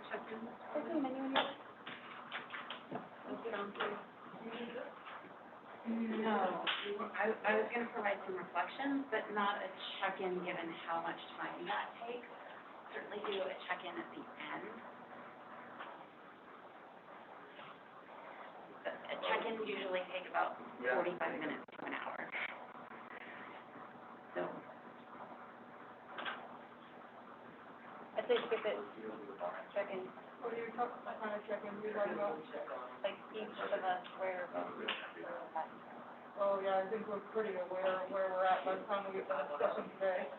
No, I was gonna provide some reflections, but not a check-in given how much time that takes. Certainly do a check-in at the end. A check-in usually take about 45 minutes to an hour. So. I think if it's check-in, what are you talking about, kind of check-in, you're talking about, like, each of us where, oh, yeah, I think we're pretty aware of where we're at by the time we get done discussing today.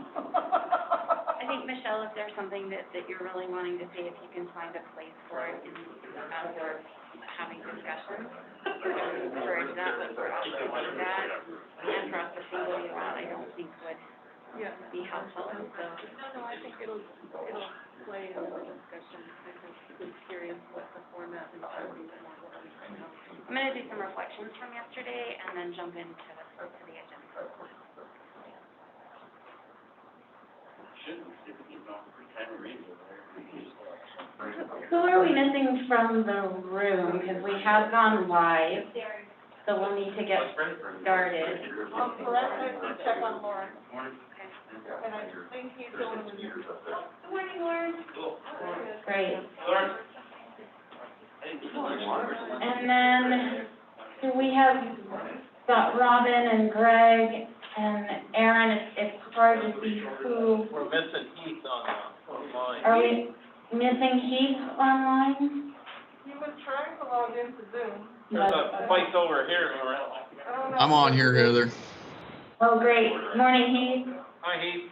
I think, Michelle, if there's something that you're really wanting to see, if you can find a place for it in, as we're having discussions, encourage that, but for us to do that, and for us to single you out, I don't think would be helpful, so. No, I think it'll play in the discussion. I think it's curious what the format and timing is. I'm gonna do some reflections from yesterday and then jump into the agenda. Who are we missing from the room? Because we have gone live, so we'll need to get started. Perhaps I should check on Lauren. And I think he's the one who's. Good morning, Lauren. Great. And then, do we have got Robin and Greg and Aaron? It's hard to see who. We're missing Heath online. Are we missing Heath online? He was trying to log into Zoom. There's a place over here, Lauren. I don't know. I'm on here, Heather. Oh, great. Morning, Heath. Hi, Heath.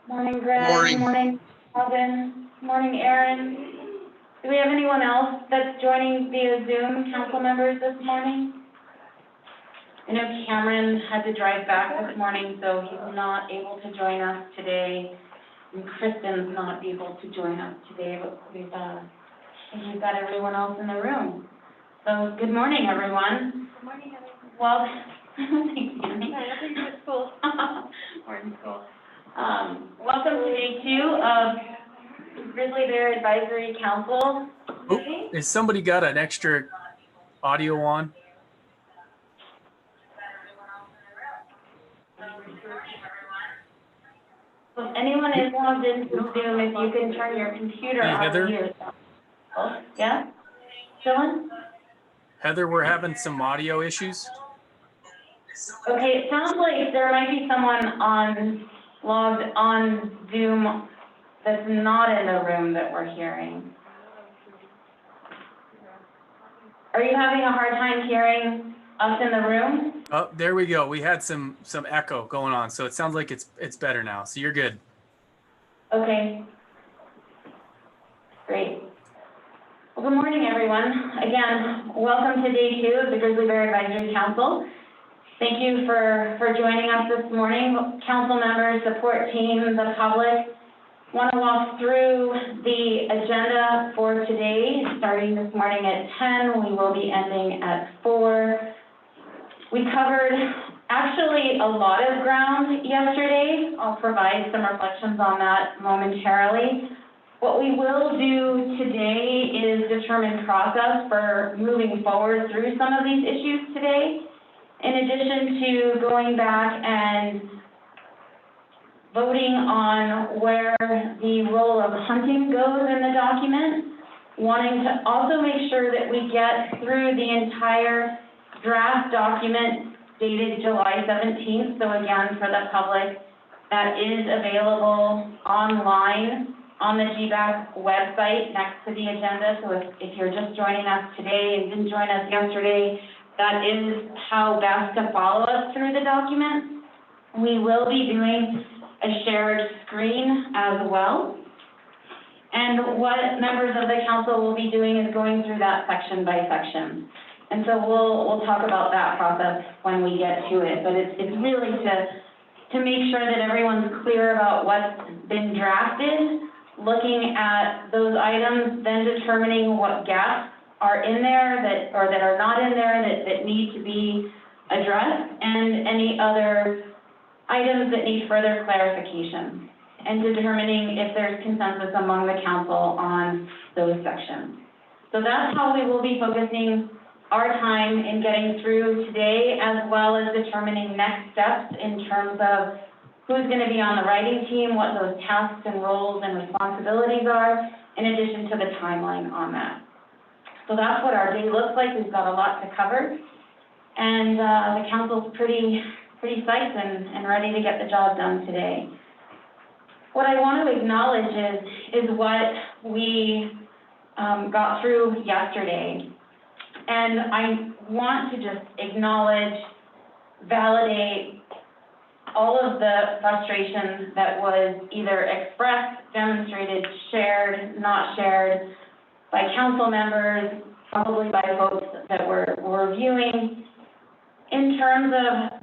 Morning, Greg. Morning. Morning, Robin. Morning, Aaron. Do we have anyone else that's joining via Zoom, council members, this morning? I know Cameron had to drive back this morning, so he's not able to join us today. And Kristen's not able to join us today, but we've got everyone else in the room. So, good morning, everyone. Good morning, Heather. Well, thanks, Tammy. I think you're at school. We're in school. Welcome to day 2 of Grizzly Bear Advisory Council. Oh, has somebody got an extra audio on? If anyone is logged into Zoom, if you can turn your computer Hey, on Heather? yourself. Oh, yeah? Dylan? Heather, we're having some audio issues. Okay, it sounds like there might be someone logged on Zoom that's not in the room that we're hearing. Are you having a hard time hearing us in the room? Oh, there we go. We had some echo going on, so it sounds like it's better now. So you're good. Okay. Great. Well, good morning, everyone. Again, welcome to day 2 of the Grizzly Bear Advisory Council. Thank you for joining us this morning. Council members, support team, the public. Want to walk through the agenda for today, starting this morning at 10. We will be ending at 4. We covered actually a lot of ground yesterday. I'll provide some reflections on that momentarily. What we will do today is determine process for moving forward through some of these issues today. In addition to going back and voting on where the role of hunting goes in the document, wanting to also make sure that we get through the entire draft document dated July 17th. So again, for the public, that is available online on the GBAC website next to the agenda. So if you're just joining us today and didn't join us yesterday, that is how best to follow us through the document. We will be doing a shared screen as well. And what members of the council will be doing is going through that section by section. And so we'll talk about that process when we get to it. But it's really to make sure that everyone's clear about what's been drafted, looking at those items, then determining what gaps are in there that are not in there that need to be addressed, and any other items that need further clarification. and determining if there's consensus among the council on those sections. So that's how we will be focusing our time in getting through today, as well as determining next steps in terms of who's going to be on the writing team, what those tasks and roles and responsibilities are, in addition to the timeline on that. So that's what our day looks like. We've got a lot to cover, and the council's pretty psyched and ready to get the job done today. What I want to acknowledge is what we got through yesterday. And I want to just acknowledge, validate all of the frustration that was either expressed, demonstrated, shared, not shared by council members, probably by folks that were viewing, in terms of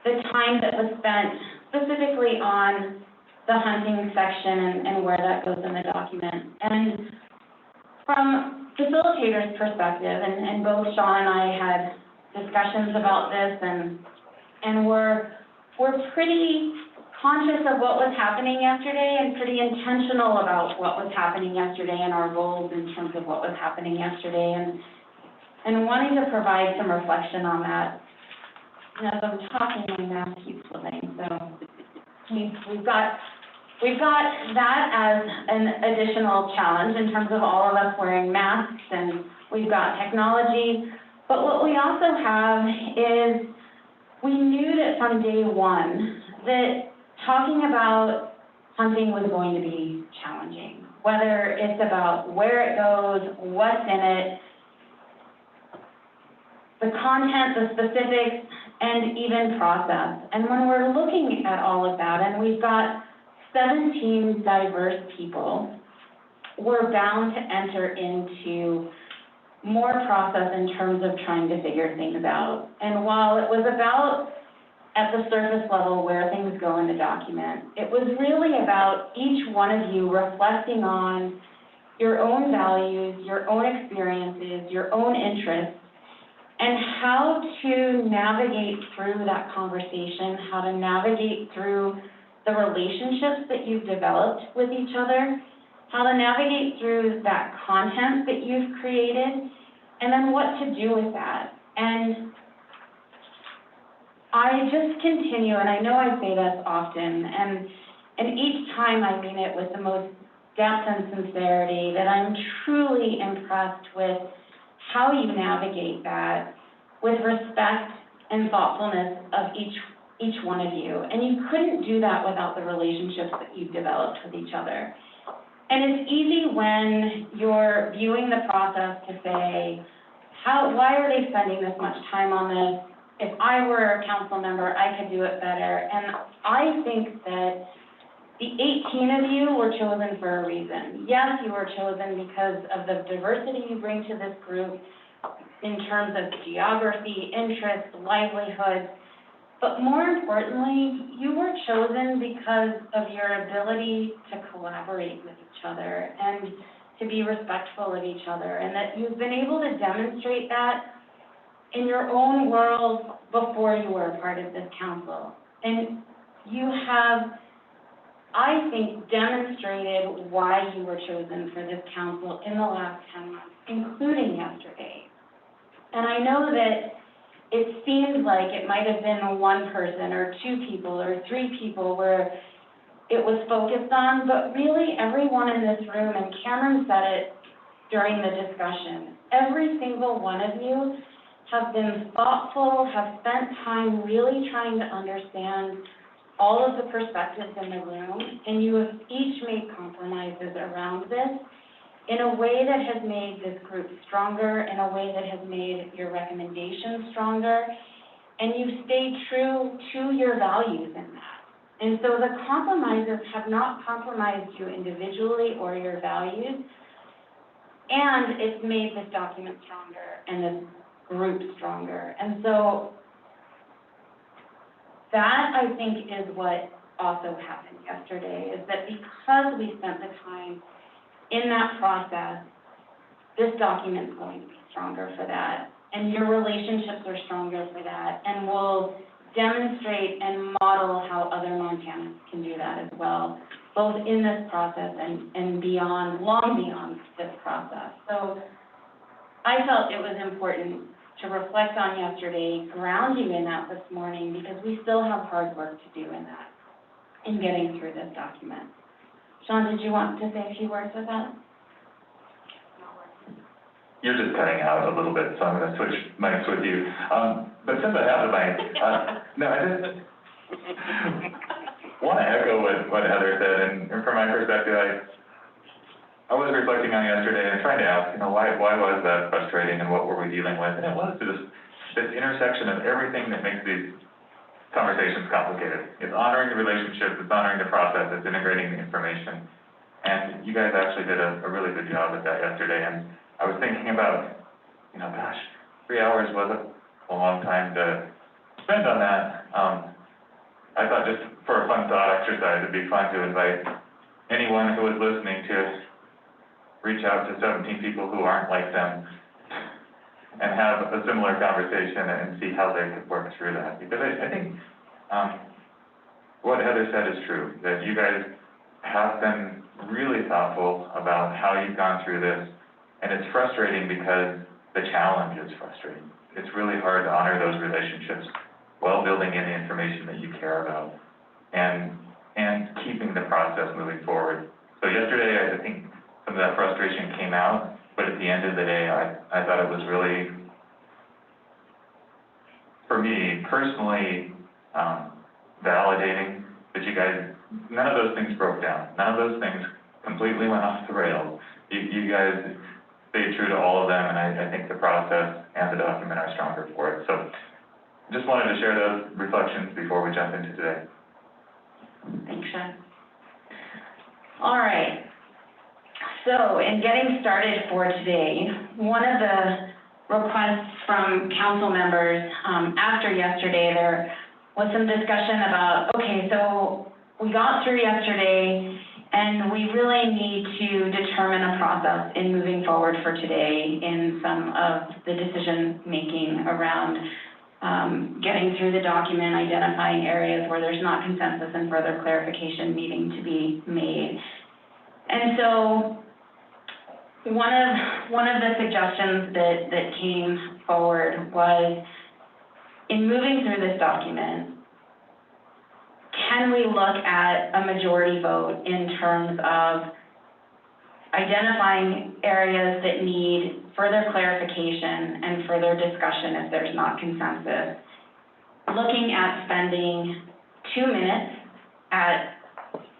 the time that was spent specifically on the hunting section and where that goes in the document. And from facilitator's perspective, and both Sean and I had discussions about this, and we're pretty conscious of what was happening yesterday and pretty intentional about what was happening yesterday and our goals in terms of what was happening yesterday, and wanting to provide some reflection on that. And as I'm talking, my mask keeps slipping, so we've got that as an additional challenge in terms of all of us wearing masks, and we've got technology. But what we also have is, we knew that from day one that talking about hunting was going to be challenging, whether it's about where it goes, what's in it, the content, the specifics, and even process. And when we're looking at all of that, and we've got 17 diverse people, we're bound to enter into more process in terms of trying to figure things out. And while it was about, at the surface level, where things go in the document, it was really about each one of you reflecting on your own values, your own experiences, your own interests, and how to navigate through that conversation, how to navigate through the relationships that you've developed with each other, how to navigate through that content that you've created, and then what to do with that. And I just continue, and I know I say this often, and each time I mean it with the most depth and sincerity, that I'm truly impressed with how you navigate that with respect and thoughtfulness of each one of you. And you couldn't do that without the relationships that you've developed with each other. And it's easy when you're viewing the process to say, why are they spending this much time on this? If I were a council member, I could do it better. And I think that the 18 of you were chosen for a reason. Yes, you were chosen because of the diversity you bring to this group in terms of geography, interest, livelihood. But more importantly, you were chosen because of your ability to collaborate with each other and to be respectful of each other, and that you've been able to demonstrate that in your own world before you were a part of this council. And you have, I think, demonstrated why you were chosen for this council in the last 10 months, including yesterday. And I know that it seems like it might have been one person or two people or three people where it was focused on, but really everyone in this room, and Cameron said it during the discussion, every single one of you have been thoughtful, have spent time really trying to understand all of the perspectives in the room, and you have each made compromises around this in a way that has made this group stronger, in a way that has made your recommendations stronger, and you've stayed true to your values in that. And so the compromises have not compromised you individually or your values, and it's made this document stronger and this group stronger. And so that, I think, is what also happened yesterday, is that because we spent the time in that process, this document's going to be stronger for that, and your relationships are stronger for that, and will demonstrate and model how other Montanans can do that as well. both in this process and beyond, long beyond this process. So I felt it was important to reflect on yesterday, ground you in that this morning, because we still have hard work to do in that, in getting through this document. Sean, did you want to say a few words with that? You're just cutting out a little bit, so I'm gonna switch mics with you. But since I have the mic, no, I just wanna echo what Heather said, and from my perspective, I was reflecting on yesterday and trying to ask, why was that frustrating and what were we dealing with? And it was this intersection of everything that makes these conversations complicated. It's honoring the relationships, it's honoring the process, it's integrating the information. And you guys actually did a really good job at that yesterday. And I was thinking about, gosh, 3 hours wasn't a long time to spend on that. I thought just for a fun thought exercise, it'd be fun to invite anyone who was listening to reach out to 17 people who aren't like them and have a similar conversation and see how they could work through that. Because I think what Heather said is true, that you guys have been really thoughtful about how you've gone through this, and it's frustrating because the challenge is frustrating. It's really hard to honor those relationships while building in the information that you care about and keeping the process moving forward. So yesterday, I think some of that frustration came out, but at the end of the day, I thought it was really, for me personally, validating that you guys, none of those things broke down. None of those things completely went off the rails. You guys stayed true to all of them, and I think the process and the document are stronger for it. So just wanted to share those reflections before we jump into today. Thanks, Sean. All right. So in getting started for today, one of the requests from council members after yesterday, there was some discussion about, okay, so we got through yesterday and we really need to determine a process in moving forward for today in some of the decision making around getting through the document, identifying areas where there's not consensus and further clarification needing to be made. And so one of the suggestions that came forward was, in moving through this document, can we look at a majority vote in terms of identifying areas that need further clarification and further discussion if there's not consensus, looking at spending 2 minutes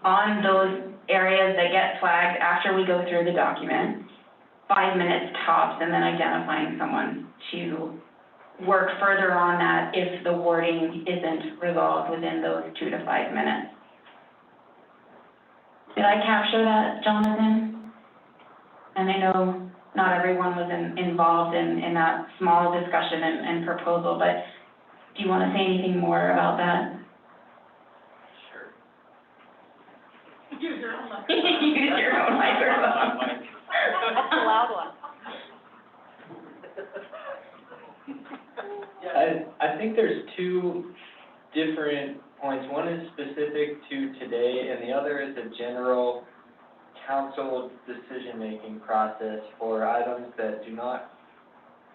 on those areas that get flagged after we go through the document, 5 minutes tops, and then identifying someone to work further on that if the wording isn't resolved within those 2 to 5 minutes. Did I capture that, Jonathan? And I know not everyone was involved in that small discussion and proposal, but do you want to say anything more about that? Sure. Use your own microphone. Use your own microphone. That's a loud one. Yeah, I think there's two different points. One is specific to today, and the other is a general council decision-making process for items that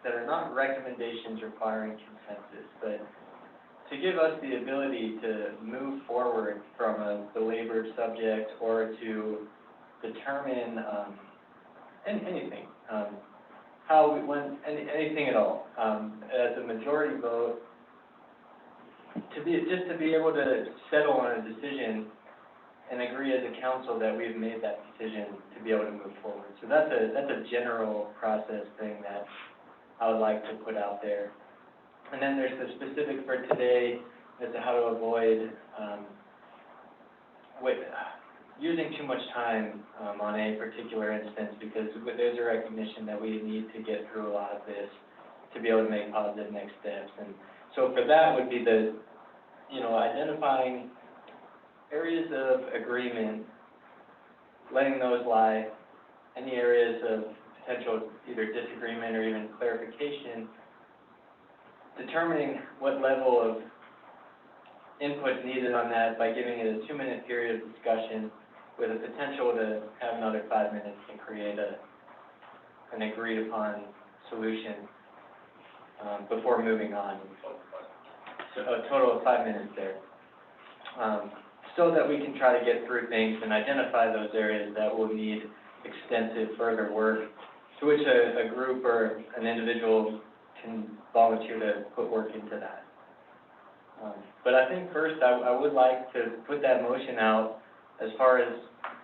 are not recommendations requiring consensus, but to give us the ability to move forward from a belabored subject or to determine anything, anything at all, as a majority vote, to be able to settle on a decision and agree as a council that we've made that decision to be able to move forward. So that's a general process thing that I would like to put out there. And then there's the specific for today as to how to avoid using too much time on a particular instance, because there's a recognition that we need to get through a lot of this to be able to make positive next steps. And so for that would be the, identifying areas of agreement, letting those lie, any areas of potential either disagreement or even clarification, determining what level of input needed on that by giving it a 2-minute period of discussion, with a potential to have another 5 minutes and create an agreed upon solution, before moving on. So a total of 5 minutes there. So that we can try to get through things and identify those areas that will need extensive further work, to which a group or an individual can volunteer to put work into that. But I think first I would like to put that motion out as far as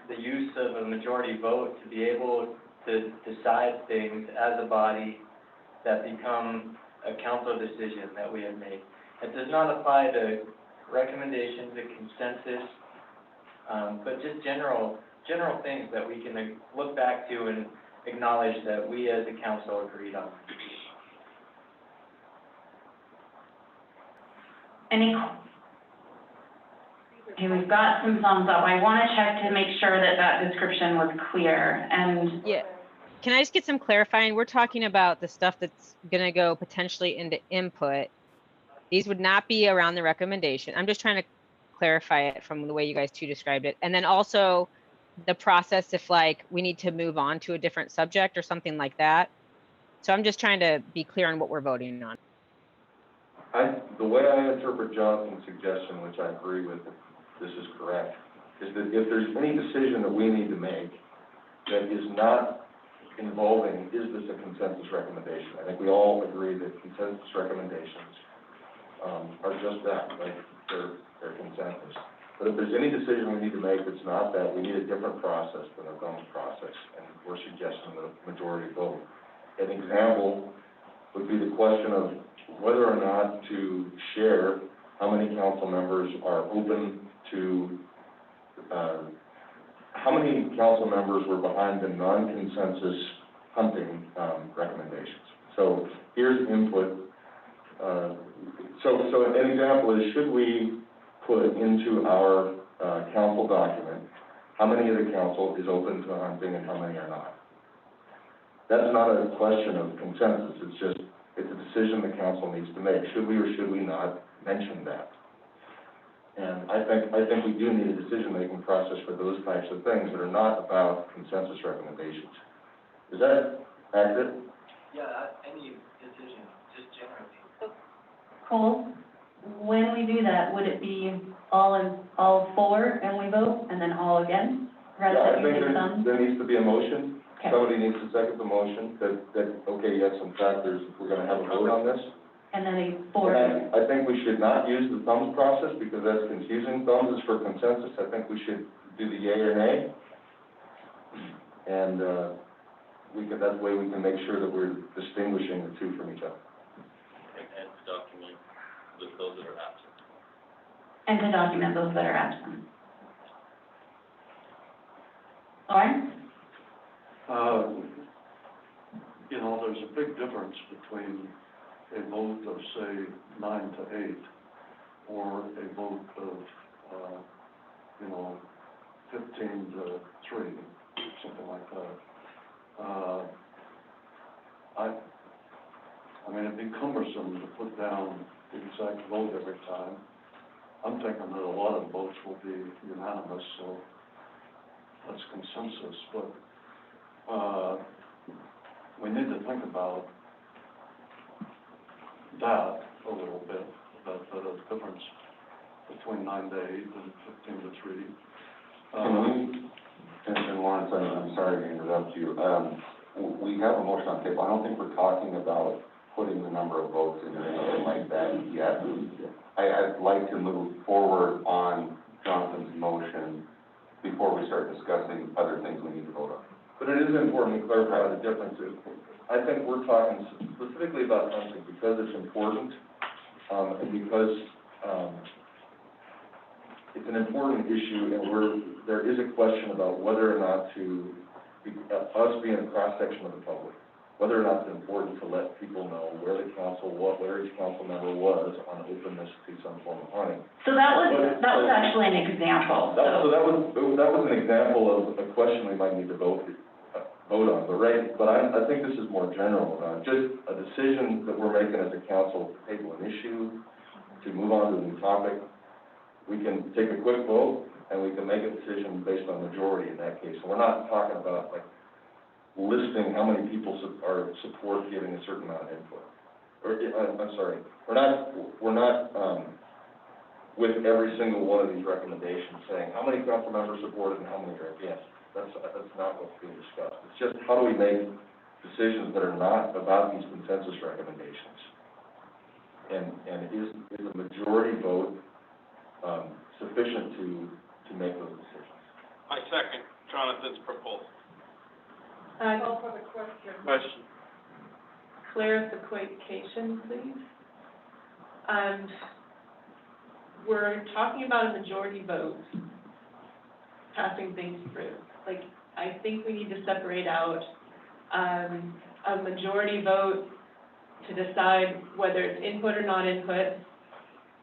the use of a majority vote to be able to decide things as a body that become a council decision that we have made. It does not apply to recommendations, to consensus, but just general things that we can look back to and acknowledge that we as a council agreed on. Okay, we've got some thumbs up. I want to check to make sure that that description was clear, and Yeah. Can I just get some clarifying? We're talking about the stuff that's gonna go potentially into input. These would not be around the recommendation. I'm just trying to clarify it from the way you guys two described it. And then also the process if like we need to move on to a different subject or something like that. So I'm just trying to be clear on what we're voting on. The way I interpret Jonathan's suggestion, which I agree with, if this is correct, is that if there's any decision that we need to make that is not involving, is this a consensus recommendation? I think we all agree that consensus recommendations are just that, like they're consensus. But if there's any decision we need to make that's not that, we need a different process than a thumbs process, and we're suggesting the majority vote. An example would be the question of whether or not to share how many council members are open to, how many council members were behind the non-consensus hunting recommendations. So here's input. So an example is, should we put into our council document how many of the council is open to hunting and how many are not? That's not a question of consensus. It's a decision the council needs to make. Should we or should we not mention that? And I think we do need a decision-making process for those types of things that are not about consensus recommendations. Is that accurate? Yeah, any decision, just generally. Cole, when we do that, would it be all for and we vote, and then all against? Rather Yeah, I than think using some? there needs to be a motion. Okay. Somebody needs to second the motion that okay, yes, in fact, we're gonna have a vote on this. And then a for. And I think we should not use the thumbs process because that's confusing. Thumbs is for consensus. I think we should do the yay or nay. And, that way we can make sure that we're distinguishing the two from each other. And to document with those that are absent. And to document those that are absent. Lauren? You know, there's a big difference between a vote of, say, 9 to 8, or a vote of, 15 to 3, something like that. I mean, it'd be cumbersome to put down the exact vote every time. I'm thinking that a lot of votes will be unanimous, so that's consensus, but, we need to think about that a little bit, that the difference between 9 to 8 and 15 to 3. And Lawrence, I'm sorry to interrupt you. We have a motion on the table. I don't think we're talking about putting the number of votes in or anything like that yet. I'd like to move forward on Jonathan's motion before we start discussing other things we need to vote on. But it is important to clarify the differences. I think we're talking specifically about hunting because it's important, and because it's an important issue, and there is a question about whether or not us being a cross-section of the public, whether or not it's important to let people know where each council member was on openness to some form of hunting. So that was actually an example, So that was an example of a question we might need to vote on, but I think this is more general, just a decision that we're making as a council to table an issue, to move on to a new topic. We can take a quick vote, and we can make a decision based on majority in that case. So we're not talking about like listing how many people support giving a certain amount of input. Or, I'm sorry, we're not, with every single one of these recommendations saying how many council members support it and how many are against. That's not what's being discussed. It's just how do we make decisions that are not about these consensus recommendations? And is a majority vote, sufficient to make those decisions? I second Jonathan's proposal. Call for the question. Clarification, please. We're talking about a majority vote passing things through. Like, I think we need to separate out, a majority vote to decide whether it's input or non-input,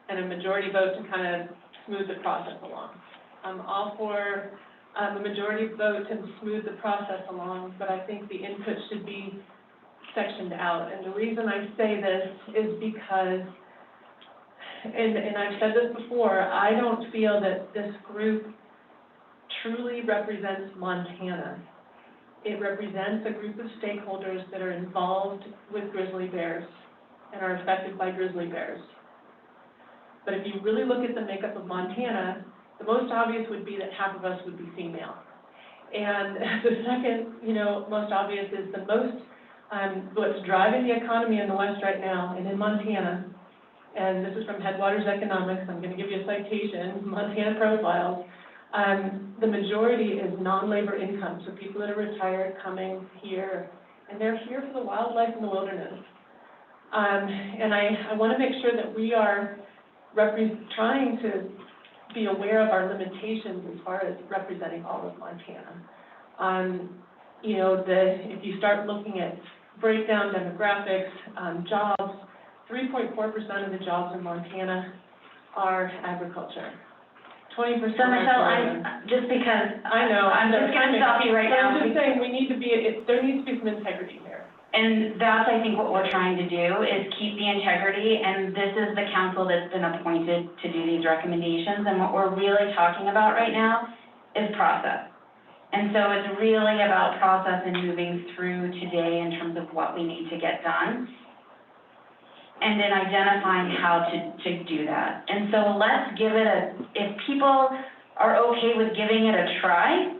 and a majority vote to kind of smooth the process along. I'm all for, a majority vote to smooth the process along, but I think the input should be sectioned out. And the reason I say this is because, and I've said this before, I don't feel that this group truly represents Montana. It represents a group of stakeholders that are involved with grizzly bears and are affected by grizzly bears. But if you really look at the makeup of Montana, the most obvious would be that half of us would be female. And the second, most obvious is the most, what's driving the economy in the West right now and in Montana, and this is from Headwaters Economics, I'm going to give you a citation, Montana Profiles, the majority is non-labor income, so people that are retired coming here, and they're here for the wildlife and the wilderness. And I want to make sure that we are trying to be aware of our limitations as far as representing all of Montana. If you start looking at breakdown demographics, jobs, 3.4% of the jobs in Montana are agriculture. 20%. So Michelle, just because. I know. I'm just gonna stop you right now. I'm just saying, there needs to be some integrity here. And that's, I think, what we're trying to do, is keep the integrity, and this is the council that's been appointed to do these recommendations, and what we're really talking about right now is process. And so it's really about process and moving through today in terms of what we need to get done, and then identifying how to do that. And so let's give it if people are okay with giving it a try,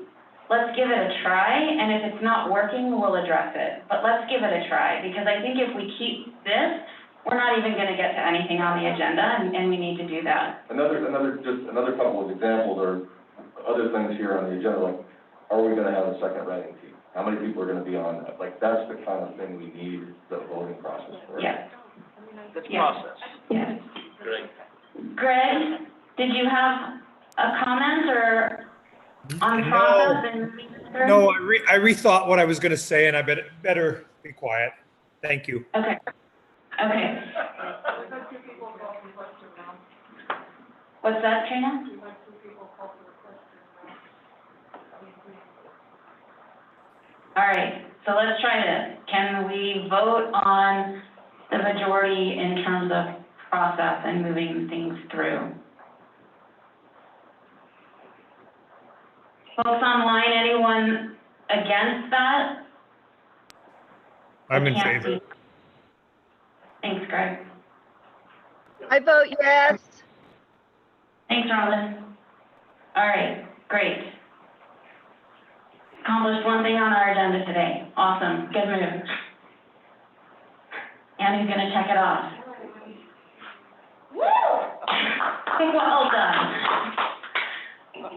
let's give it a try, and if it's not working, we'll address it. But let's give it a try, because I think if we keep this, we're not even gonna get to anything on the agenda, and we need to do that. Another couple of examples are other things here on the agenda, like, are we gonna have a second writing team? How many people are gonna be on that? Like, that's the kind of thing we need the voting process for. Yes. It's Yeah. process. Yes. Great. Greg, did you have a comment or on process and? No, I rethought what I was going to say, and I better be quiet. Thank you. Okay. Okay. What's that, Trina? All right, so let's try this. Can we vote on the majority in terms of process and moving things through? Folks online, anyone against that? I'm in I can't favor. see. Thanks, Greg. I vote yes. Thanks, Robin. All right, great. Accomplished one thing on our agenda today. Awesome, good move. And who's gonna check it off? Woo! Well done.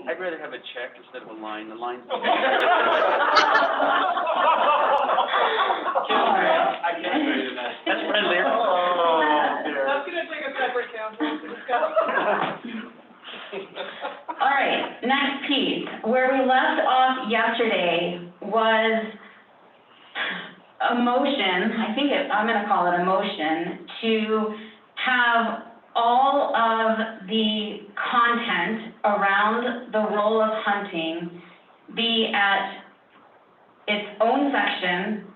I'd rather have a check instead of a line. The line. All right. I can't agree to that. That's friendlier. That's gonna take a separate council to discuss. All right, next piece. Where we left off yesterday was a motion, I'm gonna call it a motion, to have all of the content around the role of hunting be at its own section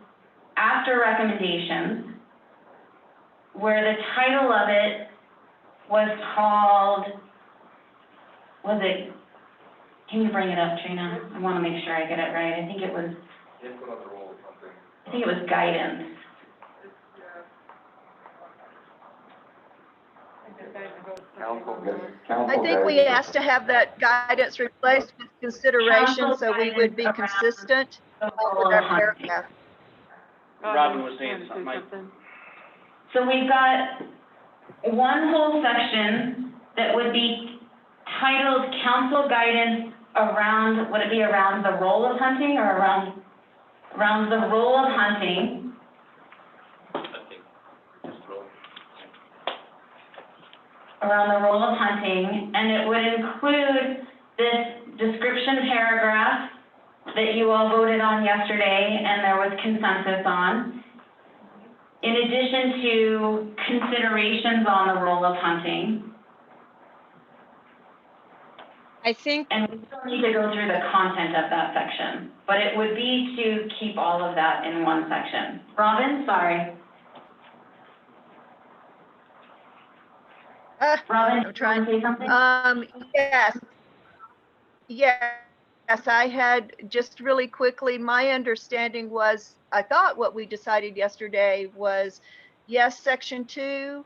after recommendations, where the title of it was called, was it can you bring it up, Trina? I wanna make sure I get it right. I think it was, Input on the role of something. I think it was guidance. Council I think we guidance. asked to have that guidance replaced with consideration, so we would be consistent with our paragraph. Robin was saying something. So we've got one whole section that would be titled council guidance around, would it be around the role of hunting or around the role of hunting? I think, just roll. Around the role of hunting, and it would include this description paragraph that you all voted on yesterday and there was consensus on, in addition to considerations on the role of hunting. I think, And we still need to go through the content of that section, but it would be to keep all of that in one section. Robin, sorry. Robin, I'm trying to say something? Yes, I had, just really quickly, my understanding was, I thought what we decided yesterday was, yes, section 2,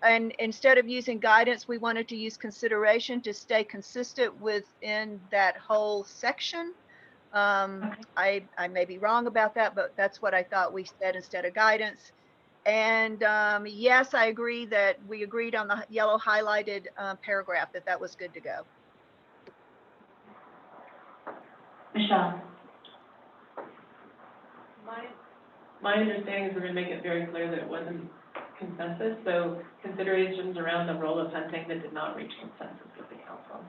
and instead of using guidance, we wanted to use consideration to stay consistent within that whole section. I may be wrong about that, but that's what I thought we said instead of guidance. And yes, I agree that we agreed on the yellow highlighted paragraph, that was good to go. Michelle? My understanding is we're gonna make it very clear that it wasn't consensus, so considerations around the role of hunting that did not reach consensus with the council.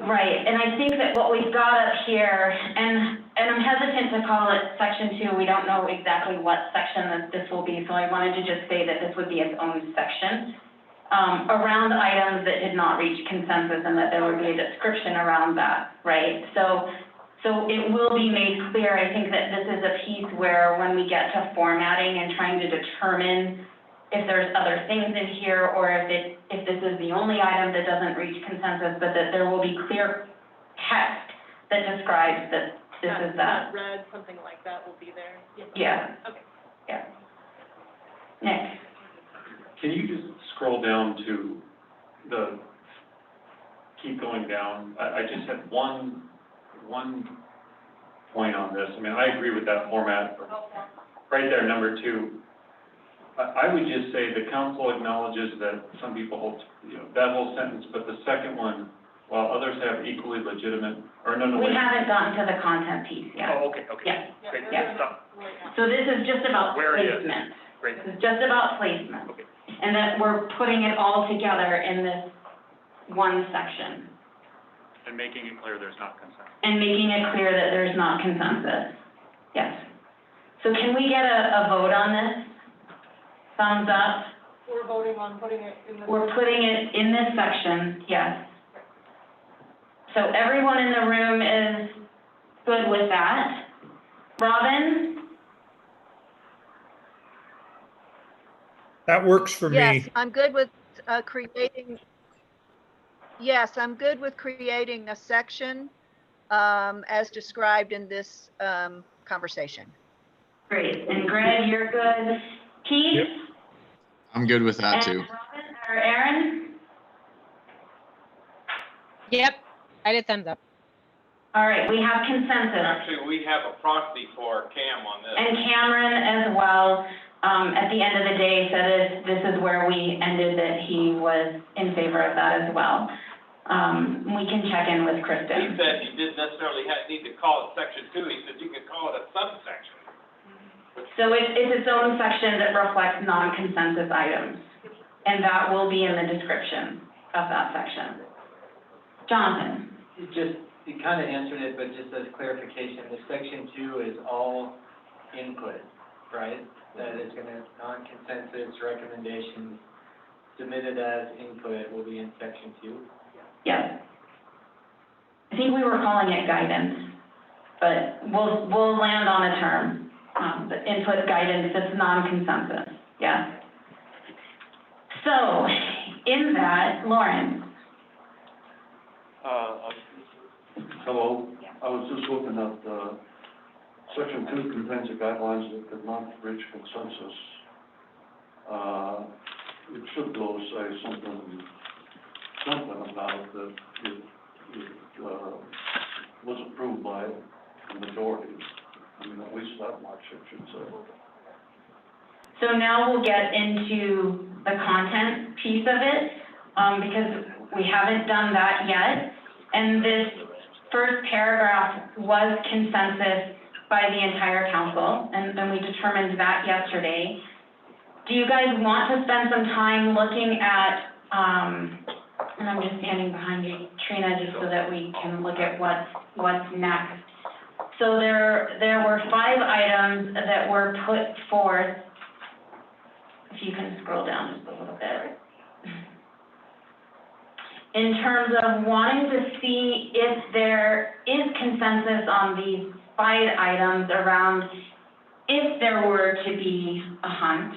Right, and I think that what we've got up here, and I'm hesitant to call it section 2, we don't know exactly what section that this will be, so I wanted to just say that this would be its own section, around items that did not reach consensus and that there would be a description around that, right? So it will be made clear, I think that this is a piece where when we get to formatting and trying to determine if there's other things in here, or if this is the only item that doesn't reach consensus, but that there will be clear text that describes that this is that. Red, something like that will be there. Yeah. Okay. Yeah. Nick? Can you just scroll down to keep going down? I just had one point on this. I mean, I agree with that format. Right there, number 2. I would just say the council acknowledges that some people hold, that whole sentence, but the second one, while others have equally legitimate, We haven't gotten to the content piece yet. Oh, okay. Yeah. Great, Yeah. stop. So this is just about Where it is. placement. Great. This is just about placement. Okay. And that we're putting it all together in this one section. And making it clear there's not consensus. And making it clear that there's not consensus. Yes. So can we get a vote on this? Thumbs up? We're voting on putting it in the. We're putting it in this section, yes. So everyone in the room is good with that. Robin? That works for me. Yes, I'm good with creating a section as described in this conversation. Great. And Greg, you're good. Keith? Yep. I'm good with that too. And Robin, or Aaron? yep, I did thumbs up. All right, we have consensus. Actually, we have a proxy for Cam on this. And Cameron as well, at the end of the day, said this is where we ended, that he was in favor of that as well. We can check in with He Kristen. said you didn't necessarily need to call it section 2, he said you could call it a subsection. So it's its own section that reflects non-consensus items, and that will be in the description of that section. Jonathan? You kind of answered it, but just as clarification, the section 2 is all input, right? That is gonna, non-consensus recommendations submitted as input will be in section 2. Yes. I think we were calling it guidance, but we'll land on a term. The input guidance, it's non-consensus, yeah. So, in that, Lauren? Hello, I was just looking at, section 2 contains the guidelines that did not reach consensus. It should though say something about that it was approved by the majority. I mean, at least that much it should say. So now we'll get into the content piece of it, because we haven't done that yet. And this first paragraph was consensus by the entire council, and we determined that yesterday. Do you guys want to spend some time looking at, and I'm just standing behind you, Trina, just so that we can look at what's next. So there were 5 items that were put forth. If you can scroll down just a little bit. In terms of wanting to see if there is consensus on these 5 items around if there were to be a hunt,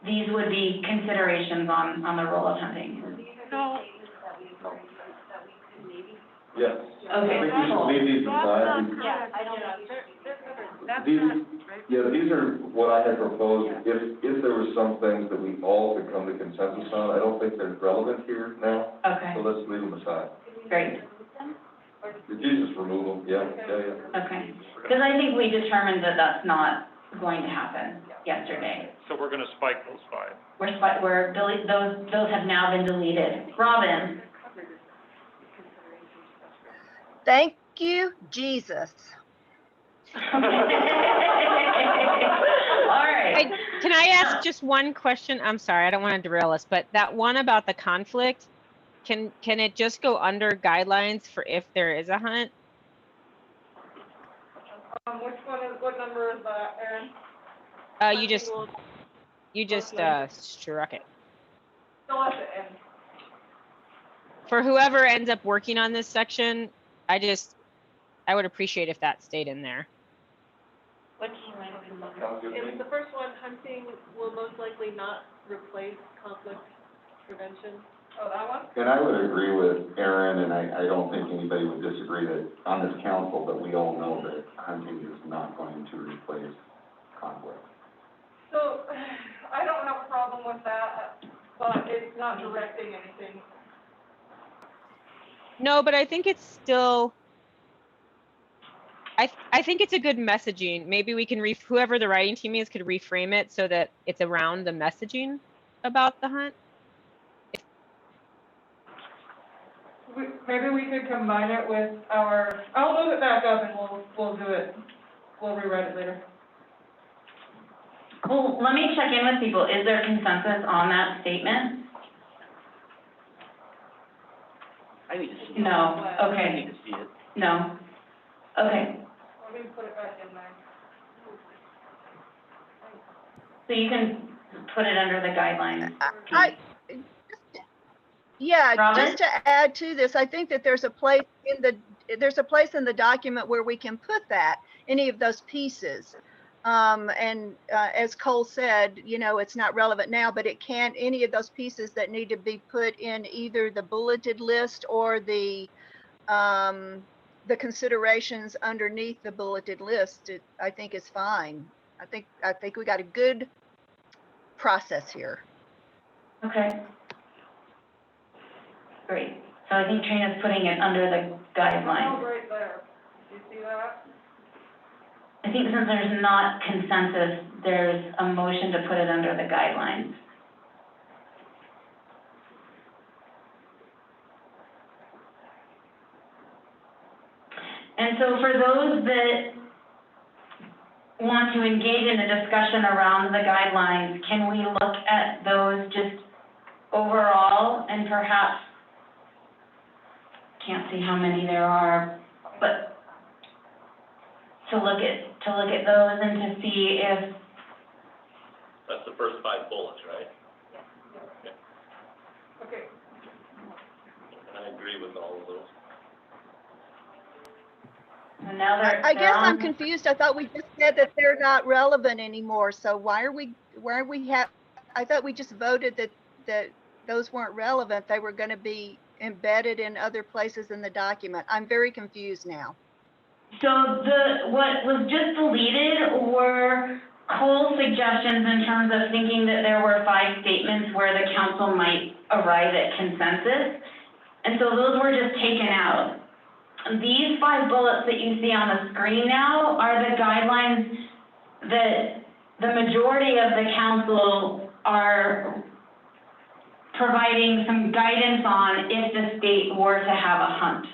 these would be considerations on the role of hunting. No. Yes. Okay, I think we should leave these aside. Yeah, I don't know. That's These, not, yeah, these are what I had proposed. If there was some things that we all could come to consensus on, I don't think they're relevant here now. Okay, So let's leave them aside. great, Did you just remove them? Yeah. okay. Because I think we determined that that's not going to happen yesterday. So we're gonna spike those 5. Those have now been deleted. Robin? Thank you, Jesus. All right. Can I ask just one question? I'm sorry, I don't want to derail us, but that one about the conflict, can it just go under guidelines for if there is a hunt? what number is that, Erin? You just struck it. Still at the end. For whoever ends up working on this section, I would appreciate if that stayed in there. In the first one, hunting will most likely not replace conflict prevention. Oh, that one? And I would agree with Aaron, and I don't think anybody would disagree that on this council that we all know that hunting is not going to replace conflict. So, I don't have a problem with that, but it's not directing anything. No, but I think it's still, I think it's a good messaging. Maybe we can, whoever the writing team is could reframe it so that it's around the messaging about the hunt. Maybe we could combine it with I'll move it back up and we'll do it, we'll rewrite it later. Well, let me check in with people. Is there consensus on that statement? I need to see it. No, I okay, need to see it. no, okay. Let me put it back in there. So you can put it under the guidelines. Yeah, Robin? just to add to this, I think that there's a place in the document where we can put that, any of those pieces. As Cole said, it's not relevant now, but it can, any of those pieces that need to be put in either the bulleted list or the considerations underneath the bulleted list, I think is fine. I think we got a good process here. Okay. Great. So I think Trina's putting it under the guidelines. Oh, right there. Do you see that? I think since there's not consensus, there's a motion to put it under the guidelines. And so for those that want to engage in a discussion around the guidelines, can we look at those just overall and perhaps, can't see how many there are, but to look at those and to see if, That's the first 5 bullets, right? Okay. And I agree with all of those. and now they're I guess on. I'm confused. I thought we just said that they're not relevant anymore. So I thought we just voted that those weren't relevant. They were going to be embedded in other places in the document? I'm very confused now. So what was just deleted were Cole's suggestions in terms of thinking that there were 5 statements where the council might arrive at consensus. And so those were just taken out. These 5 bullets that you see on the screen now are the guidelines that the majority of the council are providing some guidance on if the state were to have a hunt.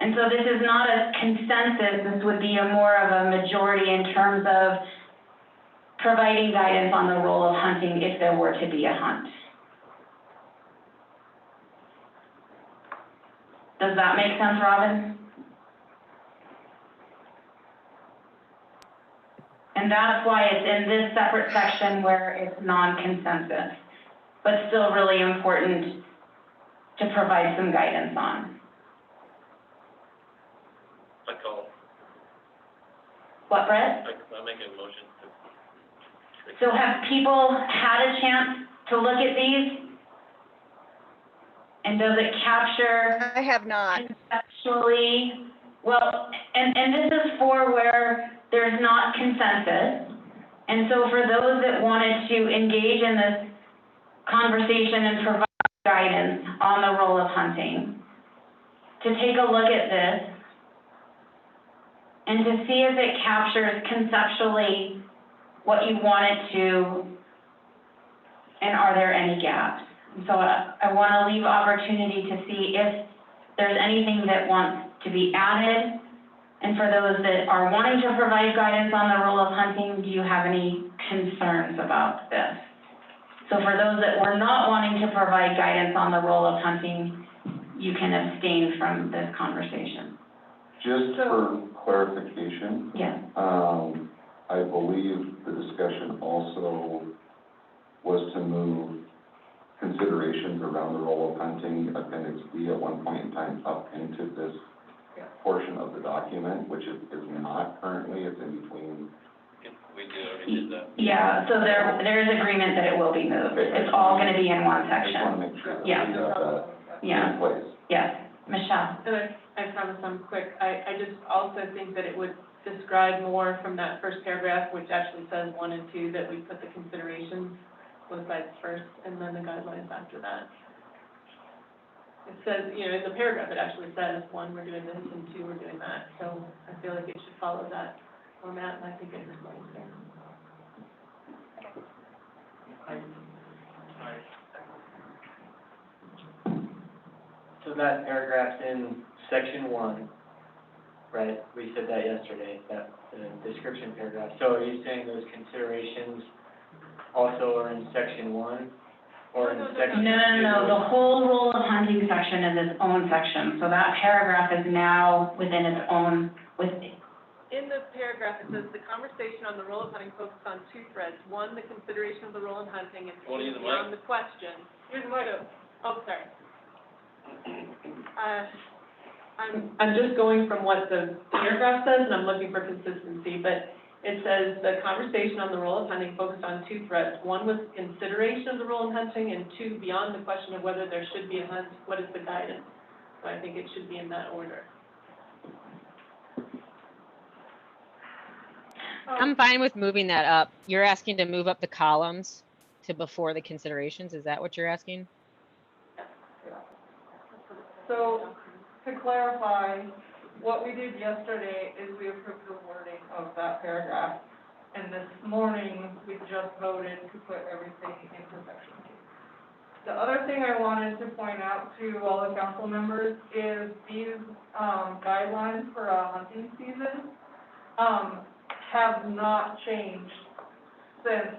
And so this is not a consensus, this would be a more of a majority in terms of providing guidance on the role of hunting if there were to be a hunt. Does that make sense, Robin? And that's why it's in this separate section where it's non-consensus, but still really important to provide some guidance on. I call, What, Brett? I make a motion to. So have people had a chance to look at these? And does it capture I have not. conceptually? Well, and this is for where there's not consensus. And so for those that wanted to engage in this conversation and provide guidance on the role of hunting, to take a look at this and to see if it captures conceptually what you want it to, and are there any gaps? And so I want to leave opportunity to see if there's anything that wants to be added. And for those that are wanting to provide guidance on the role of hunting, do you have any concerns about this? So for those that were not wanting to provide guidance on the role of hunting, you can abstain from this conversation. Just for clarification, Yes. I believe the discussion also was to move considerations around the role of hunting, Appendix B at one point in time, up into this portion of the document, which is not currently, it's in between. We already did that. Yeah, so there is agreement that it will be moved. It's all going to be in one I just want to section. make sure that we Yeah. have that Yeah. in place. Yes. Michelle? And I promise I'm quick. I just also think that it would describe more from that first paragraph, which actually says 1 and 2, that we put the considerations, both sides first, and then the guidelines after that. It says, in the paragraph, it actually says, 1, we're doing this, and 2, we're doing that. So I feel like it should follow that format, and I think it explains there. So that paragraph's in section 1, right? We said that yesterday, that the description paragraph. So are you saying those considerations also are in section 1? Or in section 2? No. The whole role of hunting section is its own section. So that paragraph is now within its own, In the paragraph, it says, the conversation on the role of hunting focuses on 2 threads. 1, the consideration of the role in hunting, and 2, beyond the question. Here's my note. Oh, sorry. I'm just going from what the paragraph says, and I'm looking for consistency, but it says, the conversation on the role of hunting focused on 2 threads. 1 was consideration of the role in hunting, and 2, beyond the question of whether there should be a hunt, what is the guidance? So I think it should be in that order. I'm fine with moving that up. You're asking to move up the columns to before the considerations. Is that what you're asking? So, to clarify, what we did yesterday is we approved the wording of that paragraph. And this morning, we just voted to put everything into section 2. The other thing I wanted to point out to all the council members is these, guidelines for a hunting season, have not changed since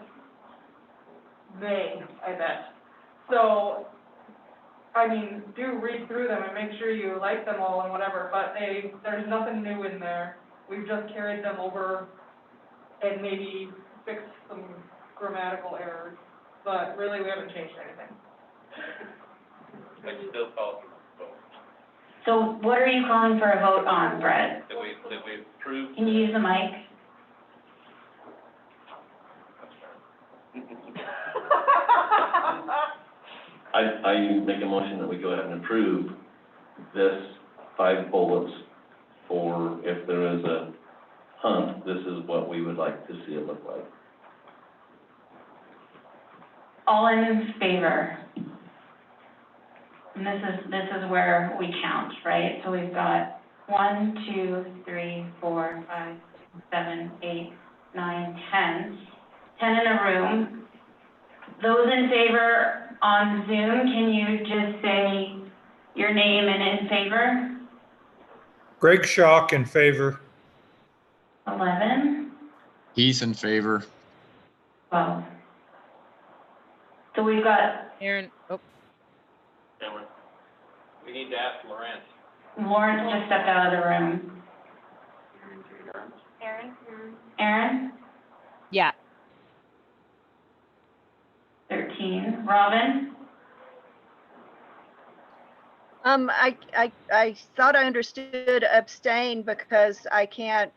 May, I bet. So, I mean, do read through them and make sure you like them all and whatever, but there's nothing new in there. We've just carried them over and maybe fixed some grammatical errors, but really we haven't changed anything. I still call for a vote. so what are you calling for a vote on, Brett? That we approve. Can you use the mic? I make a motion that we go ahead and approve this 5 bullets for if there is a hunt, this is what we would like to see it look like. All in favor? And this is where we count, right? So we've got 1, 2, 3, 4, 5, 6, 7, 8, 9, 10. 10 in a room. Those in favor on Zoom, can you just say your name and in favor? Greg Schock in favor. 11, Heath in favor. 12. So we've got Aaron, oh, Cameron, we need to ask Lawrence. Lawrence just stepped out of the room. Aaron? Aaron? yeah, 13. Robin? I thought I understood abstain because I can't,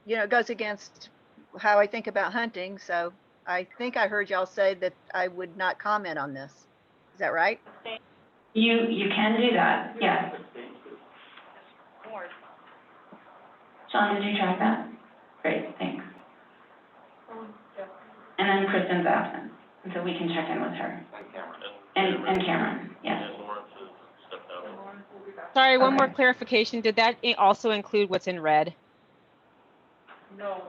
it goes against how I think about hunting. So I think I heard y'all say that I would not comment on this. Is that right? You can do that, yes. Ward. Sean, did you track that? Great, thanks. And then Kristen's absent, and so we can check in with her. And Cameron, yes. And Lawrence has stepped out. sorry, one more Okay. clarification. Did that also include what's in red? No,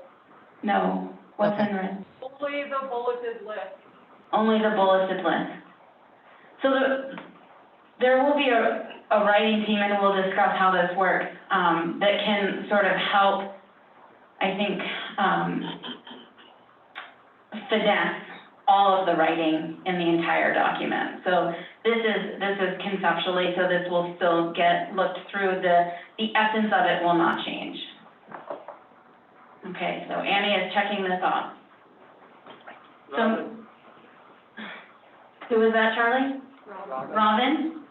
No, what's Okay. in red? only the bulleted list. Only the bulleted list. So there will be a writing team, and we'll discuss how this works, that can sort of help, I think, finesse all of the writing in the entire document. So this is conceptually, so this will still get looked through, the essence of it will not change. Okay, so Annie is checking this off. So, who was that, Charlie? Robin?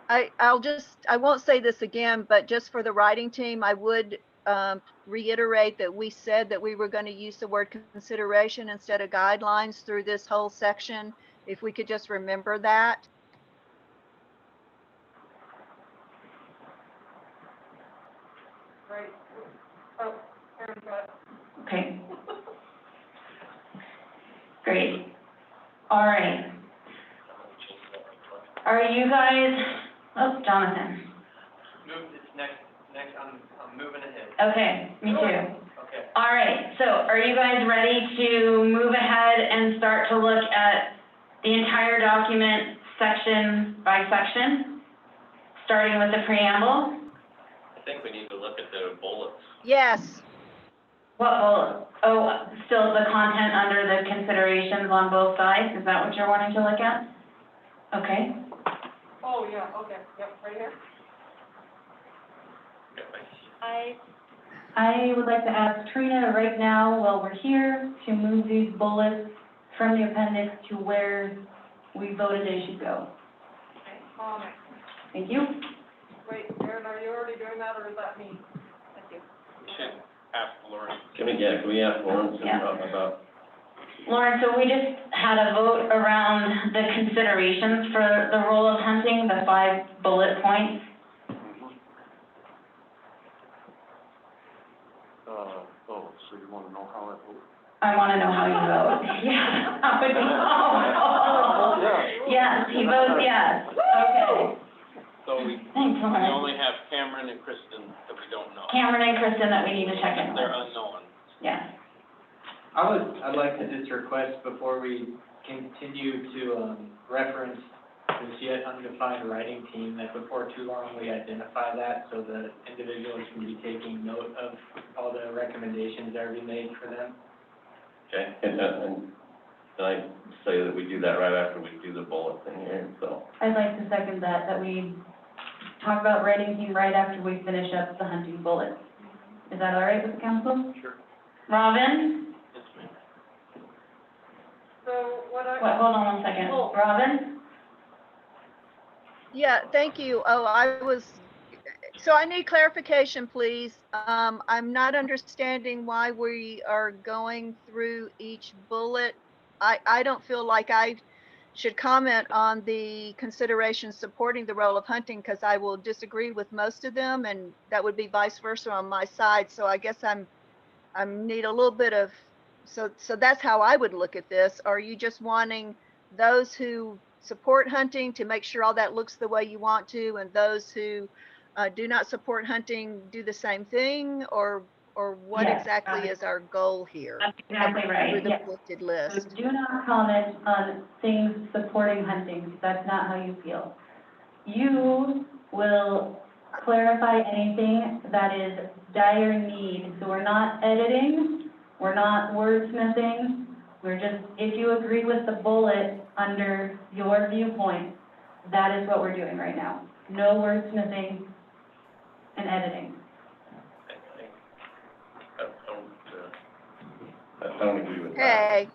I won't say this again, but just for the writing team, I would reiterate that we said that we were going to use the word consideration instead of guidelines through this whole section. If we could just remember that. Right. Oh, Aaron got it. Okay. Great. All right. Are you guys, oh, Jonathan. It's next, I'm moving ahead. Okay, me too. Okay. All right, so are you guys ready to move ahead and start to look at the entire document section by section, starting with the preamble? I think we need to look at the bullets. Yes. What bullet? Oh, still the content under the considerations on both sides? Is that what you're wanting to look at? Okay. Oh, yeah, okay, yep, right here. I would like to ask Trina right now, while we're here, to move these bullets from the appendix to where we voted they should go. Um, Thank you. wait, Aaron, are you already doing that, or is that me? Thank you. We should ask Lawrence. Can we ask Lawrence Yeah. about, Lauren, so we just had a vote around the considerations for the role of hunting, the 5 bullet points. So you want to know how it works? I want to know how you vote. Yeah, how would you, oh, yes, he votes yes. Okay. So we Thanks, Lauren. only have Cameron and Kristen that we don't know. Cameron and Kristen that we need to check in They're with. unknown. Yes. I'd like to just request before we continue to, reference this yet undefined writing team, that before too long, we identify that so that individuals can be taking note of all the recommendations that are being made for them. okay, and I say that we do that right after we do the bullet thing here, so. I'd like to second that we talk about writing team right after we finish up the hunting bullets. Is that all right with the council? Sure. Robin? Yes, ma'am. So what I. Wait, hold on one second. Oh. Robin? Yeah, thank you. So I need clarification, please. I'm not understanding why we are going through each bullet I don't feel like I should comment on the considerations supporting the role of hunting because I will disagree with most of them, and that would be vice versa on my side. So I guess I'm need a little bit of, so that's how I would look at this. Are you just wanting those who support hunting to make sure all that looks the way you want to, and those who do not support hunting do the same thing, or what Yes, exactly is our goal here? That's exactly right, Through the yes. listed So list. do not comment on things supporting hunting, because that's not how you feel. You will clarify anything that is dire need. So we're not editing, we're not wordsmithing, we're just, if you agree with the bullet under your viewpoint, that is what we're doing right now. No wordsmithing and editing. I don't agree with that. Okay,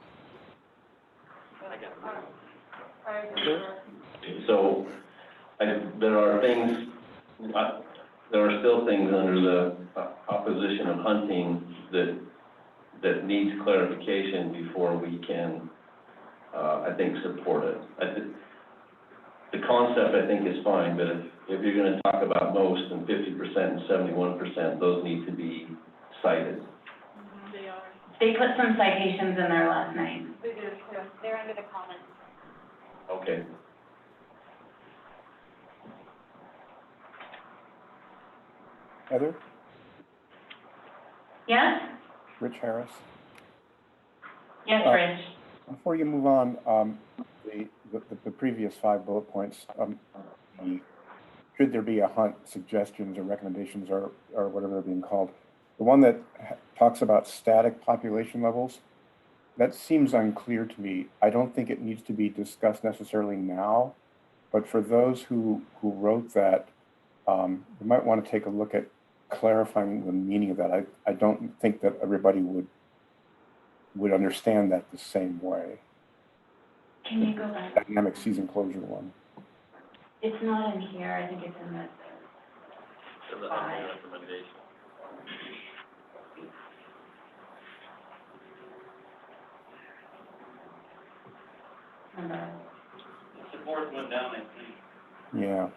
So, there are things, there are still things under the opposition of hunting that needs clarification before we can, I think, support it. The concept, I think, is fine, but if you're gonna talk about most and 50% and 71%, those need to be cited. They are. They put some citations in there last night. They do, yeah. They're under the comments. Okay. Heather, Yes? Rich Harris. Yes, Rich. Before you move on, the previous 5 bullet points, should there be a hunt suggestions or recommendations or whatever they're being called, the one that talks about static population levels, that seems unclear to me. I don't think it needs to be discussed necessarily now, but for those who wrote that, you might want to take a look at clarifying the meaning of that. I don't think that everybody would understand that the same way. Can you go back? Dynamic season closure one. It's not in here, I think it's in the five. recommendation. Number. The fourth one down, I think. Yeah.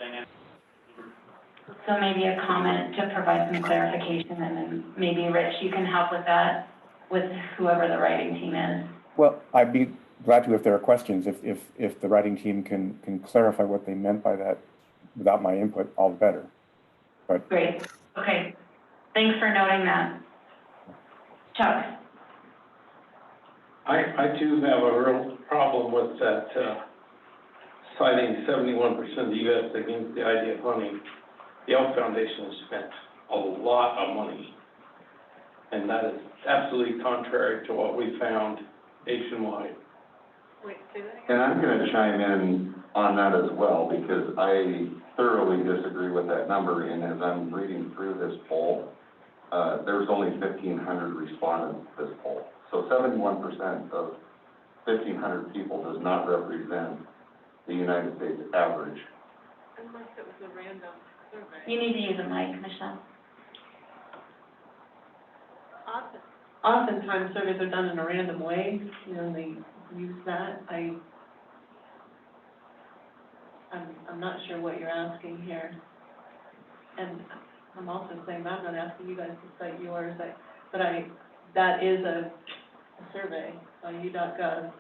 So maybe a comment to provide some clarification, and then maybe, Rich, you can help with that, with whoever the writing team is. Well, I'd be glad to if there are questions. If the writing team can clarify what they meant by that without my input, all the better. But Great, okay. Thanks for noting that. Chuck? I too have a real problem with that, citing 71% of the U.S. against the idea of hunting. The Elk Foundation has spent a lot of money, and that is absolutely contrary to what we found nationwide. Wait, say that again? And I'm gonna chime in on that as well, because I thoroughly disagree with that number, and as I'm reading through this poll, there's only 1,500 respondents to this poll. So 71% of 1,500 people does not represent the United States average. Unless it was a random survey. You need to use a mic, Michelle. Oftentimes surveys are done in a random way, you know, and they use that. I'm not sure what you're asking here. And I'm also saying, I'm not asking you guys to cite yours, but that is a survey on u.gov.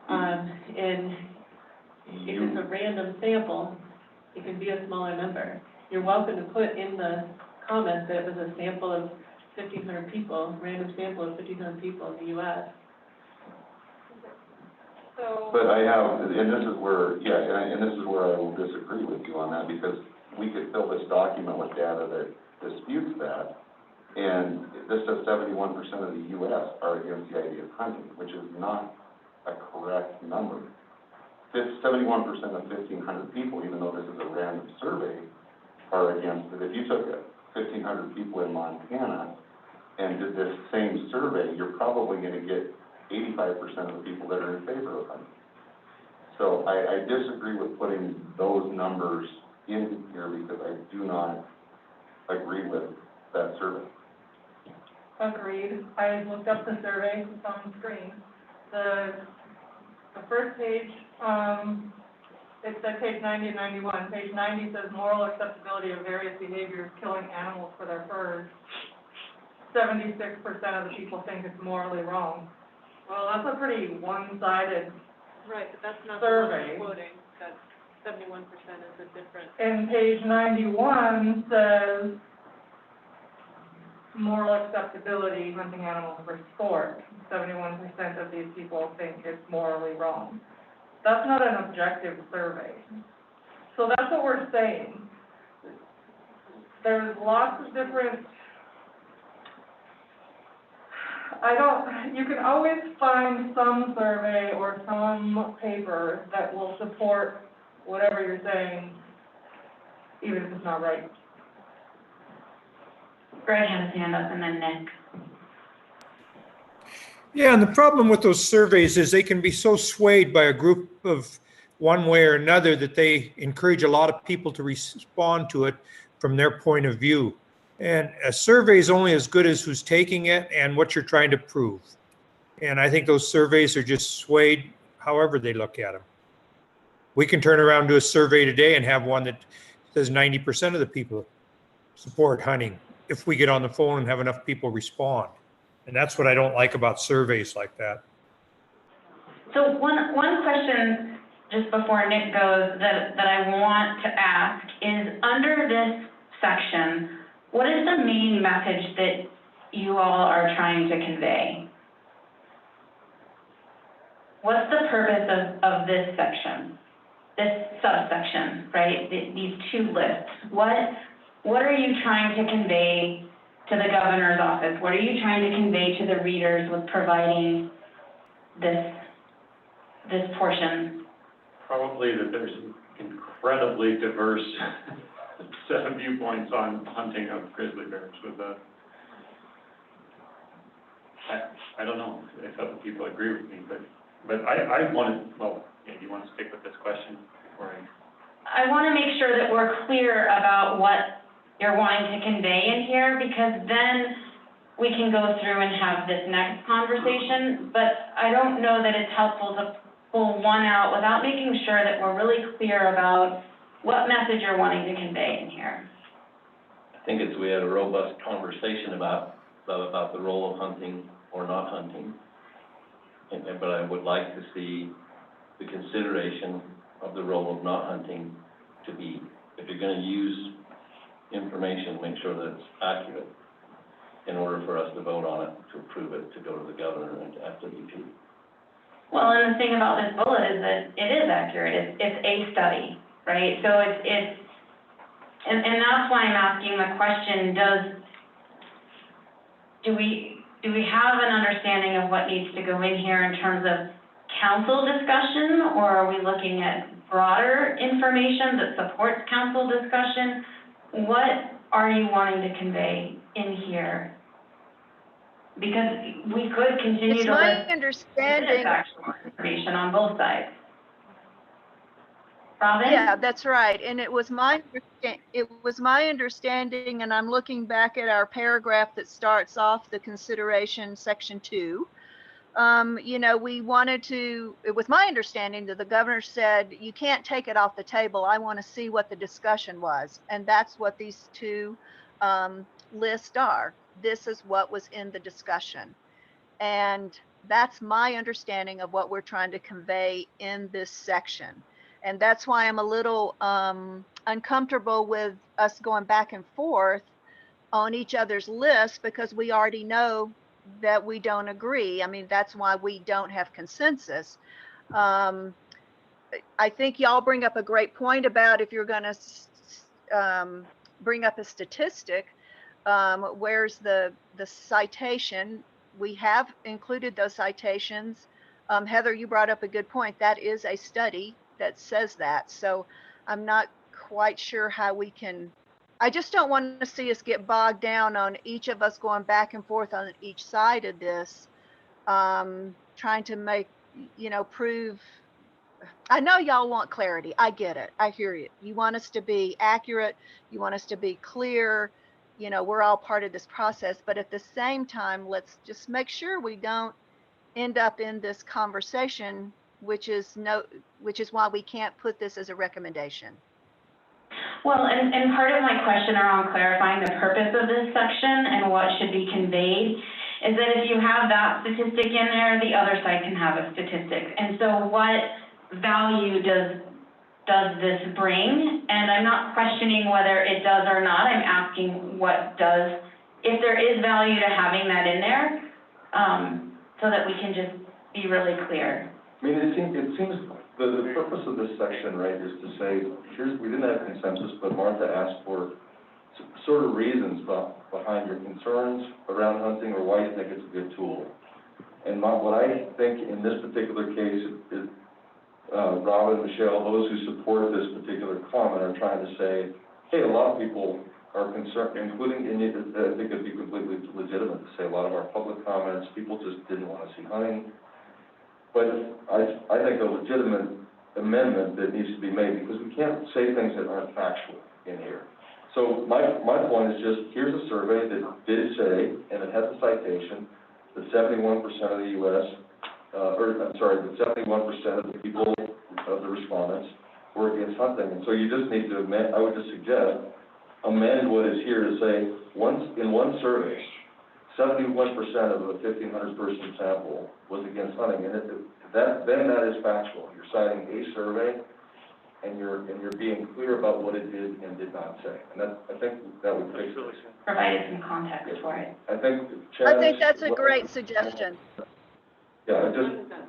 And if it's a random sample, it can be a smaller number. You're welcome to put in the comments that it was a sample of 1,500 people, random sample of 1,500 people in the U.S. So. But I have, and this is where, and this is where I will disagree with you on that, because we could fill this document with data that disputes that, and this says 71% of the U.S. are against the idea of hunting, which is not a correct number. 71% of 1,500 people, even though this is a random survey, are against it. If you took 1,500 people in Montana and did this same survey, you're probably going to get 85% of the people that are in favor of hunting. So I disagree with putting those numbers in here because I do not agree with that survey. Agreed. I looked up the survey, it's on the screen. The the first page, it's at page 90 and 91. Page 90 says moral acceptability of various behaviors, killing animals for their furs. 76% of the people think it's morally wrong. Well, that's a pretty one-sided Right, but that's not the one survey. I'm quoting, that 71% is a different. And page 91 says moral acceptability, hunting animals for sport. 71% of these people think it's morally wrong. That's not an objective survey. So that's what we're saying. There's lots of different, you can always find some survey or some paper that will support whatever you're saying, even if it's not right. Greg had his hand up and then Nick. Yeah, and the problem with those surveys is they can be so swayed by a group of one way or another that they encourage a lot of people to respond to it from their point of view. And a survey is only as good as who's taking it and what you're trying to prove. And I think those surveys are just swayed however they look at them. We can turn around and do a survey today and have one that says 90% of the people support hunting if we get on the phone and have enough people respond. And that's what I don't like about surveys like that. So one question, just before Nick goes, that I want to ask is, under this section, what is the main message that you all are trying to convey? What's the purpose of this section, this subsection, right? These two lists. What are you trying to convey to the governor's office? What are you trying to convey to the readers with providing this portion? Probably that there's an incredibly diverse set of viewpoints on hunting of grizzly bears with the, I don't know if other people agree with me, but I want to, well, yeah, you want to stick with this question before I want to make sure that we're clear about what you're wanting to convey in here, because then we can go through and have this next conversation. But I don't know that it's helpful to pull one out without making sure that we're really clear about what message you're wanting to convey in here. I think we had a robust conversation about the role of hunting or not hunting. But I would like to see the consideration of the role of not hunting to be, if you're going to use information, make sure that it's accurate in order for us to vote on it, to approve it, to go to the governor and to FWP. Well, and the thing about this bullet is that it is accurate. It's a study, right? So and that's why I'm asking the question, do we have an understanding of what needs to go in here in terms of council discussion, or are we looking at broader information that supports council discussion? What are you wanting to convey in here? Because we could continue to list factual information on both sides. Robin? Yeah, that's right. And it was my understanding, and I'm looking back at our paragraph that starts off the consideration section 2. We wanted to, it was my understanding that the governor said, you can't take it off the table. I want to see what the discussion was. And that's what these two lists are. This is what was in the discussion. And that's my understanding of what we're trying to convey in this section. And that's why I'm a little uncomfortable with us going back and forth on each other's lists, because we already know that we don't agree. I mean, that's why we don't have consensus. I think y'all bring up a great point about if you're going to bring up a statistic, where's the citation? We have included those citations. Heather, you brought up a good point. That is a study that says that. So I'm not quite sure how we can, I just don't want to see us get bogged down on each of us going back and forth on each side of this, trying to make, prove, I know y'all want clarity. I get it. I hear you. You want us to be accurate. You want us to be clear. We're all part of this process, but at the same time, let's just make sure we don't end up in this conversation which is why we can't put this as a recommendation. Well, and part of my question around clarifying the purpose of this section and what should be conveyed is that if you have that statistic in there, the other side can have a statistic. And so what value does this bring? And I'm not questioning whether it does or not. I'm asking what does, if there is value to having that in there, so that we can just be really clear. I mean, it seems the purpose of this section, right, is to say, we didn't have consensus, but Martha asked for sort of reasons behind your concerns around hunting or why you think it's a good tool. And what I think in this particular case is, Rob and Michelle, those who support this particular comment are trying to say, hey, a lot of people are concerned, including, and I think it'd be completely legitimate to say a lot of our public comments, people just didn't want to see hunting. But I think a legitimate amendment that needs to be made, because we can't say things that aren't factual in here. So my point is just, here's a survey that did say, and it has a citation, that 71% of the U.S., that 71% of the people, of the respondents, were against hunting. And so you just need to amend, I would just suggest, amend what is here to say, in one survey, 71% of a 1,500 person sample was against hunting, and then that is factual. You're citing a survey, and you're being clear about what it did and did not say, and I think that would fix it. Provided some context for it. I think That's a great suggestion. Yeah,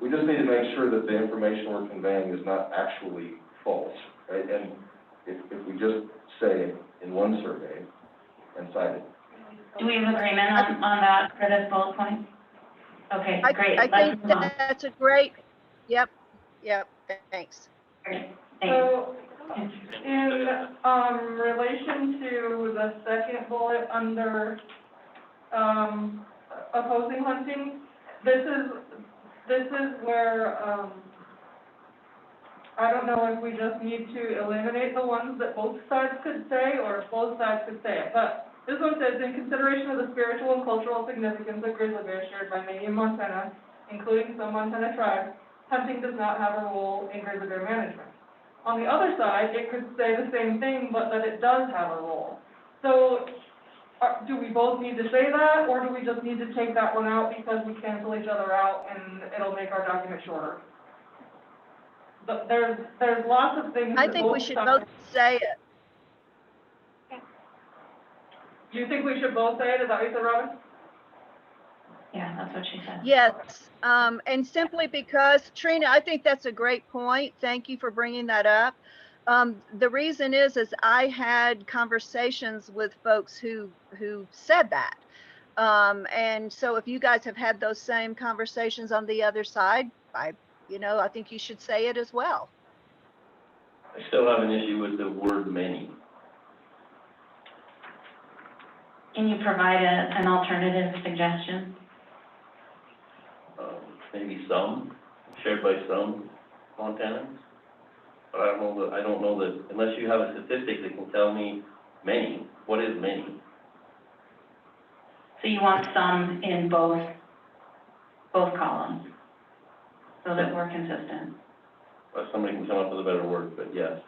we just need to make sure that the information we're conveying is not actually false, right? And if we just say in one survey and cite it. Do we have agreement on that for this bullet point? Okay, great. I think that's a great, yep, thanks. Great, thanks. So, in, relation to the second bullet under, opposing hunting, this is where, I don't know if we just need to eliminate the ones that both sides could say, or if both sides could say it, but this one says, in consideration of the spiritual and cultural significance of grizzly bear shared by many in Montana, including some Montana tribes, hunting does not have a role in grizzly bear management. On the other side, it could say the same thing, but that it does have a role. So, do we both need to say that, or do we just need to take that one out because we cancel each other out and it'll make our document shorter? But there's lots of things I that think we should both say it. Do you think we should both say it? Is that what you said, Robin? Yeah, that's what she said. Yes, and simply because, Trina, I think that's a great point. Thank you for bringing that up. The reason is I had conversations with folks who said that. And so if you guys have had those same conversations on the other side, I think you should say it as well. I still have an issue with the word many. Can you provide an alternative suggestion? Maybe some, shared by some Montanans. But I don't know that, unless you have a statistic that can tell me many, what is many? So you want some in both columns, so that we're consistent. Well, somebody can come up with a better word, but yes.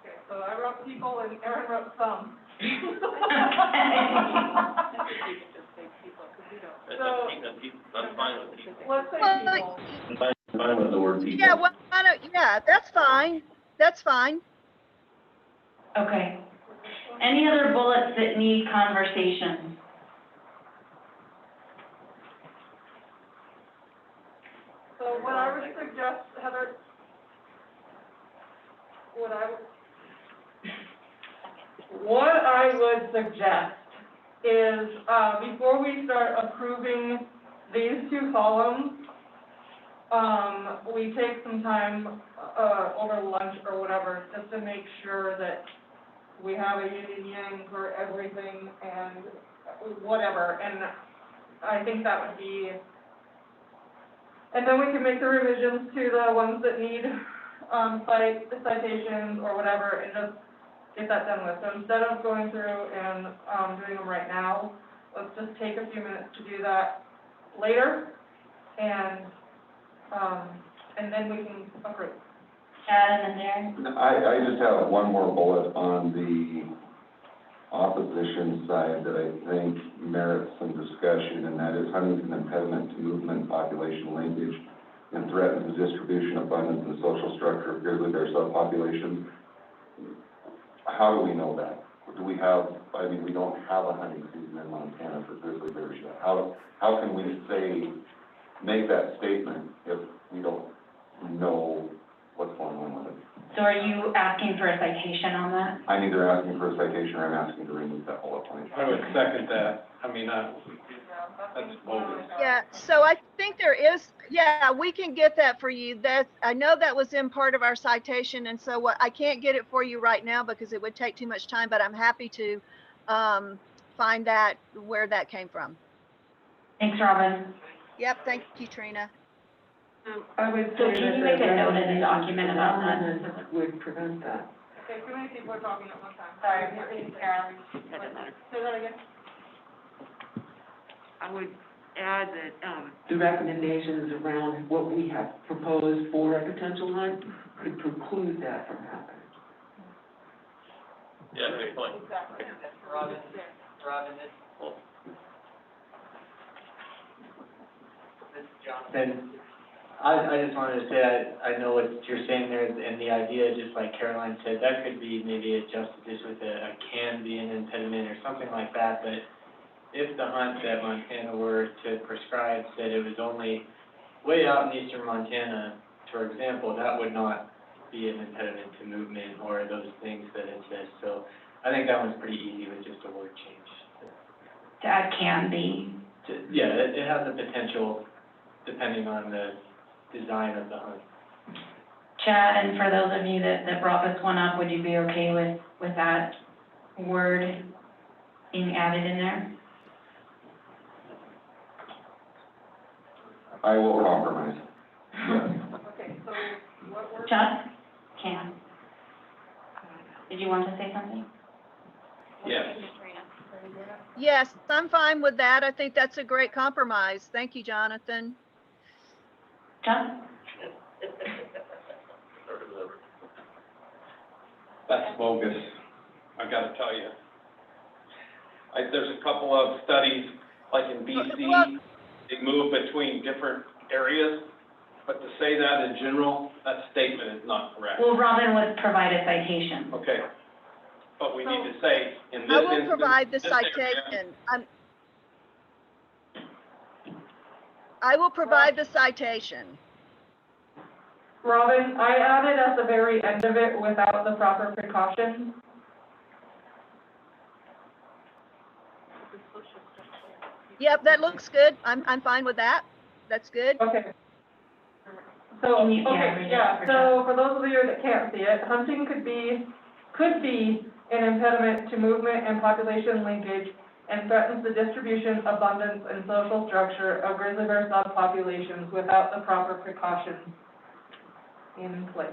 Okay, so I wrote people and Aaron wrote some. I'm fine with people. Let's say people. I'm fine with the word people. Yeah, well, that's fine. That's fine. Okay. Any other bullets that need conversation? So what I would suggest, Heather, what I would suggest is, before we start approving these two columns, we take some time, over lunch or whatever, just to make sure that we have a yin and yang for everything and whatever, and I think that would be, and then we can make the revisions to the ones that need, citations or whatever, and just get that done with. So instead of going through and, doing them right now, let's just take a few minutes to do that later, and and then we can approve. Chad and then Darren? I just have one more bullet on the opposition side that I think merits some discussion, and that is hunting's an impediment to movement, population linkage, and threatens the distribution, abundance, and social structure of grizzly bear subpopulations. How do we know that? Do we have, I mean, we don't have a hunting season in Montana for grizzly bears yet. How can we make that statement if we don't know what's going on with it? So are you asking for a citation on that? I'm either asking for a citation or I'm asking to remove that bullet point. I would second that. I mean, that's bogus. Yeah, so I think there is, yeah, we can get that for you. I know that was in part of our citation, and so I can't get it for you right now because it would take too much time, but I'm happy to find that, where that came from. Thanks, Robin. Yep, thank you, Trina. I would So say can that you make a the note in the document about that? would prevent that. Okay, too many people are talking at one time. Sorry, Carolyn. Say that again. I would add that, the recommendations around what we have proposed for a potential hunt could preclude that from happening. Yeah, good point. Exactly. Robin, this is Jonathan. I just wanted to say, I know what you're saying there, and the idea, just like Caroline said, that could be maybe adjusted just with a can be an impediment or something like that, but if the hunt that Montana were to prescribe said it was only way out in eastern Montana, for example, that would not be an impediment to movement or those things that it says. So I think that one's pretty easy with just a word change. To add can be. Yeah, it has the potential, depending on the design of the hunt. Chad, and for those of you that brought this one up, would you be okay with that word being added in there? I will compromise. Okay, so what we're. Chad? Can. Did you want to say something? Yes. Yes, I'm fine with that. I think that's a great compromise. Thank you, Jonathan. John? That's bogus, I gotta tell you. There's a couple of studies, like in BC, they move between different areas, but to say that in general, that statement is not correct. Well, Robin would provide a citation. Okay, but we need to say, in this I will instance, provide the this area, citation. I will provide the citation. Robin, I added at the very end of it without the proper precautions. Yep, that looks good. I'm fine with that. That's good. Okay. So, Can you- yeah, okay, read it yeah, for so for those of you that can't see it, hunting could be an impediment to movement and population linkage and threatens the distribution, abundance, and social structure of grizzly bear subpopulations without the proper precautions in place.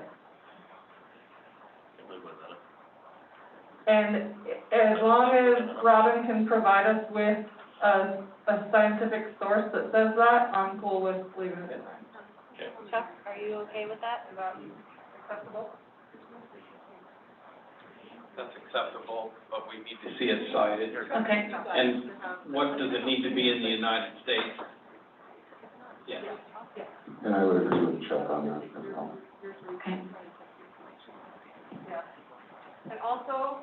And as long as Robin can provide us with a scientific source that says that, I'm cool with leaving it in there. Chuck, are you okay with that? Is that acceptable? that's acceptable, but we need to see it cited. Okay. And what does it need to be in the United States? Yeah. And I would agree with Chuck on that as well. Okay. Yeah. And also,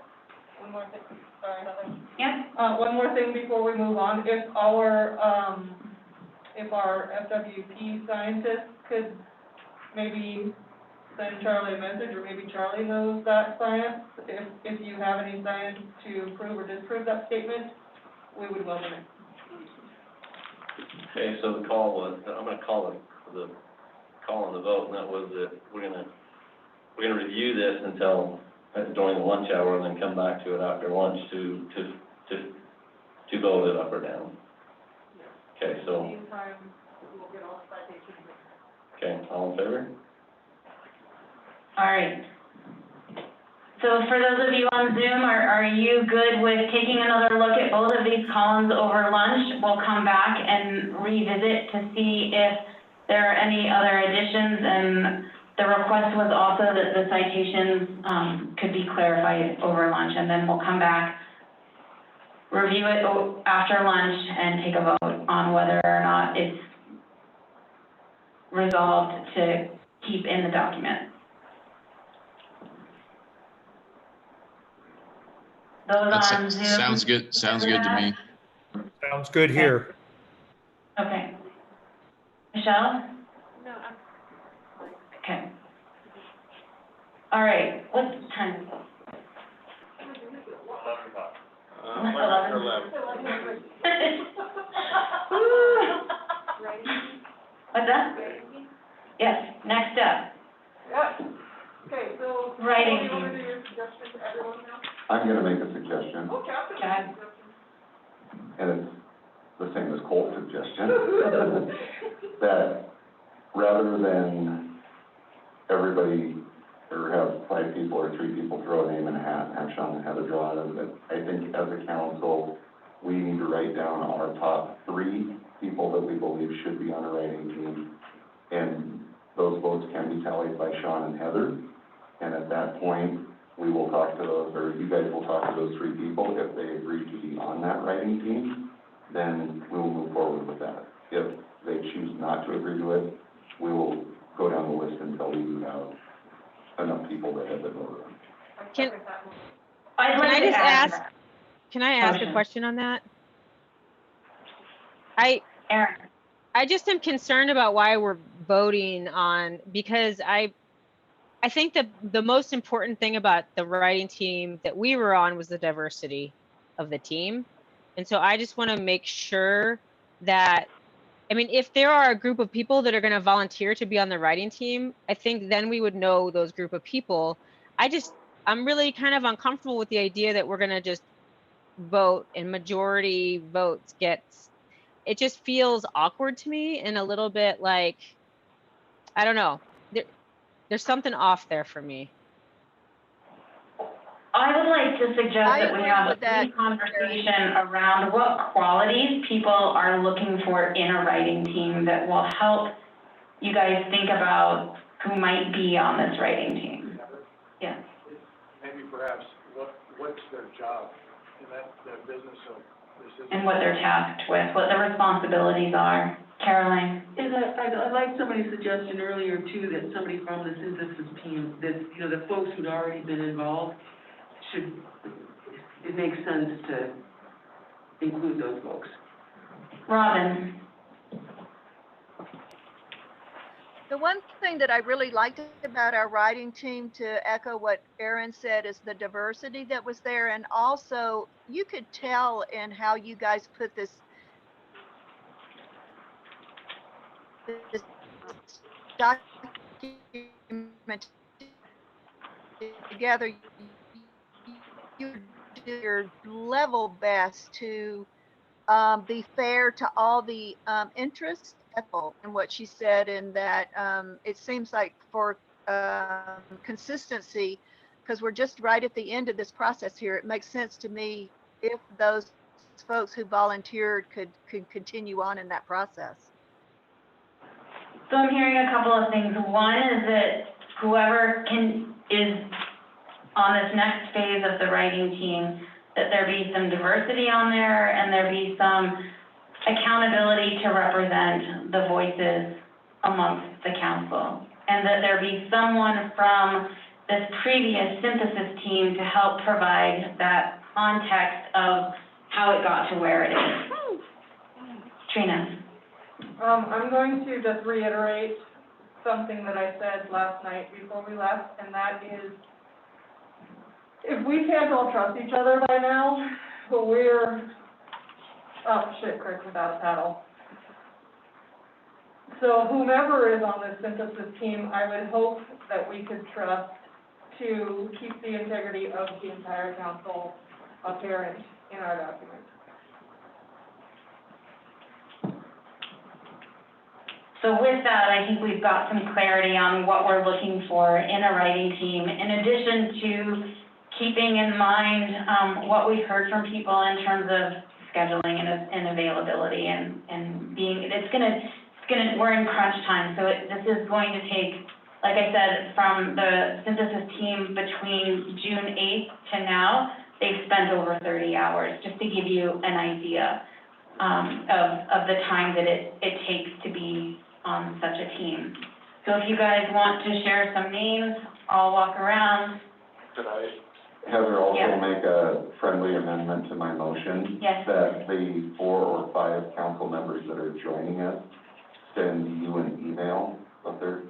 one more thing, sorry, Heather. Yeah. One more thing before we move on, if our FWP scientist could maybe send Charlie a message, or maybe Charlie knows that science, if you have any science to prove or disprove that statement, we would welcome it. Okay, so the call was, I'm gonna call the call on the vote, and that was that we're gonna review this until, during the lunch hour, and then come back to it after lunch to vote it up or down. Okay, so, Meantime, we'll get all the citations. okay, all in favor? All right. So for those of you on Zoom, are you good with taking another look at both of these columns over lunch? We'll come back and revisit to see if there are any other additions, and the request was also that the citations, could be clarified over lunch, and then we'll come back, review it after lunch, and take a vote on whether or not it's resolved to keep in the document. Those on Zoom? Sounds good to me. Sounds good here. Okay. Michelle? No, I'm. Okay. All right, what's the time? 11. What's that? Yes, next up. Yep. Okay, so. Writing Do you want team. to do your suggestion to everyone now? I'm gonna make a suggestion, Okay, I'll put Okay. and it's the same as Cole's suggestion, that rather than everybody, or have 5 people or 3 people throw a name in a hat and have Sean and Heather draw it, that I think as a council, we need to write down our top 3 people that we believe should be on a writing team. And those votes can be tallied by Sean and Heather. And at that point, we will talk to those, or you guys will talk to those 3 people. If they agree to be on that writing team, then we will move forward with that. If they choose not to agree to it, we will go down the list until we do have enough people that have been voted on. Can I'd like I to just add ask, that. can I ask a Motion. question on that? Erin, I just am concerned about why we're voting on, because I think that the most important thing about the writing team that we were on was the diversity of the team. And so I just want to make sure that, I mean, if there are a group of people that are going to volunteer to be on the writing team, I think then we would know those group of people. I'm really kind of uncomfortable with the idea that we're going to just vote and majority votes gets, it just feels awkward to me and a little bit like, I don't know, there's something off there for me. I would like to suggest I that we agree have a with that, brief conversation around what qualities people are looking for in a writing team that will help you guys think about who might be on this writing team. Yes. Maybe perhaps what's their job in that business of this is. And what they're tasked with, what the responsibilities are. Caroline? And I liked somebody's suggestion earlier too, that somebody from the synthesis team, that, you know, the folks who'd already been involved it makes sense to include those folks. Robin? The one thing that I really liked about our writing team, to echo what Erin said, is the diversity that was there. And also, you could tell in how you guys put this document together, you do your level best to be fair to all the interests. And what she said, in that it seems like for consistency, because we're just right at the end of this process here, it makes sense to me if those folks who volunteered could continue on in that process. So I'm hearing a couple of things. One is that whoever is on this next phase of the writing team, that there be some diversity on there and there be some accountability to represent the voices amongst the council. And that there be someone from this previous synthesis team to help provide that context of how it got to where it is. Trina? I'm going to just reiterate something that I said last night before we left, and that is, if we can't all trust each other by now, but oh shit, Chris is out of paddle. So whomever is on this synthesis team, I would hope that we could trust to keep the integrity of the entire council apparent in our document. So with that, I think we've got some clarity on what we're looking for in a writing team, in addition to keeping in mind what we've heard from people in terms of scheduling and availability and being, it's going to we're in crunch time, so this is going to take, like I said, from the synthesis team between June 8th to now, they've spent over 30 hours, just to give you an idea of the time that it takes to be on such a team. So if you guys want to share some names, I'll walk around. Could I, Heather, also Yeah. make a friendly amendment to my motion? Yes. That the 4 or 5 council members that are joining us send you an email of their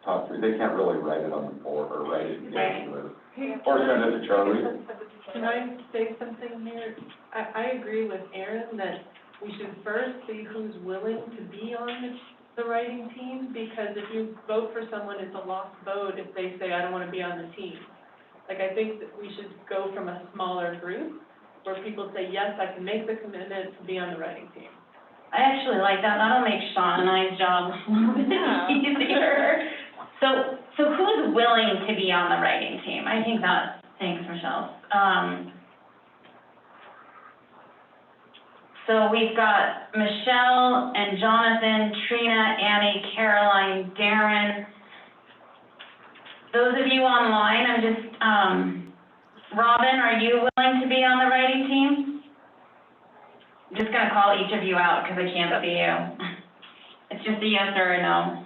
top 3. They can't really write it on the board or write it in or send it to Charlie. Can I say something here? I agree with Aaron that we should first see who's willing to be on the writing team, because if you vote for someone, it's a lost vote if they say, I don't want to be on the team. Like, I think that we should go from a smaller group where people say, yes, I can make the commitment to be on the writing team. I actually like that. That'll make Sean and I's job a little bit easier. So who's willing to be on the writing team? I think thanks, Michelle. So we've got Michelle and Jonathan, Trina, Annie, Caroline, Darren. Those of you online, I'm just, Robin, are you willing to be on the writing team? I'm just gonna call each of you out because I can't see you. It's just a yes or a no.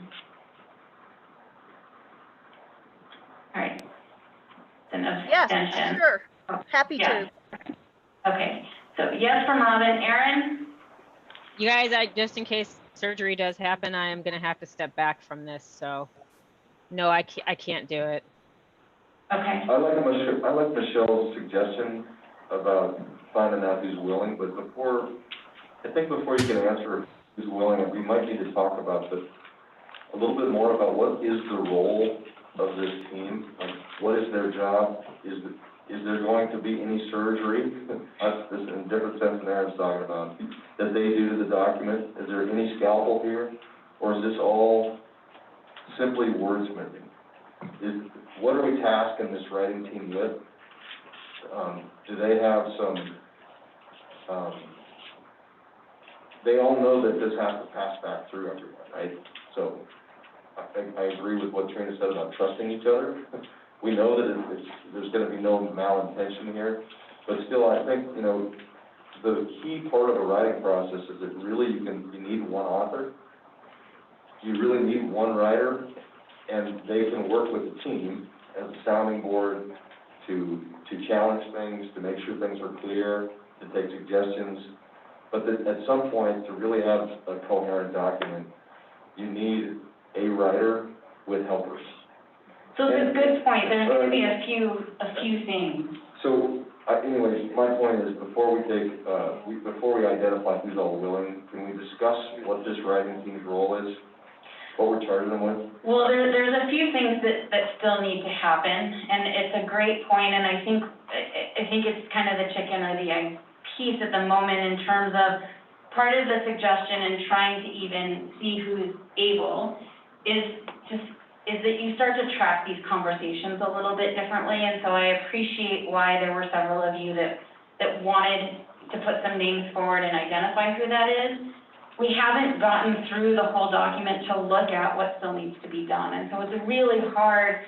All right. It's an abstention. Yes, sure. Happy Yeah. to. Okay, so yes from Robin. Aaron? You guys, just in case surgery does happen, I am gonna have to step back from this, so no, I can't do it. Okay. I like Michelle's suggestion about finding out who's willing, but before you can answer who's willing, we might need to talk about a little bit more about what is the role of this team? Like, what is their job? Is there going to be any surgery? That's in a different sense than Aaron's talking about, that they do to the document? Is there any scalpel here? Or is this all simply wordsmithing? What are we tasking this writing team with? Do they have some, they all know that this has to pass back through everyone, right? So I agree with what Trina said about trusting each other. We know that there's going to be no malintention here, but still, I think, the key part of the writing process is that really you need one author. You really need one writer, and they can work with the team as a sounding board to challenge things, to make sure things are clear, to take suggestions. But at some point, to really have a coherent document, you need a writer with helpers. So it's a good point. There's going to be a few things. So, anyways, my point is, before we identify who's all willing, can we discuss what this writing team's role is? What we're charging them with? Well, there's a few things that still need to happen, and it's a great point, and I think it's kind of the chicken or the egg piece at the moment in terms of part of the suggestion in trying to even see who's able is that you start to track these conversations a little bit differently, and so I appreciate why there were several of you that wanted to put some names forward and identify who that is. We haven't gotten through the whole document to look at what still needs to be done, and so it's really hard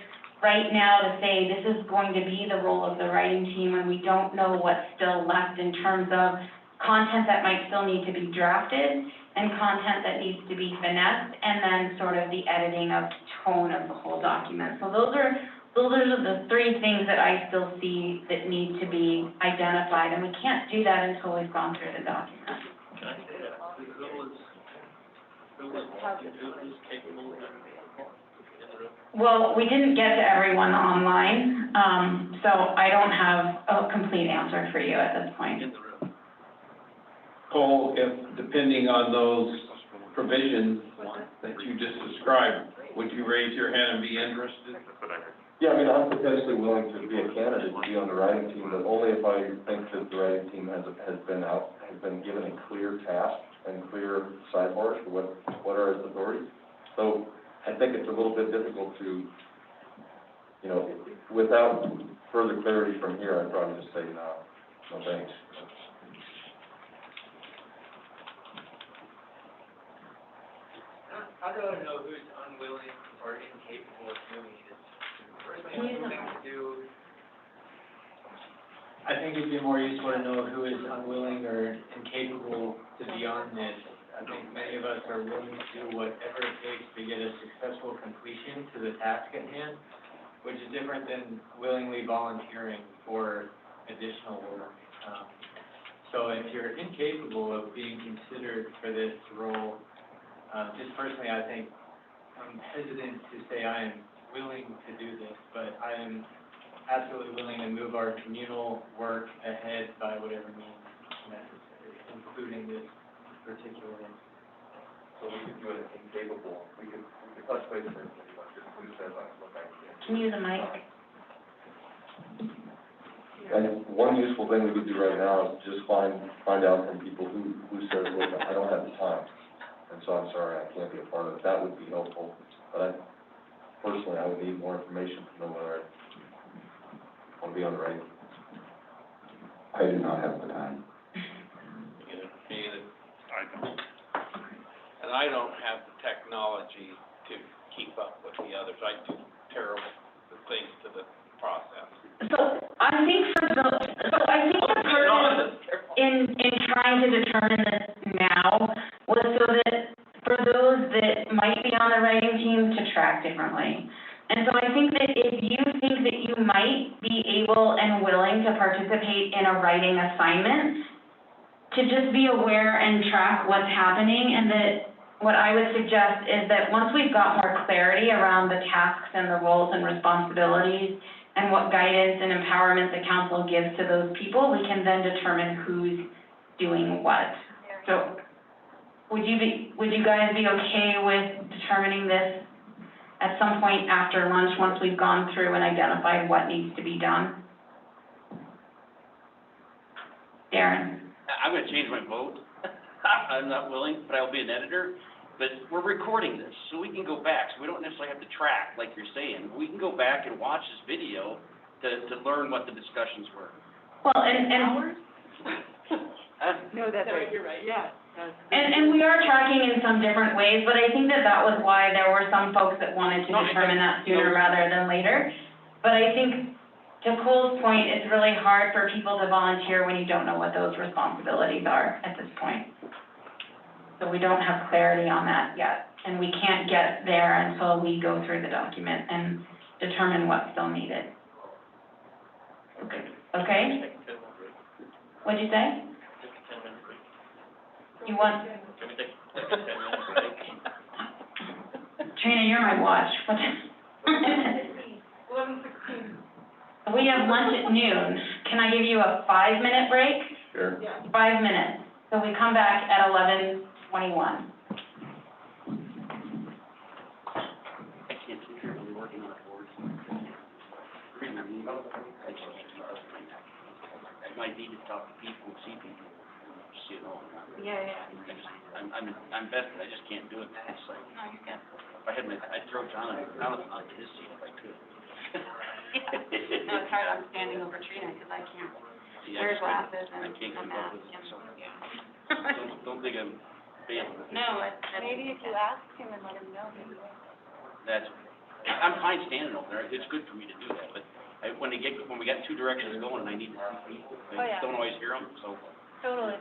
right now to say this is going to be the role of the writing team when we don't know what's still left in terms of content that might still need to be drafted and content that needs to be finessed, and then sort of the editing of tone of the whole document. So those are the 3 things that I still see that need to be identified, and we can't do that until we've gone through the document. Well, we didn't get to everyone online, so I don't have a complete answer for you at this point. Cole, depending on those provisions that you just described, would you raise your hand and be interested? Yeah, I mean, I'm potentially willing to be a candidate to be on the writing team, but only if I think that the writing team has been given a clear task and clear sidebars for what are its authorities. So I think it's a little bit difficult to, without further clarity from here, I'd probably just say no thanks. don't know who's unwilling or incapable of doing it. Personally, Can you- I think to do, I think it'd be more useful to know who is unwilling or incapable to be on this. I think many of us are willing to do whatever it takes to get a successful completion to the task at hand, which is different than willingly volunteering for additional work. So if you're incapable of being considered for this role, just personally, I think I'm hesitant to say I am willing to do this, but I am absolutely willing to move our communal work ahead by whatever means necessary, including this particular instance. So we could do it incapable, we could touch base with anyone, just who says I'm looking. Can you use a mic? And one useful thing we could do right now is just find out from people who says, look, I don't have the time, and so I'm sorry, I can't be a part of it. That would be helpful, but personally, I would need more information from them whether I want to be on the right. I do not have the time. I don't. And I don't have the technology to keep up with the others. I do terrible things to the process. So I think for the purpose in trying to determine this now was so that for those that might be on the writing team to track differently. And so I think that if you think that you might be able and willing to participate in a writing assignment, to just be aware and track what's happening, and that what I would suggest is that once we've got more clarity around the tasks and the roles and responsibilities and what guidance and empowerment the council gives to those people, we can then determine who's doing what. So would you guys be okay with determining this at some point after lunch, once we've gone through and identified what needs to be done? Darren? I'm gonna change my vote. I'm not willing, but I'll be an editor. But we're recording this, so we can go back, so we don't necessarily have to track, like you're saying. We can go back and watch this video to learn what the discussions were. Well, and No, that's right, you're right, yeah. And we are tracking in some different ways, but I think that was why there were some folks that wanted to determine that sooner rather than later. But I think, to Cole's point, it's really hard for people to volunteer when you don't know what those responsibilities are at this point. So we don't have clarity on that yet, and we can't get there until we go through the document and determine what's still needed. Okay? What'd you say? You want? Trina, you're my watch. What? 11:16. We have lunch at noon. Can I give you a 5-minute break? Sure. 5 minutes. So we come back at 11:21. I can't sit here and be working on a board. I just can't keep up with it. I might need to talk to people, see people, just, you know. I'm best, but I just can't do it. It's like, no, you can't. If I had I'd throw Jonathan onto his seat if I could. No, it's hard, I'm standing over Trina, because I can't See, wear I glasses can't and keep a up mask with it, and, so. yeah. Don't think I'm failing. No, maybe if you ask him and let him know, maybe. I'm fine standing over there, it's good for me to do that, but when we got two directions going and I need to see people, Oh, yeah. I don't always hear them, so. Totally.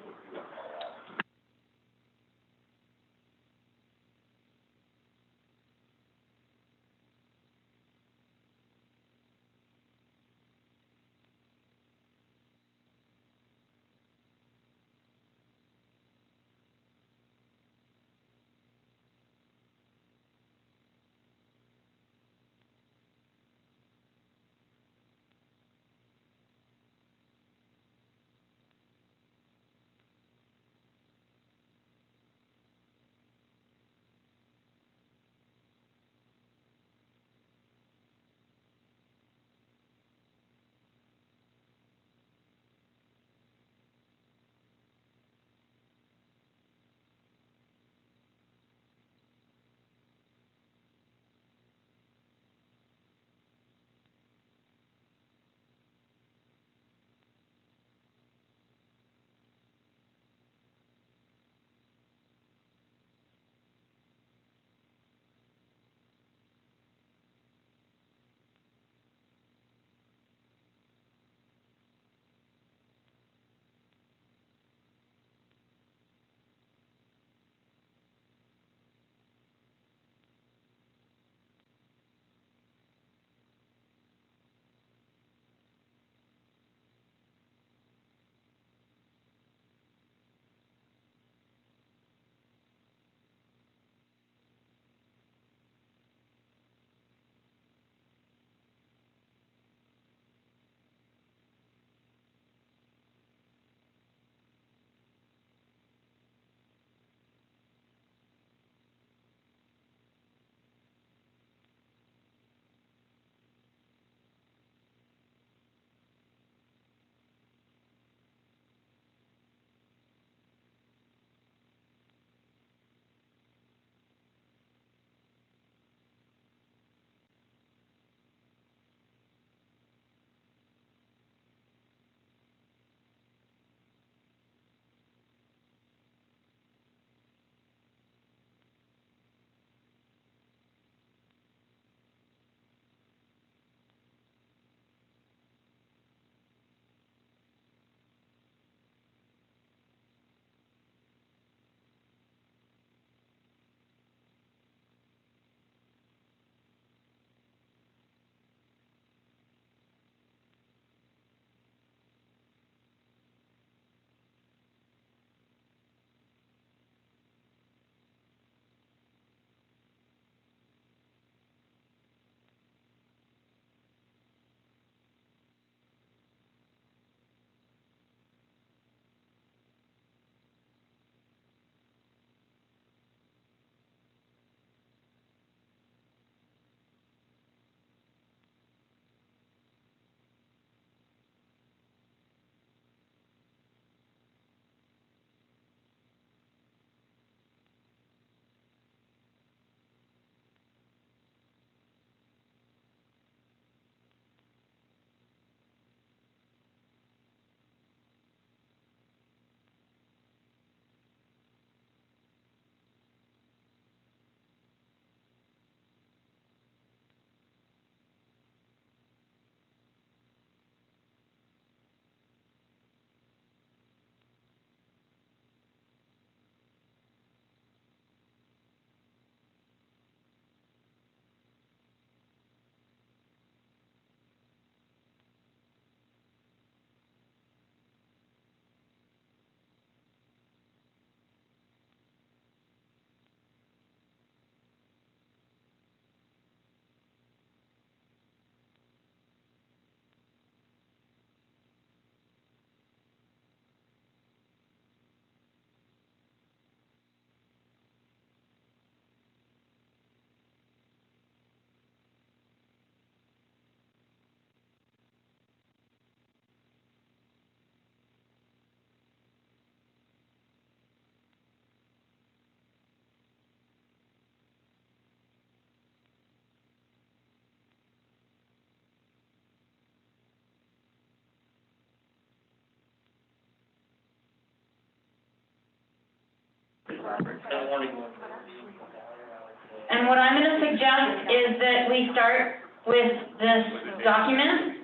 And what I'm gonna suggest is that we start with this document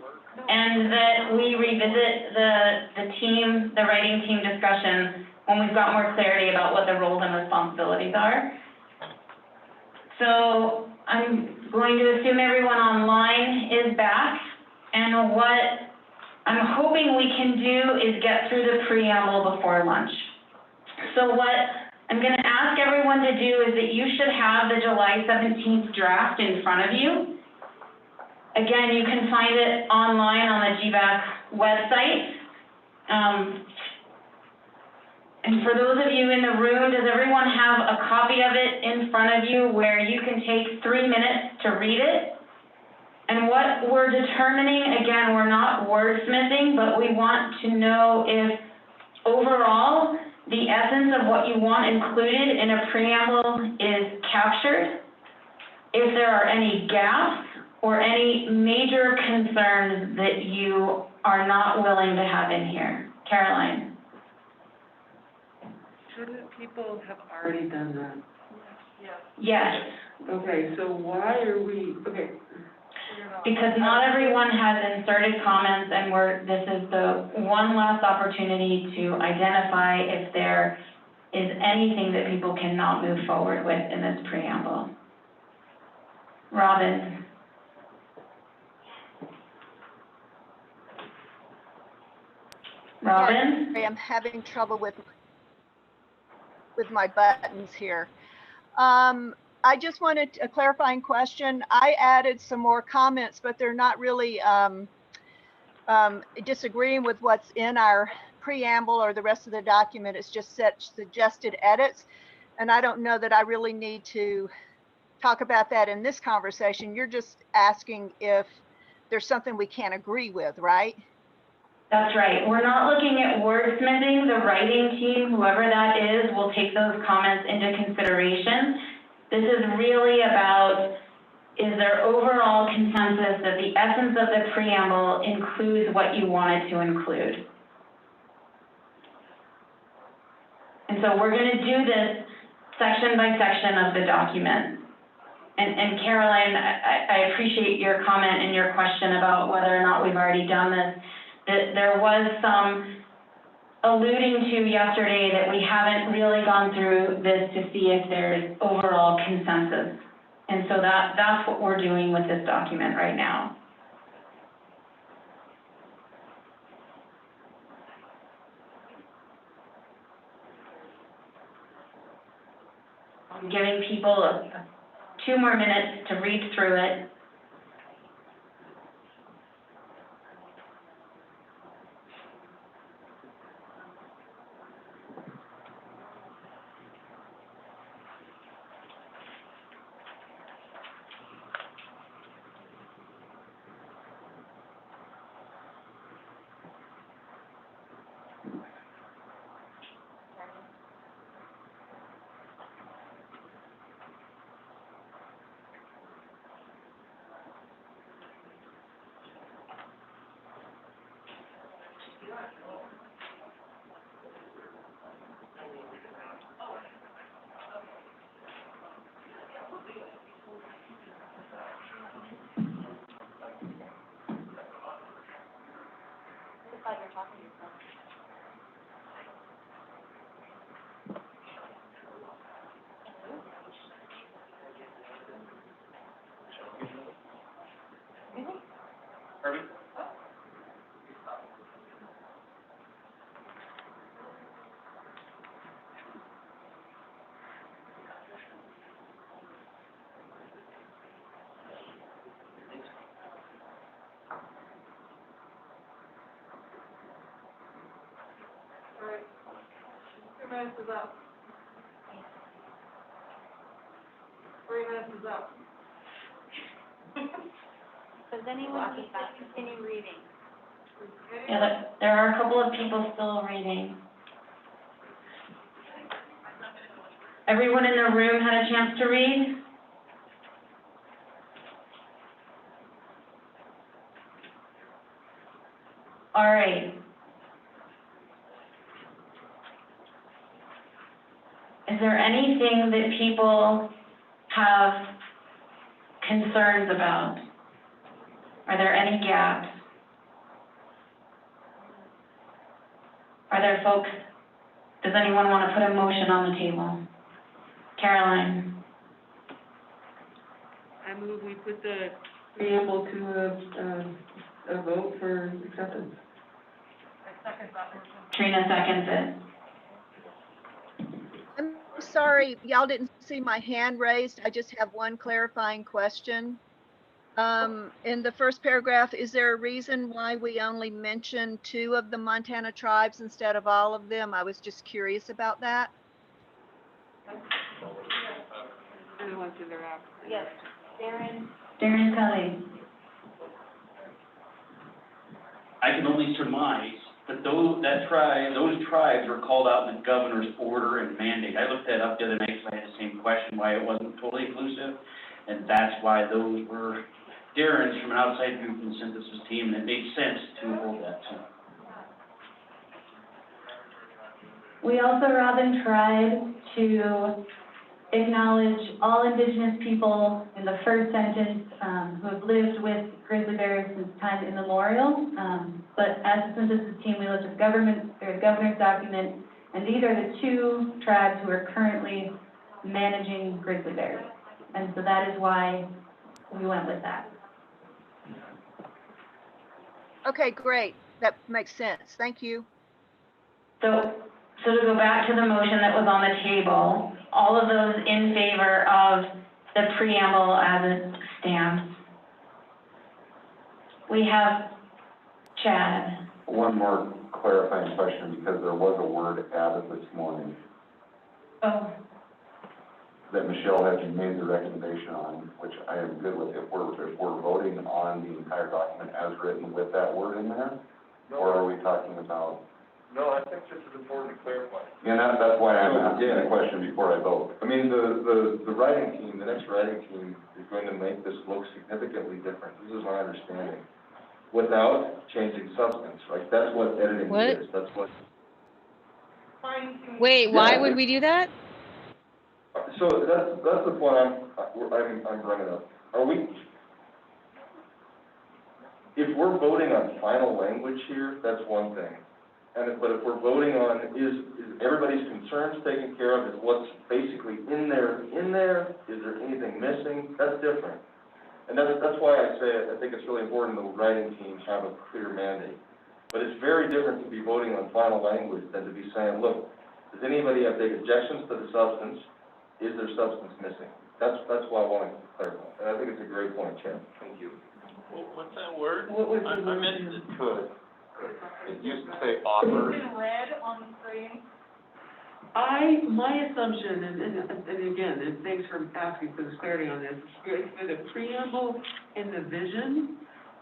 and that we revisit the writing team discussion when we've got more clarity about what the roles and responsibilities are. So I'm going to assume everyone online is back, and what I'm hoping we can do is get through the preamble before lunch. So what I'm gonna ask everyone to do is that you should have the July 17th draft in front of you. Again, you can find it online on the GBAC website. And for those of you in the room, does everyone have a copy of it in front of you where you can take 3 minutes to read it? And what we're determining, again, we're not wordsmithing, but we want to know if overall the essence of what you want included in a preamble is captured, if there are any gaps or any major concerns that you are not willing to have in here. Caroline? Shouldn't people have already done that? Yes, Okay, so why are we, okay. because not everyone has inserted comments, and this is the one last opportunity to identify if there is anything that people cannot move forward with in this preamble. Robin? Robin? Sorry, I'm having trouble with my buttons here. I just wanted a clarifying question. I added some more comments, but they're not really disagreeing with what's in our preamble or the rest of the document. It's just suggested edits. And I don't know that I really need to talk about that in this conversation. You're just asking if there's something we can't agree with, right? That's right. We're not looking at wordsmithing. The writing team, whoever that is, will take those comments into consideration. This is really about, is there overall consensus that the essence of the preamble includes what you wanted to include? And so we're going to do this section by section of the document. And Caroline, I appreciate your comment and your question about whether or not we've already done this. There was some alluding to yesterday that we haven't really gone through this to see if there's overall consensus. And so that's what we're doing with this document right now. I'm giving people 2 more minutes to read through it. Harvey? All right. 2 minutes is up. 3 minutes is up. Does anyone need to continue reading? Yeah, there are a couple of people still reading. Everyone in the room had a chance to read? All right. there anything that people have concerns about? Are there any gaps? Are there folks, does anyone want to put a motion on the table? Caroline? I move we put the preamble to a vote for acceptance. Trina seconds it. I'm sorry, y'all didn't see my hand raised. I just have one clarifying question. In the first paragraph, is there a reason why we only mentioned 2 of the Montana tribes instead of all of them? I was just curious about that. Yes, Darren? Darren Kelly. I can only surmise that those tribes were called out in the governor's order and mandate. I looked that up the other night, so I had the same question, why it wasn't totally inclusive. And that's why those were Darren's from an outside group in the synthesis team, and it made sense to hold that too. We also, Robin, tried to acknowledge all Indigenous people in the first sentence who have lived with grizzly bears since time immemorial. But as a synthesis team, we looked at the governor's document, and these are the 2 tribes who are currently managing grizzly bears. And so that is why we went with that. Okay, great. That makes sense. Thank you. So to go back to the motion that was on the table, all of those in favor of the preamble as it stands. We have Chad. One more clarifying question, because there was a word added this morning Oh, that Michelle had made the recommendation on, which I am good with. If we're voting on the entire document as written with that word in there, or are we talking about? No, I think this is important to clarify. Yeah, that's why I'm asking the question before I vote. I mean, the writing team, the next writing team is going to make this look significantly different. This is my understanding. Without changing substance, right? That's what editing What? is. That's what. Wait, why would we do that? So that's the point I'm bringing up. Are we, if we're voting on final language here, that's one thing. But if we're voting on, is everybody's concerns taken care of, is what's basically in there, is there anything missing? That's different. And that's why I say, I think it's really important the writing team have a clear mandate. But it's very different to be voting on final language than to be saying, look, does anybody have big objections to the substance? Is there substance missing? That's why I want to clarify. And I think it's a great point, Chad. Thank you. What's that word? What was I the missed it. Could. It used to say offer. red on the screen. My assumption, and again, and thanks for asking for the clarity on this, is for the preamble and the vision,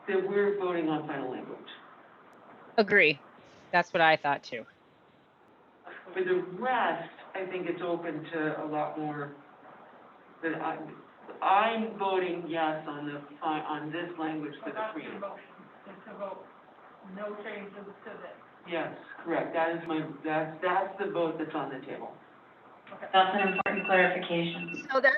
that we're voting on final language. Agree. That's what I thought too. For the rest, I think it's open to a lot more, but I'm voting yes on this language for the preamble. To vote, no changes to this. Yes, correct, that's the vote that's on the table. that's an important clarification. So that,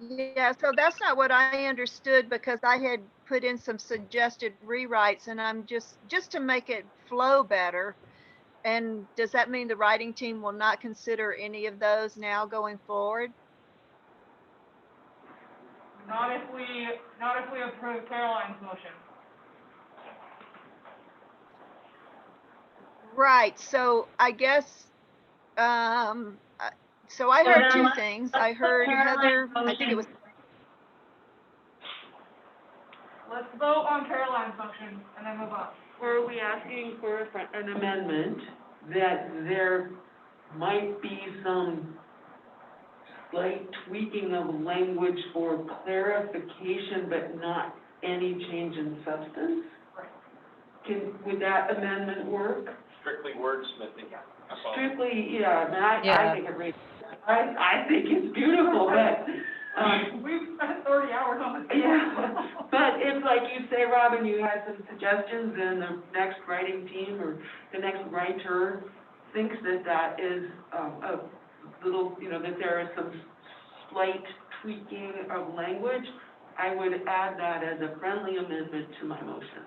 yeah, so that's not what I understood, because I had put in some suggested rewrites, and I'm just to make it flow better. And does that mean the writing team will not consider any of those now going forward? Not if we approve Caroline's motion. Right, so I guess, so I heard 2 things. I heard Heather, I think it was, Let's vote on Caroline's motion and then move on. Or are we asking for an amendment that there might be some slight tweaking of language for clarification, but not any change in substance? Would that amendment work? Strictly wordsmithing. Strictly, yeah, I mean, Yeah. I think it reads, I think it's beautiful, but, We've spent 30 hours on this. yeah, but if, like you say, Robin, you had some suggestions, and the next writing team or the next writer thinks that is little, you know, that there is some slight tweaking of language, I would add that as a friendly amendment to my motion.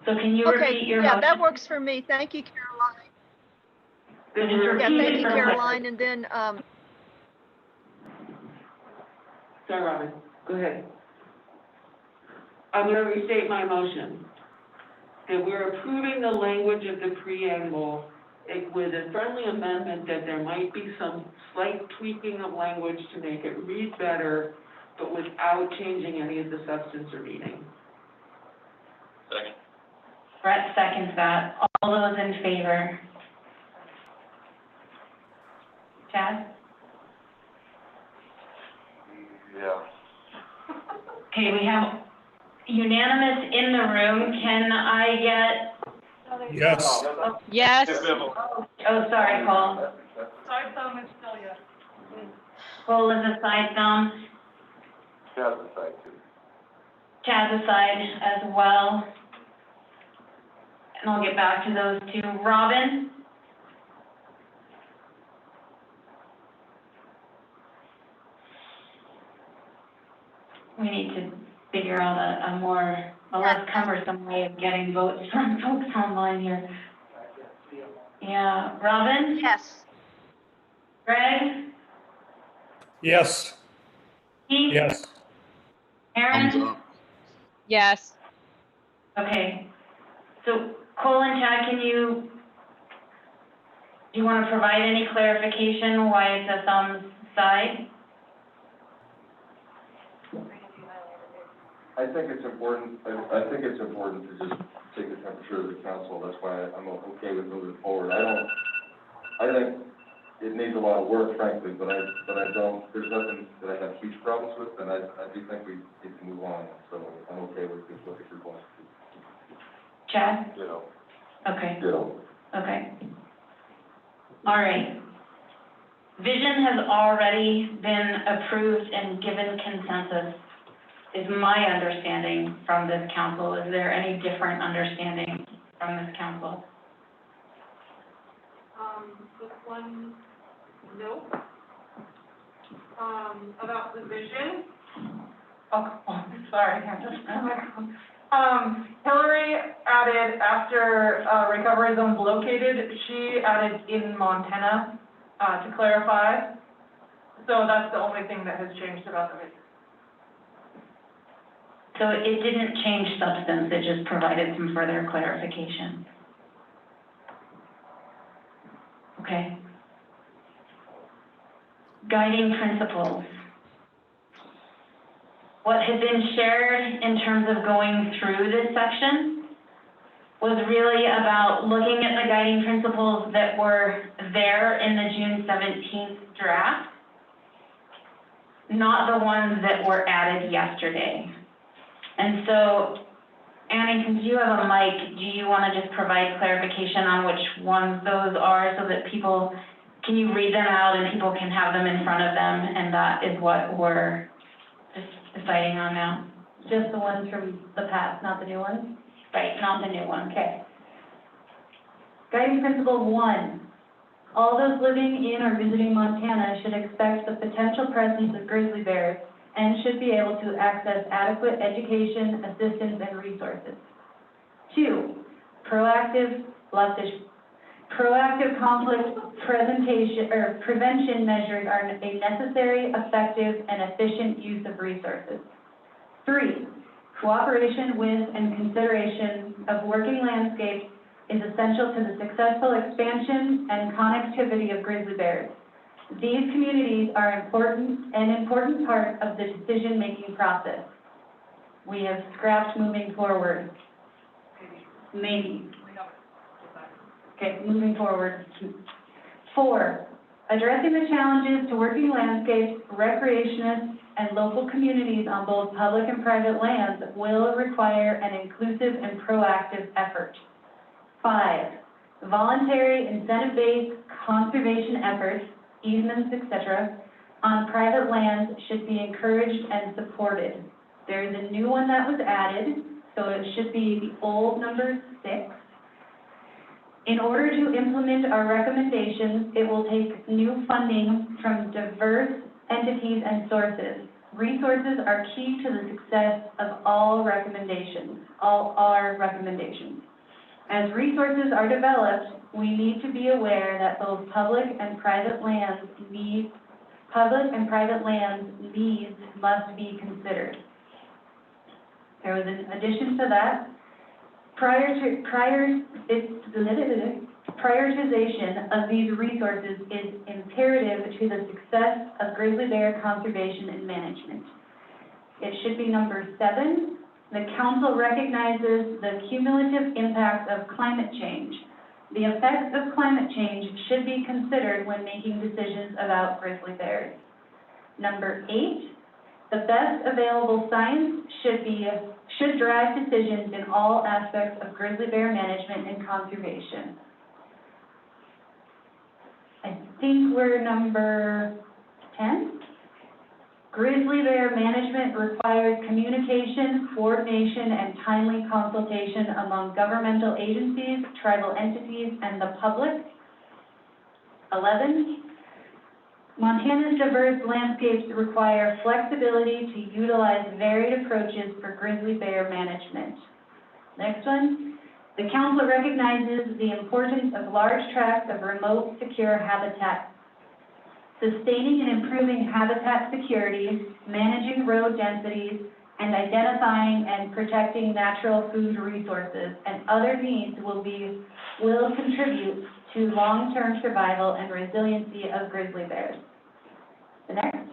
So can you Okay, repeat your yeah, motion? that works for me. Thank you, Caroline. So just Yeah, repeat thank it you, for Caroline, and then, Sorry, Robin, go ahead. I'm gonna restate my motion. That we're approving the language of the preamble with a friendly amendment that there might be some slight tweaking of language to make it read better, but without changing any of the substance or meaning. Second. Brett seconds that. All those in favor? Chad? Yeah. Okay, we have unanimous in the room. Can I get? Yes. Yes. Oh, sorry, Cole. Side thumb is still yes. Cole is a side thumb. Chad's aside too. Chad's a side as well. And I'll get back to those two. Robin? We need to figure out a less cumbersome way of getting votes from folks online here. Yeah, Robin? yes. Greg? Yes. Keith? Yes. Aaron? Thumbs up. Yes. Okay, so Cole and Chad, do you want to provide any clarification why it's a thumbs side? I think it's important, I think it's important to just take the temperature of the council, that's why I'm okay with moving forward. I think it needs a lot of work, frankly, but I don't, there's nothing that I have huge problems with, and I do think we need to move on, so I'm okay with this, what you're going to do. Chad? Ditto. Okay, Ditto. okay. All right. Vision has already been approved and given consensus, is my understanding from this council. Is there any different understanding from this council? This one, no. About the vision. Oh, sorry, I'm just, Hillary added after, recovery zones located, she added in Montana, to clarify. So that's the only thing that has changed about the vision. So it didn't change substance, it just provided some further clarification. Okay. Guiding principles. What had been shared in terms of going through this section was really about looking at the guiding principles that were there in the June 17th draft, not the ones that were added yesterday. And so, Annie, since you have a mic, do you want to just provide clarification on which ones those are so that people, can you read them out and people can have them in front of them, and that is what we're just deciding on now? Just the ones from the past, not the new ones? Right, not the new one, okay. Guiding principle 1, all those living in or visiting Montana should expect the potential presence of grizzly bears and should be able to access adequate education, assistance, and resources. 2, proactive conflict prevention measures are a necessary, effective, and efficient use of resources. 3, cooperation with and consideration of working landscapes is essential to the successful expansion and connectivity of grizzly bears. These communities are an important part of the decision-making process. We have scrapped moving forward. Maybe. Okay, moving forward. 4, addressing the challenges to working landscapes, recreationists, and local communities on both public and private lands will require an inclusive and proactive effort. 5, voluntary incentive-based conservation efforts, easements, etc., on private lands should be encouraged and supported. There is a new one that was added, so it should be the old number 6. In order to implement our recommendations, it will take new funding from diverse entities and sources. Resources are key to the success of all our recommendations. As resources are developed, we need to be aware that both public and private lands needs must be considered. There was an addition to that. Prioritization of these resources is imperative to the success of grizzly bear conservation and management. It should be number 7. The council recognizes the cumulative impacts of climate change. The effects of climate change should be considered when making decisions about grizzly bears. Number 8, the best available science should drive decisions in all aspects of grizzly bear management and conservation. I think we're number 10. Grizzly bear management requires communication, coordination, and timely consultation among governmental agencies, tribal entities, and the public. 11, Montana's diverse landscapes require flexibility to utilize varied approaches for grizzly bear management. Next one, the council recognizes the importance of large tracts of remote, secure habitat. Sustaining and improving habitat security, managing road densities, and identifying and protecting natural food resources and other needs will contribute to long-term survival and resiliency of grizzly bears. The next,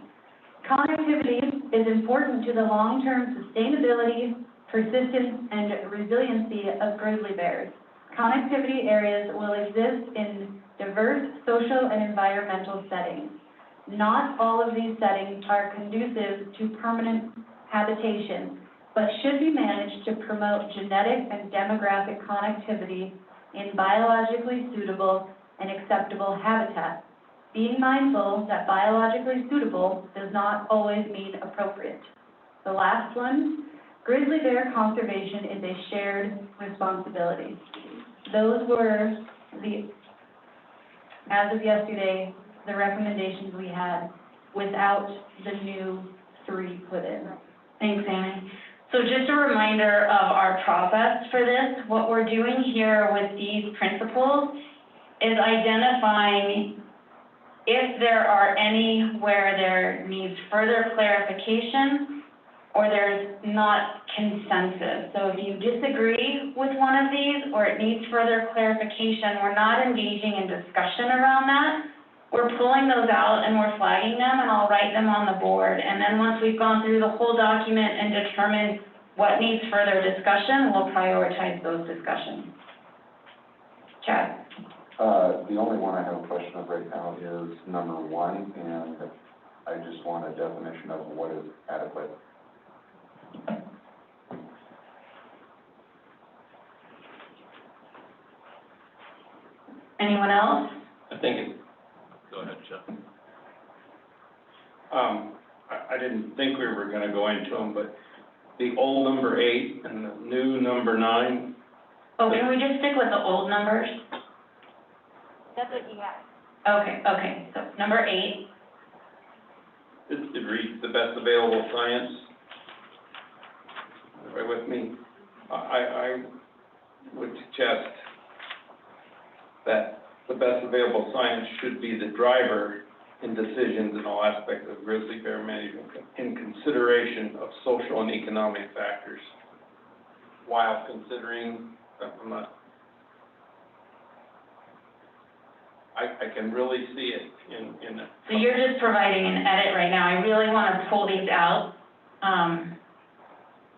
connectivity is important to the long-term sustainability, persistence, and resiliency of grizzly bears. Connectivity areas will exist in diverse social and environmental settings. Not all of these settings are conducive to permanent habitation, but should be managed to promote genetic and demographic connectivity in biologically suitable and acceptable habitat, being mindful that biologically suitable does not always mean appropriate. The last one, grizzly bear conservation is a shared responsibility. Those were as of yesterday, the recommendations we had without the new 3 put in. Thanks, Annie. So just a reminder of our process for this. What we're doing here with these principles is identifying if there are any where there needs further clarification or there's not consensus. So if you disagree with one of these or it needs further clarification, we're not engaging in discussion around that. We're pulling those out and we're flagging them, and I'll write them on the board. And then once we've gone through the whole document and determined what needs further discussion, we'll prioritize those discussions. Chad? The only one I have a question of right now is number 1, and I just want a definition of what is adequate. Anyone else? I think it, go ahead, Chuck. I didn't think we were gonna go into them, but the old number 8 and the new number 9. Oh, can we just stick with the old numbers? That's what you have. Okay, so number 8. It reads the best available science. Everybody with me? I would suggest that the best available science should be the driver in decisions in all aspects of grizzly bear management in consideration of social and economic factors. While considering, I can really see it in. So you're just providing an edit right now. I really want to pull these out,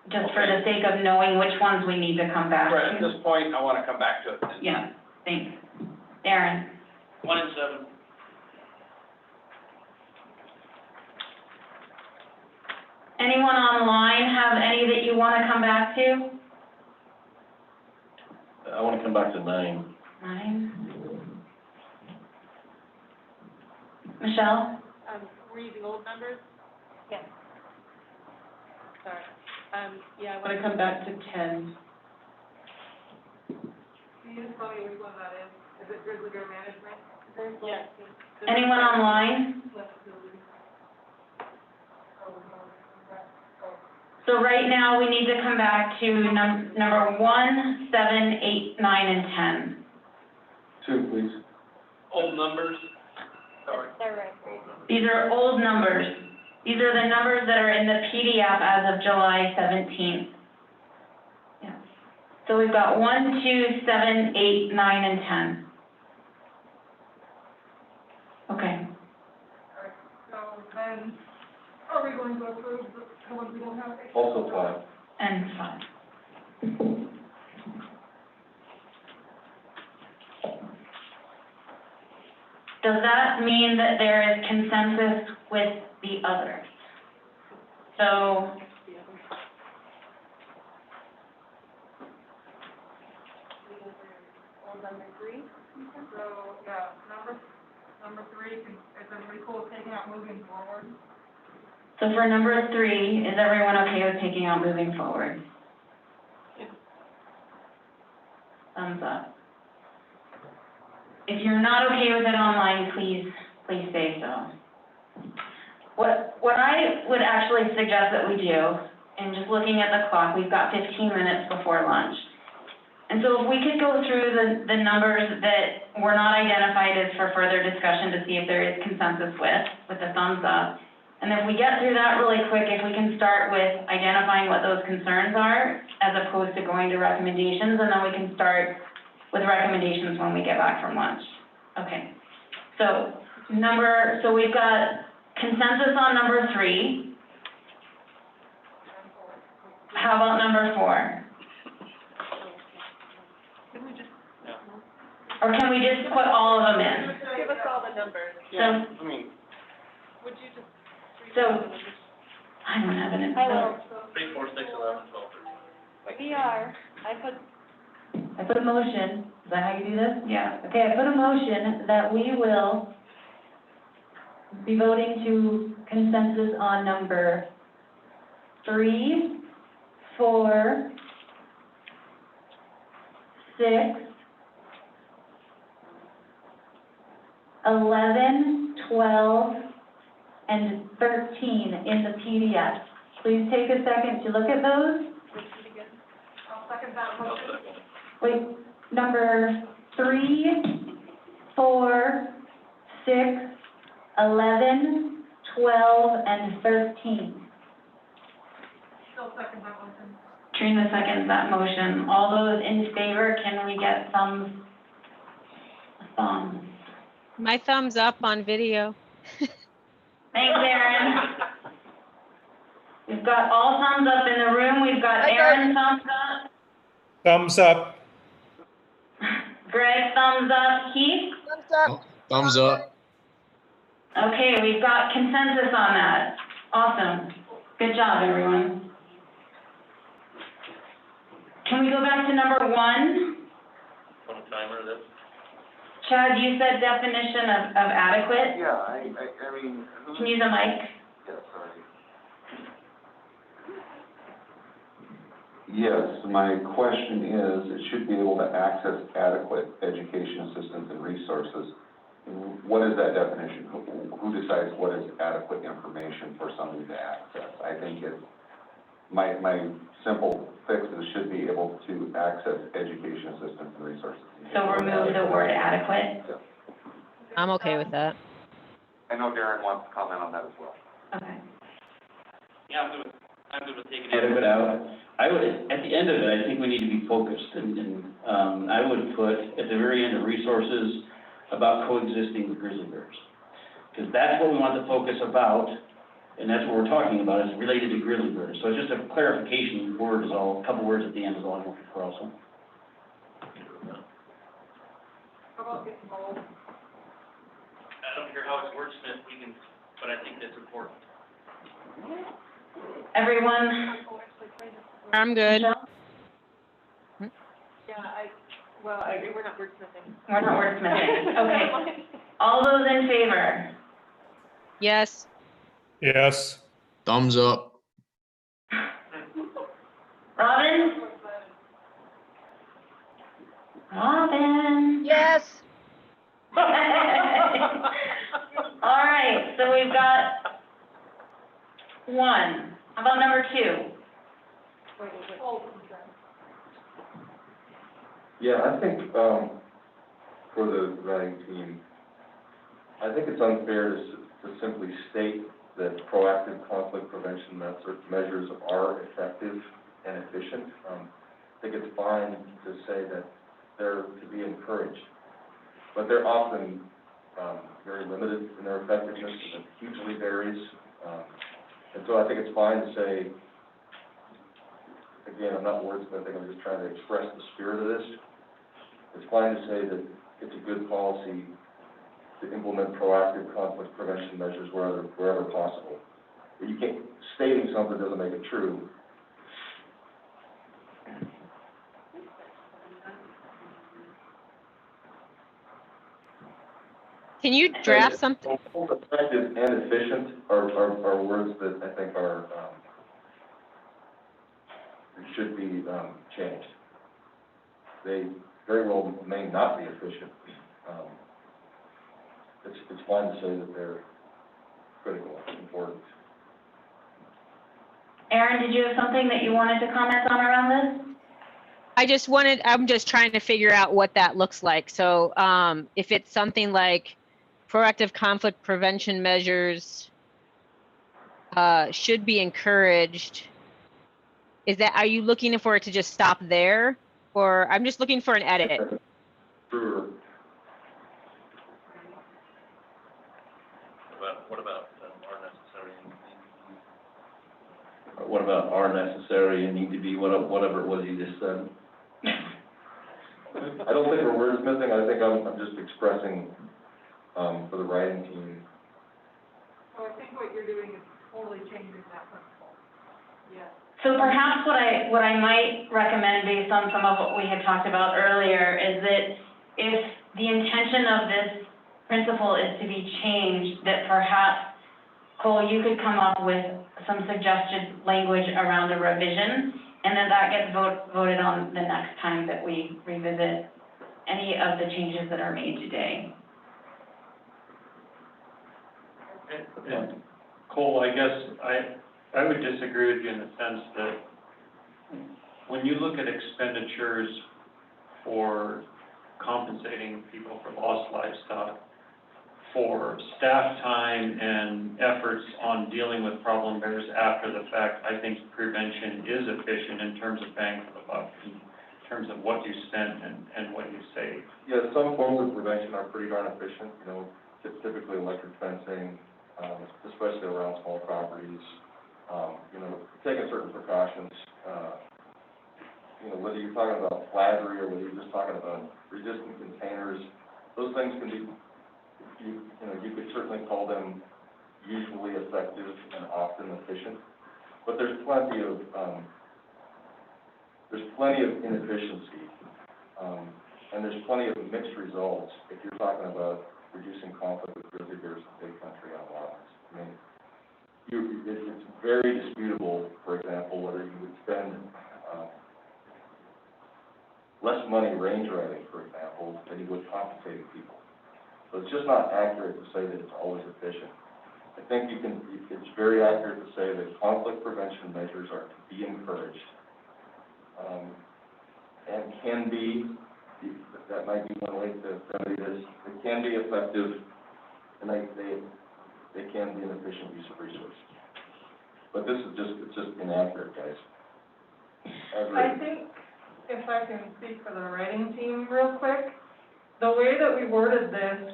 just for the sake of knowing which ones we need to come back to. Right, at this point, I want to come back to it. Yeah, thanks. Aaron? 1 and 7. Anyone online have any that you want to come back to? I want to come back to 9. 9. Michelle? We're using old numbers? Yes. Sorry. Yeah, I want to come back to 10. Can you just tell me which one that is? Is it Grizzly Bear Management? Yes. Anyone online? So right now, we need to come back to number 1, 7, 8, 9, and 10. 2, please. Old numbers, sorry. They're right. These are old numbers. These are the numbers that are in the PDF as of July 17th. Yeah. So we've got 1, 2, 7, 8, 9, and 10. Okay. So then, are we going to approve the ones we don't have? Also 5. And 5. Does that mean that there is consensus with the others? So, Old number 3? So, yeah, number 3, is everybody cool with taking out moving forward? so for number 3, is everyone okay with taking out moving forward? Thumbs up. If you're not okay with it online, please say so. What I would actually suggest that we do, and just looking at the clock, we've got 15 minutes before lunch. And so if we could go through the numbers that were not identified as for further discussion to see if there is consensus with the thumbs up. And if we get through that really quick, if we can start with identifying what those concerns are, as opposed to going to recommendations, and then we can start with recommendations when we get back from lunch. Okay. So we've got consensus on number 3. How about number 4? Can we just? Or can we just put all of them in? Give us all the numbers. So, I mean, Would you just? so, I don't have it in. I will. 3, 4, 6, 11, 12, 13. VR, I put a motion, is that how you do this? Yeah. Okay, I put a motion that we will be voting to consensus on number 3, 4, 6, 11, 12, and 13 in the PDF. Please take a second to look at those. I'll second that motion. Wait, number 3, 4, 6, 11, 12, and 13. Still second that motion. Trina seconds that motion. All those in favor, can we get thumbs? My thumbs up on video. Thanks, Erin. We've got all thumbs up in the room. We've got I got Erin thumbs up, Thumbs up. Greg thumbs up, Keith. Thumbs up. Thumbs up. Okay, we've got consensus on that. Awesome. Good job, everyone. Can we go back to number 1? Put a timer, that's. Chad, you said definition of adequate. Yeah, I mean, Can you use a mic? yeah, sorry. Yes, my question is, it should be able to access adequate education assistance and resources. What is that definition? Who decides what is adequate information for somebody to access? I think my simple fix is should be able to access education assistance and resources. So remove the word adequate. I'm okay with that. I know Darren wants to comment on that as well. Okay. Yeah, I'm good with taking adequate out. I would, at the end of it, I think we need to be focused, and I would put at the very end of resources about coexisting with grizzly bears. Because that's what we want the focus about, and that's what we're talking about, is related to grizzly bears. So it's just a clarification word is all, a couple words at the end is all I'm looking for also. How about getting bold? I don't care how it's wordsmith, but I think that's important. Everyone? I'm good. Michelle? Yeah, I agree, we're not wordsmithing. We're not wordsmithing. Okay. All those in favor? Yes. Yes. Thumbs up. Robin? Robin. Yes. All right, so we've got 1. How about number 2? Yeah, I think, for the writing team, I think it's unfair to simply state that proactive conflict prevention measures are effective and efficient. I think it's fine to say that they're to be encouraged, but they're often, very limited in their effectiveness, and it hugely varies. And so I think it's fine to say, again, I'm not wordsmithing, I'm just trying to express the spirit of this. It's fine to say that it's a good policy to implement proactive conflict prevention measures wherever possible. But you can't, stating something doesn't make it true. Can you draft something? Both effective and efficient are words that I think are, should be, changed. They very well may not be efficient. It's fine to say that they're critical, important. Erin, did you have something that you wanted to comment on around this? I'm just trying to figure out what that looks like. So if it's something like proactive conflict prevention measures should be encouraged, are you looking for it to just stop there? Or I'm just looking for an edit. Sure. What about are necessary and need to be, whatever it was you just said? I don't think we're wordsmithing, I think I'm just expressing, for the writing team. So I think what you're doing is totally changing that principle. Yeah. So perhaps what I might recommend, based on some of what we had talked about earlier, is that if the intention of this principle is to be changed, that perhaps, Cole, you could come up with some suggested language around a revision, and then that gets voted on the next time that we revisit any of the changes that are made today. And Cole, I guess I would disagree with you in the sense that when you look at expenditures for compensating people for lost livestock, for staff time and efforts on dealing with problem bears after the fact, I think prevention is efficient in terms of bang for the buck, in terms of what you spent and what you saved. Yeah, some forms of prevention are pretty darn efficient, typically electric fencing, especially around small properties, taking certain precautions, whether you're talking about flattery or whether you're just talking about resistant containers, those things can be, you could certainly call them usually effective and often efficient, but there's plenty of inefficiency, and there's plenty of mixed results if you're talking about reducing conflict with grizzly bears in big country on wildlands. I mean, it's very disputable, for example, whether you would spend less money range riding, for example, than you would compensating people. So it's just not accurate to say that it's always efficient. I think it's very accurate to say that conflict prevention measures are to be encouraged, and can be, that might be one way to remedy this, they can be effective, and they can be an efficient use of resources. But this is it's just inaccurate, guys. I think, if I can speak for the writing team real quick, the way that we worded this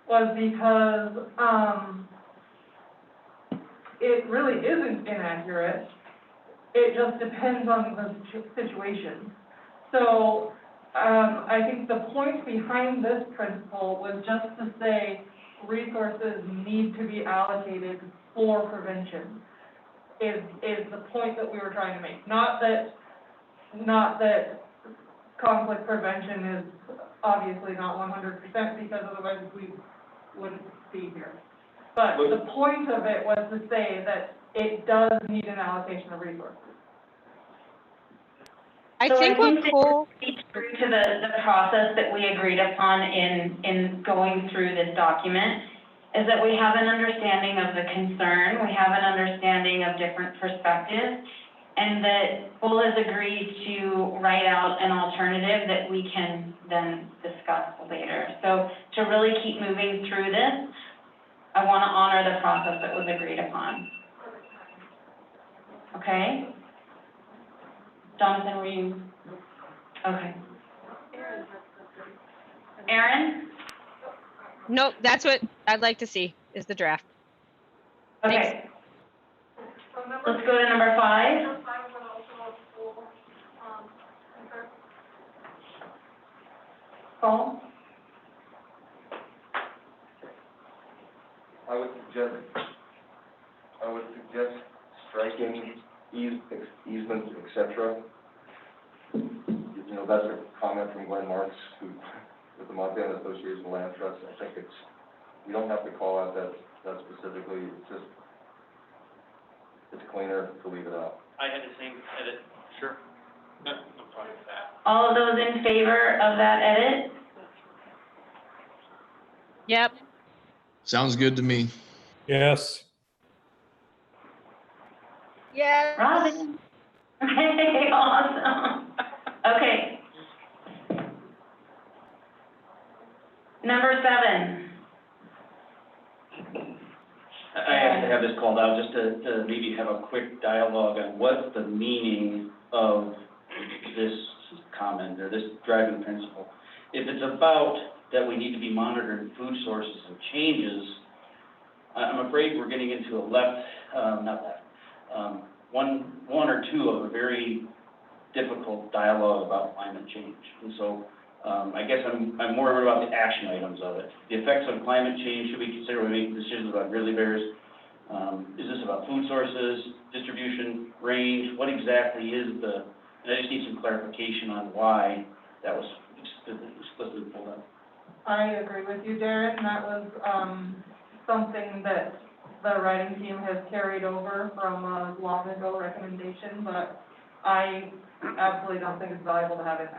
was because, it really isn't inaccurate. It just depends on the situation. So, I think the point behind this principle was just to say resources need to be allocated for prevention, is the point that we were trying to make. Not that conflict prevention is obviously not 100%, because otherwise we wouldn't be here. But the point of it was to say that it does need an allocation of resources. I So think what that Cole, speaks through to the process that we agreed upon in going through this document, is that we have an understanding of the concern, we have an understanding of different perspectives, and that Cole has agreed to write out an alternative that we can then discuss later. So to really keep moving through this, I want to honor the process that was agreed upon. Okay? Jonathan, were you? Okay. Aaron? nope, that's what I'd like to see, is the draft. Okay. Let's go to number 5. Cole? I would suggest striking easements, et cetera. You know, that's a comment from Glenn Marks, who, with the Montana Association of Land Trusts. I think we don't have to call out that specifically, it's cleaner to leave it out. I had the same edit. Sure. No, I'm fine with that. All of those in favor of that edit? Yep. Sounds good to me. Yes. Yes. Robin? Okay, awesome. Okay. Number 7. I have to have this called out just to maybe have a quick dialogue on what's the meaning of this comment or this driving principle. If it's about that we need to be monitoring food sources and changes, I'm afraid we're getting into one or two of a very difficult dialogue about climate change. And so I guess I'm more worried about the action items of it. The effects of climate change, should we consider when making decisions about grizzly bears? Is this about food sources, distribution, range? What exactly is and I just need some clarification on why that was explicitly pulled out. I agree with you, Darren. That was, something that the writing team has carried over from a long ago recommendation, but I absolutely don't think it's valuable to have it.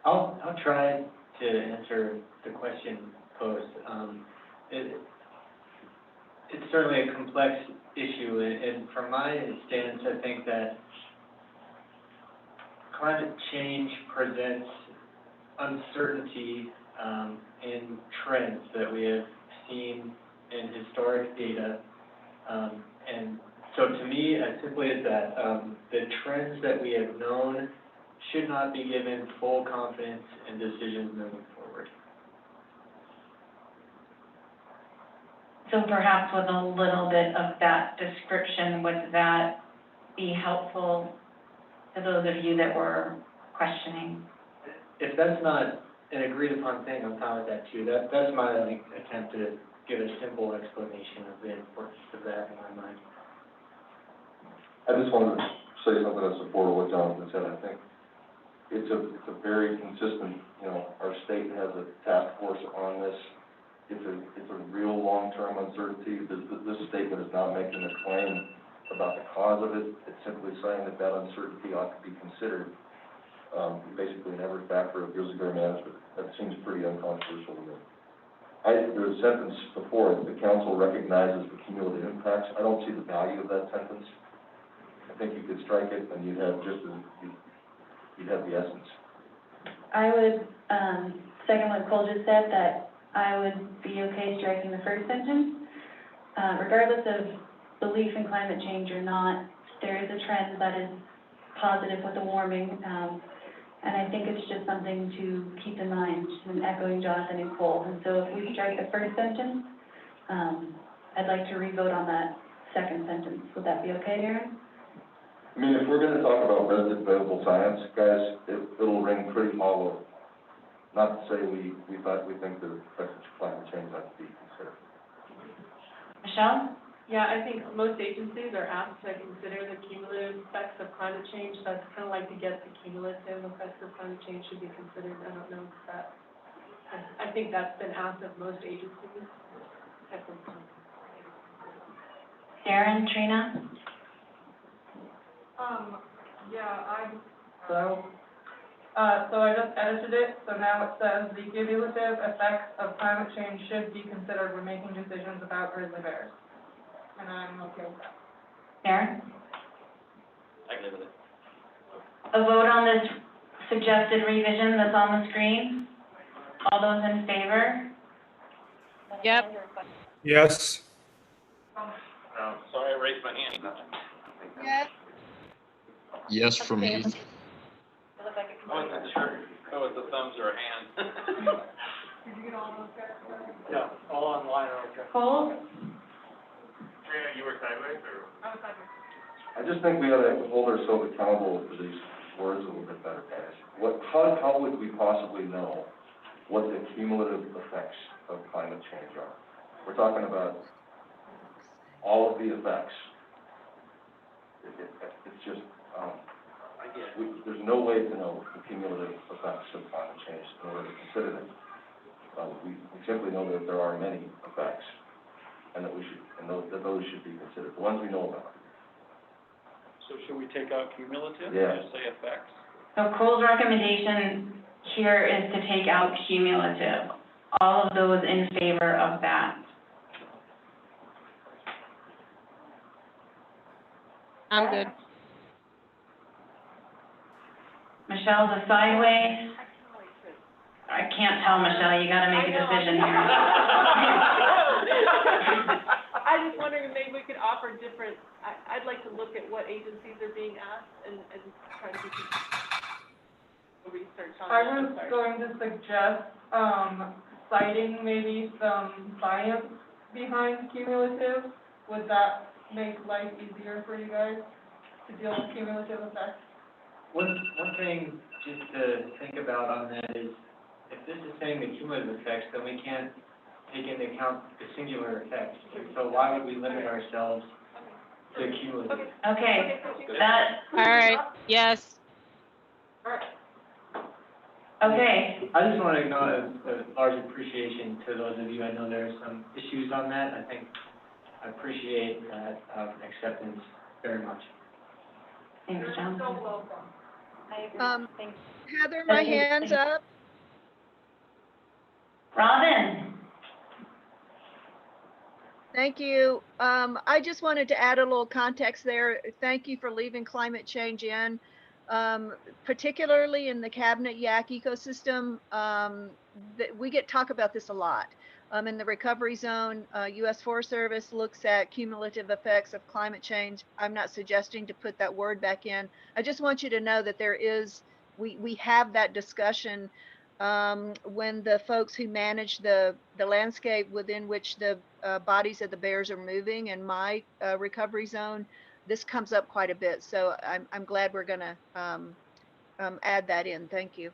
I'll try to answer the question posed. It's certainly a complex issue, and from my stance, I think that climate change presents uncertainty in trends that we have seen in historic data. And so to me, as simply as that, the trends that we have known should not be given full confidence in decisions moving forward. So perhaps with a little bit of that description, would that be helpful to those of you that were questioning? If that's not an agreed upon thing, I'm fine with that too. That's my attempt to give a simple explanation of the importance of that in my mind. I just wanted to say something in support of what Jonathan said. I think it's a very consistent, you know, our state has a task force on this. It's a real long-term uncertainty. This statement is not making a claim about the cause of it. It's simply saying that uncertainty ought to be considered, basically in every factor of grizzly bear management. That seems pretty uncontroversial to me. The sentence before it, the council recognizes the cumulative impacts. I don't see the value of that sentence. I think you could strike it and you'd have the essence. I would, second what Cole just said, that I would be okay striking the first sentence. Regardless of belief in climate change or not, there is a trend that is positive with the warming, and I think it's just something to keep in mind, and echoing Jonathan and Cole. And so if we strike the first sentence, I'd like to re-vote on that second sentence. Would that be okay, Aaron? I mean, if we're gonna talk about resident available science, guys, it'll ring pretty hollow. Not to say we think that effects of climate change have to be considered. Michelle? Yeah, I think most agencies are asked to consider the cumulative effects of climate change. That's kind of like to get the cumulative effects of climate change should be considered. I don't know if that, I think that's been asked of most agencies at this point. Darren, Trina? So I just edited it, so now it says the cumulative effects of climate change should be considered when making decisions about grizzly bears. And I'm okay with that. Aaron? I live with it. A vote on this suggested revision that's on the screen? All those in favor? Yep. Yes. Sorry, I raised my hand. Yes. Yes for me. It looked like I wasn't sure if it was the thumbs or a hand. Did you get all those guys? Yeah, all online are okay. Cool? Trina, you were sideways, or? I was sideways. I just think we ought to hold ourselves accountable to these words a little bit better, guys. How would we possibly know what the cumulative effects of climate change are? We're talking about all of the effects. It's just, I get it. there's no way to know the cumulative effects of climate change in order to consider them. We simply know that there are many effects, and that those should be considered, the ones we know about. So should we take out cumulative? Yeah. Just say effects? So Cole's recommendation here is to take out cumulative. All of those in favor of that? I'm good. Michelle's a sideways. I can't tell, Michelle, you gotta make a decision here. I just wondering if maybe we could offer different, I'd like to look at what agencies are being asked and try to do some research on I it. was going to suggest, citing maybe some science behind cumulative. Would that make life easier for you guys to deal with cumulative effects? One thing just to think about on that is, if this is saying the cumulative effects, then we can't take into account the singular effects. So why would we limit ourselves to cumulative? Okay, that, All right, yes. okay. I just want to acknowledge a large appreciation to those of you. I know there are some issues on that. I appreciate that acceptance very much. Thanks, John. So welcome. I agree. Thanks. Heather, my hand's up. Robin? Thank you. I just wanted to add a little context there. Thank you for leaving climate change in, particularly in the Cabinet Yak ecosystem. We get talk about this a lot. In the recovery zone, U.S. Forest Service looks at cumulative effects of climate change. I'm not suggesting to put that word back in. I just want you to know that there is, we have that discussion when the folks who manage the landscape within which the bodies of the bears are moving in my recovery zone, this comes up quite a bit. So I'm glad we're gonna add that in. Thank you.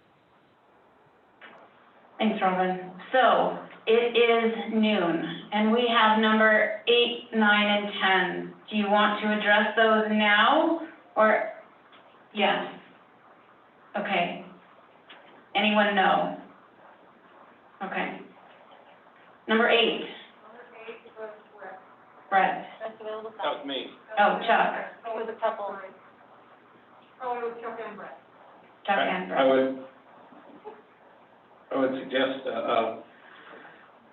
Thanks, Robin. So, it is noon, and we have number 8, 9, and 10. Do you want to address those now, or, yes? Okay. Anyone no? Okay. Number 8. Number 8 was Brett. That's available. That was me. Oh, Chuck. It was a couple. Oh, it was Chuck and Brett. Chuck and Brett. I would suggest,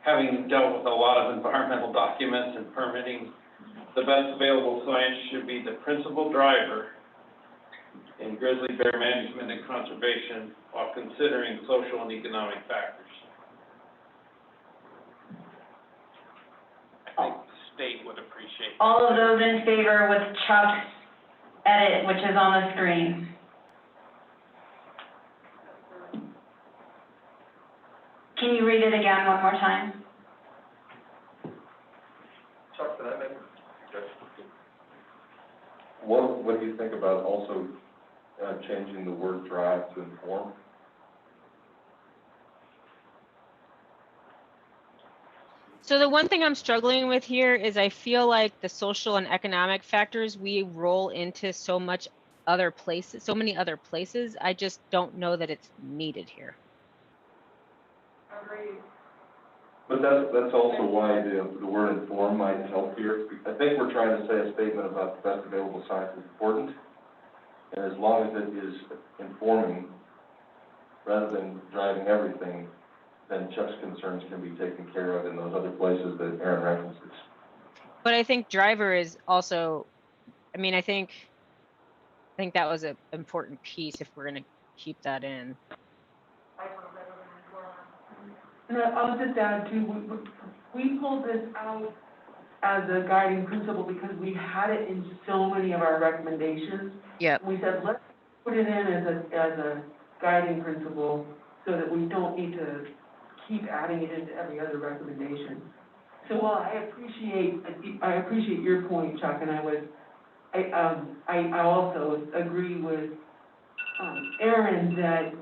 having dealt with a lot of environmental documents and permitting, the best available science should be the principal driver in grizzly bear management and conservation while considering social and economic factors. I think the state would appreciate that. All of those in favor with Chuck's edit, which is on the screen? Can you read it again one more time? Chuck, can I make a suggestion? What do you think about also changing the word drive to inform? So the one thing I'm struggling with here is I feel like the social and economic factors we roll into so many other places. I just don't know that it's needed here. Agreed. But that's also why the word inform might help here. I think we're trying to say a statement about the best available science is important, And as long as it is informing rather than driving everything, then Chuck's concerns can be taken care of in those other places that Aaron references. But I think driver is also, I mean, I think that was an important piece if we're gonna keep that in. And I'll just add too, we pulled this out as a guiding principle because we had it in so many of our recommendations. Yep. We said, let's put it in as a guiding principle so that we don't need to keep adding it into every other recommendation. So while I appreciate your point, Chuck, and I also agree with Aaron that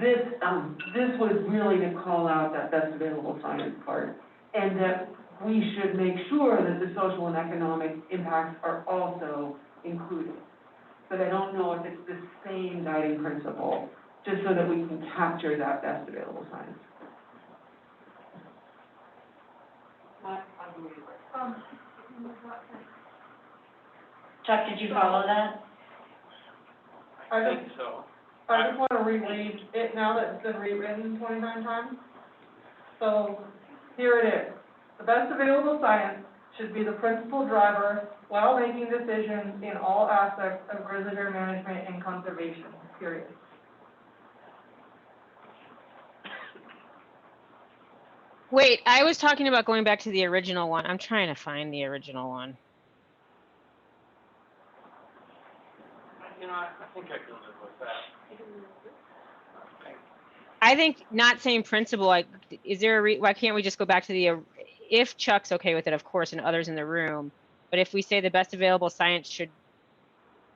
this was really to call out that best available science part, and that we should make sure that the social and economic impacts are also included. But I don't know if it's the same guiding principle, just so that we can capture that best available science. Chuck, did you follow that? I think so. I just want to reread it now that it's been rewritten 29 times. So here it is. The best available science should be the principal driver while making decisions in all aspects of grizzly bear management and conservation, period. Wait, I was talking about going back to the original one. I'm trying to find the original one. You know, I think I can live with that. I think not saying principal, like, is there why can't we just go back to the, if Chuck's okay with it, of course, and others in the room, but if we say the best available science should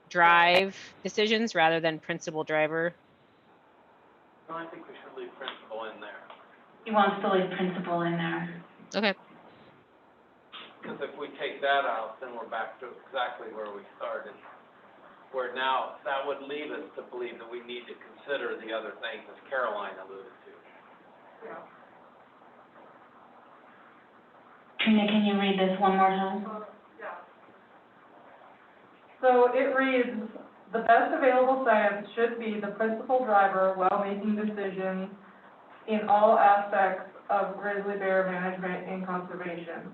drive decisions rather than principal driver? No, I think we should leave principal in there. He wants to leave principal in there. Okay. Because if we take that out, then we're back to exactly where we started. Where now, that would lead us to believe that we need to consider the other things, as Caroline alluded to. Yeah. Trina, can you read this one more time? Yeah. So it reads, the best available science should be the principal driver while making decisions in all aspects of grizzly bear management and conservation.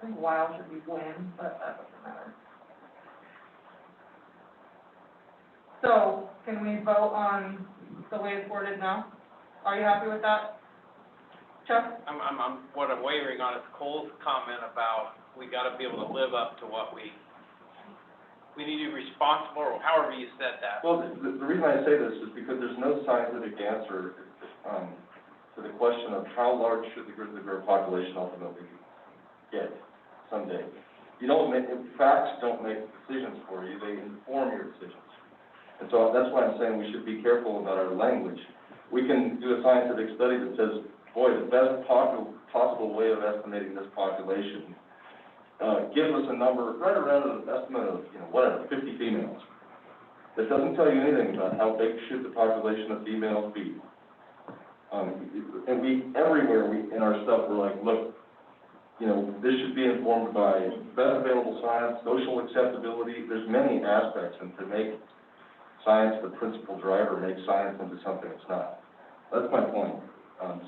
I think while should be when, but that doesn't matter. So, can we vote on the way it's worded now? Are you happy with that? Chuck? What I'm wavering on is Cole's comment about we gotta be able to live up to what we need to be responsible, or however you said that. Well, the reason I say this is because there's no scientific answer to the question of how large should the grizzly bear population ultimately get someday. You don't make, facts don't make decisions for you, they inform your decisions. And so that's why I'm saying we should be careful about our language. We can do a scientific study that says, boy, the best possible way of estimating this population gives us a number right around an estimate of, whatever, 50 females. That doesn't tell you anything about how big should the population of females be. And everywhere in our stuff, we're like, look, this should be informed by best available science, social acceptability. There's many aspects, and to make science the principal driver makes science into something it's not. That's my point.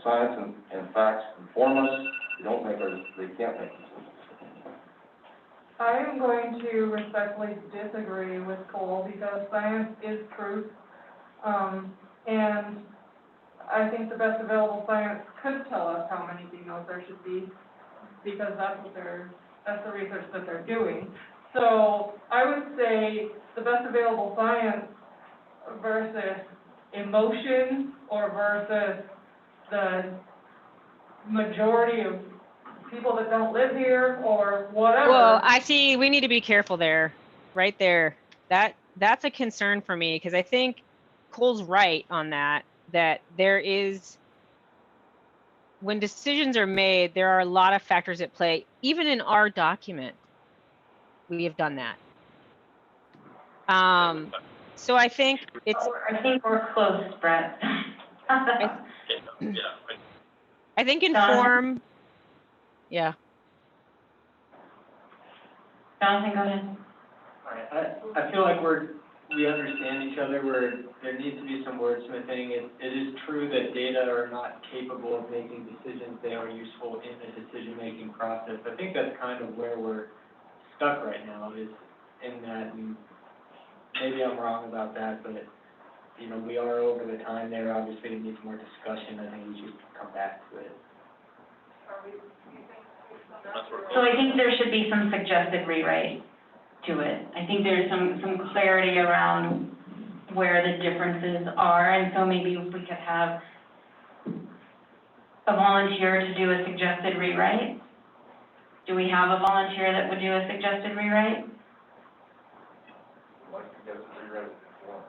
Science and facts inform us. They can't make decisions. I am going to respectfully disagree with Cole because science is truth. And I think the best available science could tell us how many females there should be because that's the research that they're doing. So I would say the best available science versus emotion or versus the majority of people that don't live here or whatever. Well, I see we need to be careful there, right there. That's a concern for me because I think Cole's right on that there is, when decisions are made, there are a lot of factors at play. Even in our document, we have done that. So I think I think we're close, Brett. Yeah. I think inform, yeah. Jonathan, go ahead. I feel like we understand each other, where there needs to be some wordsmithing. It is true that data are not capable of making decisions. They are useful in the decision-making process. I think that's kind of where we're stuck right now, is in that, and maybe I'm wrong about that, but, you know, we are over the time there. Obviously, it needs more discussion. I think we should come back to it. So I think there should be some suggested rewrite to it. I think there's some clarity around where the differences are, and so maybe we could have a volunteer to do a suggested rewrite. Do we have a volunteer that would do a suggested rewrite? Like to get us a rewrite in form.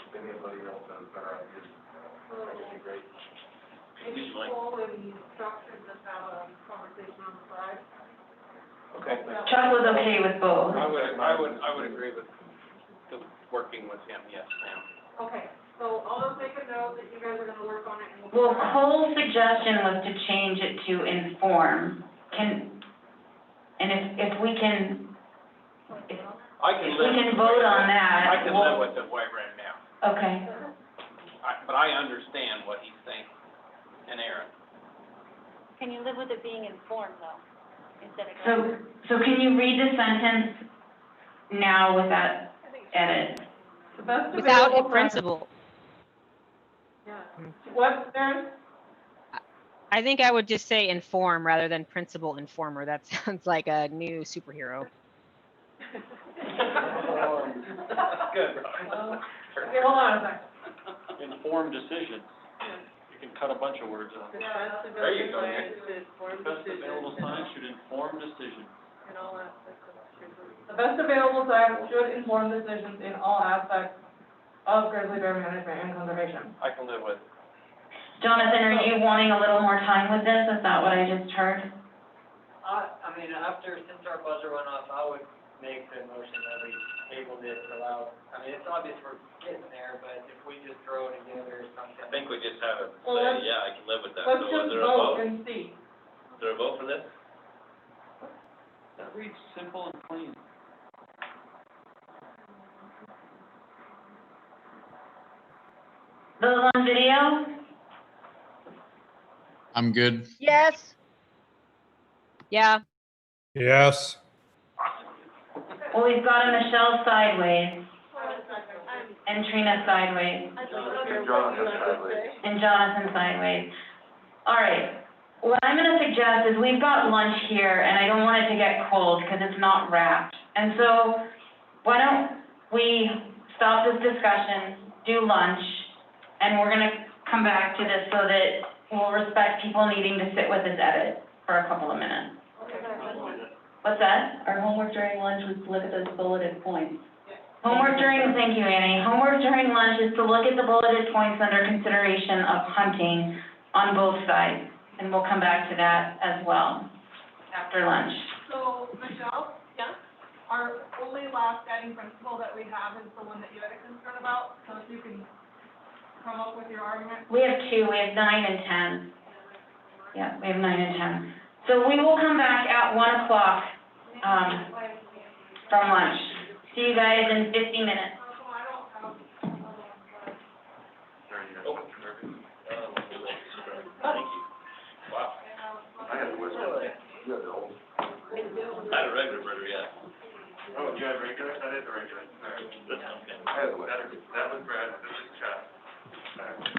If anybody else has better ideas, that would be great. Maybe Cole and Chuck should just have a conversation on the side. Okay. Chuck was okay with both. I would agree with working with him, yes, ma'am. Okay, so I'll just make a note that you guys are gonna work on it and Well, Cole's suggestion was to change it to inform. And if we can, I can if we live. can vote on that, I can live with it right now. okay. But I understand what he's saying, and Aaron. Can you live with it being informed though, instead of? So can you read the sentence now with that edit? the best Without available a principle. Yeah. What, Aaron? I think I would just say inform rather than principal informer. That sounds like a new superhero. Good. Okay, hold on a second. Informed decision. You can cut a bunch of words out. There you go, Nick. Best available science should inform decisions. The best available science should inform decisions in all aspects of grizzly bear management and conservation. I can live with. Jonathan, are you wanting a little more time with this? Is that what I just heard? I mean, since our buzzer went off, I would make the motion that we table this, I mean, it's obvious we're getting there, but if we just throw together something. I think we just have it Well, let's- say, yeah, I can live with that. Let's So is just there a vote and see. Is there a vote for this? That reads simple and clean. Those on video? I'm good. Yes, Yeah, Yes. Well, we've got a Michelle sideways, and Trina sideways, and Jonathan sideways. All right, what I'm gonna suggest is we've got lunch here, and I don't want it to get cold, because it's not wrapped. And so, why don't we stop this discussion, do lunch, and we're gonna come back to this so that we'll respect people needing to sit with this edit for a couple of minutes. What's that? Our homework during lunch was to look at those bulleted points. Thank you, Annie. Homework during lunch is to look at the bulleted points under consideration of hunting on both sides. And we'll come back to that as well after lunch. So, Michelle? Yeah? Our only last guiding principle that we have is the one that you had a concern about, so if you can come up with your argument. We have two, we have 9 and 10. Yeah, we have 9 and 10. So we will come back at 1 o'clock, from lunch. See you guys in 50 minutes. Thank you. Wow. I had the whistle. You had the old. I had a regular burger, yeah. Oh, you had regular? That is a regular. All right. That sounds good. I had the whistle. That was Brad, this is Chuck. All right.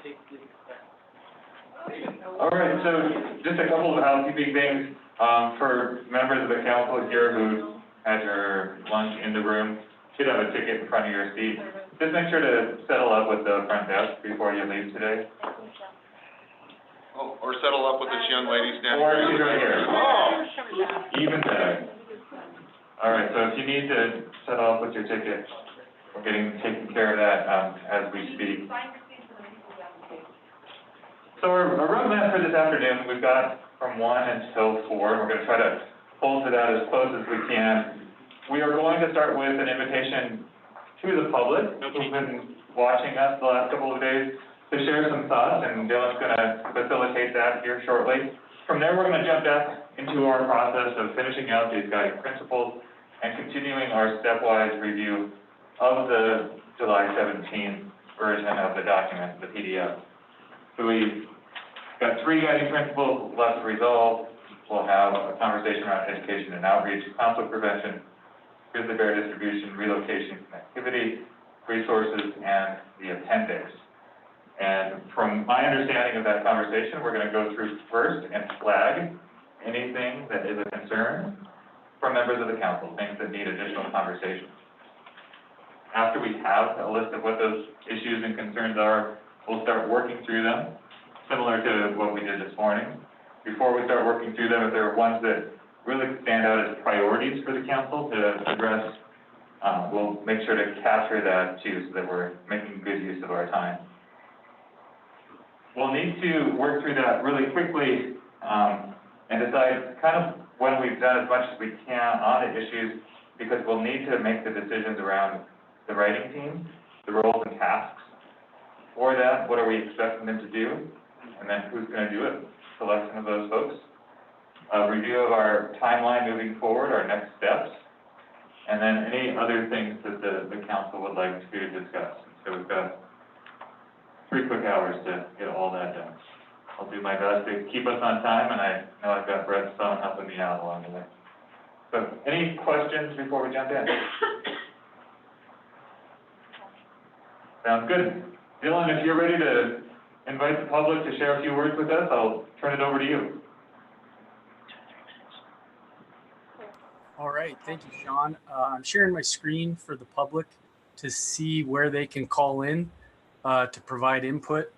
take the expense. All right, so just a couple of housekeeping things, for members of the council here who had your lunch in the room, should have a ticket in front of your seat. Just make sure to settle up with the front desk before you leave today. Oh, or settle up with this young lady standing Or right she's right here. Oh! Even better. All right, so if you need to settle up with your ticket, we're taking care of that, as we speak. So our roadmap for this afternoon, we've got from 1 until 4, and we're gonna try to hold to that as close as we can. We are going to start with an invitation to the public who've been watching us the last couple of days to share some thoughts, and Dylan's gonna facilitate that here shortly. From there, we're gonna jump back into our process of finishing out these guiding principles and continuing our stepwise review of the July 17th version of the document, the PDF. So we've got 3 guiding principles left to resolve. We'll have a conversation around education and outreach, conflict prevention, grizzly bear distribution, relocation, connectivity, resources, and the appendix. And from my understanding of that conversation, we're gonna go through first and flag anything that is a concern from members of the council, things that need additional conversation. After we have a list of what those issues and concerns are, we'll start working through them, similar to what we did this morning. Before we start working through them, if there are ones that really stand out as priorities for the council to address, we'll make sure to capture that too, so that we're making good use of our time. We'll need to work through that really quickly, and decide kind of when we've done as much as we can on the issues, because we'll need to make the decisions around the writing team, the roles and tasks for that, what are we expecting them to do, and then who's gonna do it, selection of those folks. A review of our timeline moving forward, our next steps, and then any other things that the council would like to discuss. So we've got 3 quick hours to get all that done. I'll do my best to keep us on time, and I know I've got Brett's phone helping me out along the way. So any questions before we jump in? Sounds good. Dylan, if you're ready to invite the public to share a few words with us, I'll turn it over to you. All right, thank you, Sean. I'm sharing my screen for the public to see where they can call in to provide input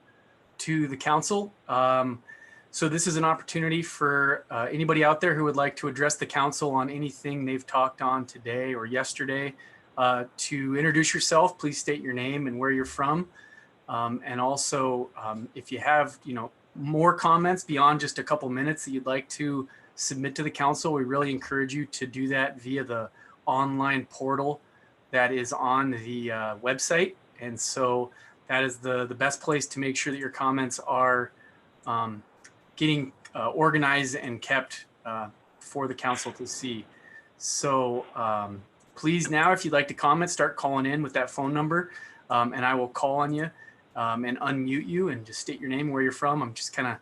to the council. So this is an opportunity for anybody out there who would like to address the council on anything they've talked on today or yesterday. To introduce yourself, please state your name and where you're from. And also, if you have, more comments beyond just a couple minutes that you'd like to submit to the council, we really encourage you to do that via the online portal that is on the website. And so that is the best place to make sure that your comments are getting organized and kept for the council to see. So please now, if you'd like to comment, start calling in with that phone number, and I will call on you and unmute you and just state your name and where you're from. I'm just kind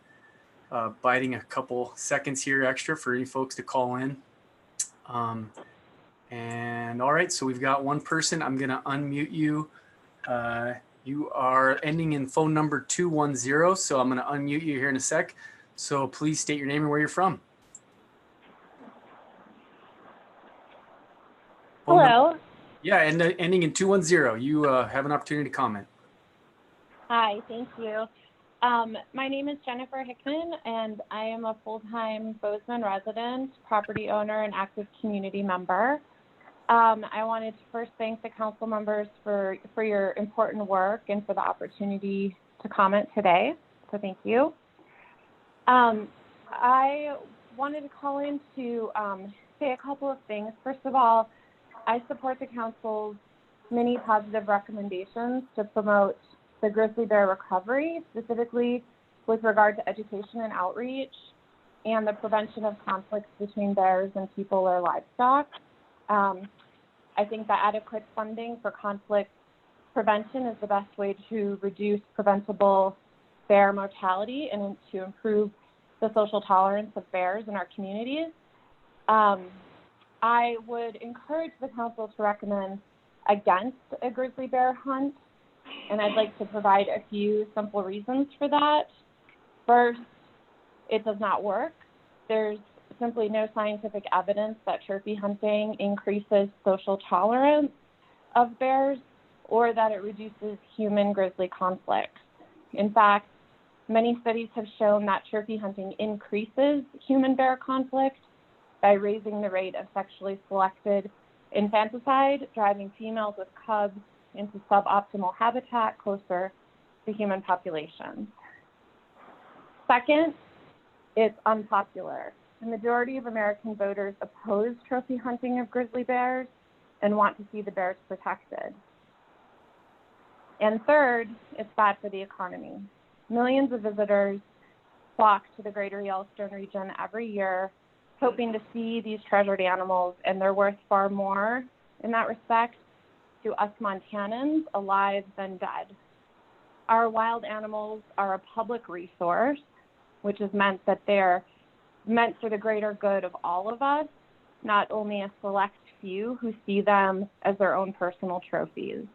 of biding a couple seconds here extra for any folks to call in. And all right, so we've got one person. I'm going to unmute you. You are ending in phone number 210, so I'm going to unmute you here in a sec. So please state your name and where you're from. Hello. Yeah, and ending in 210. You have an opportunity to comment. Hi, thank you. My name is Jennifer Hickman, and I am a full-time Bozeman resident, property owner, and active community member. I wanted to first thank the council members for your important work and for the opportunity to comment today. So thank you. I wanted to call in to say a couple of things. First of all, I support the council's many positive recommendations to promote the grizzly bear recovery, specifically with regard to education and outreach and the prevention of conflicts between bears and people or livestock. I think that adequate funding for conflict prevention is the best way to reduce preventable bear mortality and to improve the social tolerance of bears in our communities. I would encourage the council to recommend against a grizzly bear hunt And I'd like to provide a few simple reasons for that. First, it does not work. There's simply no scientific evidence that trophy hunting increases social tolerance of bears or that it reduces human-grizzly conflicts. In fact, many studies have shown that trophy hunting increases human-bear conflict by raising the rate of sexually selected infanticide, driving females with cubs into suboptimal habitat closer to human populations. Second, it's unpopular. The majority of American voters oppose trophy hunting of grizzly bears and want to see the bears protected. And third, it's bad for the economy. Millions of visitors flock to the greater Yellowstone region every year, hoping to see these treasured animals, and they're worth far more in that respect to us Montanans, alive than dead. Our wild animals are a public resource, which is meant that they're meant for the greater good of all of us, not only a select few who see them as their own personal trophies.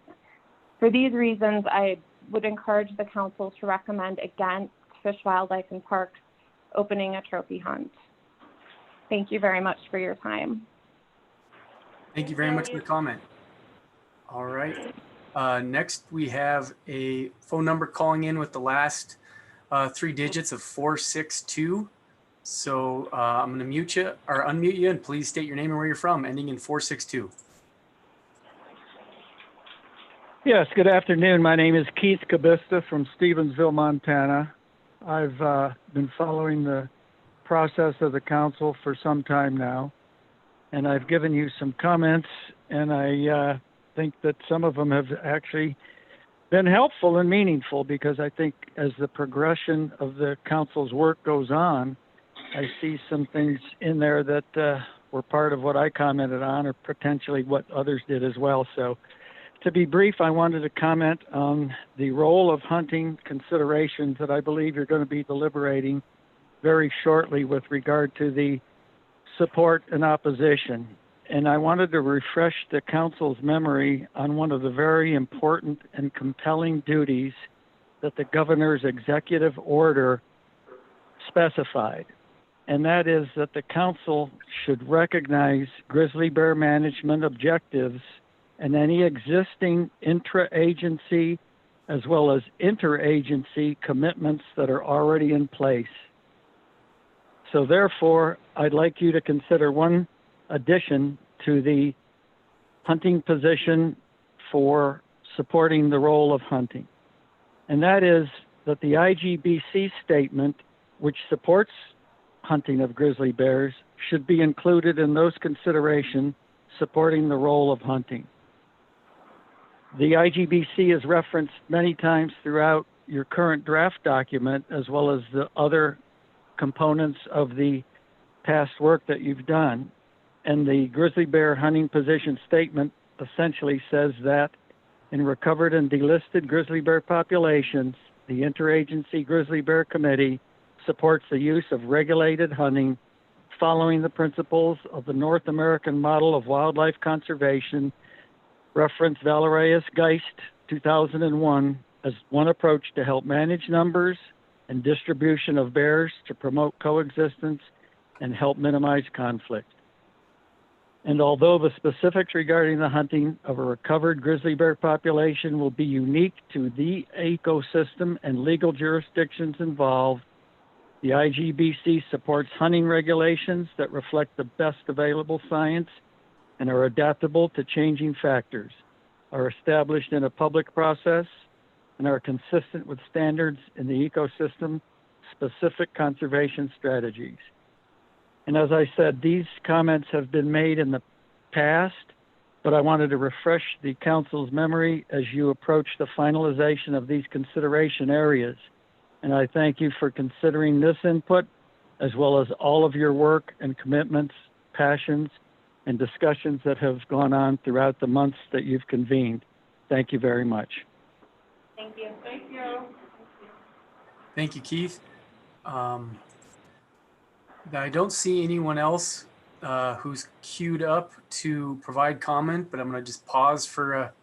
For these reasons, I would encourage the council to recommend against Fish, Wildlife, and Parks opening a trophy hunt. Thank you very much for your time. Thank you very much for the comment. All right. Next, we have a phone number calling in with the last 3 digits of 462. So I'm going to mute you or unmute you, and please state your name and where you're from, ending in 462. Yes, good afternoon. My name is Keith Kabista from Stevensville, Montana. I've been following the process of the council for some time now, and I've given you some comments, and I think that some of them have actually been helpful and meaningful, because I think as the progression of the council's work goes on, I see some things in there that were part of what I commented on, or potentially what others did as well. So to be brief, I wanted to comment on the role of hunting considerations that I believe you're going to be deliberating very shortly with regard to the support and opposition. And I wanted to refresh the council's memory on one of the very important and compelling duties that the governor's executive order specified. And that is that the council should recognize grizzly bear management objectives and any existing intra-agency as well as interagency commitments that are already in place. So therefore, I'd like you to consider one addition to the hunting position for supporting the role of hunting. And that is that the IGBC statement, which supports hunting of grizzly bears, should be included in those considerations supporting the role of hunting. The IGBC is referenced many times throughout your current draft document, as well as the other components of the past work that you've done. And the grizzly bear hunting position statement essentially says that in recovered and delisted grizzly bear populations, the Interagency Grizzly Bear Committee supports the use of regulated hunting following the principles of the North American Model of Wildlife Conservation, reference Valerius Geist, 2001, as one approach to help manage numbers and distribution of bears to promote coexistence and help minimize conflict. And although the specifics regarding the hunting of a recovered grizzly bear population will be unique to the ecosystem and legal jurisdictions involved, the IGBC supports hunting regulations that reflect the best available science and are adaptable to changing factors, are established in a public process, and are consistent with standards in the ecosystem-specific conservation strategies. And as I said, these comments have been made in the past, but I wanted to refresh the council's memory as you approach the finalization of these consideration areas. And I thank you for considering this input, as well as all of your work and commitments, passions, and discussions that have gone on throughout the months that you've convened. Thank you very much. Thank you. Thank you. Thank you, Keith. I don't see anyone else who's queued up to provide comment, but I'm going to just pause for a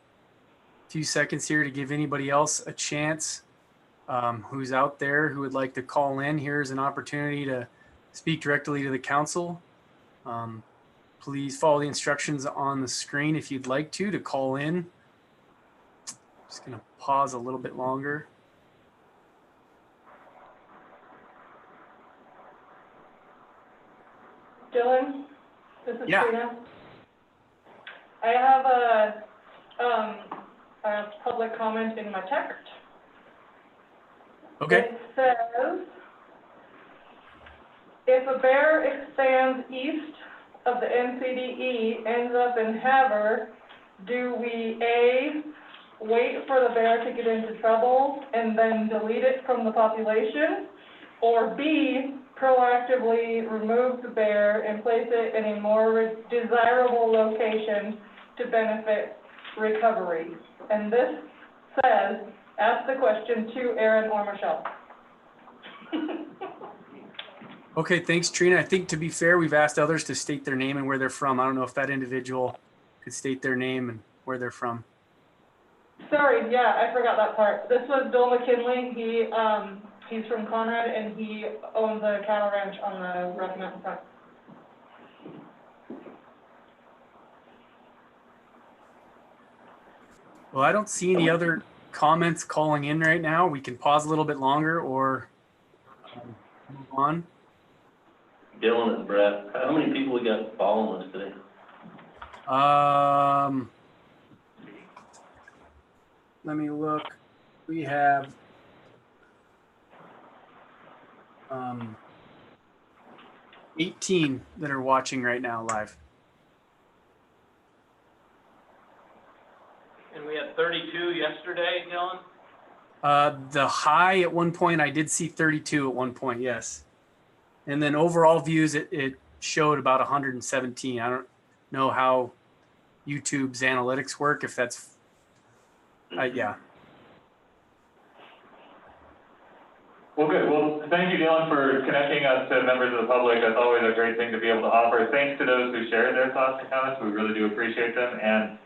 few seconds here to give anybody else a chance who's out there who would like to call in. Here's an opportunity to speak directly to the council. Please follow the instructions on the screen if you'd like to call in. Just going to pause a little bit longer. Dylan, this is Yeah. Trina. I have a public comment in my text. Okay. It says, if a bear expands east of the NCDE, ends up in Havre, do we A, wait for the bear to get into trouble and then delete it from the population? Or B, proactively remove the bear and place it in a more desirable location to benefit recovery? And this says, ask the question to Aaron or Michelle. Okay, thanks, Trina. I think to be fair, we've asked others to state their name and where they're from. I don't know if that individual could state their name and where they're from. Sorry, yeah, I forgot that part. This was Bill McKinley. He's from Conrad, and he owns a cattle ranch on the Rocky Mountain front. Well, I don't see any other comments calling in right now. We can pause a little bit longer or move on. Dylan and Brett, how many people we got following us today? Let me look. We have 18 that are watching right now live. And we had 32 yesterday, Dylan? The high at one point, I did see 32 at one point, yes. And then overall views, it showed about 117. I don't know how YouTube's analytics work, if that's, yeah. Well, good. Well, thank you, Dylan, for connecting us to members of the public. That's always a great thing to be able to offer. Thanks to those who shared their thoughts and comments. We really do appreciate them. And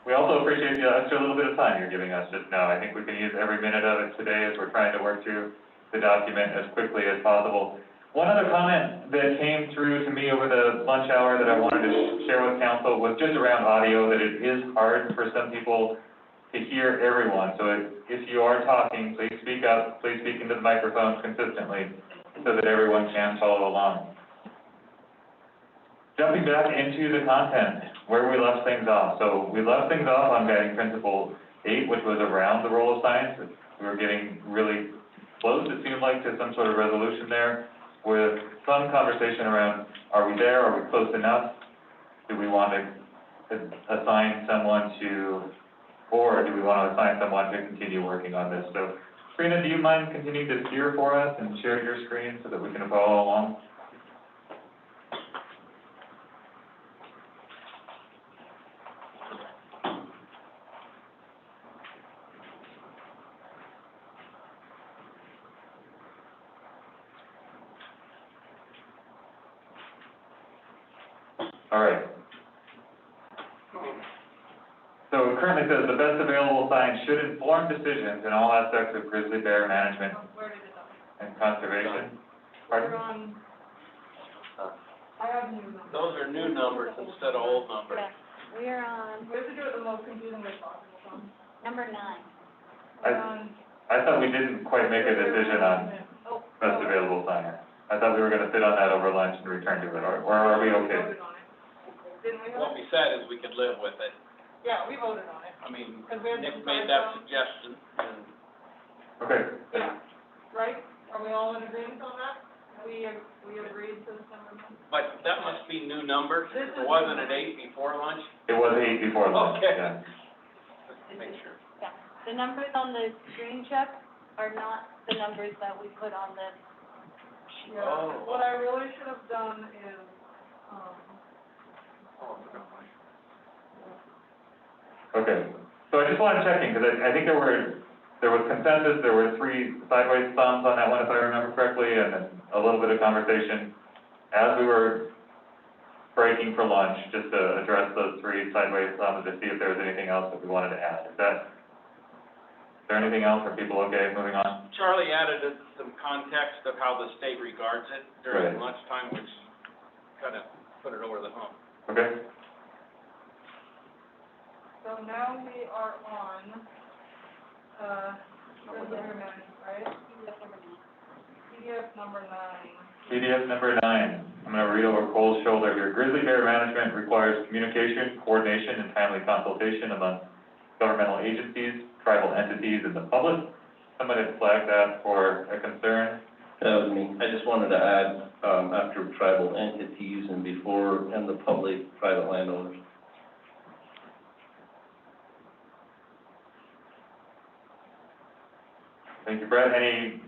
we also appreciate the extra little bit of time you're giving us just now. I think we can use every minute of it today as we're trying to work through the document as quickly as possible. One other comment that came through to me over the lunch hour that I wanted to share with council was just around audio, that it is hard for some people to hear everyone. So if you are talking, please speak up, please speak into the microphone consistently so that everyone can follow along. Jumping back into the content, where we left things off. So we left things off on guiding principle 8, which was around the role of science. We were getting really close, it seemed like, to some sort of resolution there, with some conversation around, are we there, are we close enough? Do we want to assign someone to, or do we want to assign someone to continue working on this? So, Trina, do you mind continuing to steer for us and share your screen so that we can follow along? All right. So it currently says the best available science should inform decisions in all aspects of grizzly bear management and conservation. Pardon? We're on, I have new numbers. Those are new numbers instead of old numbers. We're on We have to do it the most confusing way possible, Tom. number 9. We're on, I thought we didn't quite make a decision on best available science. I thought we were gonna sit on that over lunch and return to it, or are we okay? voted on it. Didn't we? What we said is we could live with it. Yeah, we voted on it. I mean, Because we had Nick to made decide that on- suggestion, and Okay. Yeah, right? Are we all in agreement on that? We agreed to this number? but that must be new numbers. This It is- wasn't at 8 before lunch? It was 8 before lunch, Okay. yeah. Make sure. Yeah, the numbers on the screen, Chuck, are not the numbers that we put on the sheet. Yeah, Oh. what I really should have done is, Okay, so I just wanted to check in, because I think there was consensus, there were 3 sideways thumbs on that one, if I remember correctly, and then a little bit of conversation. As we were breaking for lunch, just to address those three sideways thumbs to see if there was anything else that we wanted to add. Is there anything else? Are people okay moving on? Charlie added some context of how the state regards it during Right. lunchtime, which kind of put it over the hump. Okay. So now we are on, Grizzly Bear Management, right? PDF number 9. PDF number 9. I'm going to read over Cole's shoulder here. Grizzly Bear Management requires communication, coordination, and timely consultation among governmental agencies, tribal entities, and the public. Somebody had flagged that for a concern. That was me. I just wanted to add, after tribal entities and before, and the public, private landowners. Thank you, Brett. Any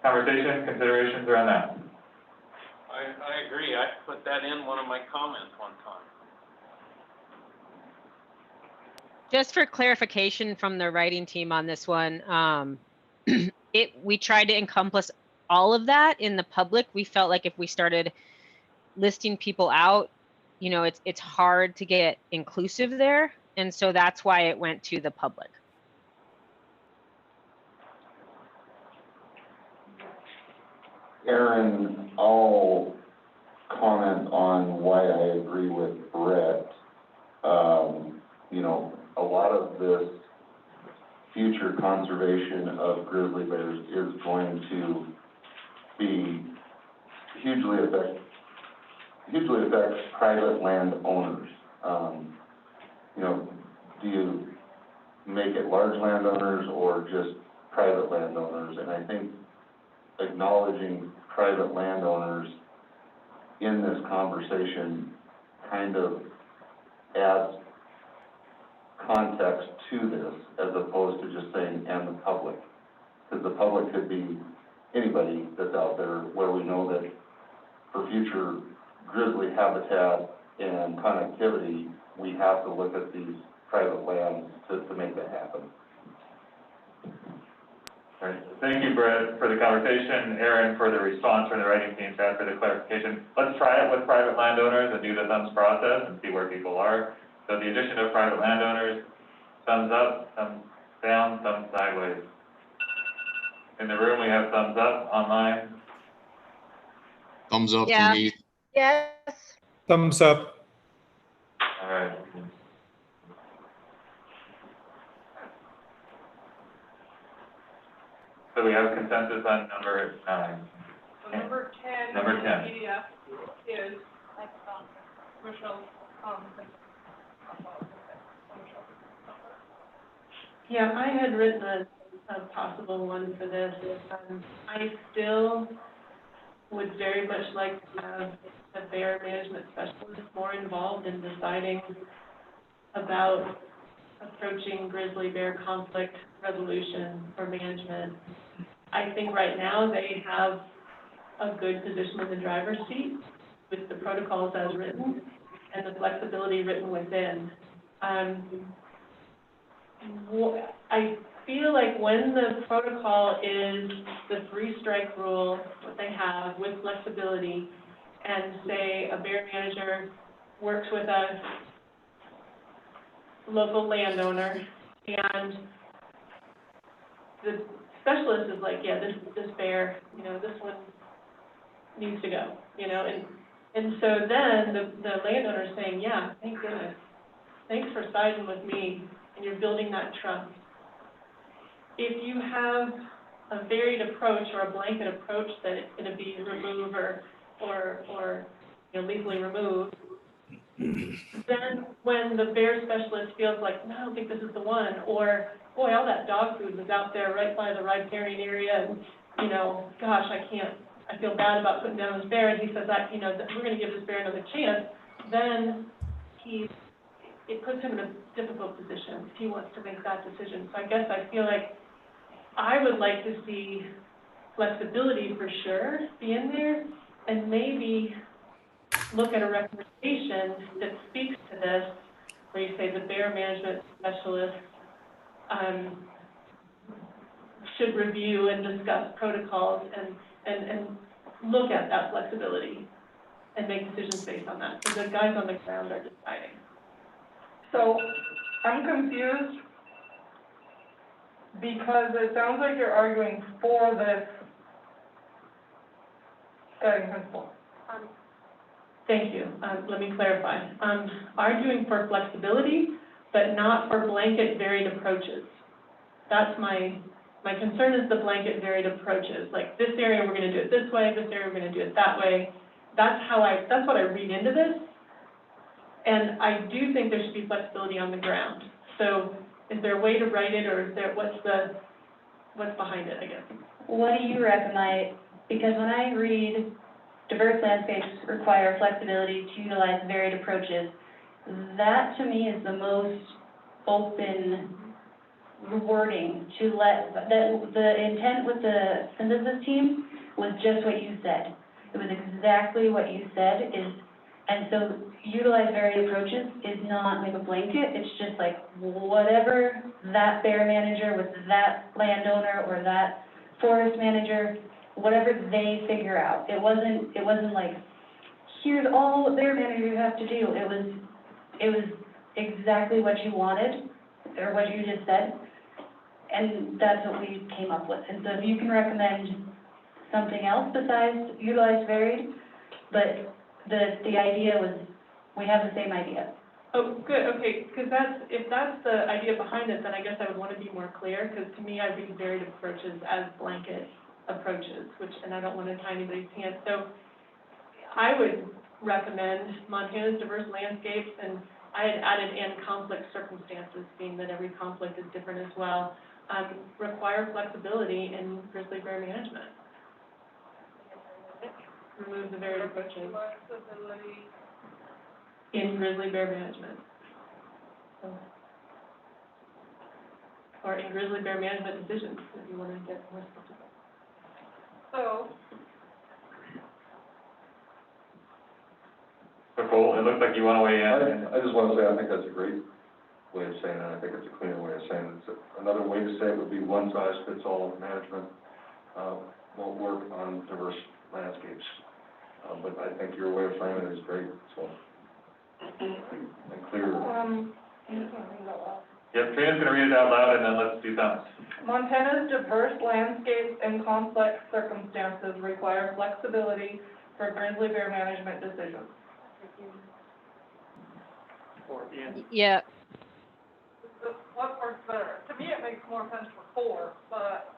conversation, considerations around that? I agree. I put that in one of my comments one time. Just for clarification from the writing team on this one, we tried to encompass all of that in the public. We felt like if we started listing people out, you know, it's hard to get inclusive there. And so that's why it went to the public. Aaron, I'll comment on why I agree with Brett. You know, a lot of this future conservation of grizzly bears is going to be hugely affects private land owners. You know, do you make it large landowners or just private landowners? And I think acknowledging private landowners in this conversation kind of adds context to this as opposed to just saying, and the public. Because the public could be anybody that's out there where we know that for future grizzly habitat and connectivity, we have to look at these private lands to make that happen. All right. Thank you, Brett, for the conversation. Aaron, for the response from the writing team, Chad, for the clarification. Let's try it with private landowners and do the thumbs process and see where people are. So the addition of private landowners, thumbs up, thumbs down, thumbs sideways. In the room, we have thumbs up. Online, Thumbs up Yeah. for me. Yes. Thumbs up. all right. So we have consensus on number 9. So number 10. Number 10. PDF is Michelle's, Yeah, I had written a possible one for this. I still would very much like to have a bear management specialist more involved in deciding about approaching grizzly bear conflict resolution or management. I think right now they have a good position in the driver's seat with the protocols as written and the flexibility written within. I feel like when the protocol is the 3-strike rule, what they have with flexibility, and say a bear manager works with a local landowner, and the specialist is like, yeah, this bear, you know, this one needs to go, you know, and so then the landowner is saying, yeah, thank goodness, thanks for siding with me, and you're building that trust. If you have a varied approach or a blanket approach that it's going to be remove or you know, legally remove, then when the bear specialist feels like, no, I don't think this is the one, or, boy, all that dog food was out there right by the riparian area, and, you know, gosh, I feel bad about putting down this bear, and he says that, you know, that we're going to give this bear another chance, then it puts him in a difficult position if he wants to make that decision. So I guess I feel like I would like to see flexibility for sure be in there, and maybe look at a recommendation that speaks to this, where you say the bear management specialist should review and discuss protocols and look at that flexibility. and make decisions based on that. So the guys on the ground are deciding. So, I'm confused because it sounds like you're arguing for this guiding principle. Thank you. Let me clarify. Arguing for flexibility, but not for blanket varied approaches. That's my concern is the blanket varied approaches. Like this area, we're gonna do it this way, this area, we're gonna do it that way. That's what I read into this. And I do think there should be flexibility on the ground. So is there a way to write it, or is there, what's behind it, I guess? What do you recommend? Because when I read diverse landscapes require flexibility to utilize varied approaches, that to me is the most open wording to let, the intent with the synthesis team was just what you said. It was exactly what you said and so utilize varied approaches is not like a blanket, it's just like whatever that bear manager with that landowner or that forest manager, whatever they figure out. It wasn't like, here's all bear managers have to do. It was exactly what you wanted, or what you just said, and that's what we came up with. And so if you can recommend something else besides utilize varied, but the idea was, we have the same idea. Oh, good, okay, because if that's the idea behind it, then I guess I would want to be more clear, because to me, I read varied approaches as blanket approaches, and I don't want to tie anybody's hands. So I would recommend Montana's diverse landscapes, and I had added in conflict circumstances, being that every conflict is different as well, require flexibility in grizzly bear management. Remove the varied approaches Flexibility. in grizzly bear management. Or in grizzly bear management decisions, if you want to get more specific. So, Cole, it looks like you want to weigh in. I just want to say, I think that's a great way of saying it. I think it's a cleaner way of saying it. Another way to say it would be one size fits all management, won't work on diverse landscapes. But I think your way of framing it is great, so. And clear. Yep, Trina's gonna read it out loud, and then let's do thumbs. Montana's diverse landscapes and complex circumstances require flexibility for grizzly bear management decisions. Yeah, What works better? To me, it makes more sense for 4, but.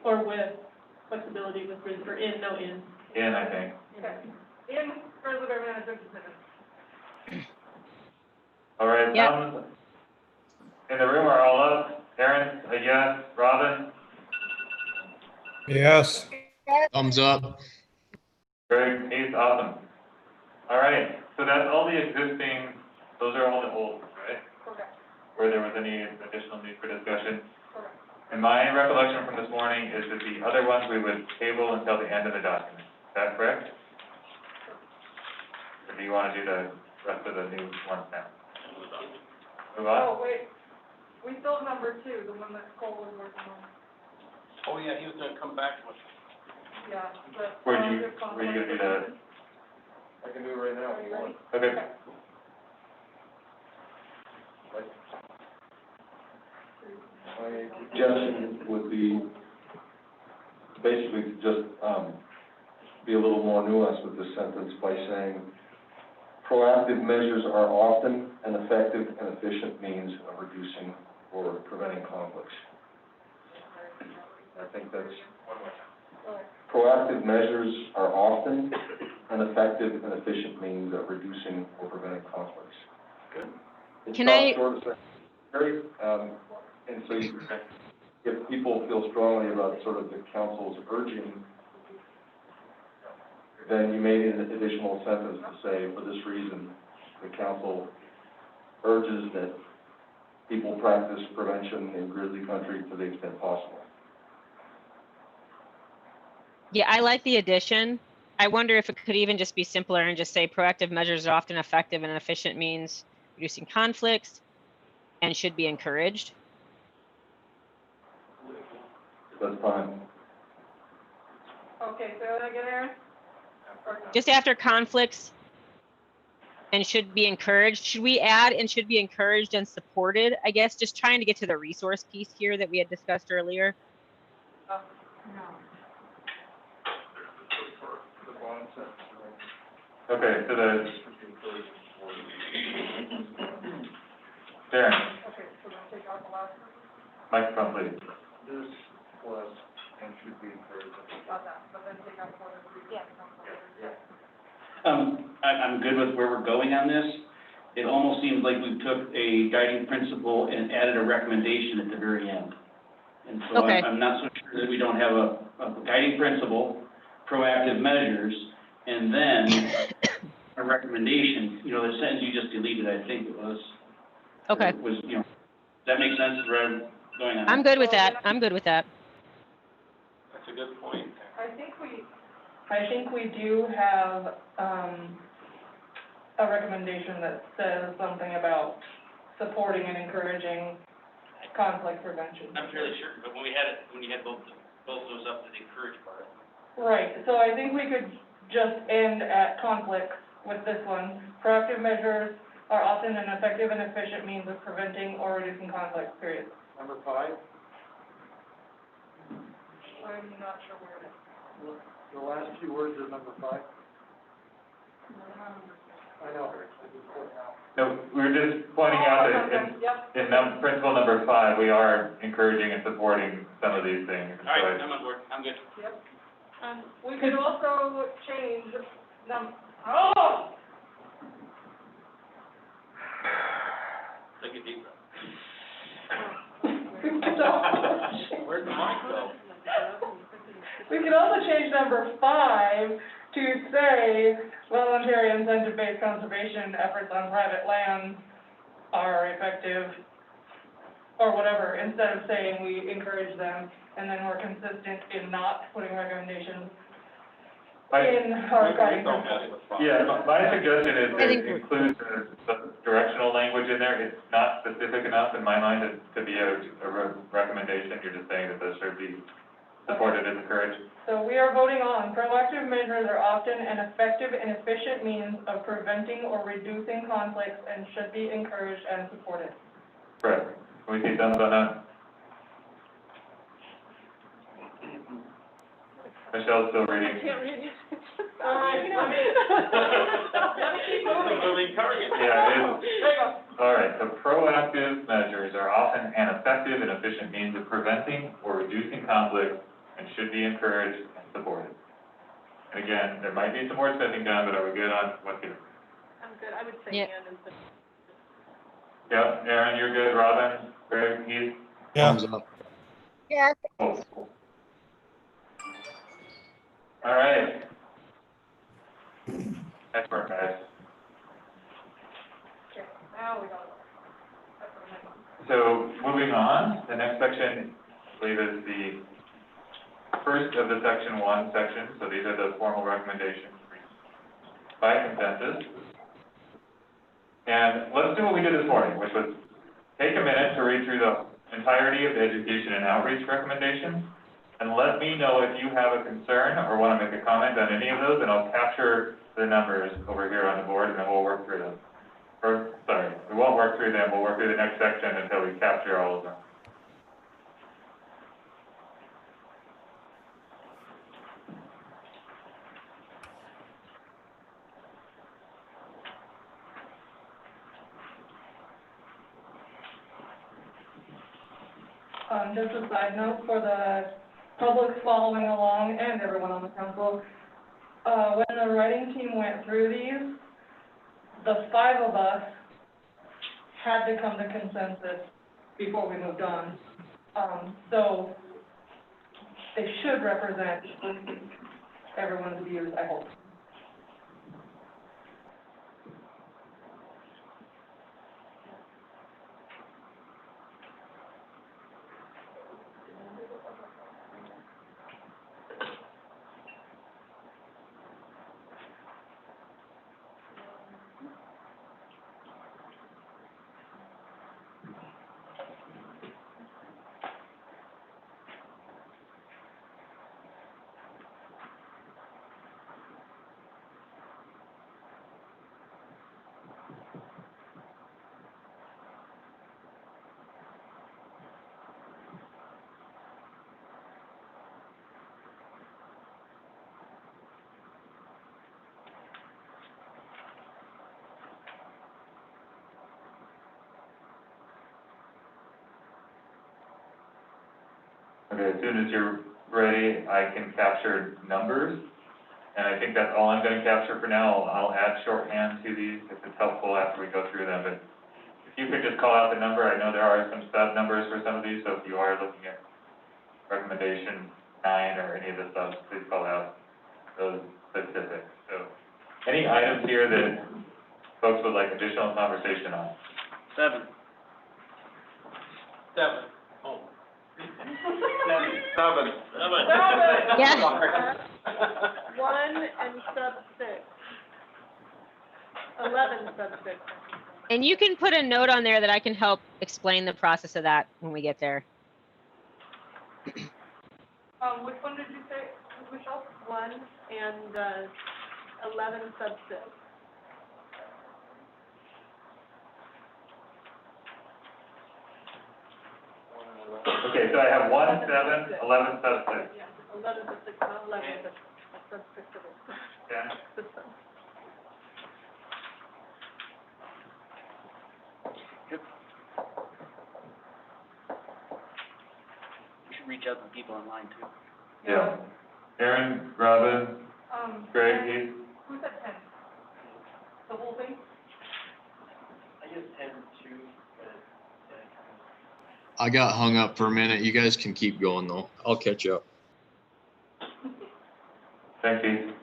Or with flexibility with grizzly, or in, no in. In, I think. Okay. In grizzly bear management decisions. All right, Yep. thumbs in the room are all up. Aaron, a yes. Robin? Yes. Thumbs up. Greg, he's awesome. All right, so that's all the existing, those are all the old, right? Correct. Where there was any additional need for discussion? Correct. And my recollection from this morning is that the other ones we would table until the end of the document. Is that correct? Or do you want to do the rest of the new ones now? Move on? Oh, wait. We still have number 2, the one that Cole was working on. Oh, yeah, he was gonna come back with. Yeah. Were you gonna do that? I can do it right now if you want. Okay. My suggestion would be basically to just, be a little more nuanced with this sentence by saying, proactive measures are often an effective and efficient means of reducing or preventing conflicts. I think that's, proactive measures are often an effective and efficient means of reducing or preventing conflicts. Good. Can I- Short of very, and so if people feel strongly about sort of the council's urging, then you may need an additional sentence to say, for this reason, the council urges that people practice prevention in grizzly country to the extent possible. yeah, I like the addition. I wonder if it could even just be simpler and just say proactive measures are often effective and efficient means reducing conflicts and should be encouraged. That's fine. Okay, say that again, Aaron? just after conflicts and should be encouraged, should we add and should be encouraged and supported? I guess just trying to get to the resource piece here that we had discussed earlier. Okay, so the, Darren, Okay, so then take out the last one. microphone please. This was and should be encouraged. Got that, but then take out one of the. Yeah. I'm good with where we're going on this. It almost seems like we took a guiding principle and added a recommendation at the very end. And so Okay. I'm not so sure that we don't have a guiding principle, proactive measures, and then a recommendation. You know, the sentence you just deleted, I think it was. Okay. Was, you know, does that make sense where I'm going on? I'm good with that. I'm good with that. That's a good point. I think we do have, a recommendation that says something about supporting and encouraging conflict prevention. I'm fairly sure, but when you had both those up to the encourage part. Right, so I think we could just end at conflicts with this one. Proactive measures are often an effective and efficient means of preventing or reducing conflict, period. Number 5? I'm not sure where it is. The last few words of number 5? I know. No, we were just pointing out that in principle number 5, we are encouraging and supporting some of these things. All right, I'm on board, I'm good. Yep. We could also change Take a deep breath. Where'd the mic go? We could also change number 5 to say voluntary incentive-based conservation efforts on private lands are effective, or whatever, instead of saying we encourage them, and then we're consistent in not putting recommendations in our guiding principles. Yeah, my suggestion is I think to include the directional language in there. It's not specific enough in my mind to be a recommendation. You're just saying that this should be supported and encouraged. So we are voting on proactive measures are often an effective and efficient means of preventing or reducing conflicts and should be encouraged and supported. Correct. Can we see thumbs on that? Michelle's still reading. I can't read it. Moving target. Yeah, it is. All right, so proactive measures are often an effective and efficient means of preventing or reducing conflict and should be encouraged and supported. And again, there might be some more spending done, but are we good on what's here? I'm good, I would say Yeah. and instead. Yeah, Aaron, you're good. Robin, Greg, Heath? Yeah. Thumbs up. Yes. Cool. All right. Nice work, guys. Okay, now we got it. So moving on, the next section, I believe, is the first of the section 1 sections. So these are the formal recommendations by consensus. And let's do what we did this morning, which was take a minute to read through the entirety of the education and outreach recommendations, and let me know if you have a concern or want to make a comment on any of those, and I'll capture the numbers over here on the board, and then we'll work through them. Or, sorry, we won't work through them, we'll work through the next section until we capture all of them. Just a side note for the public following along and everyone on the council, when the writing team went through these, the 5 of us had to come to consensus before we moved on. So they should represent everyone's views, I hope. Okay, as soon as you're ready, I can capture numbers, and I think that's all I'm gonna capture for now. I'll add shorthand to these if it's helpful after we go through them, but if you could just call out the number, I know there are some sub numbers for some of these, so if you are looking at recommendation 9 or any of the subs, please call out those specifics. So, any items here that folks would like additional conversation on? 7. 7. Oh. 7. Yeah. 1 and sub 6. 11 sub 6. And you can put a note on there that I can help explain the process of that when we get there. Which one did you say, Michelle? 1 and 11 sub 6. Okay, so I have 1, 7, 11 sub 6. Yeah, 11 sub 6, not 11, but sub 6 of it. Okay. System. We should reach out to people online too. Yeah. Aaron, Robin, Greg, Heath? Who's at 10? The whole thing? I guess 10 too, I got hung up for a minute. You guys can keep going though. I'll catch up. Thank you.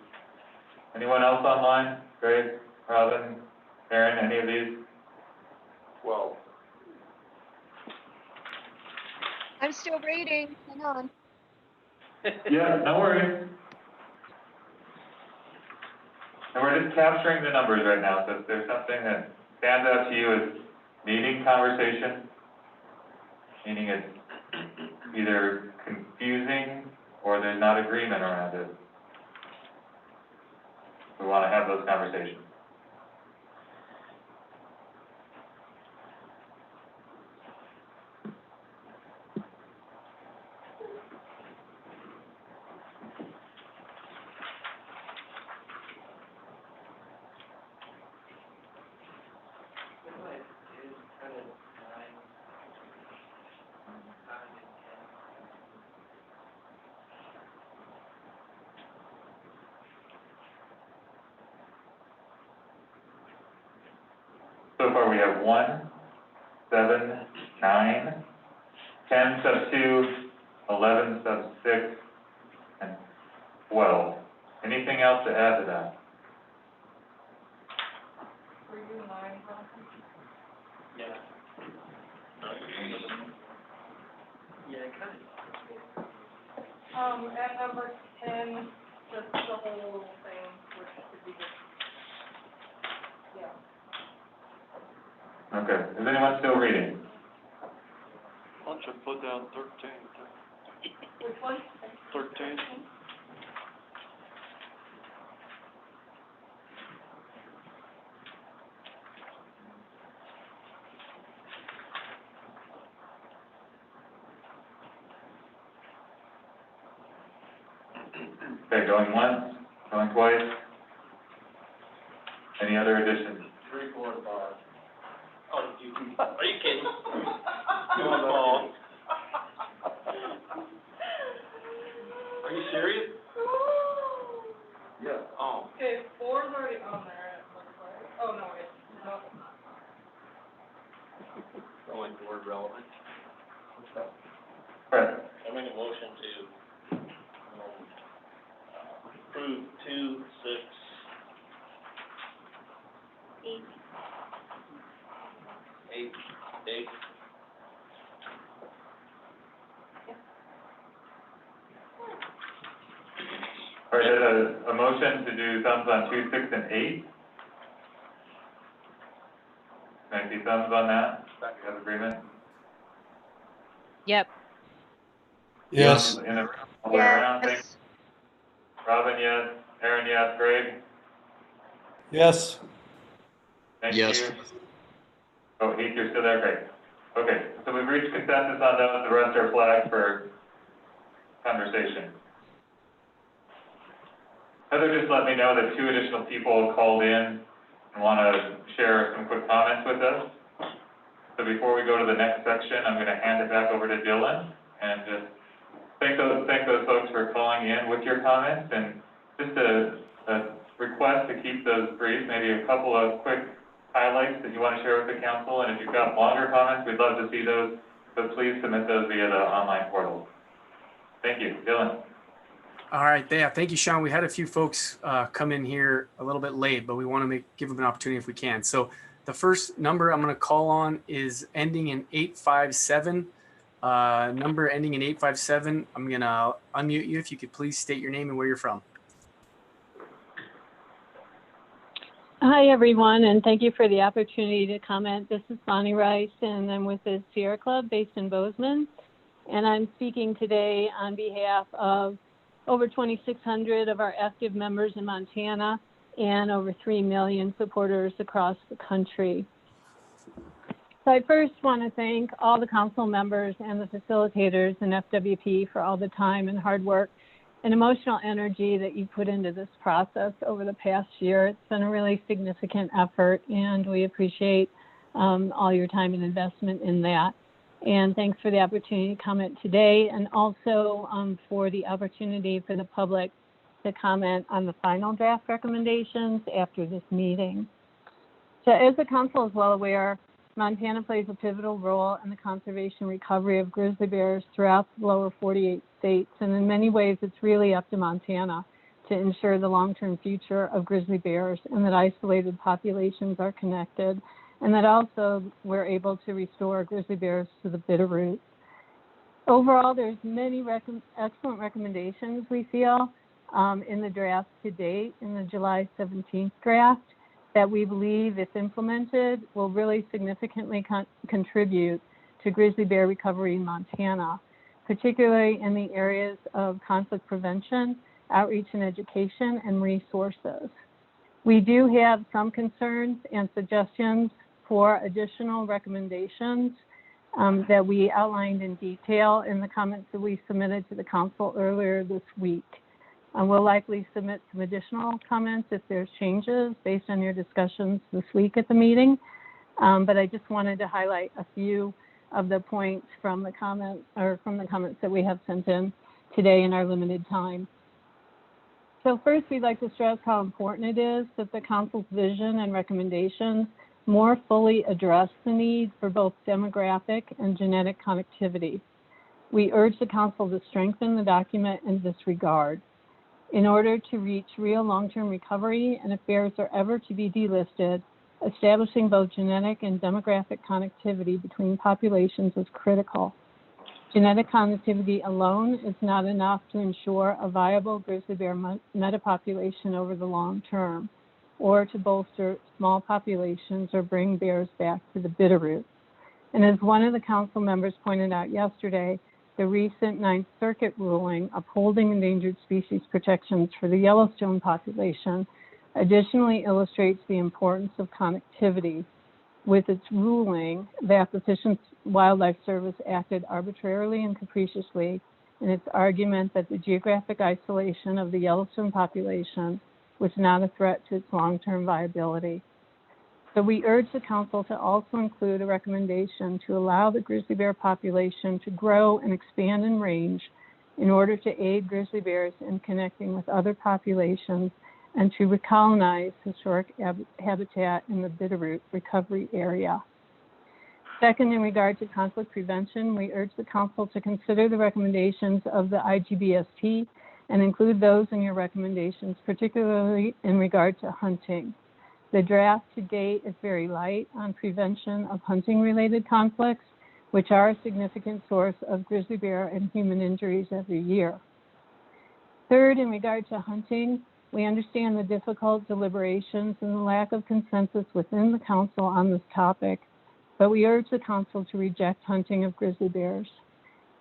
Anyone else online? Greg, Robin, Aaron, any of these? 12. I'm still reading, hang on. Yeah, no worries. And we're just capturing the numbers right now, so if there's something that stands out to you as needing conversation, meaning it's either confusing or there's not agreement around it, we want to have those conversations. So far, we have 1, 7, 9, 10 sub 2, 11 sub 6, and 12. Anything else to add to that? Were you 9, Ron? Yeah. Yeah, kind of. At number 10, just the whole thing, which could be just, yeah. Okay, is anyone still reading? Why don't you put down 13? Which one? 13. Okay, going once, going twice? Any other additions? 3, 4, and 5. Oh, you, are you kidding? Going long. Are you serious? Yeah. Oh. Okay, 4's already on there, it looks like. Oh, no, wait, no, it's not. Going board relevant. Right. I make a motion to, approve 2, 6, 8. 8. All right, there's a motion to do thumbs on 2, 6, and 8. Can I see thumbs on that? You have agreement? Yep. Yes. In the room, all the way around, thank you. Robin, yes. Aaron, yes. Greg? Yes. Thank Yes. you. Oh, Heath, you're still there, great. Okay, so we've reached consensus on those, the rest are flagged for conversation. Heather just let me know that 2 additional people called in and want to share some quick comments with us. So before we go to the next section, I'm going to hand it back over to Dylan and just thank those folks for calling in with your comments, and just a request to keep those brief, maybe a couple of quick highlights that you want to share with the council, and if you've got longer comments, we'd love to see those, but please submit those via the online portal. Thank you. Dylan. All right, yeah, thank you, Sean. We had a few folks come in here a little bit late, but we want to give them an opportunity if we can. So the first number I'm going to call on is ending in 857. Number ending in 857. I'm going to unmute you if you could please state your name and where you're from. Hi, everyone, and thank you for the opportunity to comment. This is Bonnie Rice, and I'm with the Sierra Club based in Bozeman, and I'm speaking today on behalf of over 2,600 of our active members in Montana and over 3 million supporters across the country. So I first want to thank all the council members and the facilitators in FWP for all the time and hard work and emotional energy that you put into this process over the past year. It's been a really significant effort, and we appreciate all your time and investment in that. And thanks for the opportunity to comment today, and also for the opportunity for the public to comment on the final draft recommendations after this meeting. So as the council is well aware, Montana plays a pivotal role in the conservation recovery of grizzly bears throughout the lower 48 states, and in many ways it's really up to Montana to ensure the long-term future of grizzly bears and that isolated populations are connected, and that also we're able to restore grizzly bears to the Bitterroot. Overall, there's many excellent recommendations we feel in the draft to date, in the July 17th draft, that we believe, if implemented, will really significantly contribute to grizzly bear recovery in Montana, particularly in the areas of conflict prevention, outreach and education, and resources. We do have some concerns and suggestions for additional recommendations that we outlined in detail in the comments that we submitted to the council earlier this week. We'll likely submit some additional comments if there's changes based on your discussions this week at the meeting. But I just wanted to highlight a few of the points from the comments that we have sent in today in our limited time. So first, we'd like to stress how important it is that the council's vision and recommendations more fully address the need for both demographic and genetic connectivity. We urge the council to strengthen the document in this regard. In order to reach real long-term recovery, and if bears are ever to be delisted, establishing both genetic and demographic connectivity between populations is critical. Genetic connectivity alone is not enough to ensure a viable grizzly bear metapopulation over the long term, or to bolster small populations or bring bears back to the Bitterroot. And as one of the council members pointed out yesterday, the recent Ninth Circuit ruling upholding endangered species protections for the Yellowstone population additionally illustrates the importance of connectivity, with its ruling that the Fish and Wildlife Service acted arbitrarily and capriciously in its argument that the geographic isolation of the Yellowstone population was not a threat to its long-term viability. So we urge the council to also include a recommendation to allow the grizzly bear population to grow and expand in range in order to aid grizzly bears in connecting with other populations and to recolonize historic habitat in the Bitterroot recovery area. Second, in regard to conflict prevention, we urge the council to consider the recommendations of the IGBST and include those in your recommendations, particularly in regard to hunting. The draft to date is very light on prevention of hunting-related conflicts, which are a significant source of grizzly bear and human injuries every year. Third, in regard to hunting, we understand the difficult deliberations and the lack of consensus within the council on this topic, but we urge the council to reject hunting of grizzly bears.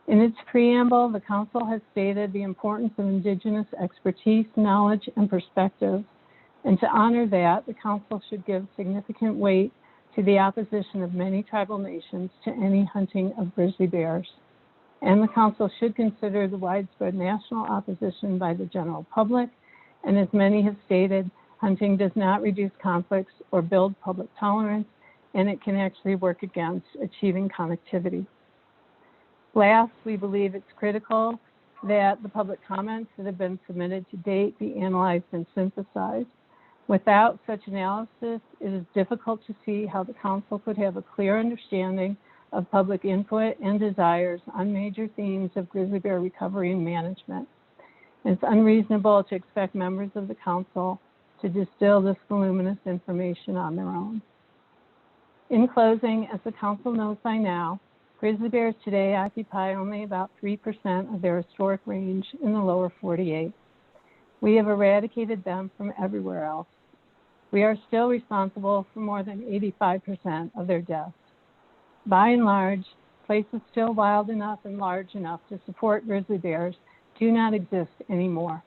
In its preamble, the council has stated the importance of indigenous expertise, knowledge, and perspective. And to honor that, the council should give significant weight to the opposition of many tribal nations to any hunting of grizzly bears. And the council should consider the widespread national opposition by the general public. And as many have stated, hunting does not reduce conflicts or build public tolerance, and it can actually work against achieving connectivity. Last, we believe it's critical that the public comments that have been submitted to date be analyzed and synthesized. Without such analysis, it is difficult to see how the council could have a clear understanding of public input and desires on major themes of grizzly bear recovery and management. It's unreasonable to expect members of the council to distill this voluminous information on their own. In closing, as the council knows by now, grizzly bears today occupy only about 3% of their historic range in the lower 48. We have eradicated them from everywhere else. We are still responsible for more than 85% of their deaths. By and large, places still wild enough and large enough to support grizzly bears do not exist anymore.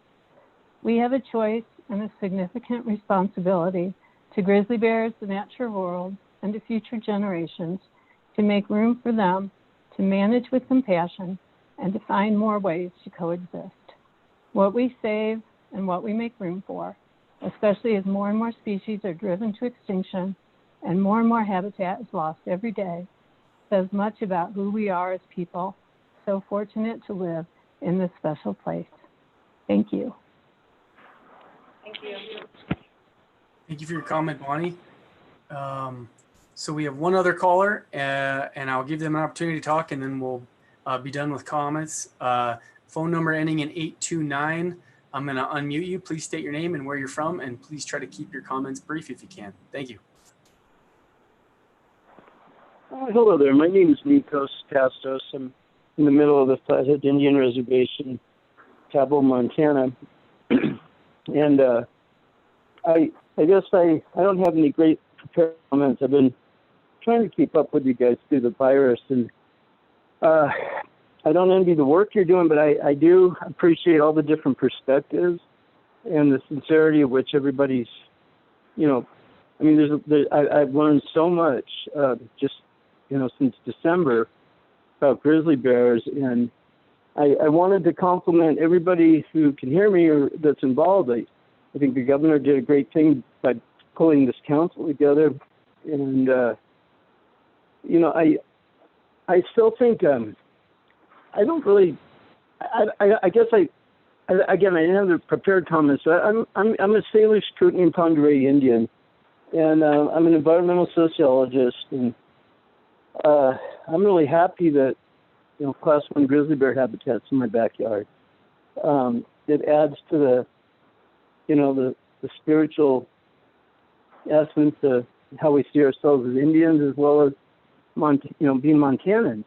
We have a choice and a significant responsibility to grizzly bears, the natural world, and to future generations to make room for them, to manage with compassion, and to find more ways to coexist. What we save and what we make room for, especially as more and more species are driven to extinction and more habitat is lost every day, says much about who we are as people, so fortunate to live in this special place. Thank you. Thank you. Thank you for your comment, Bonnie. So we have one other caller, and I'll give them an opportunity to talk, and then we'll be done with comments. Phone number ending in 829. I'm going to unmute you. Please state your name and where you're from, and please try to keep your comments brief if you can. Thank you. Hello there. My name is Nikos Pastos. I'm in the middle of the Flathead Indian Reservation, Cabo, Montana. And I guess I don't have any great prepared comments. I've been trying to keep up with you guys through the virus, and I don't envy the work you're doing, but I do appreciate all the different perspectives and the sincerity of which everybody's, I mean, I've learned so much just, since December about grizzly bears, and I wanted to compliment everybody who can hear me or that's involved. I think the governor did a great thing by pulling this council together, and, I still think, I don't really, I guess again, I didn't have the prepared comments. So I'm a Salish Kootenai and Pend Oreille Indian, and I'm an environmental sociologist, and I'm really happy that, Class 1 grizzly bear habitat's in my backyard. It adds to the, the spiritual essence of how we see ourselves as Indians, as well as, being Montanans.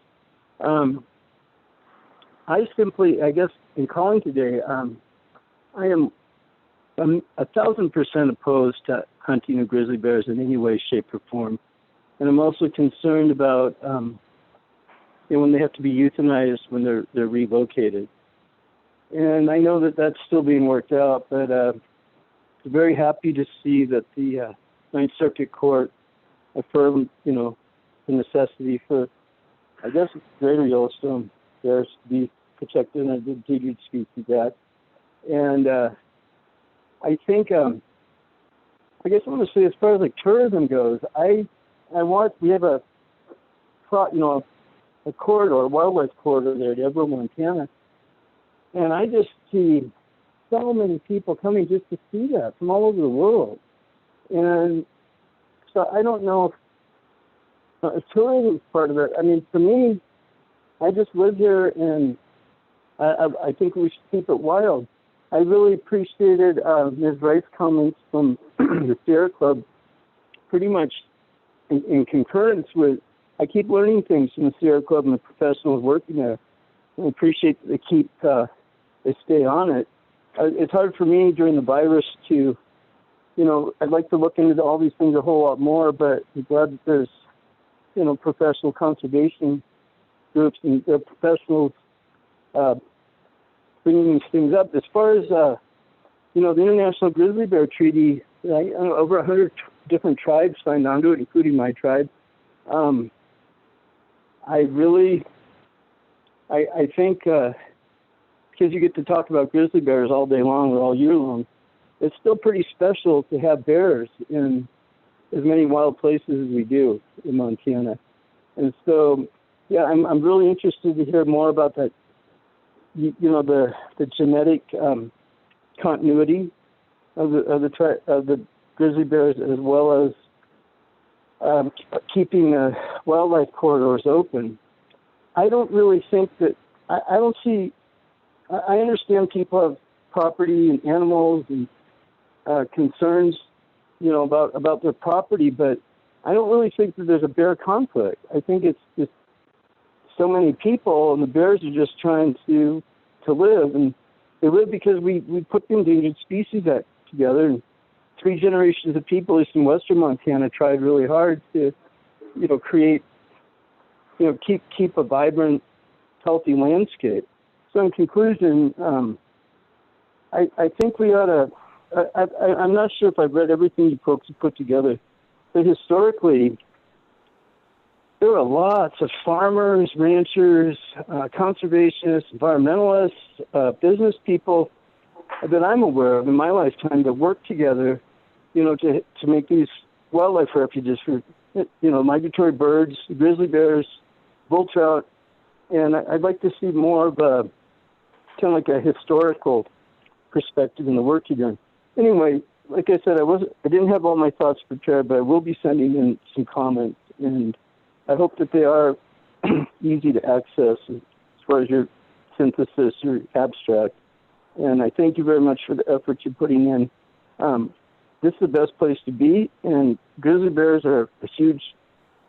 I guess, in calling today, I'm 1,000% opposed to hunting of grizzly bears in any way, shape, or form. And I'm also concerned about, when they have to be euthanized when they're relocated. And I know that that's still being worked out, but I'm very happy to see that the Ninth Circuit Court affirmed, the necessity for, I guess, greater Yellowstone bears to be protected in an endangered species act. And I think, I guess I want to say, as far as like tourism goes, we have a corridor, a wildlife corridor there at Everett, Montana, and I just see so many people coming just to see that from all over the world. And so I don't know if tourism is part of it. I mean, for me, I just live here, and I think we should keep it wild. I really appreciated Ms. Wright's comments from the Sierra Club, pretty much in concurrence with, I keep learning things from the Sierra Club and the professionals working there. I appreciate that they stay on it. It's hard for me during the virus to, I'd like to look into all these things a whole lot more, but I'm glad that there's, professional conservation groups and professionals bringing these things up. As far as, the International Grizzly Bear Treaty, over 100 different tribes signed onto it, including my tribe. I think, because you get to talk about grizzly bears all day long or all year long, it's still pretty special to have bears in as many wild places as we do in Montana. And so, yeah, I'm really interested to hear more about that the genetic continuity of the grizzly bears, as well as keeping wildlife corridors open. I don't really think that I don't see. I understand people have property and animals and concerns, about their property, but I don't really think that there's a bear conflict. I think it's just so many people, and the bears are just trying to live, and they live because we put the endangered species act together, and 3 generations of people, at least in western Montana, tried really hard to, create, keep a vibrant, healthy landscape. So in conclusion, I think we ought to. I'm not sure if I've read everything you folks have put together, but historically, there were lots of farmers, ranchers, conservationists, environmentalists, business people that I'm aware of in my lifetime that worked together, to make these wildlife refuges for, migratory birds, grizzly bears, bull trout, and I'd like to see more of a kind of like a historical perspective in the work you're doing. Anyway, like I said, I didn't have all my thoughts prepared, but I will be sending in some comments, and I hope that they are easy to access as far as your synthesis or abstract. And I thank you very much for the effort you're putting in. This is the best place to be, and grizzly bears are a huge,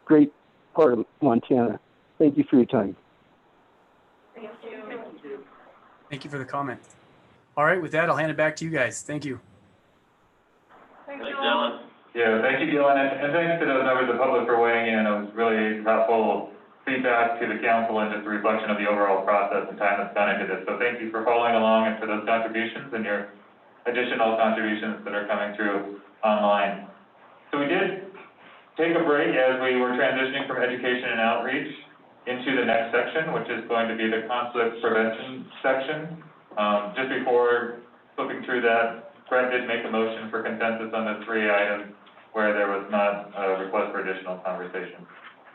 great part of Montana. Thank you for your time. Thank you for the comment. All right, with that, I'll hand it back to you guys. Thank you. Thanks, Dylan. Yeah, thank you, Dylan, and thanks to those members of the public for weighing in. It was really helpful feedback to the council and just a reflection of the overall process and time that's gone into this. So thank you for following along and for those contributions and your additional contributions that are coming through online. So we did take a break as we were transitioning from education and outreach into the next section, which is going to be the conflict prevention section. Just before flipping through that, Brett did make a motion for consensus on the 3 items where there was not a request for additional conversation.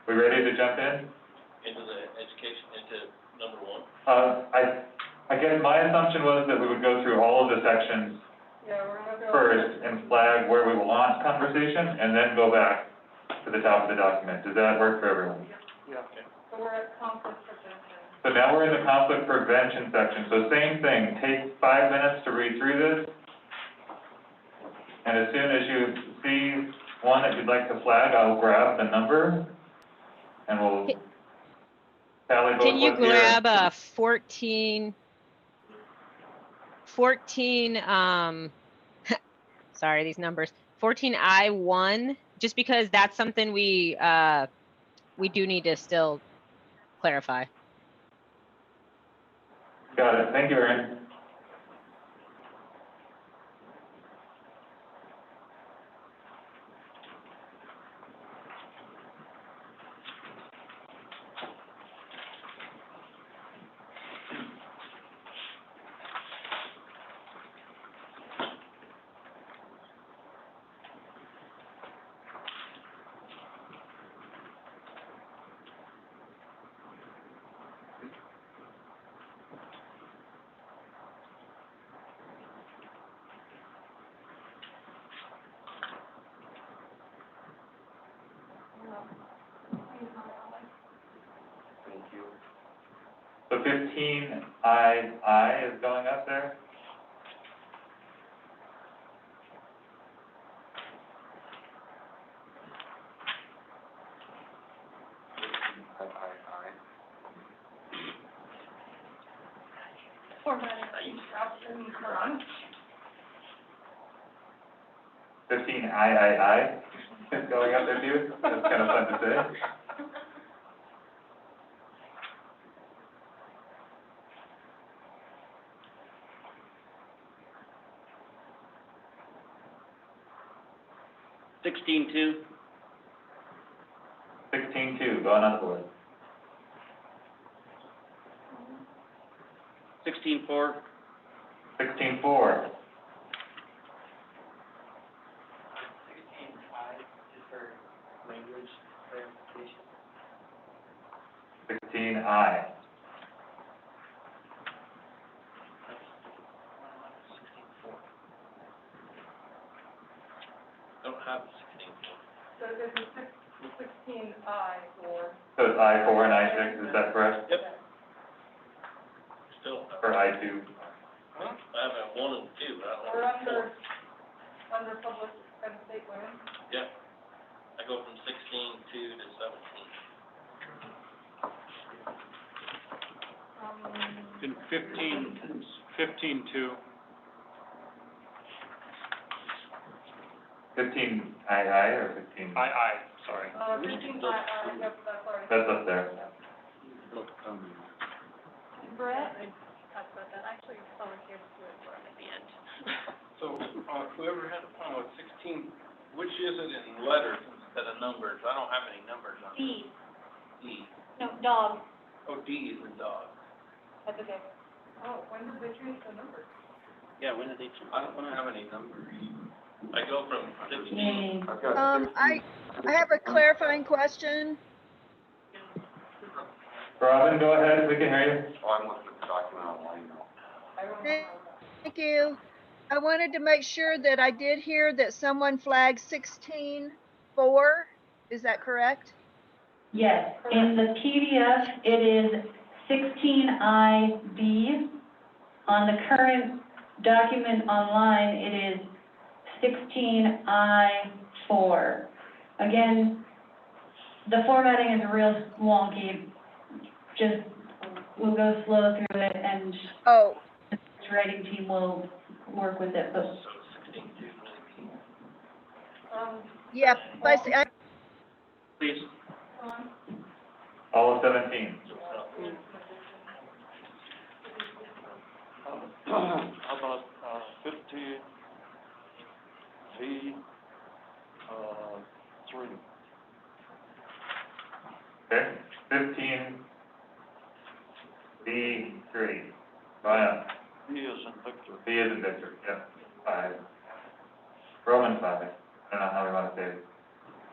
We ready to jump in? Into the education, into number 1? I guess my assumption was that we would go through all of the sections first and flag where we will launch conversation and then go back to the top of the document. Does that work for everyone? Yeah. So we're at conflict prevention. So now we're in the conflict prevention section. So same thing, take 5 minutes to read through this. And as soon as you see one that you'd like to flag, I'll grab the number and we'll tally both. Can you grab 14, sorry, these numbers, 14I1, just because that's something we do need to still clarify. Got it. Thank you, Erin. Thank you. So 15I is going up there? I is going up there too? That's kind of fun to say. $16.2. 16.2, going on the board. 16.4. 16.4. Language clarification. 16I. have the 16-4. So there's a 16I for. So it's I4 and I6, is that correct? Yep. Still, Or I2? I have a 1 and 2, but I don't Or have a 4. under public and state land. Yep. I go from 16-2 to 17. In 15-2. 15 II or 15? Sorry. 15I, yep, that's already. That's up there. Brett? Talk about that, actually, volunteered to do it for him at the end. So, whoever had a problem with 16, which is it in letters instead of numbers? I don't have any numbers on it. D, D. no, dog, Oh, D is in dog. that's okay. Oh, when did they change the number? Yeah, when did they change? I don't have any numbers. I go from 16. I have a clarifying question. Robin, go ahead, we can hear you. Oh, I'm looking at the document online now. Thank you. I wanted to make sure that I did hear that someone flagged 16-4. Is that correct? Yes, in the PDF, it is 16IB. On the current document online, it is 16I4. Again, the formatting is real wonky. Just, we'll go slow through it and Oh, the writing team will work with it, but yeah, Please. All of 17. How about, 15, V, 3. Okay, 15, B3. Brian? V is in Victor. B is in Victor, yep, 5. Roman 5, I don't know how we want to say it.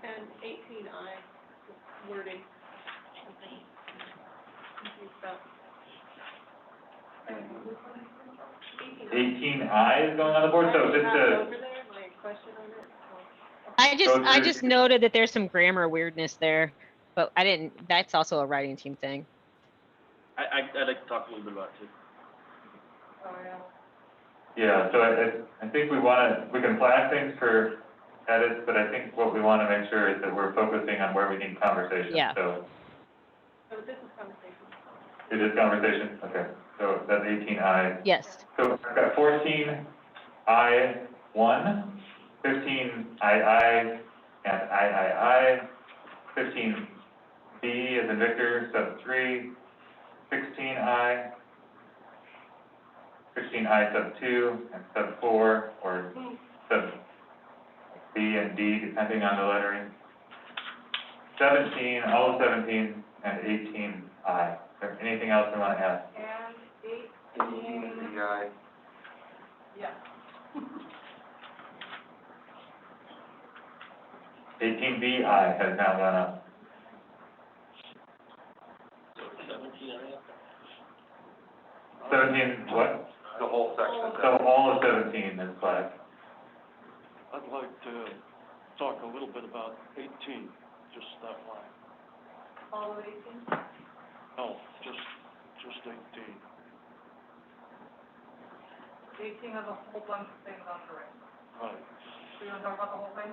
And 18I, wording. 18I is going on the board, so just to, Over there, my question on it. I just noted that there's some grammar weirdness there, but I didn't, that's also a writing team thing. I'd like to talk a little bit about it too. Oh, yeah. yeah, so I think we can flag things for edits, but I think what we want to make sure is that we're focusing on where we need conversation. Yeah. So, So this is conversation. it is conversation, okay, so that's 18I. Yes. So I've got 14I1, 15II and III, 15B as in Victor, sub 3, 16I, 16I sub 2, and sub 4, or sub B and D, depending on the lettering. 17, all of 17, and 18I. Is there anything else we want to add? And 18. VI. Yeah. 18BI has now gone up. 17, what? The whole section. So all of 17 is flagged. I'd like to talk a little bit about 18, just that line. All of 18? No, just 18. 18 has a whole bunch of things on the right. Right, So you want to talk about the whole thing?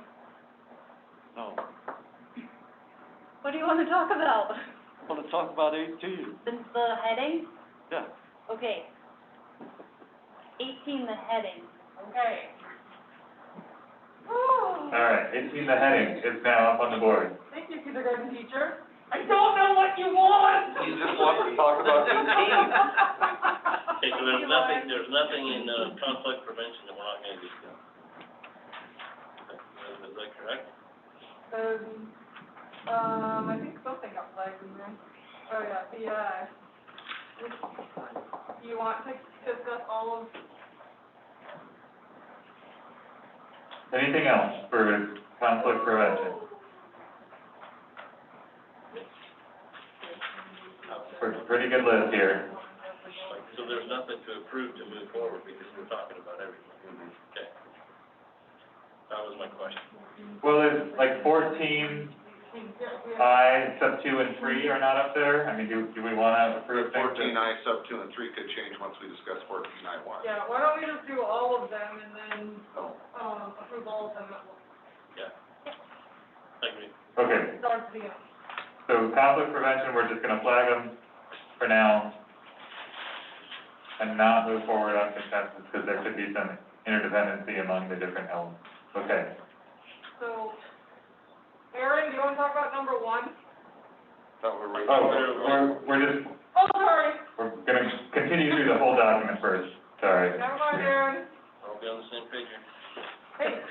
no. What do you want to talk about? I want to talk about 18. The heading? Yeah. Okay. 18, the heading. Okay. All right, 18, the heading is now up on the board. Thank you, kindergarten teacher. I don't know what you want. He just wants to talk about 18. Okay, so there's nothing in, conflict prevention that we're not gonna discuss. Is that correct? I think something got flagged in there. Oh, yeah, BI. You want to discuss all of, Anything else for conflict prevention? Pretty good list here. So there's nothing to approve to move forward because we're talking about everything. Okay. That was my question. Well, it's like 14I sub 2 and 3 are not up there. I mean, do we want to approve things? 14I sub 2 and 3 could change once we discuss 14I 1. Yeah, why don't we just do all of them and then, approve all of them at once? Yeah. I agree. Okay, Start to the end. so conflict prevention, we're just gonna flag them for now and not move forward on consensus because there could be some interdependency among the different elements. Okay. So, Aaron, do you want to talk about number 1? Thought we were. Oh, we're just, Oh, sorry. we're gonna continue through the whole document first, sorry. Never mind, Aaron. I'll be on the same page here. Hey.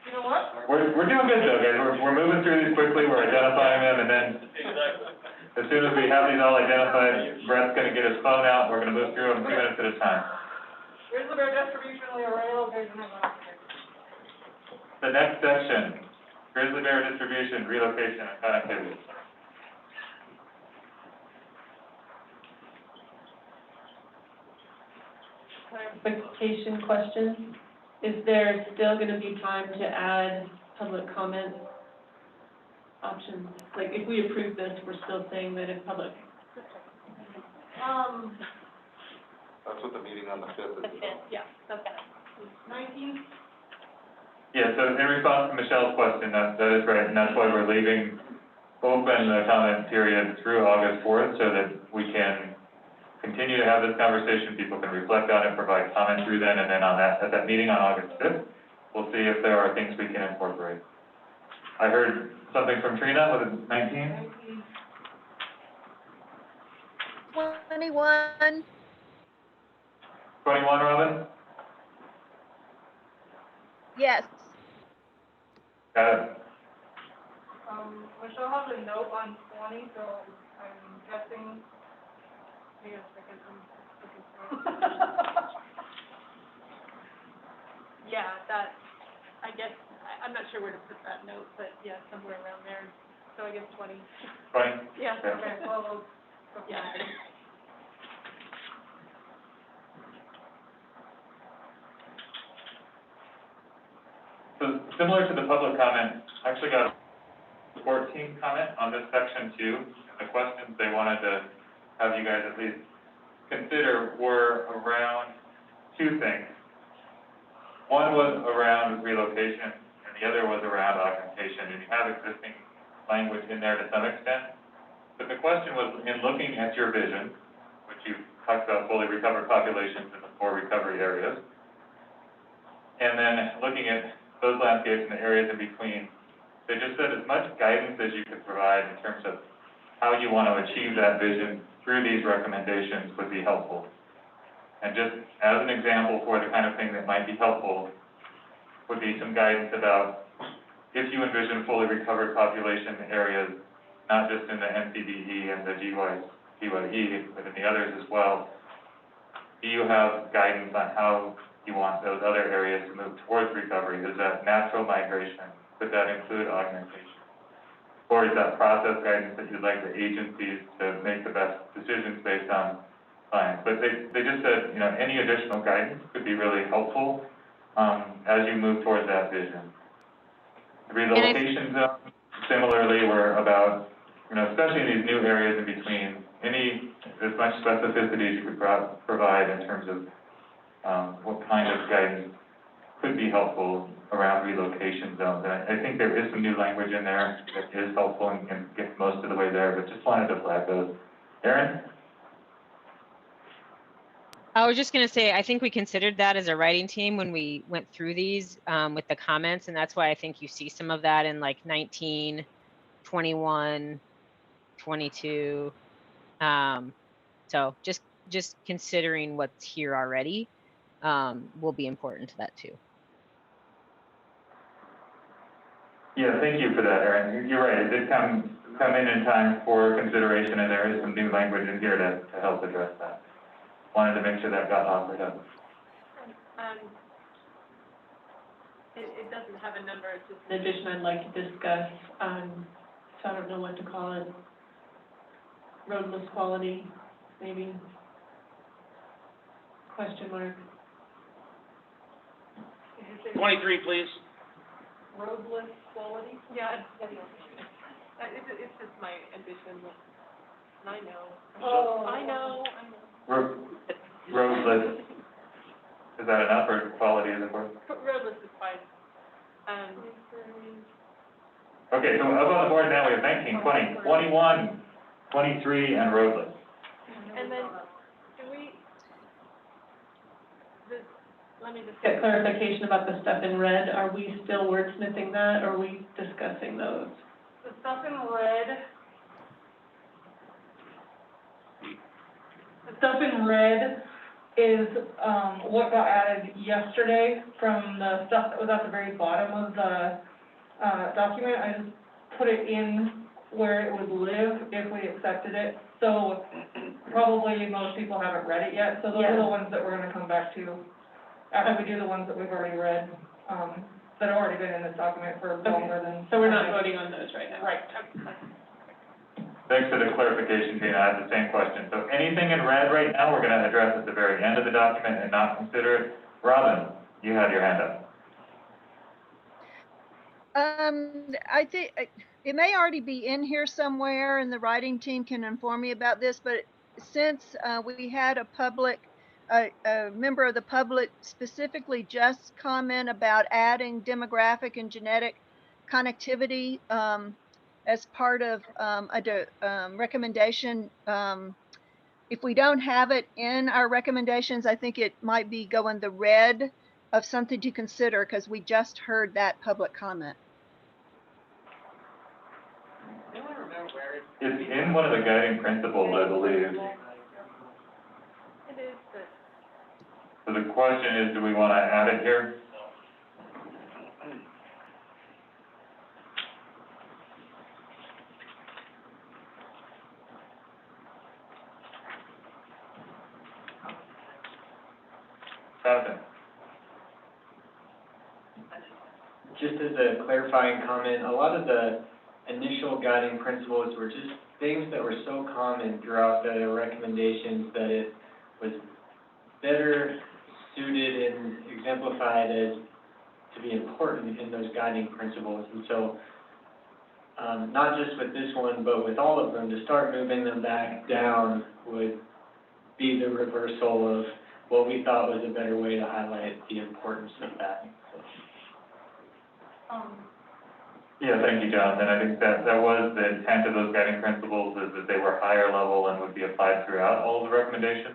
You know what? We're doing good though, guys, we're moving through these quickly, we're identifying them, and then Exactly. as soon as we have these all identified, Brett's gonna get his phone out, we're gonna move through them 2 minutes at a time. Grizzly bear distribution, relocation, and The next section, grizzly bear distribution, relocation, and connectivity. Clarification question, is there still gonna be time to add public comment options? Like, if we approve this, we're still saying that if public, That's what the meeting on the 5th is. yeah, okay. 19? Yeah, so in response to Michelle's question, that is right, and that's why we're leaving open the comment period through August 4th, so that we can continue to have this conversation, people can reflect on it, provide comment through then, and then at that meeting on August 5th, we'll see if there are things we can incorporate. I heard something from Trina, was it 19? 21. 21, Robin? Yes. Got it. Michelle has a note on 20, so I'm guessing, hang on a second, I'm looking for it. Yeah, that, I guess, I'm not sure where to put that note, but yeah, somewhere around there, so I guess 20. 20? Yeah, Okay. okay, well, yeah. So similar to the public comment, I actually got a 14 comment on this section too. And the questions they wanted to have you guys at least consider were around 2 things. One was around relocation and the other was around augmentation. And you have existing language in there to some extent. But the question was, in looking at your vision, which you talked about fully recovered populations in the 4 recovery areas, and then looking at those landscapes and the areas in between, they just said as much guidance as you could provide in terms of how you want to achieve that vision through these recommendations would be helpful. And just as an example for the kind of thing that might be helpful would be some guidance about if you envision fully recovered population areas, not just in the NCDE and the GYE, but in the others as well, do you have guidance on how you want those other areas to move towards recovery? Is that natural migration? Could that include augmentation? Or is that process guidance that you'd like the agencies to make the best decisions based on science? But they just said, you know, any additional guidance could be really helpful as you move towards that vision. The relocation zones, similarly, were about, you know, especially in these new areas in between, as much specificity as you could provide in terms of what kind of guidance could be helpful around relocation zones. And I think there is some new language in there that is helpful and gets most of the way there, but just wanted to flag those. Erin? I was just going to say, I think we considered that as a writing team when we went through these with the comments, and that's why I think you see some of that in like 19, 21, 22. So just considering what's here already will be important to that too. Yeah, thank you for that, Erin. You're right, it did come in time for consideration, and there is some new language in here to help address that. Wanted to make sure that got offered up. it doesn't have a number, it's just an addition I'd like to discuss, so I don't know what to call it. Roadless quality, maybe? Question mark. you say? 23, please. Roadless quality? Yeah, it's just my ambition, and I know. Oh. I know. Roadless, is that enough, or quality is important? Roadless is fine. Okay, so up on the board now, we have 19, 20, 21, 23, and roadless. And then, let me just get clarification about the stuff in red. Are we still wordsmithing that, or are we discussing those? The stuff in red. The stuff in red is, what got added yesterday from the stuff that was at the very bottom of the, document. I just put it in where it would live if we accepted it. So probably most people haven't read it yet, so those are the ones that we're gonna come back to after we do the ones that we've already read, that have already been in this document for longer than. So we're not voting on those right now? Right. Thanks for the clarification, Tina. I have the same question. So anything in red right now, we're gonna address at the very end of the document and not consider it. Robin, you had your hand up. I think it may already be in here somewhere, and the writing team can inform me about this, but since we had a member of the public specifically just comment about adding demographic and genetic connectivity as part of a recommendation, if we don't have it in our recommendations, I think it might be going the red of something to consider, because we just heard that public comment. It's in one of the guiding principles, I believe. It is, but. So the question is, do we want to add it here? Jonathan? Just as a clarifying comment, a lot of the initial guiding principles were just things that were so common throughout the recommendations that it was better suited and exemplified as to be important in those guiding principles. And so, not just with this one, but with all of them, to start moving them back down would be the reversal of what we thought was a better way to highlight the importance of that. Yeah, thank you, Jonathan. I think that was the intent of those guiding principles, is that they were higher level and would be applied throughout all of the recommendations.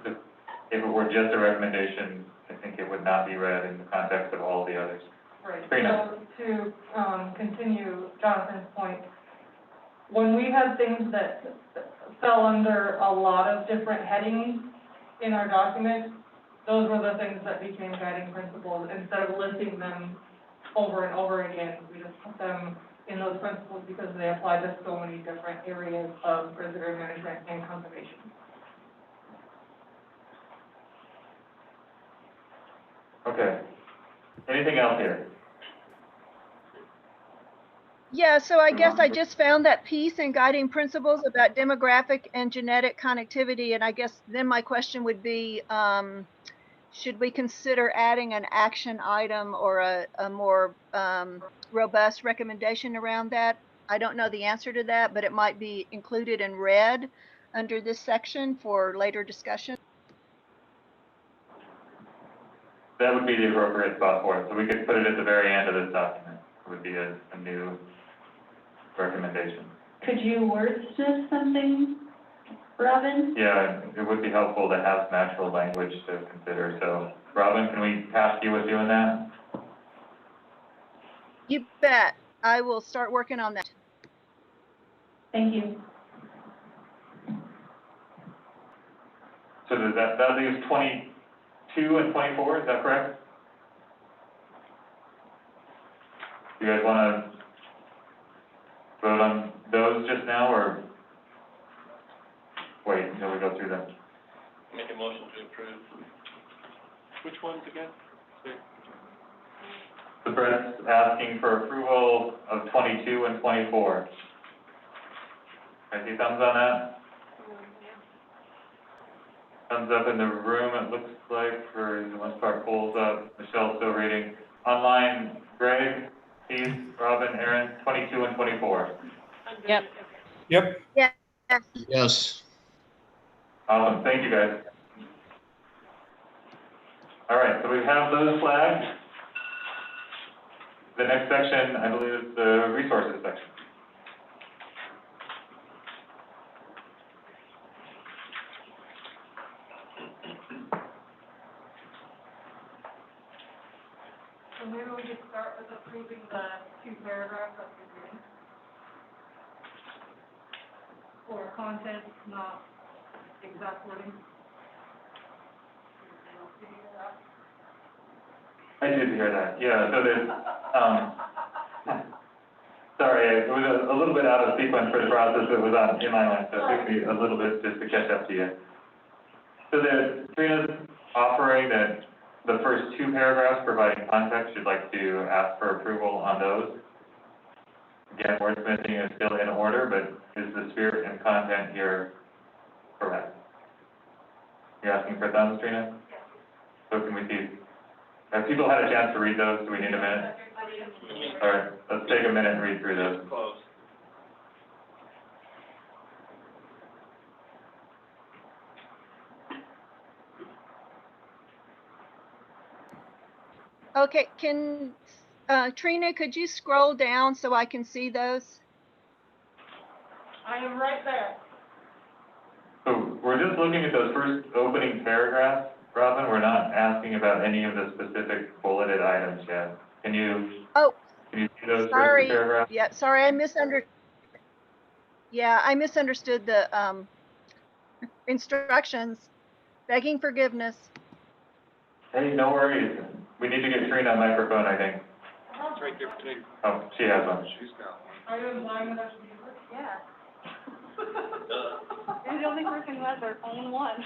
If it were just a recommendation, I think it would not be read in the context of all the others. Right. Sabrina? So to continue Jonathan's point, when we had things that fell under a lot of different headings in our document, those were the things that became guiding principles. Instead of listing them over and over again, we just put them in those principles because they apply to so many different areas of visitor management and conservation. Okay. Anything else here? Yeah, so I guess I just found that piece in guiding principles about demographic and genetic connectivity, and I guess then my question would be, should we consider adding an action item or a more robust recommendation around that? I don't know the answer to that, but it might be included in red under this section for later discussion. That would be the appropriate spot for it. So we could put it at the very end of this document. It would be a new recommendation. Could you wordsmith something, Robin? Yeah, it would be helpful to have some actual language to consider. So, Robin, can we task you with doing that? You bet. I will start working on that. Thank you. So does that leaves 22 and 24, is that correct? Do you guys want to vote on those just now, or wait until we go through them? Make a motion to approve. Which ones again? So Brett's asking for approval of 22 and 24. I see thumbs on that? Thumbs up in the room, it looks like, for the most part, polls up. Michelle's still reading. online, Greg, Keith, Robin, Aaron, 22 and 24. Yep. Yep. Yeah. Yes. Awesome, thank you guys. All right, so we have those flagged. The next section, I believe, is the resources section. So maybe we could start with approving the 2 paragraphs at the beginning. Or content, not exact wording. I did hear that, yeah, so there's, sorry, it was a little bit out of sequence for the process that was in my mind, so it took me a little bit just to catch up to you. So Trina's offering that the first 2 paragraphs providing context, you'd like to ask for approval on those. Again, wordsmithing is still in order, but is the spirit and content here correct? You're asking for thumbs, Trina? So can we see? Have people had a chance to read those? Do we need a minute? All right, let's take a minute and read through those. Close. Okay, Trina, could you scroll down so I can see those? I am right there. So we're just looking at those first opening paragraphs, Robin. We're not asking about any of the specific bulleted items yet. Can you see those first 2 paragraphs? Yeah, sorry, I misunderstood the instructions. Begging forgiveness. Hey, no worries. We need to get Trina a microphone, I think. It's right there between. Oh, she has one. She's got one. Are you implying that I should use it? Yeah. You're the only person who has their own one.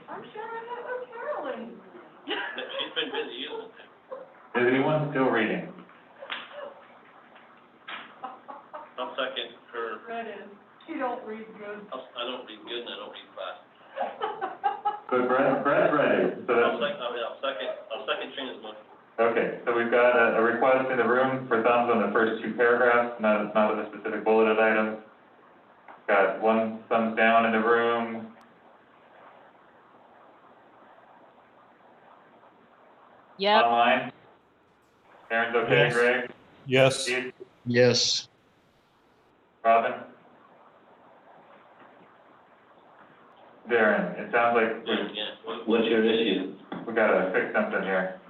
I'm sharing it with Carolyn. She's been busy using it. Is anyone still reading? I'll second her. Read it. You don't read good. I don't read good and I don't read fast. So Brett's ready. So I'll that's, second Trina's motion. okay, so we've got a request in the room for thumbs on the first 2 paragraphs, not of the specific bulleted items. Got 1 thumbs down in the room. Yep. Online. Aaron's okay, Yes. Greg? Yes. Keith? Yes. Robin? Darren, it sounds like What's your issue? we gotta fix something here.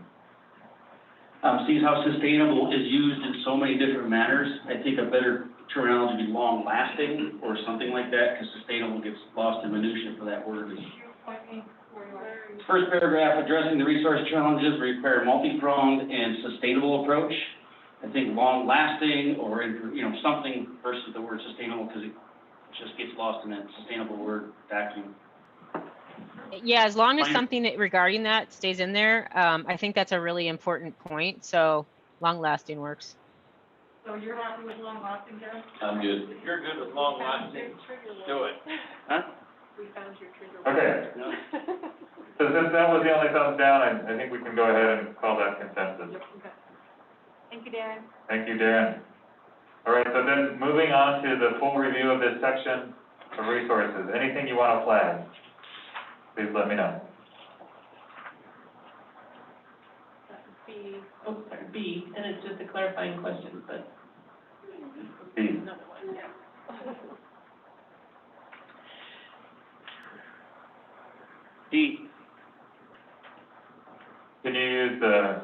Sees how sustainable is used in so many different manners. I think a better terminology would be long-lasting or something like that, because sustainable gets lost in minutia for that word. First paragraph, addressing the resource challenges require a multi-pronged and sustainable approach. I think long-lasting or, something versus the word sustainable, because it just gets lost in that sustainable word vacuum. Yeah, as long as Fine. something regarding that stays in there, I think that's a really important point. So long lasting works. So you're happy with long lasting, Karen? I'm good. If you're good with long lasting, do it. Huh? We found your trigger. Okay, No. so since that was the only thumbs down, I think we can go ahead and call that consensus. Okay. Thank you, Darren. Thank you, Darren. All right, so then moving on to the full review of this section of resources. Anything you want to flag, please let me know. B, and it's just a clarifying question, but. B. D. Can you use a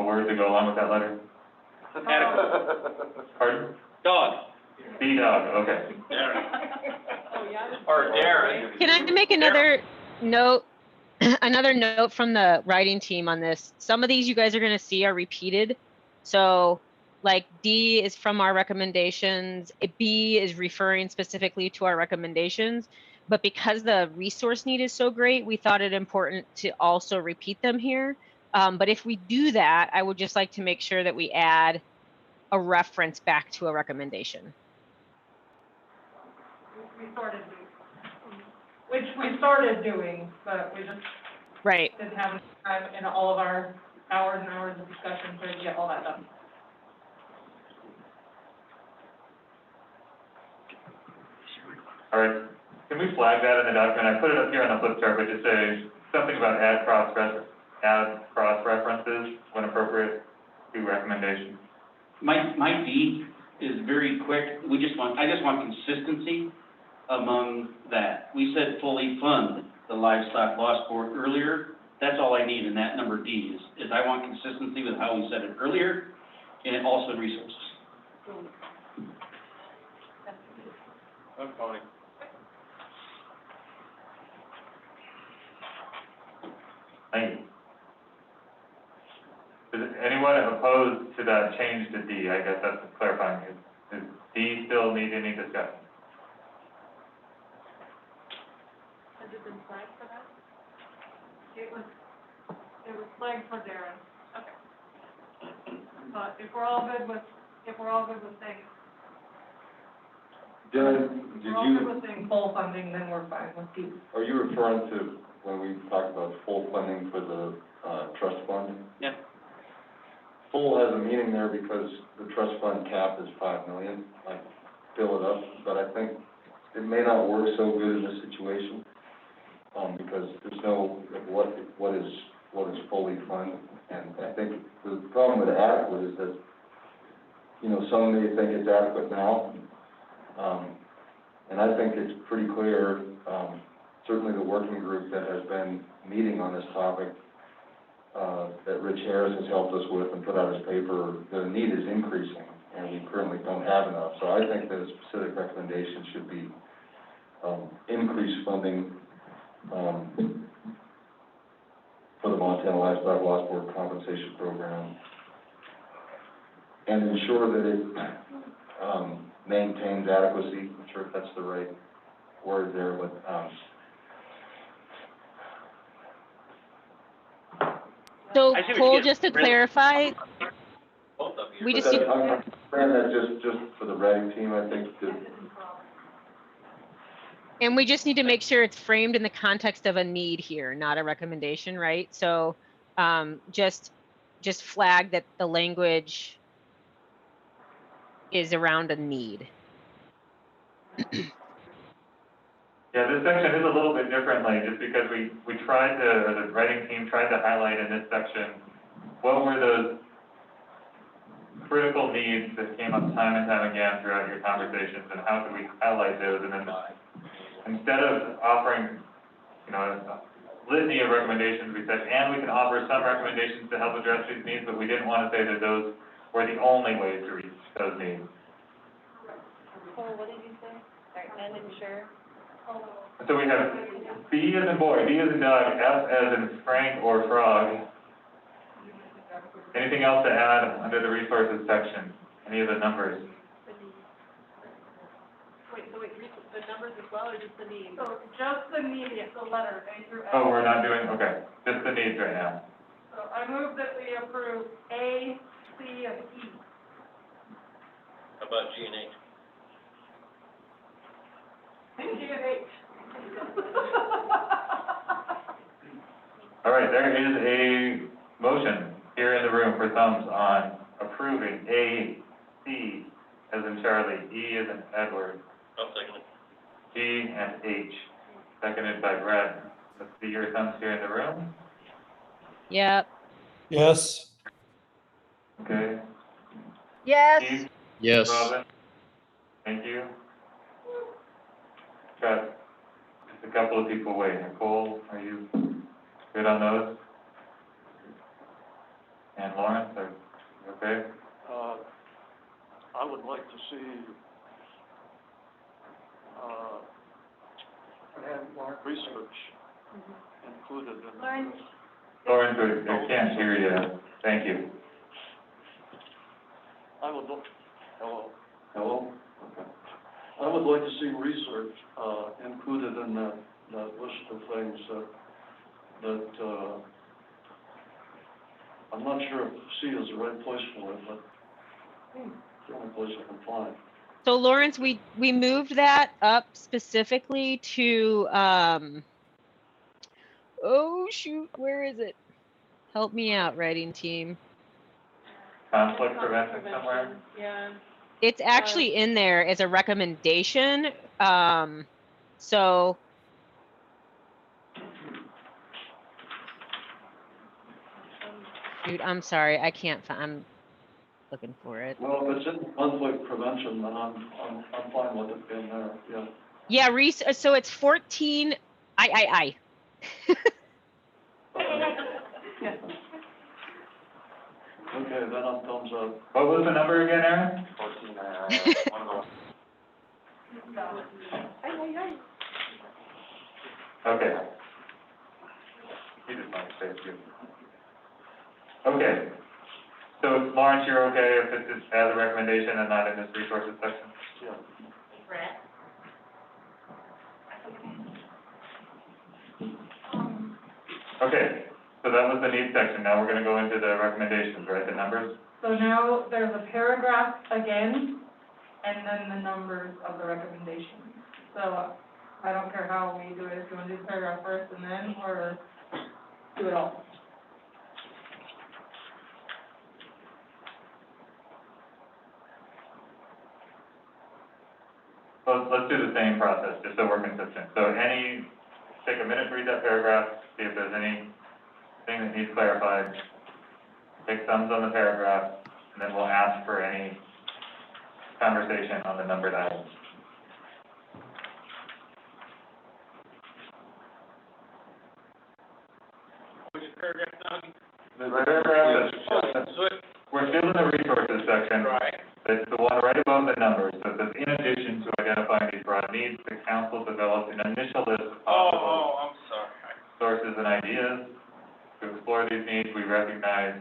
word to go along with that letter? Adequate. Pardon? Dog. B dog, okay. Or Darren. Can I make another note? Another note from the writing team on this. Some of these you guys are going to see are repeated. So like D is from our recommendations. B is referring specifically to our recommendations. But because the resource need is so great, we thought it important to also repeat them here. But if we do that, I would just like to make sure that we add a reference back to a recommendation. We started doing, which we started doing, but we just Right. didn't have time in all of our hours and hours of discussion to get all that done. All right, can we flag that in the document? I put it up here on the flip chart, but just say something about add cross-references when appropriate to recommendation. My D is very quick. I just want consistency among that. We said fully fund the livestock loss board earlier. That's all I need in that number D is I want consistency with how we said it earlier and also in resources. I'm fine. Thank you. Is anyone opposed to that change to D? I guess that's clarifying. Does D still need any discussion? Has it been flagged for that? It was flagged for Darren. Okay. But if we're all good with saying, Dylan, saying full funding, then we're fine with D. are you referring to when we talked about full funding for the, trust fund? Yeah. Full has a meaning there because the trust fund cap is 5 million, like, fill it up, but I think it may not work so good in this situation, because there's no, what is fully funded, and I think the problem with adequate is that, you know, some may think it's adequate now, and I think it's pretty clear, certainly the working group that has been meeting on this topic, that Rich Harris has helped us with and put out his paper, the need is increasing, and we currently don't have enough. So I think that a specific recommendation should be, increased funding, for the Montana Livestock Loss Board Compensation Program, and ensure that it, maintains adequacy. I'm sure if that's the right word there, but, So, I see what Cole, you're just to getting. clarify, Both of you. we but just, that, I'm saying that just for the writing team, I think that, and we just need to make sure it's framed in the context of a need here, not a recommendation, right? So, just flag that the language is around a need. Yeah, this section is a little bit differently, just because we tried to, or the writing team tried to highlight in this section, what were those critical needs that came up time and time again throughout your conversations, and how could we highlight those? And then instead of offering, you know, a litany of recommendations, we said, and we can offer some recommendations to help address these needs, but we didn't want to say that those were the only ways to reach those needs. Cole, what did you say? Sorry, and ensure. So we have B as in boy, D as in dog, F as in Frank or frog. Anything else to add under the resources section? Any of the numbers? Wait, the numbers as well, or just the needs? So just the needs, the letters, A through F. Oh, we're not doing, okay, just the needs right now. So I move that we approve A, C, and E. How about G and H? G and H. All right, there is a motion here in the room for thumbs on approving A, C as in Charlie, E as in Edward, I'll second it. G and H, seconded by Brad. Let's see your thumbs here in the room. Yep. Yes. Okay. Yes. Steve? Yes. Robin? Thank you. Got just a couple of people waiting. Nicole, are you good on those? And Lawrence, are you okay? I would like to see, research included in. Lawrence, I can't hear you. Thank you. I would look, hello? hello? I would like to see research, included in that list of things that, I'm not sure if C is the right place for it, but it's the only place I can find. So Lawrence, we moved that up specifically to, oh shoot, where is it? Help me out, writing team. Conflict prevention somewhere? Yeah. It's actually in there as a recommendation. So dude, I'm sorry, I can't find, I'm looking for it. Well, if it's in conflict prevention, then I'm fine with it being there, yeah. Yeah, so it's 14, I. Okay, then I'm thumbs up. What was the number again, Aaron? 14, one of those. Okay. You just might say two. Okay. So Lawrence, you're okay if it's just as a recommendation and not in this resources section? Yeah. Okay, so that was the needs section. Now we're gonna go into the recommendations, right, the numbers? So now there's a paragraph again, and then the numbers of the recommendations. So I don't care how we do it, if you want to do the paragraph first and then, or do it all. Well, let's do the same process, just so we're consistent. So take a minute to read that paragraph, see if there's anything that needs clarified. Take thumbs on the paragraph, and then we'll ask for any conversation on the numbered items. Which paragraph now? The paragraph we're still in the resources section. Right. It's the one right above the numbers. So it says, in addition to identifying these broad needs, the council developed an initial list of possible I'm sorry. sources and ideas. To explore these needs, we recognize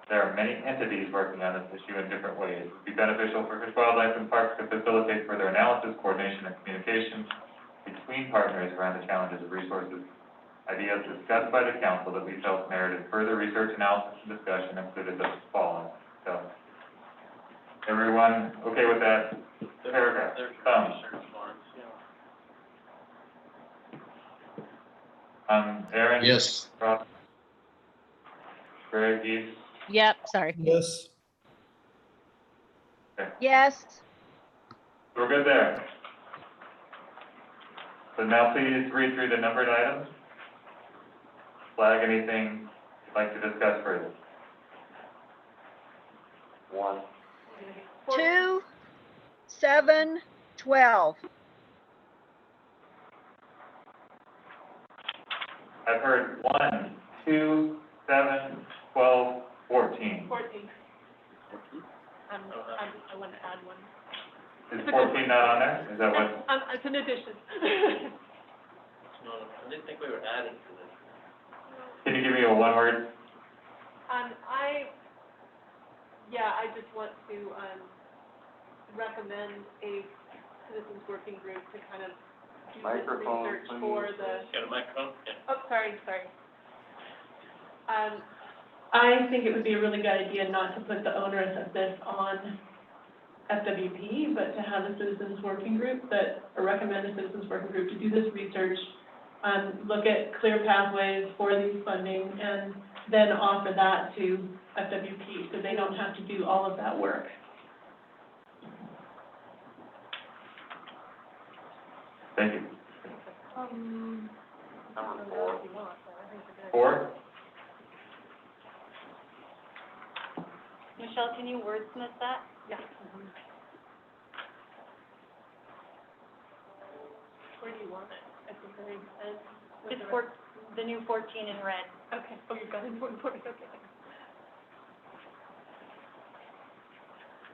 there are many entities working on this issue in different ways. It would be beneficial for Fish, Wildlife, and Parks to facilitate further analysis, coordination, and communication between partners around the challenges of resources. Ideas discussed by the council that we felt merited further research, analysis, and discussion included the following. So, everyone okay with that paragraph? There's Thumbs. research Lawrence, yeah. Aaron? Yes. Rob? Greg, Heath? Yep, sorry. Yes. Okay. Yes. We're good there. So now please read through the numbered items. Flag anything you'd like to discuss further. 1. 2, 7, 12. I've heard 1, 2, 7, 12, 14. 14. I want to add one. Is 14 not on there? Is that what? It's an addition. No, I didn't think we were adding to this. Can you give me a one word? I just want to, recommend a citizens working group to kind of do this Microphone, research please. for the. Got a microphone? Yeah. Oh, sorry. I think it would be a really good idea not to put the onerous of this on FWP, but to have a citizens working group or recommend a citizens working group to do this research, look at clear pathways for these funding, and then offer that to FWP, so they don't have to do all of that work. Thank you. Number 4. 4? Michelle, can you wordsmith that? Yeah. Where do you want it? At the very end? It's the new 14 in red. Okay, oh, you've got it, okay.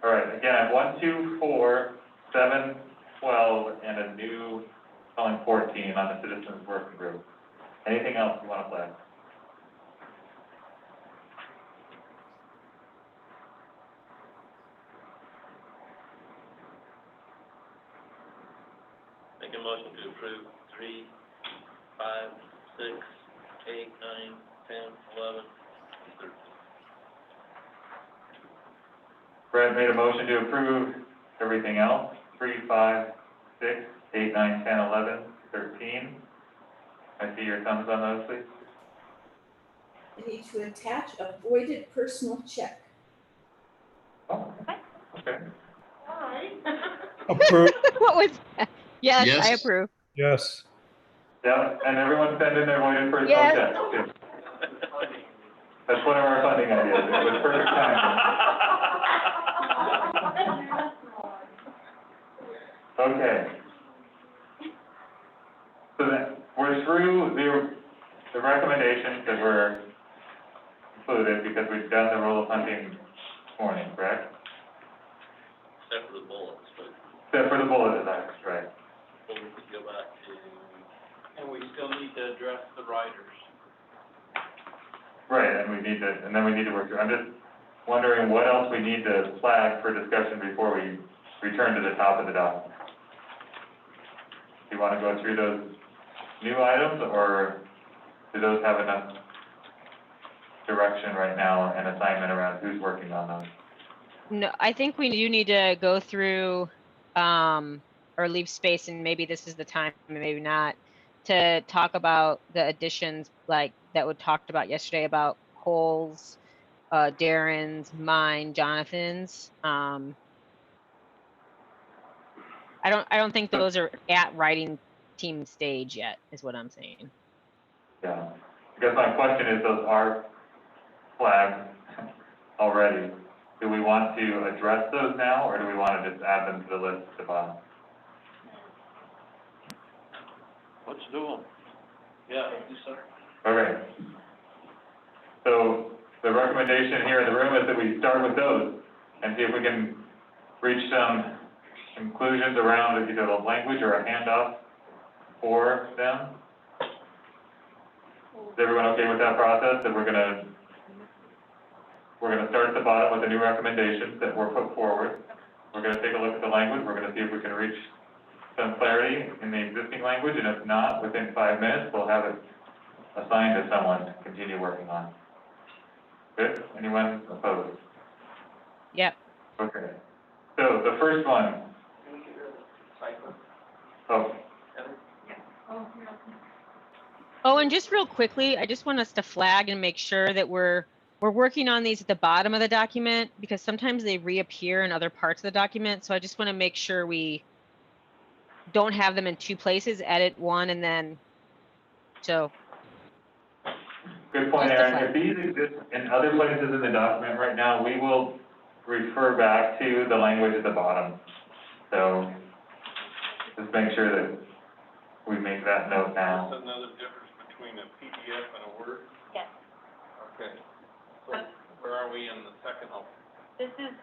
All right, again, I have 1, 2, 4, 7, 12, and a new calling 14 on the citizens working group. Anything else you want to flag? Make a motion to approve 3, 5, 6, 8, 9, 10, 11, 13. Brett made a motion to approve everything else, 3, 5, 6, 8, 9, 10, 11, 13. I see your thumbs on those, please. I need to attach a voided personal check. Oh, okay. All right. Approved, What was that? Yes, I Yes. approve. yes. Yeah, and everyone send in their voided personal Yes. check. too. That's one of our funding ideas. It was perfect timing. Okay. So then, we're through the recommendations that were included because we've done the rule of hunting this morning, correct? Except for the bullets, but Except for the bullet attacks, right? we'll need to go back to. And we still need to address the riders. Right, and then we need to work through, I'm just wondering what else we need to flag for discussion before we return to the top of the document. Do you want to go through those new items, or do those have enough direction right now and assignment around who's working on those? No, I think we do need to go through, or leave space, and maybe this is the time, maybe not, to talk about the additions, like, that we talked about yesterday about Cole's, Darren's, mine, Jonathan's. I don't think those are at writing team stage yet, is what I'm saying. Yeah, because my question is, those are flagged already. Do we want to address those now, or do we want to just add them to the list at the bottom? Let's do them. Yeah, do so. Okay. So the recommendation here in the room is that we start with those and see if we can reach some conclusions around either the language or a handoff for them. Is everyone okay with that process? That we're gonna start at the bottom with the new recommendations that were put forward. We're gonna take a look at the language. We're gonna see if we can reach some clarity in the existing language, and if not, within 5 minutes, we'll have it assigned to someone to continue working on. Good? Anyone opposed? Yep. Okay. So the first one. Oh, Oh, and just real quickly, I just want us to flag and make sure that we're working on these at the bottom of the document, because sometimes they reappear in other parts of the document. So I just want to make sure we don't have them in two places, edit one and then, so. good point, Just a Aaron. flag. If these exist in other places in the document right now, we will refer back to the language at the bottom. So just make sure that we make that note now. That's another difference between a PDF and a Word? Yes. Okay. So where are we in the second? This is,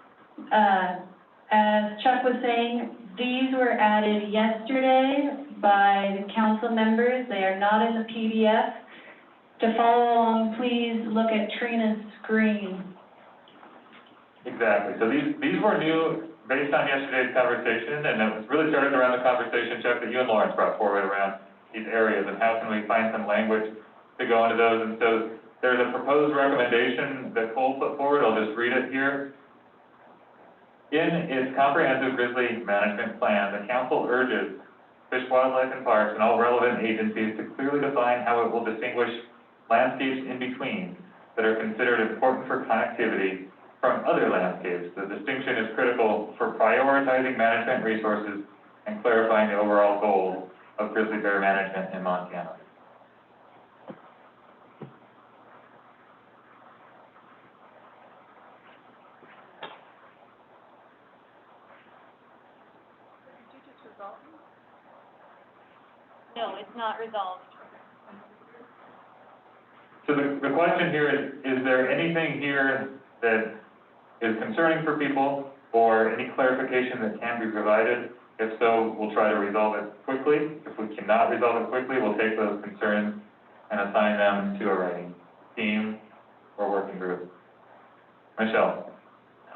As Chuck was saying, these were added yesterday by the council members. They are not in the PDF. To follow along, please look at Trina's screen. Exactly. So these were new based on yesterday's conversation, and it was really started around the conversation, Chuck, that you and Lawrence brought forward around these areas and how can we find some language to go into those. And so there's a proposed recommendation that Cole put forward. I'll just read it here. In its comprehensive grizzly management plan, the council urges Fish, Wildlife, and Parks and all relevant agencies to clearly define how it will distinguish landscapes in between that are considered important for connectivity from other landscapes. The distinction is critical for prioritizing management resources and clarifying the overall goals of grizzly bear management in Montana. no, it's not resolved. So the question here is there anything here that is concerning for people or any clarification that can be provided? If so, we'll try to resolve it quickly. If we cannot resolve it quickly, we'll take those concerns and assign them to a writing team or working group. Michelle?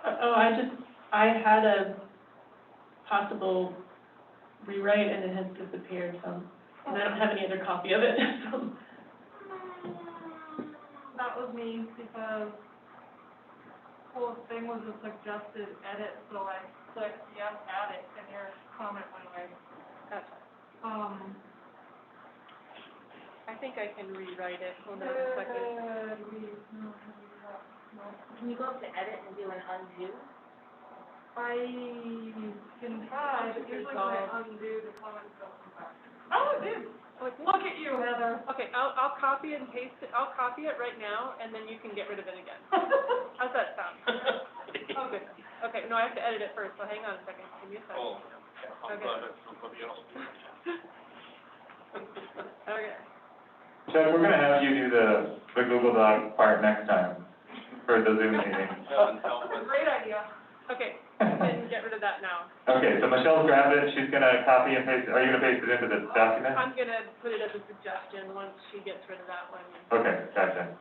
I had a possible rewrite and it has disappeared, so, and I don't have any other copy of it, so. That was me, because whole thing was a suggested edit, so I clicked yes, add it, and your comment went away. Gotcha. I think I can rewrite it, hold on a second. Can you go up to edit and do an undo? I can try, but usually when I undo, the comments don't come back. Oh, it did. Look at you, Heather. Okay, I'll copy and paste it, I'll copy it right now, and then you can get rid of it again. How's that sound? Okay, okay, no, I have to edit it first, so hang on a second, give me a second. Oh, I'm Okay. glad that somebody else did it. Okay. Chuck, we're gonna have you do the Google Doc part next time for the Zoom meeting. Great idea. Okay, you can get rid of that now. Okay, so Michelle's grabbed it, she's gonna copy and paste, are you gonna paste it into the document? I'm gonna put it as a suggestion once she gets rid of that one. Okay, gotcha.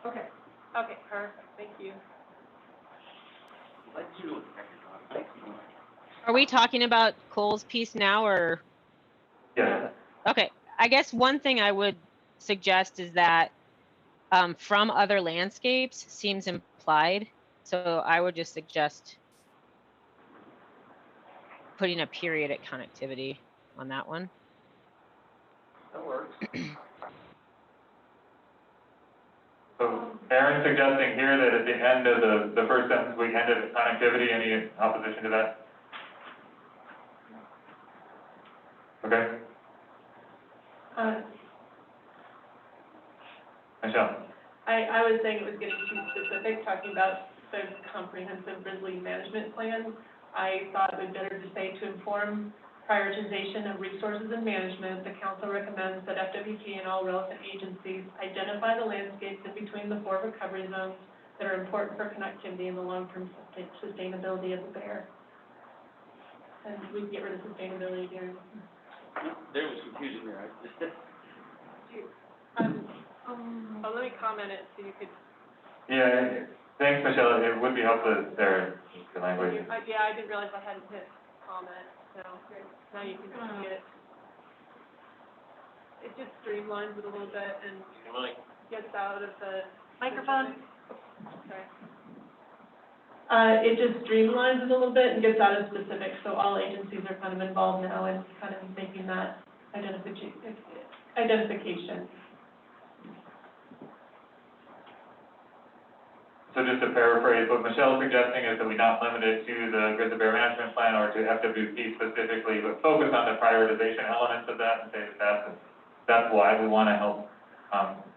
Okay. Okay, perfect, thank you. Are we talking about Cole's piece now, or? Yes. Okay, I guess one thing I would suggest is that from other landscapes seems implied. So I would just suggest putting a period at connectivity on that one. That works. So Aaron's suggesting here that at the end of the first sentence, we end it at connectivity. Any opposition to that? Okay, Michelle? I was saying it was getting too specific, talking about the comprehensive Grizzly management plan. I thought it would be better to say to inform prioritization of resources and management, the council recommends that FWP and all relevant agencies identify the landscapes in between the 4 recovery zones that are important for connectivity and the long-term sustainability of the bear. And we can get rid of sustainability here. There was confusion there. Oh, let me comment it so you could. Yeah, thanks, Michelle. It would be helpful if there is the language. Yeah, I didn't realize I hadn't hit comment, so now you can see it. It just streamlines it a little bit and gets out of the. Microphone. Sorry. It just streamlines it a little bit and gets out of specifics, so all agencies are kind of involved now in kind of making that identification. So just to paraphrase, what Michelle's suggesting is that we not limit it to the Grizzly Bear Management Plan or to FWP specifically, but focus on the prioritization elements of that and say that that's why we want to help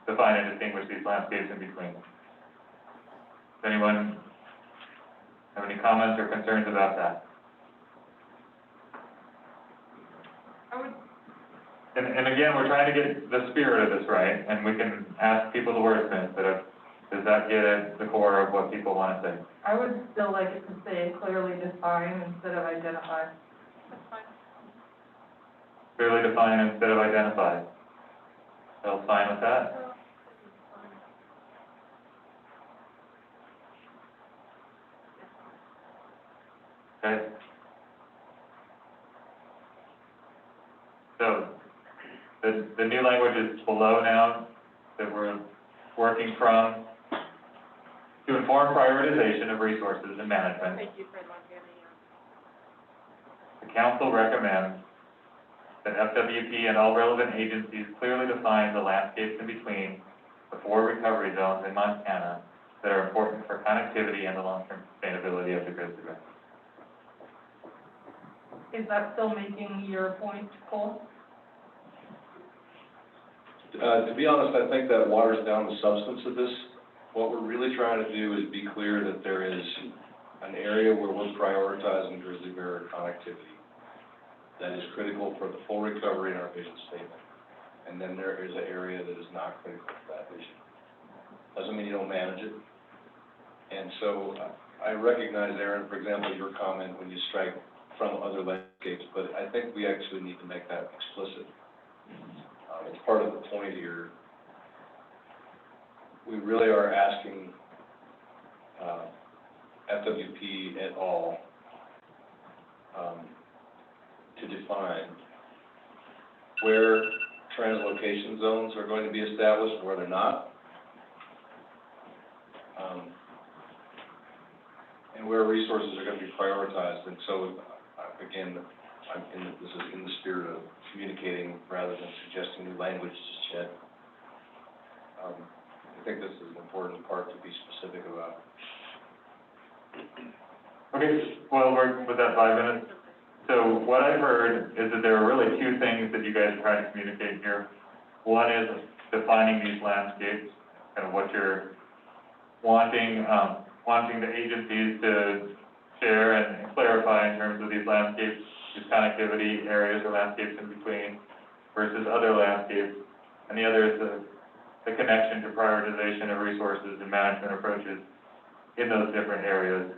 define and distinguish these landscapes in between. Does anyone have any comments or concerns about that? And again, we're trying to get the spirit of this right, and we can ask people to wordsmith, but does that get at the core of what people want to say? I would still like it to say clearly define instead of identify. That's fine. Clearly define instead of identify. Y'all fine with that? Okay. So, the new language is below now that we're working from. To inform prioritization of resources and management, Thank you for longevity. the council recommends that FWP and all relevant agencies clearly define the landscapes in between the 4 recovery zones in Montana that are important for connectivity and the long-term sustainability of the Grizzly Bear. Is that still making your point, Cole? To be honest, I think that waters down the substance of this. What we're really trying to do is be clear that there is an area where we're prioritizing grizzly bear connectivity that is critical for the full recovery in our vision statement. And then there is an area that is not critical for that vision. Doesn't mean you don't manage it. And so I recognize, Aaron, for example, your comment when you strike from other landscapes, but I think we actually need to make that explicit. It's part of the point here. We really are asking FWP et al. To define where translocation zones are going to be established, where they're not, and where resources are going to be prioritized. And so, again, this is in the spirit of communicating rather than suggesting new language just yet. I think this is an important part to be specific about. Okay, well, we're, was that 5 minutes? So what I've heard is that there are really two things that you guys are trying to communicate here. One is defining these landscapes, kind of what you're wanting, wanting the agencies to share and clarify in terms of these landscapes, these connectivity areas or landscapes in between versus other landscapes. And the other is the connection to prioritization of resources and management approaches in those different areas.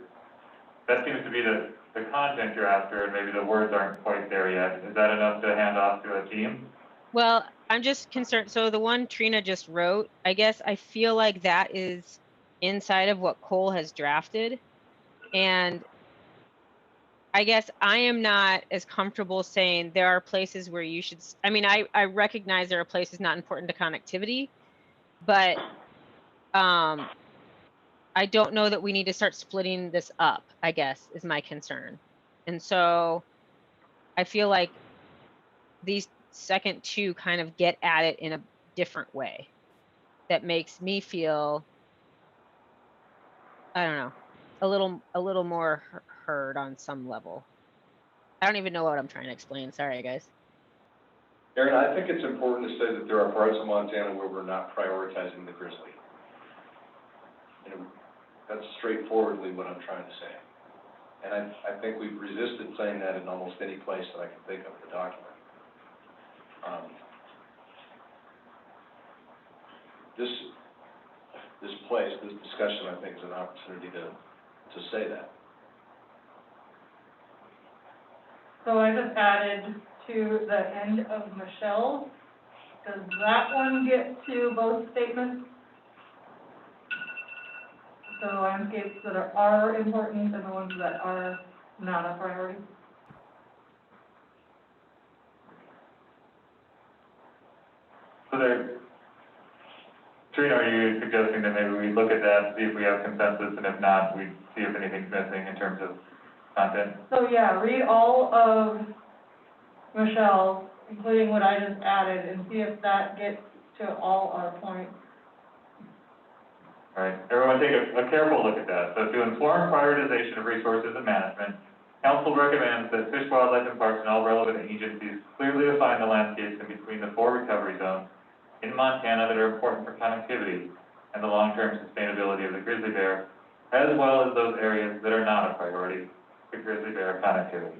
That seems to be the content you're after, and maybe the words aren't quite there yet. Is that enough to hand off to a team? Well, I'm just concerned. So the one Trina just wrote, I guess I feel like that is inside of what Cole has drafted. And I guess I am not as comfortable saying there are places where you should, I mean, I recognize there are places not important to connectivity, but I don't know that we need to start splitting this up, I guess, is my concern. And so I feel like these second two kind of get at it in a different way that makes me feel, I don't know, a little more heard on some level. I don't even know what I'm trying to explain. Sorry, guys. Aaron, I think it's important to say that there are parts of Montana where we're not prioritizing the grizzly. You know, that's straightforwardly what I'm trying to say. And I think we've resisted saying that in almost any place that I can think of in the document. This discussion, I think, is an opportunity to say that. So I just added to the end of Michelle. Does that one get to both statements? So landscapes that are important and the ones that are not a priority? So there, Trina, are you suggesting that maybe we look at that, see if we have consensus, and if not, we see if anything's missing in terms of content? So yeah, read all of Michelle, including what I just added, and see if that gets to all our points. All right, everyone take a careful look at that. So to inform prioritization of resources and management, Council recommends that Fish, Wildlife, and Parks and all relevant agencies clearly define the landscapes in between the 4 recovery zones in Montana that are important for connectivity and the long-term sustainability of the grizzly bear, as well as those areas that are not a priority for grizzly bear connectivity.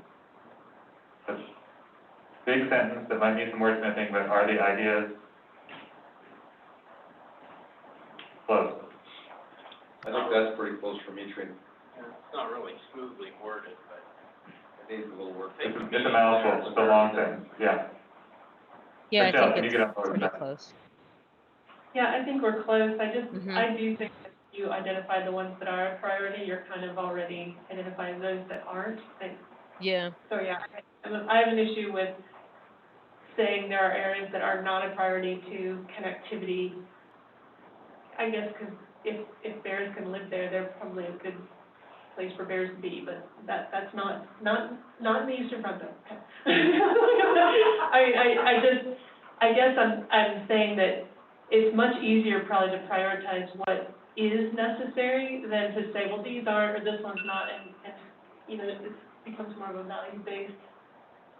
That's a big sentence that might need some wordsmithing, but are the ideas close? I think that's pretty close for me, Trina. Yeah, it's not really smoothly worded, but. It needs a little work. It's a mouthful, it's a long sentence, yeah. Yeah, Michelle, I can think you get on it's board with pretty that? close. Yeah, I think we're close. I do think that you identified the ones that are a priority. You're kind of already identifying those that aren't. Yeah. So yeah, I have an issue with saying there are areas that are not a priority to connectivity. I guess because if bears can live there, they're probably a good place for bears to be, but that's not in the eastern front though. I guess I'm saying that it's much easier probably to prioritize what is necessary than to say, well, these aren't, or this one's not, and you know, it becomes more of a value-based,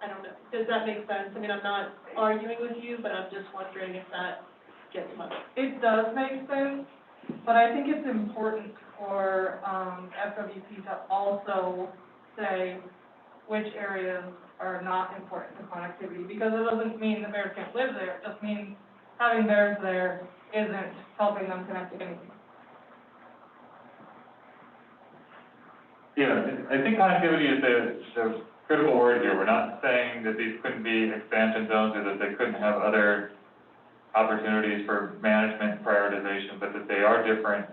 I don't know. Does that make sense? I mean, I'm not arguing with you, but I'm just wondering if that gets much. It does make sense, but I think it's important for FWP to also say which areas are not important to connectivity, because it doesn't mean the bears can't live there, it just means having bears there isn't helping them connect to anything. Yeah, I think connectivity is the critical word here. We're not saying that these couldn't be expansion zones or that they couldn't have other opportunities for management prioritization, but that they are different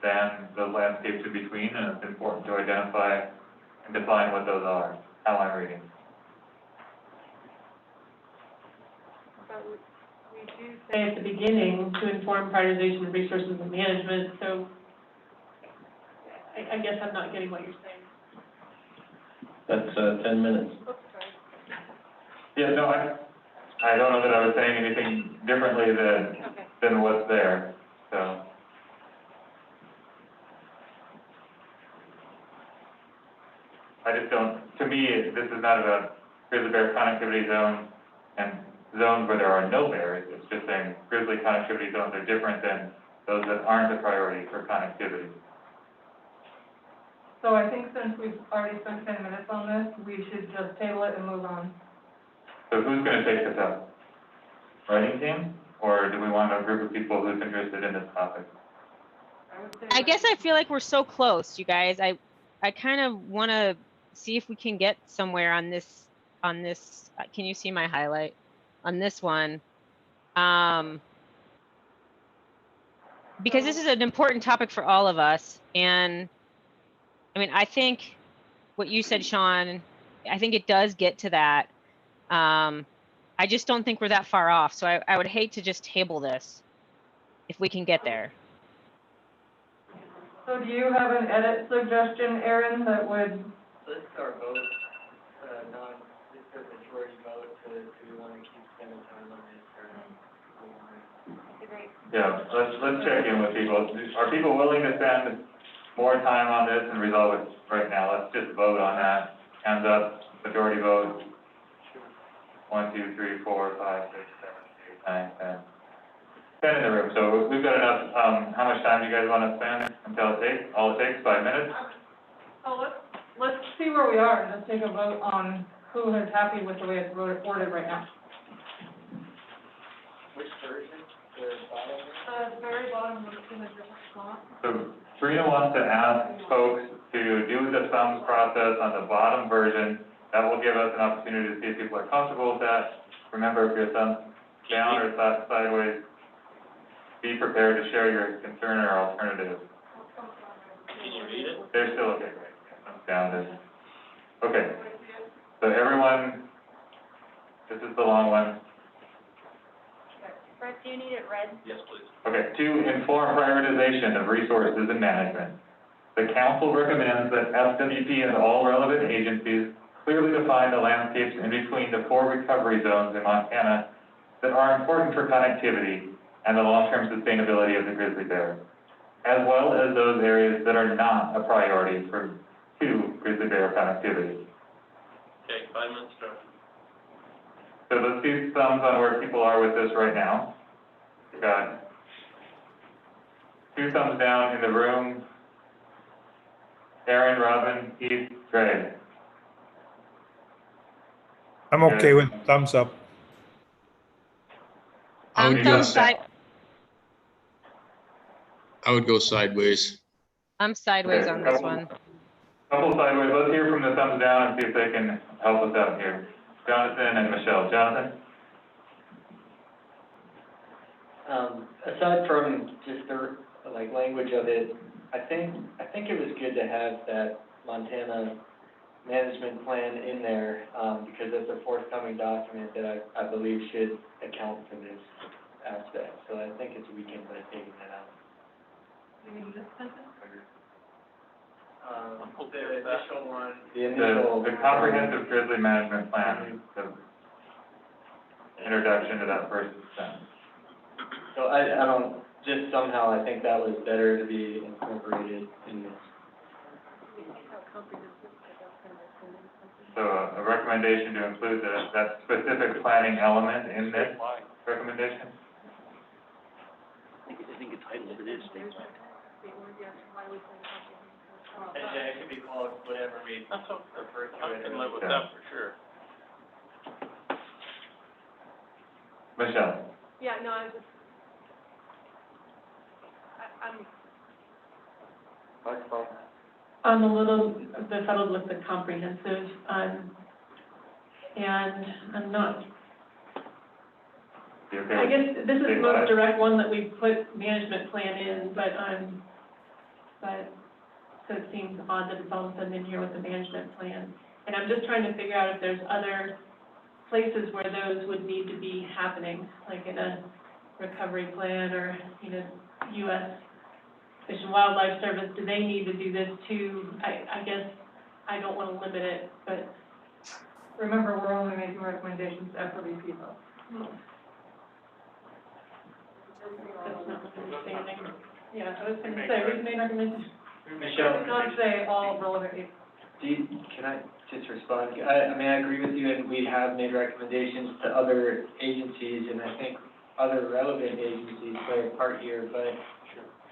than the landscapes in between, and it's important to identify and define what those are. How I'm reading. But we do say at the beginning to inform prioritization of resources and management, so I guess I'm not getting what you're saying. That's 10 minutes. Oops, Yeah, no, I don't know that I was saying anything differently than what's there, so. I just don't, to me, this is not about grizzly bear connectivity zones and zones where there are no bears. It's just saying grizzly connectivity zones are different than those that aren't a priority for connectivity. So I think since we've already spent 10 minutes on this, we should just table it and move on. So who's gonna take this up? Writing team, or do we want a group of people who's interested in this topic? I guess I feel like we're so close, you guys. I kind of want to see if we can get somewhere on this, can you see my highlight? On this one. Because this is an important topic for all of us. And I mean, I think what you said, Sean, I think it does get to that. I just don't think we're that far off. So I would hate to just table this if we can get there. So do you have an edit suggestion, Aaron, that would? Let's our vote, just a majority vote to, do we want to keep spending time on this or Yeah, let's check in with people. Are people willing to spend more time on this and resolve it right now? Let's just vote on that. Hands up, majority vote. 1, 2, 3, 4, 5, 6, 7, 8, 9, 10. 10 in the room, so we've got enough, how much time do you guys want to spend until all it takes, 5 minutes? So let's see where we are and just take a vote on who is happy with the way it's worded right now. which version, the bottom? The very bottom looks in a different spot. So Serena wants to ask folks to do the thumbs process on the bottom version. That will give us an opportunity to see if people are comfortable with that. Remember, if your thumbs down or sideways, be prepared to share your concern or alternative. Can you read it? They're still okay, right? Thumbs down this. Okay. So everyone, this is the long one. Brett, do you need it read? Yes, please. Okay, to inform prioritization of resources and management, the council recommends that FWP and all relevant agencies clearly define the landscapes in between the 4 recovery zones in Montana that are important for connectivity and the long-term sustainability of the grizzly bear, as well as those areas that are not a priority to grizzly bear connectivity. Okay, 5 minutes start. So let's see thumbs on where people are with this right now. We've got 2 thumbs down in the room. Aaron, Robin, Keith, Greg. I'm okay with thumbs up. I would Thumbs go, side. I would go sideways. I'm sideways Okay, on this one. Couple sideways. Let's hear from the thumbs down and see if they can help us out here. Jonathan and Michelle. Jonathan? Aside from just the, language of it, I think it was good to have that Montana management plan in there, because it's a forthcoming document that I believe should account for this aspect. So I think it's weakened by taking that out. You mean this sentence? The initial one. The comprehensive grizzly management plan, the introduction to that first sentence. So I don't, just somehow I think that was better to be incorporated in this. So a recommendation to include that specific planning element in this recommendation? I think the title of it is statewide. It could be called whatever we refer to it. I can live with that for sure. Michelle? Yeah, no, I'm a little befuddled with the comprehensive, and I'm not, You okay I with guess this is the statewide? most direct one that we put management plan in, but so it seems odd that it's all of a sudden in here with the management plan. And I'm just trying to figure out if there's other places where those would need to be happening, like in a recovery plan or, U.S. Fish and Wildlife Service, do they need to do this too? I guess I don't want to limit it, but remember, we're only making recommendations after we see those. That's not my understanding. Yeah, I was gonna say, we've made recommendations. Michelle, Not say all relevant. can I just respond? I mean, I agree with you, and we have made recommendations to other agencies, and I think other relevant agencies play a part here, but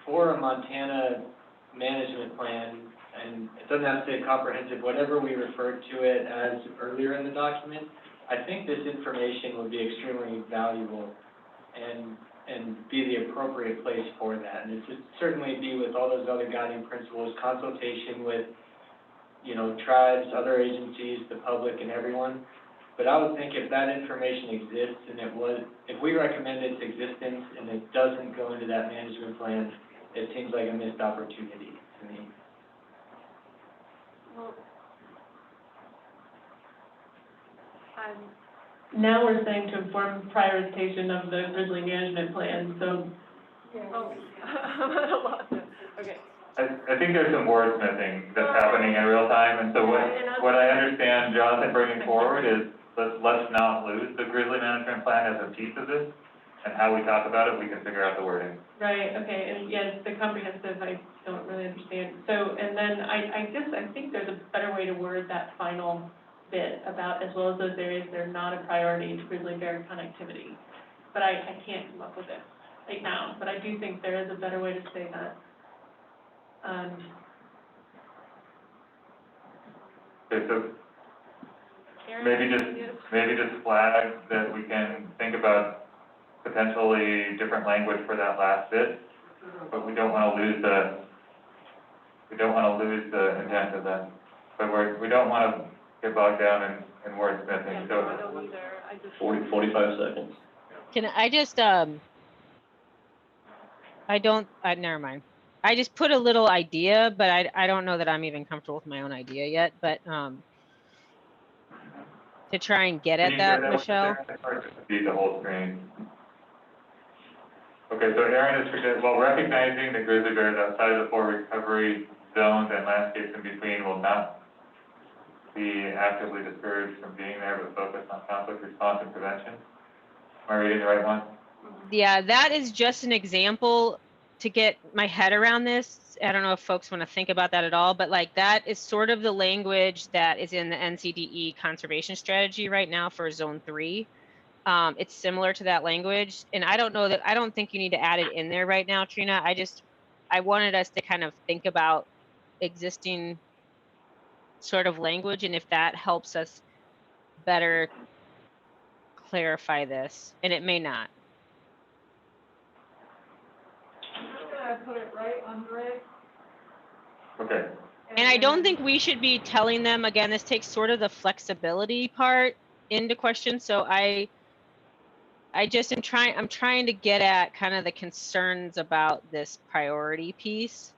for a Montana management plan, and it doesn't have to say comprehensive, whatever we refer to it as earlier in the document, I think this information would be extremely valuable and be the appropriate place for that. And it should certainly be with all those other guiding principles, consultation with, you know, tribes, other agencies, the public, and everyone. But I would think if that information exists and if we recommend its existence and it doesn't go into that management plan, it seems like a missed opportunity to me. Now we're saying to inform prioritization of the Grizzly management plan, so. Okay. I think there's some wordsmithing that's happening in real time, and so what I understand Jonathan bringing forward is, let's not lose the Grizzly management plan as a piece of this, and how we talk about it, we can figure out the wording. Right, okay, and yes, the comprehensive, I don't really understand. So, and then I think there's a better way to word that final bit about, as well as those areas that are not a priority to grizzly bear connectivity. But I can't come up with it right now, but I do think there is a better way to say that. Okay, so maybe just flag that we can think about potentially different language for that last bit, but we don't want to lose the intent of that. But we don't want to get bogged down in wordsmithing, so. I don't either, I just. 45 seconds. Can I just, never mind. I just put a little idea, but I don't know that I'm even comfortable with my own idea yet, but, to try and get at that, Michelle. See the whole screen. Okay, so Aaron is suggesting, while recognizing that grizzly bears outside of the 4 recovery zones and landscapes in between will not be actively discouraged from being there, but focus on conflict response and prevention. Am I reading the right one? Yeah, that is just an example to get my head around this. I don't know if folks want to think about that at all, but like that is sort of the language that is in the NCDE conservation strategy right now for zone 3. It's similar to that language. And I don't think you need to add it in there right now, Trina. I wanted us to kind of think about existing sort of language and if that helps us better clarify this, and it may not. I'm just gonna put it right under it. Okay. And I don't think we should be telling them, again, this takes sort of the flexibility part into question. So I just I'm trying to get at kind of the concerns about this priority piece.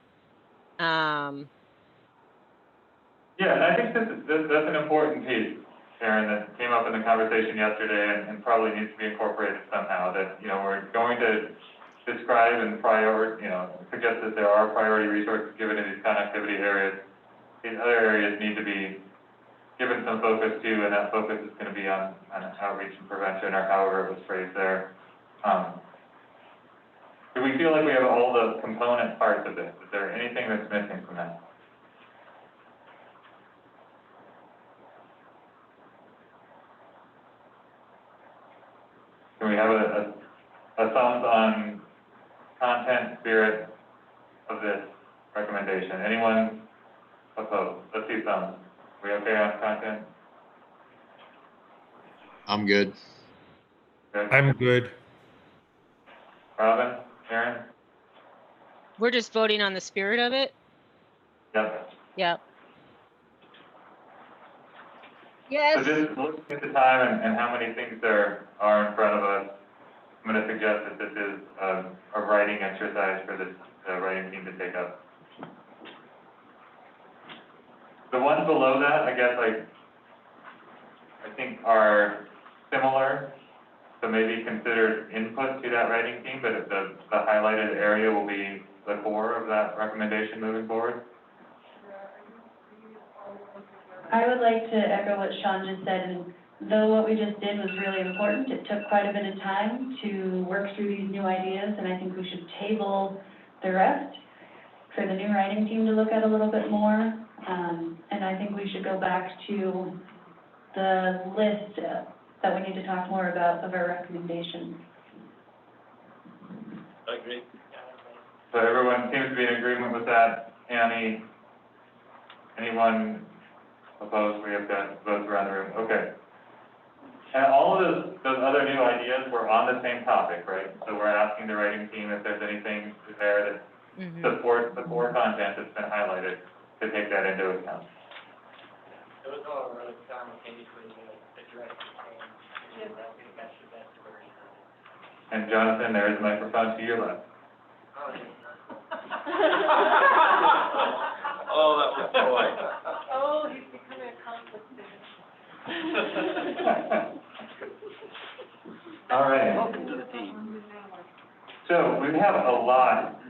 Yeah, and I think that's an important piece, Aaron, that came up in the conversation yesterday and probably needs to be incorporated somehow, that, you know, we're going to describe and suggest that there are priority resources given in these connectivity areas. These other areas need to be given some focus too, and that focus is going to be on outreach and prevention, or however it was phrased there. Do we feel like we have all the component parts of this? Is there anything that's missing from that? Can we have a thumbs on content, spirit of this recommendation? Anyone opposed? Let's see thumbs. We okay on content? I'm good. Good. I'm good. Robin, Aaron? We're just voting on the spirit of it. Yep. Yep. Yes. So just looking at the time and how many things there are in front of us, I'm going to suggest that this is a writing exercise for this writing team to take up. The ones below that, I guess, I think are similar, so maybe consider input to that writing team, but the highlighted area will be the core of that recommendation moving forward. I would like to echo what Sean just said, and though what we just did was really important, it took quite a bit of time to work through these new ideas, and I think we should table the rest for the new writing team to look at a little bit more. And I think we should go back to the list that we need to talk more about of our recommendations. I agree. So everyone seems to be in agreement with that. Anyone opposed? We have got votes around the room. Okay. And all of those other new ideas were on the same topic, right? So we're asking the writing team if there's anything there that supports the core content that's been highlighted to take that into account. It was all really simultaneously addressed the same issue. I think that's the best version of it. And Jonathan, there is a microphone to your left. Oh, that was boy. Oh, he's becoming a conflict student. All right. Welcome to the team. So we have a lot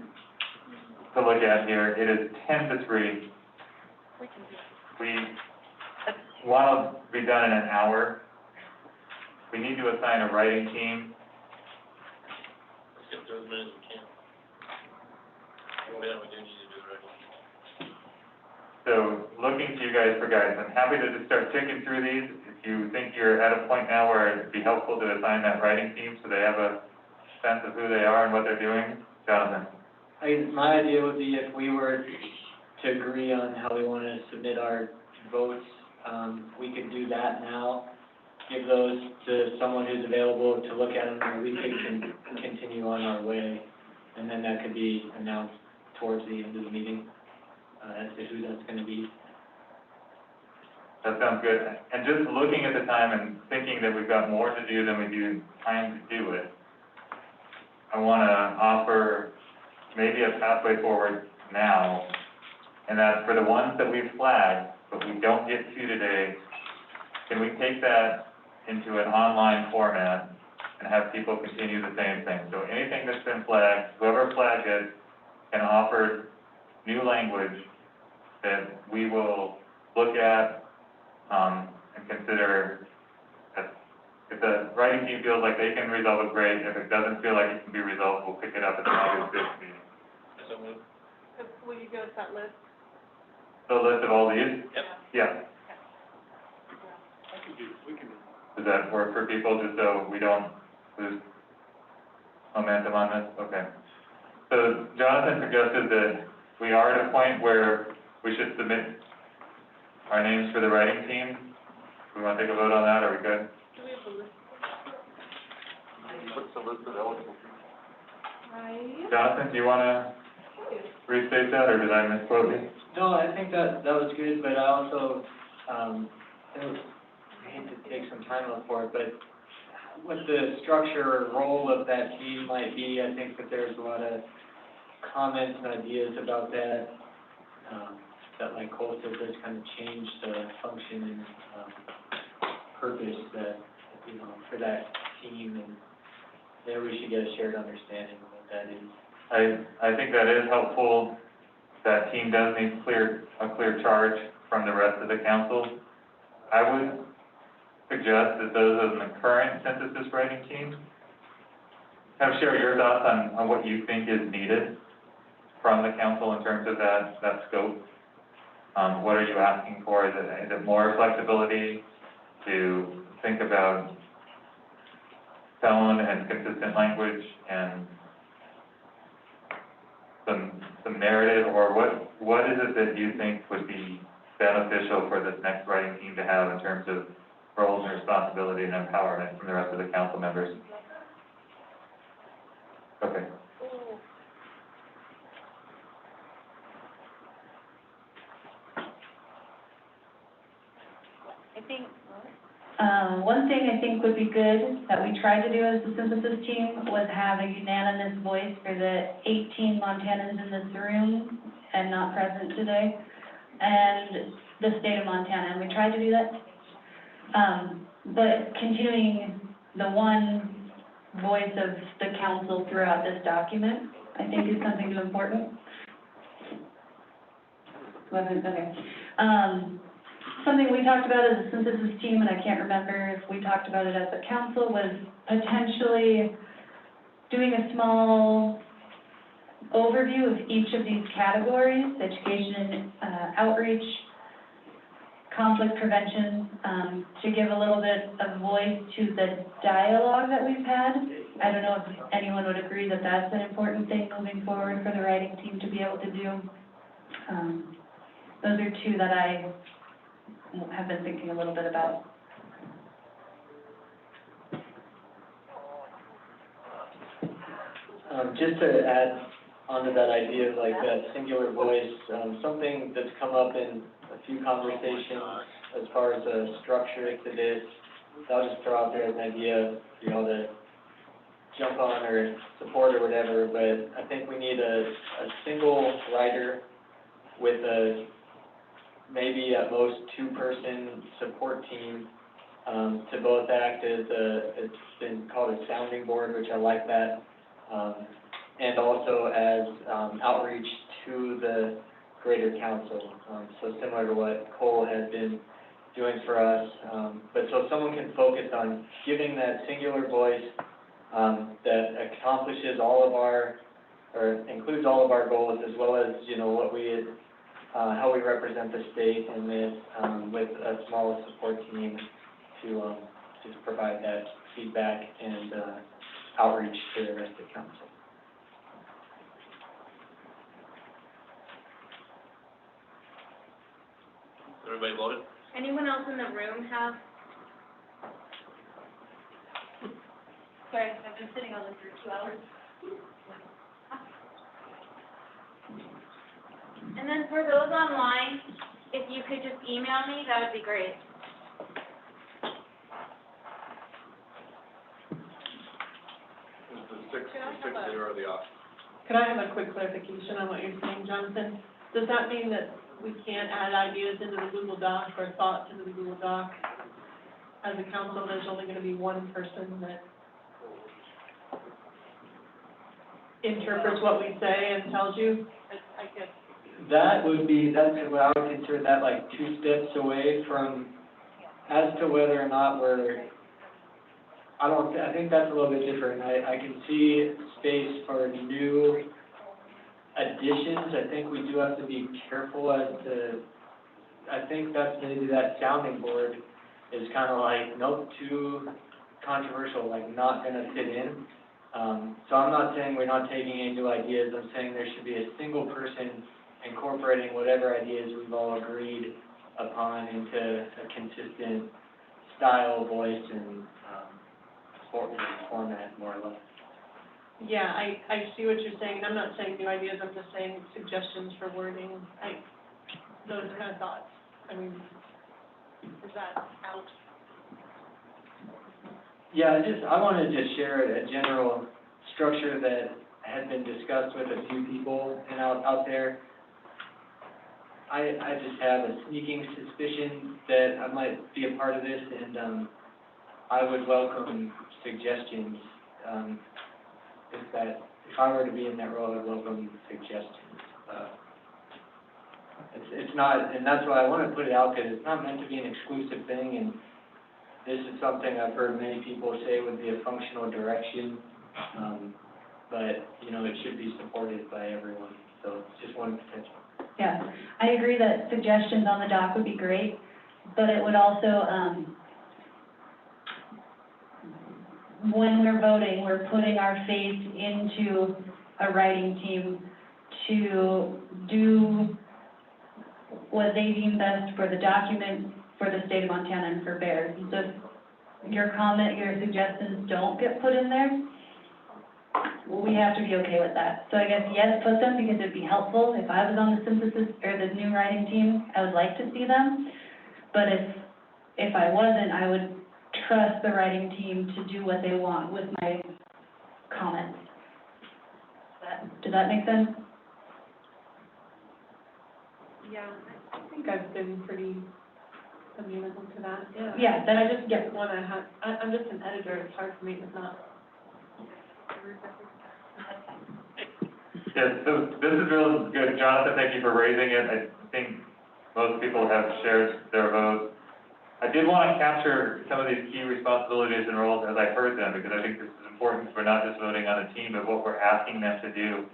to look at here. It is 2:50. We want to be done in an hour. We need to assign a writing team. Let's get through as many as we can. Then we do need to do it right. So looking to you guys for guidance. I'm happy to just start ticking through these. If you think you're at a point now where it'd be helpful to assign that writing team so they have a sense of who they are and what they're doing, Jonathan. My idea would be if we were to agree on how we want to submit our votes, we could do that now, give those to someone who's available to look at them, and we could continue on our way, and then that could be announced towards the end of the meeting, as to who that's going to be. That sounds good. And just looking at the time and thinking that we've got more to do than we do time to do it, I want to offer maybe a pathway forward now, and that's for the ones that we've flagged, but we don't get to today, can we take that into an online format and have people continue the same thing? So anything that's been flagged, whoever flagged it can offer new language that we will look at and consider. If the writing team feels like they can resolve it, great. If it doesn't feel like it can be resolved, we'll pick it up at the August 5th meeting. So move. Will you give us that list? The list of all these? Yep. Yeah. Does that work for people, just so we don't lose momentum on this? Okay. So Jonathan suggested that we are at a point where we should submit our names for the writing team. We want to take a vote on that, are we good? Do we have a list? What's the list of eligible people? Right. Jonathan, do you want to restate that, or did I misquote you? No, I think that was good, but I also, I hate to take some time up for it, but what the structure or role of that team might be, I think that there's a lot of comments and ideas about that, that like Cole said, does kind of change the function and, purpose that, for that team, and maybe we should get a shared understanding of what that is. I think that is helpful. That team does need a clear charge from the rest of the council. I would suggest that those in the current census writing team kind of share your thoughts on what you think is needed from the council in terms of that scope. What are you asking for? Is it more flexibility to think about tone and consistent language and some narrative, or what is it that you think would be beneficial for this next writing team to have in terms of roles and responsibility and empowerment from the rest of the council members? Okay. I think, one thing I think would be good that we tried to do as the synthesis team was have a unanimous voice for the 18 Montanans in this room and not present today, and the state of Montana, and we tried to do that. But continuing the one voice of the council throughout this document, I think is something important. Okay. something we talked about as a synthesis team, and I can't remember if we talked about it as a council, was potentially doing a small overview of each of these categories: education, outreach, conflict prevention, to give a little bit of voice to the dialogue that we've had. I don't know if anyone would agree that that's an important thing moving forward for the writing team to be able to do. Those are two that I have been thinking a little bit about. Just to add onto that idea of like that singular voice, something that's come up in a few conversations as far as a structure to this, I'll just throw out there as an idea, you know, to jump on or support or whatever, but I think we need a single writer with a maybe at most two-person support team, to both act as it's been called a sounding board, which I like that, and also as outreach to the greater council. So similar to what Cole has been doing for us, but so someone can focus on giving that singular voice that accomplishes all of our, or includes all of our goals, as well as, you know, what we, how we represent the state in this, with a small support team to just provide that feedback and outreach to the rest of the council. Everybody voted? Anyone else in the room have? Sorry, I've been sitting on this for 2 hours. And then for those online, if you could just email me, that would be great. Is the 6-0 the option? Could I have a quick clarification on what you're saying, Jonathan? Does that mean that we can't add ideas into the Google Doc or thoughts into the Google Doc? As a council, there's only going to be one person that interprets what we say and tells you? I guess. That's what I would consider that like 2 steps away from, as to whether or not I think that's a little bit different. I can see space for new additions. I think we do have to be careful as to, I think that's maybe that sounding board is kind of like, nope, too controversial, like not gonna fit in. So I'm not saying we're not taking any new ideas. I'm saying there should be a single person incorporating whatever ideas we've all agreed upon into a consistent style, voice, and format, more or less. Yeah, I see what you're saying, and I'm not saying new ideas, I'm just saying suggestions for wording, those kind of thoughts. I mean, does that count? Yeah, I wanted to just share a general structure that had been discussed with a few people and out there. I just have a sneaking suspicion that I might be a part of this, and I would welcome suggestions. If I were to be in that role, I'd welcome suggestions. It's not, and that's why I want to put it out, because it's not meant to be an exclusive thing, and this is something I've heard many people say would be a functional direction, but, you know, it should be supported by everyone, so it's just one potential. Yeah, I agree that suggestions on the doc would be great, but it would also, when we're voting, we're putting our faith into a writing team to do what they deem best for the document, for the state of Montana, and for bears. And so if your comment, your suggestions don't get put in there, we have to be okay with that. So I guess, yes, put them, because it'd be helpful. If I was on the synthesis, or the new writing team, I would like to see them. But if I wasn't, I would trust the writing team to do what they want with my comments. Does that make sense? Yeah, I think I've been pretty amenable to that, yeah. Yeah, then I just get one, I'm just an editor, it's hard for me to not. Yeah, so this is real good, Jonathan, thank you for raising it. I think most people have shared their vote. I did want to capture some of these key responsibilities and roles as I heard them, because I think this is important. We're not just voting on a team, but what we're asking them to do.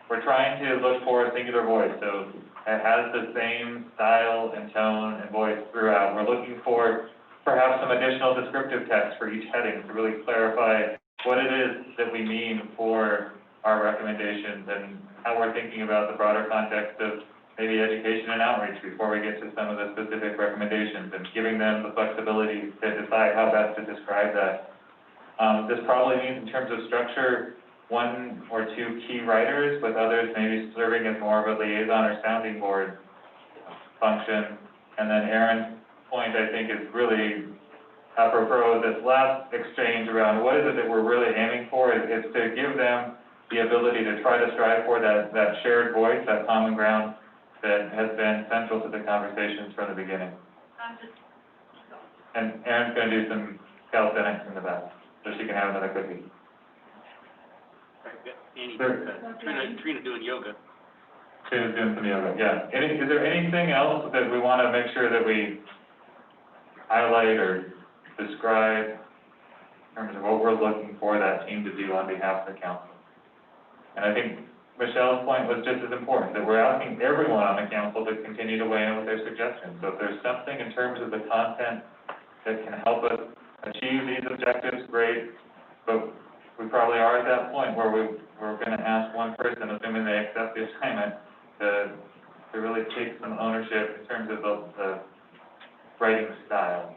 We're trying to look for a singular voice, so it has the same style and tone and voice throughout. We're looking for perhaps some additional descriptive text for each heading to really clarify what it is that we mean for our recommendations and how we're thinking about the broader context of maybe education and outreach before we get to some of the specific recommendations, and giving them the flexibility to decide how best to describe that. This probably means, in terms of structure, 1 or 2 key writers, with others maybe serving as more of a liaison or sounding board function. And then Aaron's point, I think, is really apropos of this last exchange around what is it that we're really aiming for, is to give them the ability to try to strive for that shared voice, that common ground that has been central to the conversations from the beginning. And Erin's going to do some calisthenics in the back, so she can have another cookie. Annie, Trina doing yoga. Trina's doing some yoga, yeah. Is there anything else that we want to make sure that we highlight or describe in terms of what we're looking for that team to do on behalf of the council? And I think Michelle's point was just as important, that we're asking everyone on the council to continue to weigh in with their suggestions. So if there's something in terms of the content that can help us achieve these objectives, great. But we probably are at that point where we're going to ask one person, assuming they accept the assignment, to really take some ownership in terms of the writing style.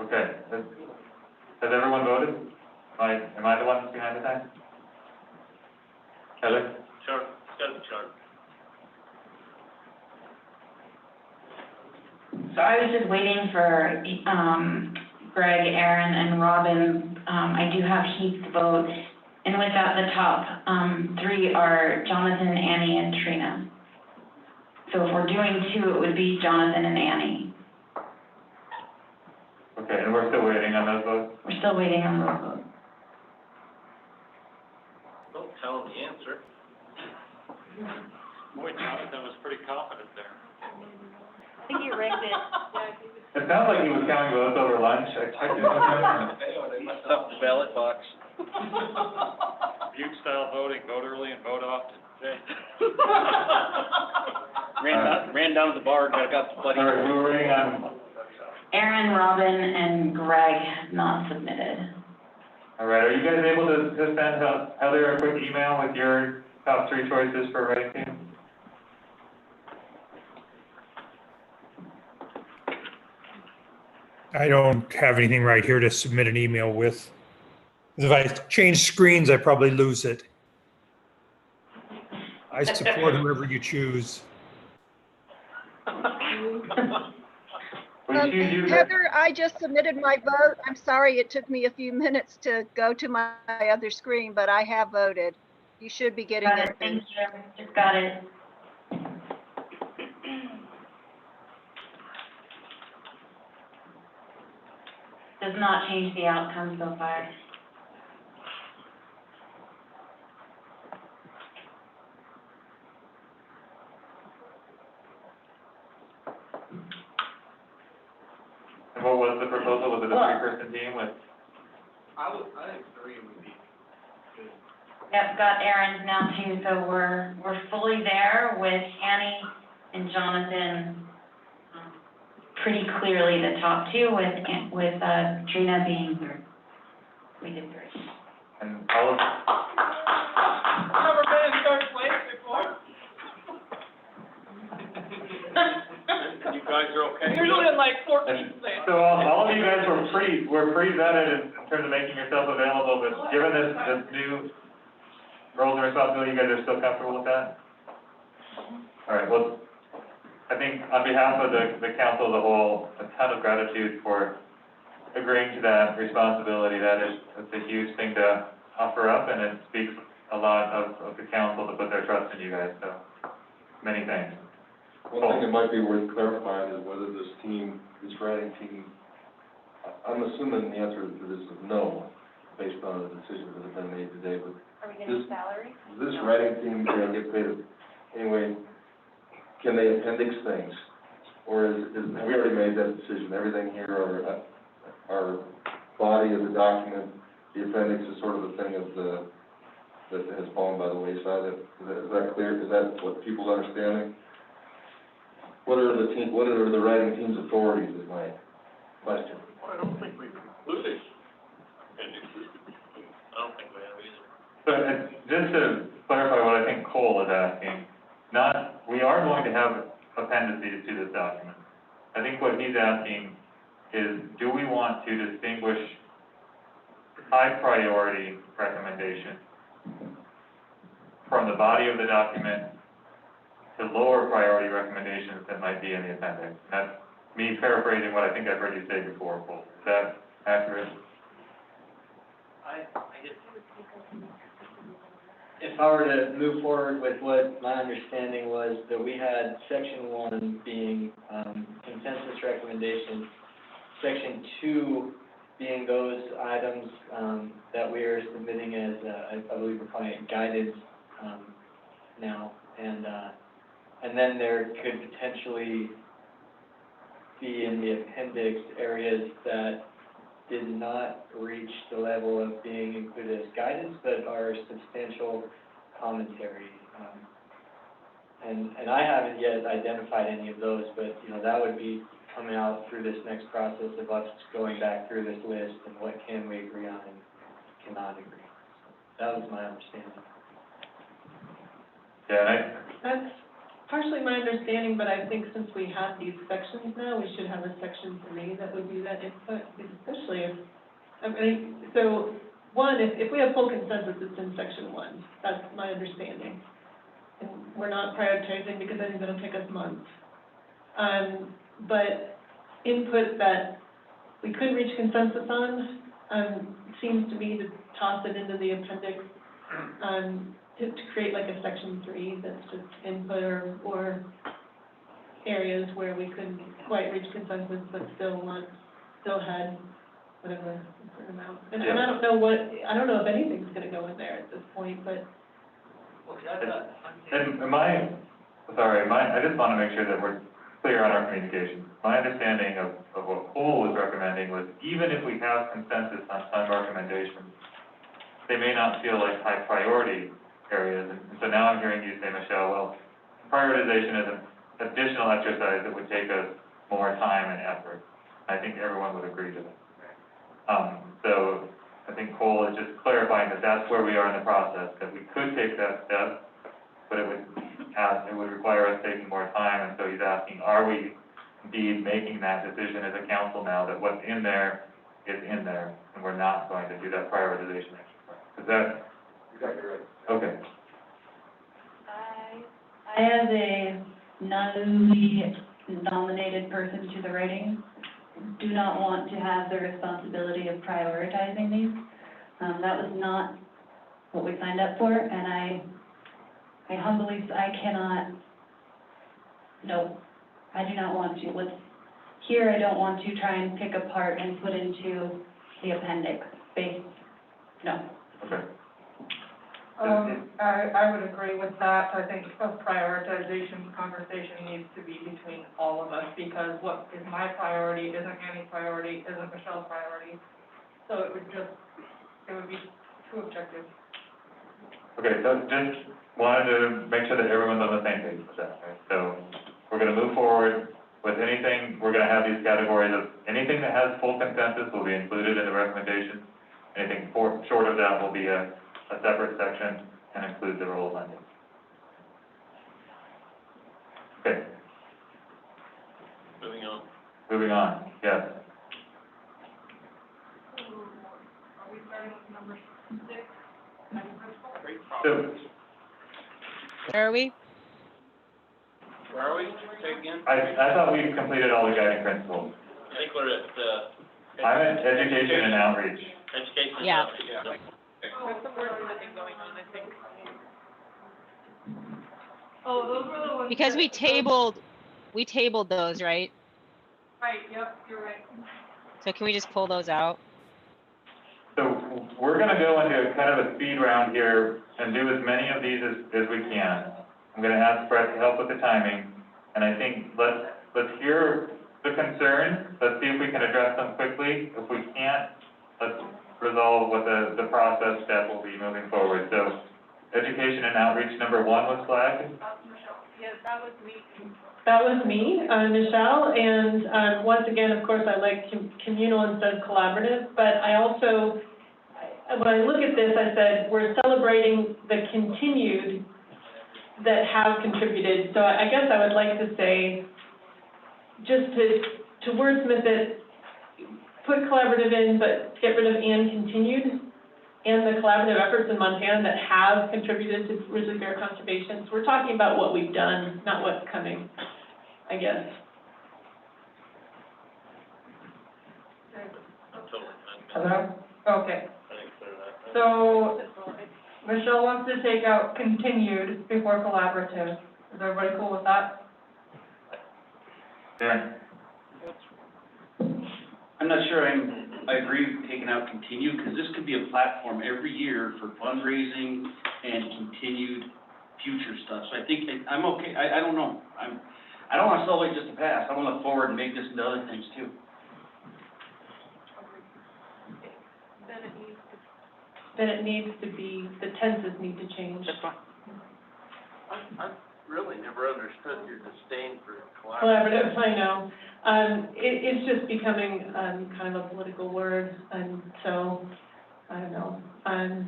Okay. Has everyone voted? Am I the one that's behind the time? Kelly? Sure, sure. So I was just waiting for, Greg, Aaron, and Robin. I do have Heath's vote, and with that, the top, 3 are Jonathan, Annie, and Trina. So if we're doing 2, it would be Jonathan and Annie. Okay, and we're still waiting on those votes? We're still waiting on those votes. Don't tell them the answer. Boy, Jonathan was pretty confident there. I think you rigged it. It sounds like he was counting votes over lunch. I checked it. They messed up the ballot box. Butte style voting, vote early and vote often. Ran down to the bar, got the buddy. All right, we were waiting on. Aaron, Robin, and Greg have not submitted. All right, are you guys able to send Heather a quick email with your top 3 choices for writing team? I don't have anything right here to submit an email with. If I change screens, I probably lose it. I support whoever you choose. Heather, I just submitted my vote. I'm sorry it took me a few minutes to go to my other screen, but I have voted. You should be getting it. Thank you. Just got it. Does not change the outcome so far. And what was the proposal? Was it a 3-person team with? I think 3 would be good. Yep, got Aaron's now too, so we're fully there with Annie and Jonathan. Pretty clearly the top 2 with Trina being 3rd. We did 3. And all of. Never been in 3rd place before. You guys are okay? Usually in like 14th place. So all of you guys were pre-vetted in terms of making yourself available, but given this new roles and responsibility, you guys are still comfortable with that? All right, well, I think on behalf of the council as a whole, a ton of gratitude for agreeing to that responsibility. That's a huge thing to offer up, and it speaks a lot of the council to put their trust in you guys, so many thanks. One thing that might be worth clarifying is whether this team, this writing team, I'm assuming the answer to this is no, based on the decisions that have been made today, but Any salary? Does this writing team, get paid anyway, can they appendix things? Or have we already made that decision? Everything here, our body of the document, the appendix is sort of a thing of that has fallen by the wayside. Is that clear? Is that what people's understanding? What are the writing team's authorities is my question. Well, I don't think we've included appendixes. I don't think we have either. So, just to clarify what I think Cole is asking, we are going to have appendices to this document. I think what he's asking is, do we want to distinguish high priority recommendation from the body of the document to lower priority recommendations that might be in the appendix? That's me paraphrasing what I think I've heard you say before, Cole. Is that accurate? If I were to move forward with what my understanding was, that we had section 1 being consensus recommendations, section 2 being those items that we are submitting as, I believe we're calling it guided now, and then there could potentially be in the appendix areas that did not reach the level of being included as guidance, but are substantial commentary. And I haven't yet identified any of those, but, that would be coming out through this next process of us going back through this list and what can we agree on and cannot agree. That was my understanding. Yeah, That's partially my understanding, but I think since we have these sections now, we should have a section 3 that would do that input, especially so one, if we have full consensus, it's in section 1. That's my understanding. And we're not prioritizing because I think that'll take us months. But input that we could reach consensus on, seems to me to toss it into the appendix, to create like a section 3 that's just input or areas where we couldn't quite reach consensus, but still had whatever, a certain amount. And I don't know if anything's gonna go in there at this point, but. I just want to make sure that we're clear on our communication. My understanding of what Cole was recommending was, even if we have consensus on some recommendations, they may not feel like high priority areas. And so now I'm hearing you say, Michelle, well, prioritization is an additional exercise that would take us more time and effort. I think everyone would agree to that. So I think Cole is just clarifying that that's where we are in the process, that we could take that step, but it would require us taking more time. And so he's asking, are we indeed making that decision as a council now that what's in there is in there, and we're not going to do that prioritization exercise? Is that? Exactly right. Okay. I, as a newly nominated person to the writing, do not want to have the responsibility of prioritizing these. That was not what we signed up for, and I cannot, no, I do not want to. What's here, I don't want to try and pick apart and put into the appendix no. Okay. I would agree with that. I think a prioritization conversation needs to be between all of us, because what is my priority isn't Annie's priority, isn't Michelle's priority. So it would be too objective. Okay, so just wanted to make sure that everyone's on the same page with that, right? So we're going to move forward with anything. We're going to have these categories of anything that has full consensus will be included in the recommendation. Anything short of that will be a separate section and include the role of lending. Okay. Moving on, yes. Are we starting with number 6? So, Where are we? Where are we? Say again? I thought we completed all the guiding principles. I think we're at, I'm at education and outreach. education. and Yeah. outreach. There's some work thing going on, I think. Oh, those were the ones. Because we tabled those, right? Right, yep, you're right. So can we just pull those out? So we're gonna go into kind of a speed round here and do as many of these as we can. I'm gonna ask Brett to help with the timing, and I think let's hear the concerns, let's see if we can address them quickly. If we can't, let's resolve what the process step will be moving forward. So, education and outreach number 1 was flagged. Yes, that was me. That was me, Michelle, and, once again, of course, I like communal instead of collaborative, but I also, when I look at this, I said, we're celebrating the continued that have contributed, so I guess I would like to say, just to wordsmith it, put collaborative in, but get rid of and continued, and the collaborative efforts in Montana that have contributed to grizzly bear conservation. So we're talking about what we've done, not what's coming, I guess. Hello? Okay. So Michelle wants to take out continued before collaborative. Is everybody cool with that? Darren? I'm not sure I agree with taking out continue, because this could be a platform every year for fundraising and continued future stuff. So I think, I'm okay, I don't know. I don't want to celebrate just the past. I want to look forward and make this into other things too. Then it needs to be, the tenses need to change. That's fine. I really never understood your disdain for Collaborative, I know. It's just becoming, kind of a political word, and so, I don't know. I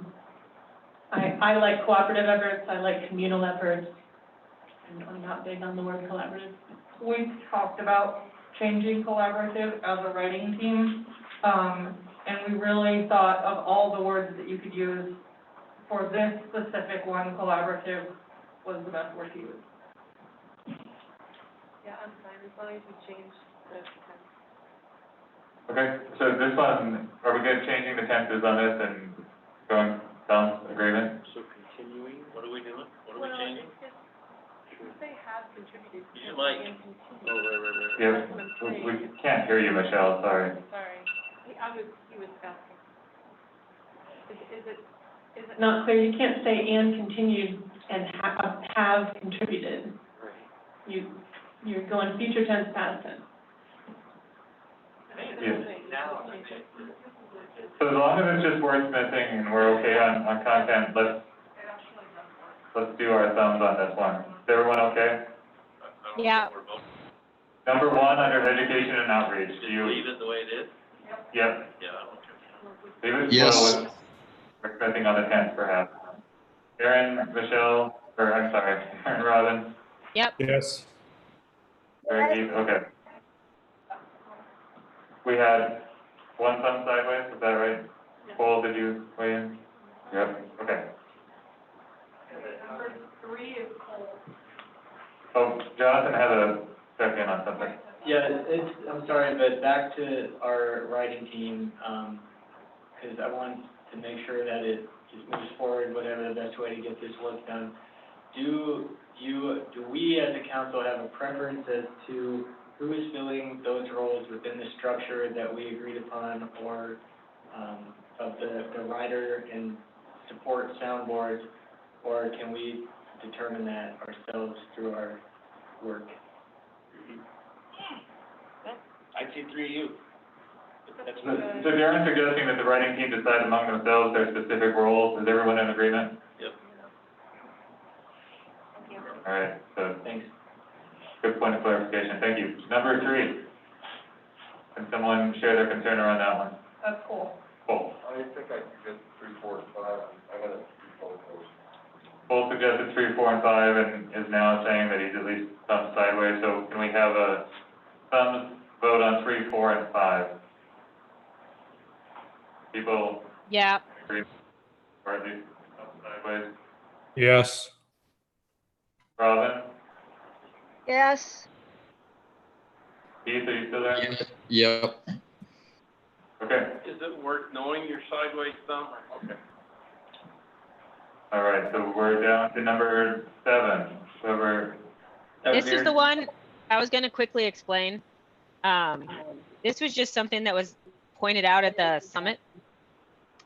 like cooperative efforts, I like communal efforts, and I'm not big on the word collaborative. We talked about changing collaborative as a writing team, and we really thought of all the words that you could use for this specific one, collaborative was the best word to use. Yeah, I'm fine, as long as you change the tense. Okay, so this one, are we good changing the tenses on this and going down agreement? So continuing, what are we doing? What are we changing? They have contributed. You like, oh, right. Yeah, we can't hear you, Michelle, sorry. Sorry, he was asking. Is it not clear? You can't say and continued and have contributed. Right. You're going future tense, past tense. Yeah. So as long as it's just wordsmithing and we're okay on content, let's do our thumbs on this one. Is everyone okay? Yeah. Number 1 under education and outreach, do you? Leave it the way it is? Yep. Yeah, Leave it Yes. slow with wordsmithing on the tense perhaps. Aaron, Michelle, or I'm sorry, Aaron, Robin? Yep. Yes. Very deep, okay. We had 1 thumb sideways, is that right? Cole, did you weigh in? Yep, okay. Number 3 is cold. Oh, Jonathan had a check-in on something. Yeah, I'm sorry, but back to our writing team, because I want to make sure that it just moves forward, whatever the best way to get this work done. Do we as a council have a preference as to who is filling those roles within the structure that we agreed upon, or of the writer and support soundboard, or can we determine that ourselves through our work? I'd say 3 of you. That's So Darren's suggesting that the writing team decide among themselves their specific roles. Is everyone in agreement? Yep. All right, so Thanks. good point of clarification. Thank you. Number 3. Can someone share their concern around that one? That's cool. Cole. I think I could get 3, 4, and 5, I gotta follow those. Cole suggested 3, 4, and 5, and is now saying that he's at least thumbs sideways. So can we have a thumbs vote on 3, 4, and 5? People Yeah. agree, or at least thumbs sideways? Yes. Robin? Yes. Keith, are you still there? Yep. Okay, Is it worth knowing your sideways thumb? Okay. all right, so we're down to number 7, whoever. This is the one I was going to quickly explain. This was just something that was pointed out at the summit.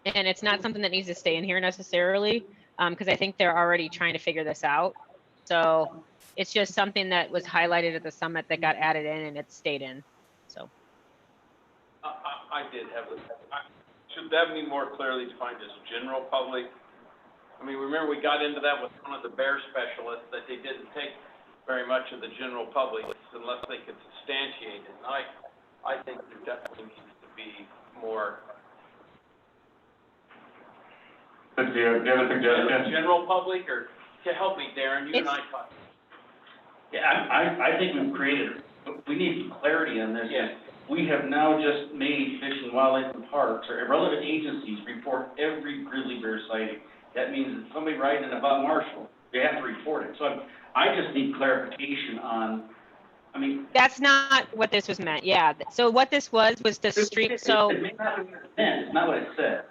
And it's not something that needs to stay in here necessarily, because I think they're already trying to figure this out. So it's just something that was highlighted at the summit that got added in and it stayed in, so. I did have should that be more clearly defined as general public? I mean, remember we got into that with one of the bear specialists, that they didn't take very much of the general public unless they could substantiate it. And I think there definitely needs to be more. So do you have a suggestion? General public, or to help me, Darren, you and I talked. Yeah, I think we've created, we need some clarity on this. Yeah. We have now just made Fish and Wildlife and Parks, or relevant agencies, report every grizzly bear sighting. That means that somebody riding in a Bob Marshall, they have to report it. So I just need clarification on, I mean. That's not what this was meant, yeah. So what this was the stream, so. It may not be what it meant, it's not what it said.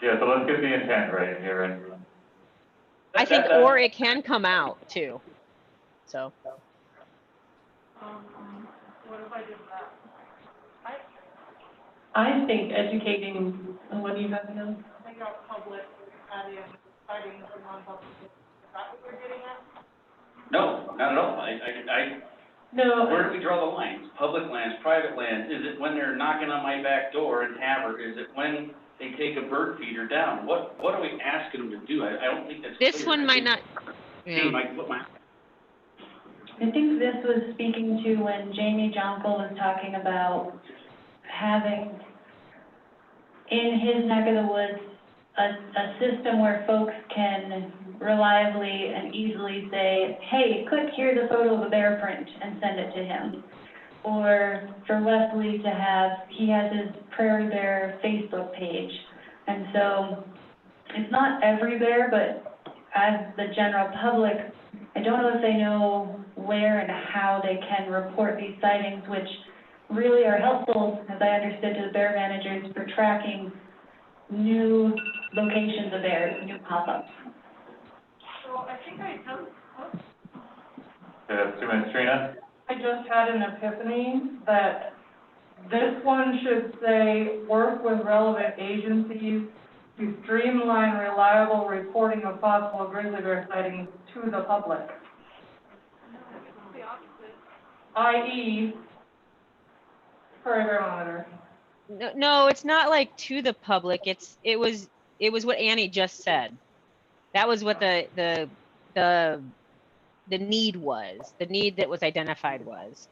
Yeah, so let's get the intent right here, and. I think, or it can come out too, so. What if I did that? I think educating, what do you guys know? Take out public, add in sightings and non-public. Is that what we're getting at? No, not at all. No. Where do we draw the lines? Public lands, private lands? Is it when they're knocking on my back door in Havre? Is it when they take a bird feeder down? What are we asking them to do? I don't think that's This clear. one might not, yeah. I think this was speaking to when Jamie Jonkel was talking about having in his neck of the woods a system where folks can reliably and easily say, hey, click here's a photo of a bear print and send it to him. Or for Wesley to have, he has his Prairie Bear Facebook page. And so it's not every bear, but as the general public, I don't know if they know where and how they can report these sightings, which really are helpful, as I understood, to the bear managers for tracking new locations of bears, new pop-ups. So I think Yeah, 2 minutes, Trina? I just had an epiphany that this one should say, work with relevant agencies to streamline reliable reporting of possible grizzly bear sightings to the public. I.e., Prairie Bear Monitor. No, it's not like to the public. It was what Annie just said. That was what the need was. The need that was identified was.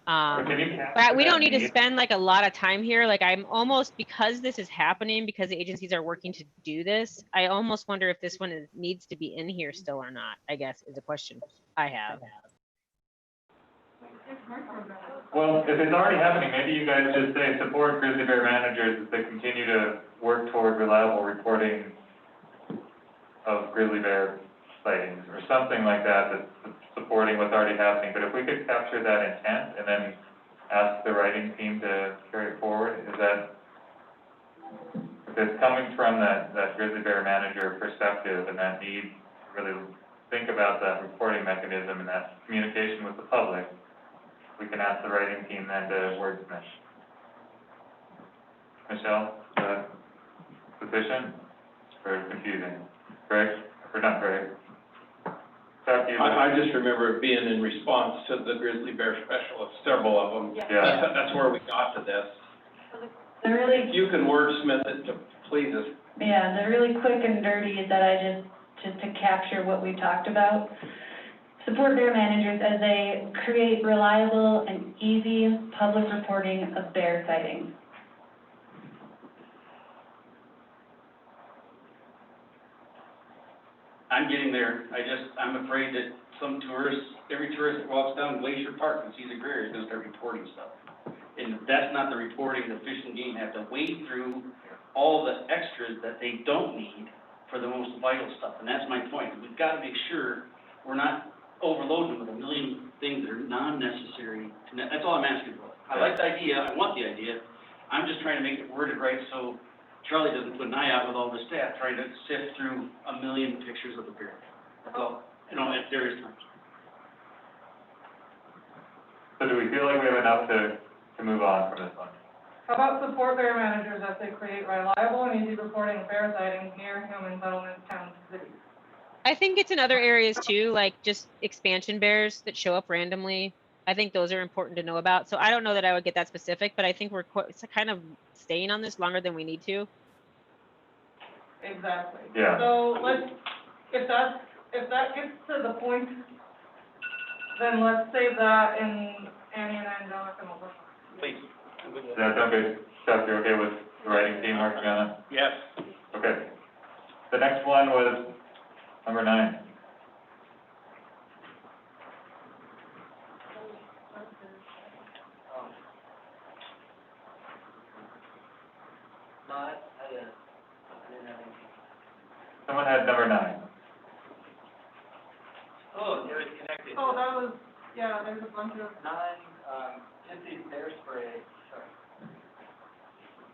But we don't need to spend like a lot of time here. Like I'm almost, because this is happening, because the agencies are working to do this, I almost wonder if this one needs to be in here still or not, I guess is a question I have. Well, if it's already happening, maybe you guys just say support grizzly bear managers as they continue to work toward reliable reporting of grizzly bear sightings, or something like that, that's supporting what's already happening. But if we could capture that intent and then ask the writing team to carry it forward, is that, if it's coming from that grizzly bear manager perspective and that need to really think about that reporting mechanism and that communication with the public, we can ask the writing team then to wordsmith. Michelle, is that sufficient or confusing? Greg, or not Greg? I just remember it being in response to the grizzly bear specialists, several of them. Yeah. That's where we got to this. The really, If you can wordsmith it to please us. yeah, the really quick and dirty is that I just to capture what we talked about. Support bear managers as they create reliable and easy public reporting of bear sightings. I'm getting there. I'm afraid that some tourists, every tourist that walks down Glacier Park and sees a bear is gonna start reporting stuff. And that's not the reporting the Fish and Game have to wade through all the extras that they don't need for the most vital stuff. And that's my point. We've gotta make sure we're not overloading them with a million things that are non-necessary. That's all I'm asking for. I like the idea, I want the idea. I'm just trying to make it worded right so Charlie doesn't put an eye out with all the staff trying to sift through a million pictures of the bear. That's all, if there is time. So do we feel like we have enough to move on from this one? How about support bear managers as they create reliable and easy reporting of bear sightings near human settlements, towns, and cities? I think it's in other areas too, like just expansion bears that show up randomly. I think those are important to know about. So I don't know that I would get that specific, but I think it's kind of staying on this longer than we need to. Exactly. Yeah. So if that gets to the point, then let's save that in Annie and Angelica and we'll. Please. Does that sound good? Chuck, you okay with the writing team working on it? Yes. Okay. The next one was number 9. Someone had number 9. Oh, it was connected. Oh, that was, yeah, there's a bunch of. Just these bear spray,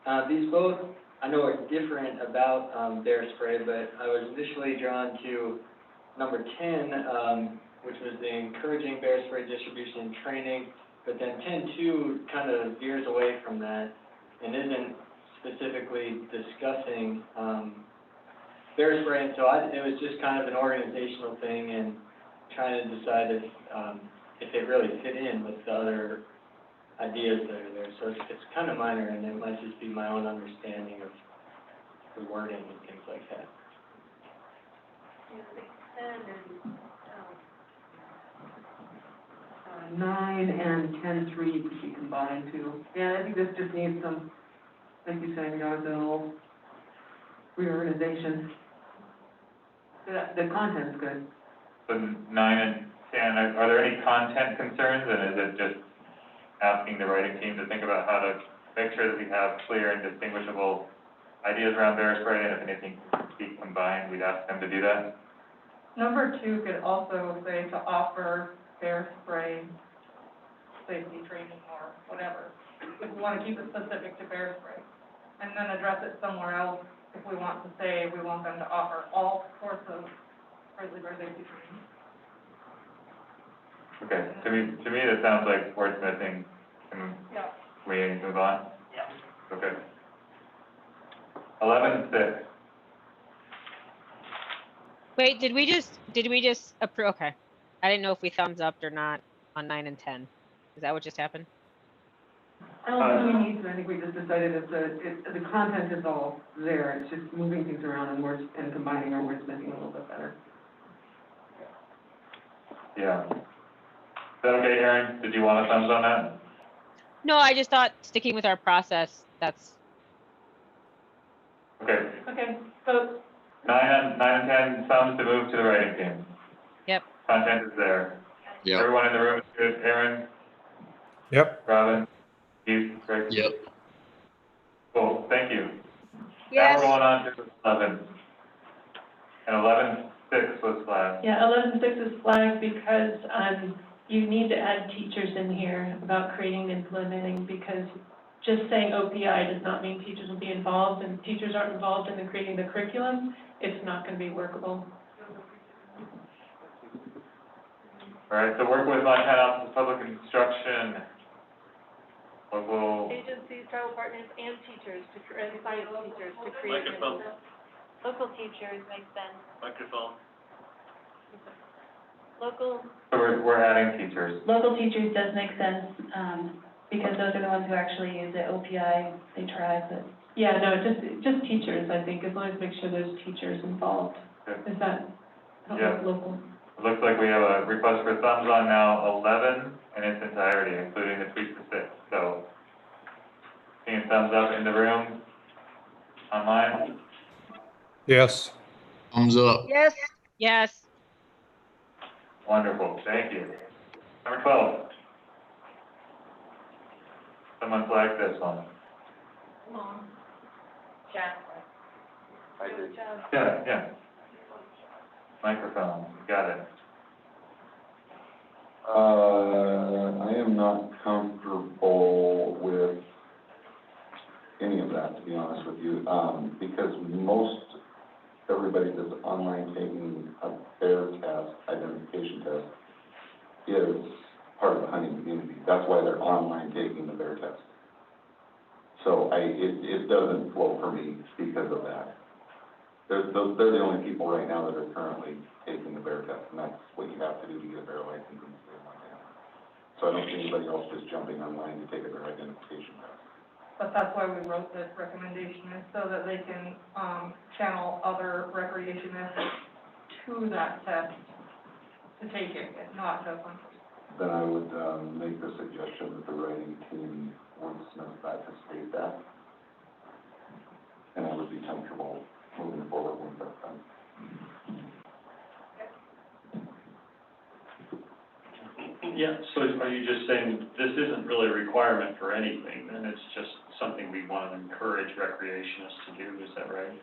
sorry. These both, I know are different about, bear spray, but I was initially drawn to number 10, which was the encouraging bear spray distribution and training, but then 10.2 kind of veers away from that and isn't specifically discussing, bear spray, and so it was just kind of an organizational thing and trying to decide if it really fit in with the other ideas that are there. So it's kind of minor, and it might just be my own understanding of the wording and things like that. 9 and 10.3 could be combined too. Yeah, I think this just needs some, like you said, Jonathan, a little reorganization. The content's good. So 9 and 10, are there any content concerns, and is it just asking the writing team to think about how to make sure that we have clear and distinguishable ideas around bear spray, and if anything could be combined, we'd ask them to do that? Number 2 could also say to offer bear spray safety training or whatever, if we want to keep it specific to bear spray. And then address it somewhere else if we want to say we want them to offer all sorts of grizzly bear safety training. Okay, to me, that sounds like wordsmithing. Can we move on? Yeah. Okay. 11.6. Wait, did we just approve? Okay. I didn't know if we thumbs up or not on 9 and 10. Is that what just happened? I don't think we need to, I think we just decided the content is all there, it's just moving things around and combining our wordsmithing a little bit better. Yeah. Is that okay, Erin? Did you want a thumbs on that? No, I just thought sticking with our process, that's. Okay. Okay, so 9 and 10, thumbs to move to the writing team. Yep. Content is there. Yep. Everyone in the room is good. Erin, Yep. Robin, Keith, Greg? Yep. Cool, thank you. Yes. Now we're going on to 11. And 11.6 was flagged. Yeah, 11.6 is flagged because, you need to add teachers in here about creating and implementing, because just saying OPI does not mean teachers will be involved, and teachers aren't involved in the creating the curriculum, it's not gonna be workable. All right, so work with Montana Office of Public Instruction, local, Agencies, tribal partners, and teachers, and science teachers to create. Microphone. Local teachers makes sense. Microphone. Local, so we're adding teachers. Local teachers does make sense, because those are the ones who actually use it. OPI, they try, but. Yeah, no, just teachers, I think, as long as make sure there's teachers involved. Okay. Is that, Yeah. local? It looks like we have a request for thumbs on now 11 in its entirety, including the tweak to 6. So, seeing thumbs up in the room, online? Yes. Thumbs up. Yes. Yes. Wonderful, thank you. Number 12. Someone flag this one. I did. Yeah. Microphone, got it. I am not comfortable with any of that, to be honest with you, because everybody that's online taking a bear test, identification test, is part of the hunting community. That's why they're online taking the bear test. So it doesn't flow for me because of that. They're the only people right now that are currently taking the bear test, and that's what you have to do to get a bear license in the state of Montana. So I don't see anybody else just jumping online to take a bear identification test. But that's why we wrote this recommendation, is so that they can, channel other recreationists to that test to take it, not just hunters. Then I would, make the suggestion that the writing team wordsmith that to state that. And I would be comfortable moving forward with that then. Yeah, so are you just saying this isn't really a requirement for anything, then it's just something we want to encourage recreationists to do, is that right?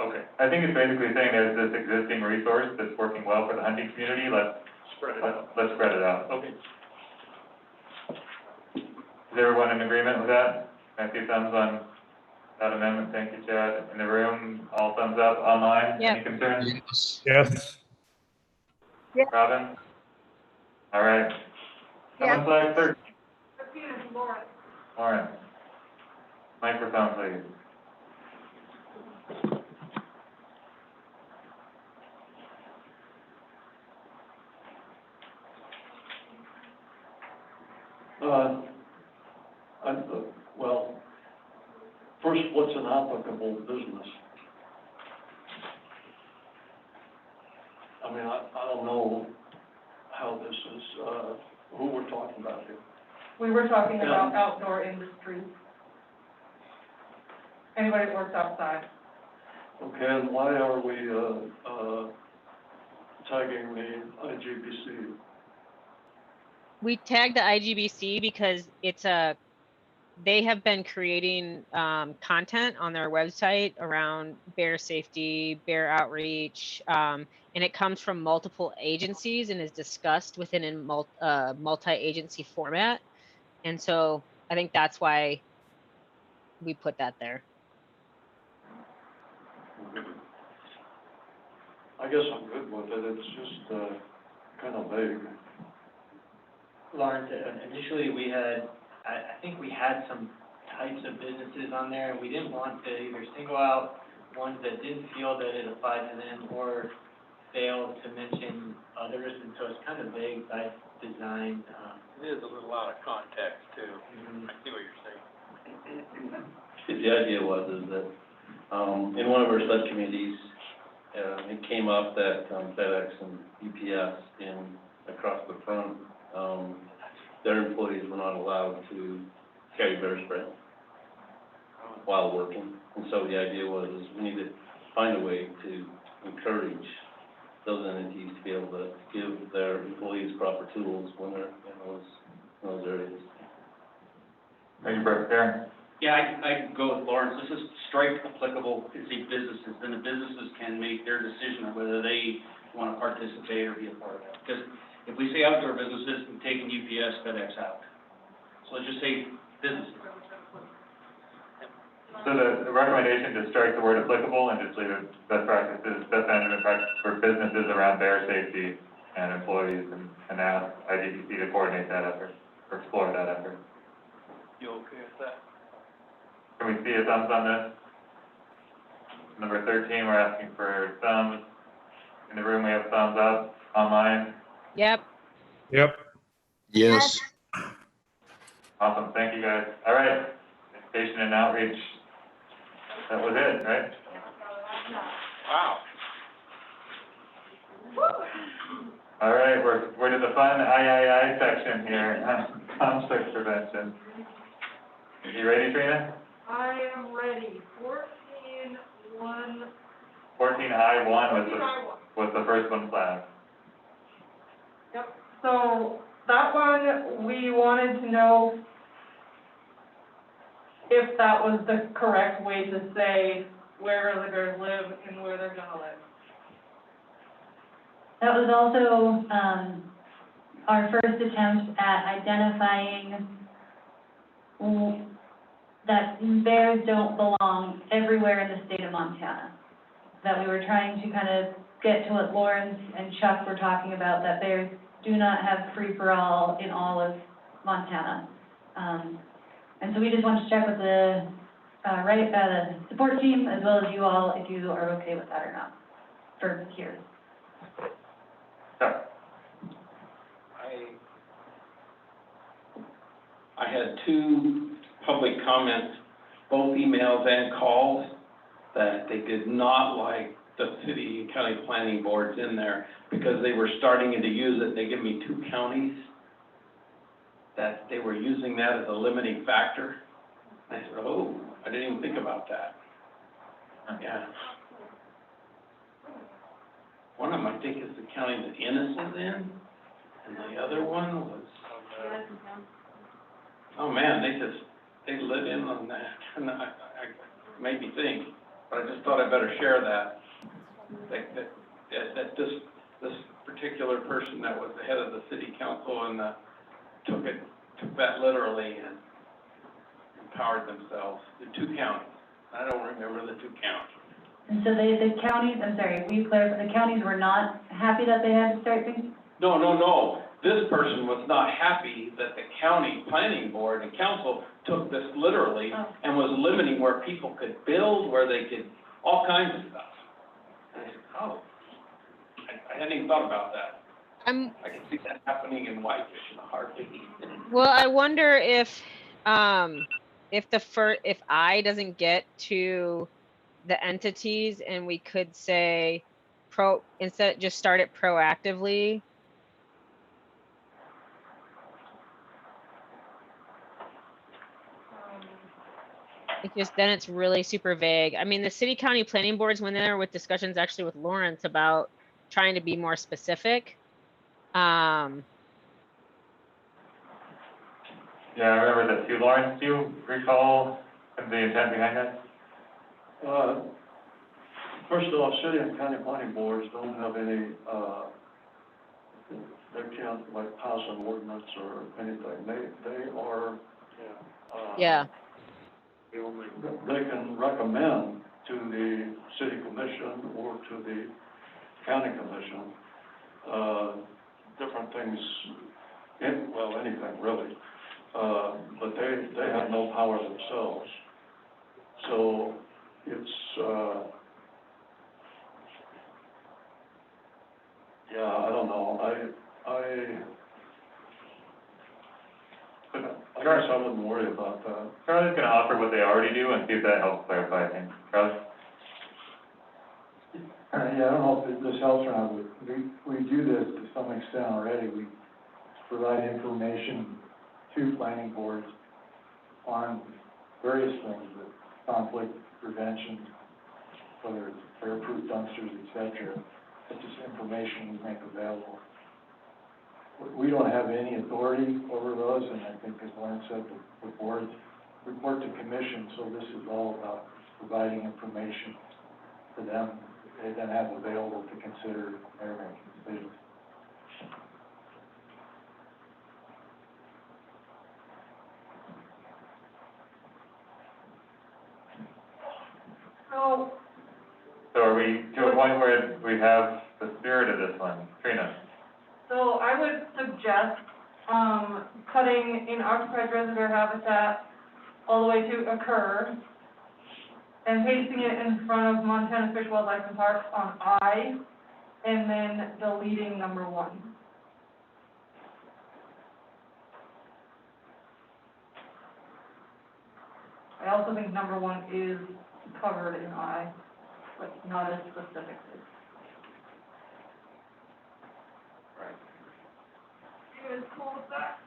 Okay. I think it's basically saying there's this existing resource that's working well for the hunting community, let's spread it out. Okay. Is everyone in agreement with that? Can I see thumbs on that amendment? Thank you, Chad. In the room, all thumbs up. Online, Yep. any concerns? Yes. Robin? All right. Someone flag 13. Lauren. Microphone, please. Well, first, what's an applicable business? I mean, I don't know how this is, who we're talking about here. We were talking about outdoor industry. Anybody that works outside. Okay, and why are we, tagging the IGBC? We tagged the IGBC because they have been creating content on their website around bear safety, bear outreach, and it comes from multiple agencies and is discussed within a multi-agency format. And so I think that's why we put that there. I guess I'm good with it, it's just, kind of vague. Lawrence, initially we had, I think we had some types of businesses on there, and we didn't want to either single out ones that didn't feel that it applied to them or failed to mention others, and so it's kind of vague by design. It is a little out of context too. I see what you're saying. The idea is that, in one of our subcommittees, it came up that FedEx and UPS across the front, their employees were not allowed to carry bear spray while working. And so the idea was we need to find a way to encourage those entities to be able to give their employees proper tools when they're in those areas. Thank you, Brett. Darren? Yeah, I go with Lawrence. This is strike applicable to the businesses, then the businesses can make their decision on whether they want to participate or be a part of it. Because if we say outdoor businesses, we're taking UPS, FedEx out. So let's just say businesses. So the recommendation to strike the word applicable and just leave it best practices, best management practices for businesses around bear safety and employees, and ask IDPC to coordinate that effort, or explore that effort. You okay with that? Can we see a thumbs on this? Number 13, we're asking for thumbs. In the room, we have thumbs up. Online? Yep. Yep. Yes. Awesome, thank you guys. All right, education and outreach, that was it, right? Wow. All right, we're to the fun III section here, conflict prevention. You ready, Trina? I am ready. 14.1. 14I1 was the first one flagged. Yep, so that one, we wanted to know if that was the correct way to say where the bears live and where they're gonna live. That was also, our first attempt at identifying that bears don't belong everywhere in the state of Montana. That we were trying to kind of get to what Lawrence and Chuck were talking about, that bears do not have free-for-all in all of Montana. And so we just wanted to check with the, the support team as well as you all, if you are okay with that or not, for here. I had 2 public comments, both emails and calls, that they did not like the city and county planning boards in there because they were starting to use it. They give me 2 counties that they were using that as a limiting factor. I said, oh, I didn't even think about that. Yeah. One of them, I think, is the county that Ennis is in, and the other one was, oh man, they lit in on that, and I made me think, but I just thought I'd better share that. That this particular person that was the head of the city council and took that literally and empowered themselves, the 2 counties. I don't remember the 2 counties. And so the counties, I'm sorry, will you clarify, the counties were not happy that they had to start things? No. This person was not happy that the county planning board and council took this literally and was limiting where people could build, where they could, all kinds of stuff. And I said, oh, I hadn't even thought about that. I can see that happening in Whitefish in a heartbeat. Well, I wonder if if I doesn't get to the entities and we could say instead just start it proactively. Then it's really super vague. I mean, the city county planning boards went in there with discussions actually with Lawrence about trying to be more specific. Yeah, I remember that too. Lawrence, do you recall the intent behind that? First of all, city and county planning boards don't have any, they can't like pass an ordinance or anything. They are, Yeah. They can recommend to the city commission or to the county commission, different things, anything really. But they have no power themselves. So it's, I don't know. I guess I wouldn't worry about that. Charlie's gonna offer what they already do and see if that helps clarify things. Charlie? I don't know if this helps or not, but we do this to some extent already. We provide information to planning boards on various things, conflict prevention, whether it's air-proof dumpsters, et cetera. That's just information we make available. We don't have any authority over those, and I think, as Lauren said, the boards report to commission, so this is all about providing information for them they then have available to consider their decisions. So are we to a point where we have the spirit of this one? Trina? So I would suggest, cutting in occupied resident habitat all the way to occur, and pasting it in front of Montana Fish, Wildlife, and Parks on I, and then deleting number 1. I also think number 1 is covered in I, but not as specifically. You guys cool with that?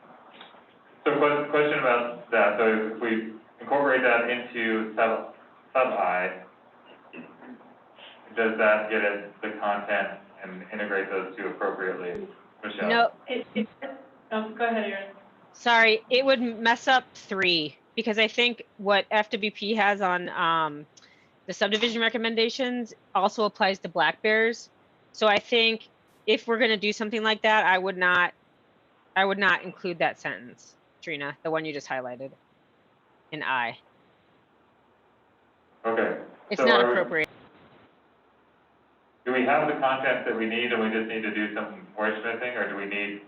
So question about that, so if we incorporate that into sub-I, does that get at the content and integrate those two appropriately? Michelle? No. Go ahead, Erin. Sorry, it would mess up 3 because I think what FWP has on the subdivision recommendations also applies to black bears. So I think if we're going to do something like that, I would not include that sentence, Trina, the one you just highlighted in I. Okay. It's not appropriate. Do we have the content that we need and we just need to do some wordsmithing, or do we need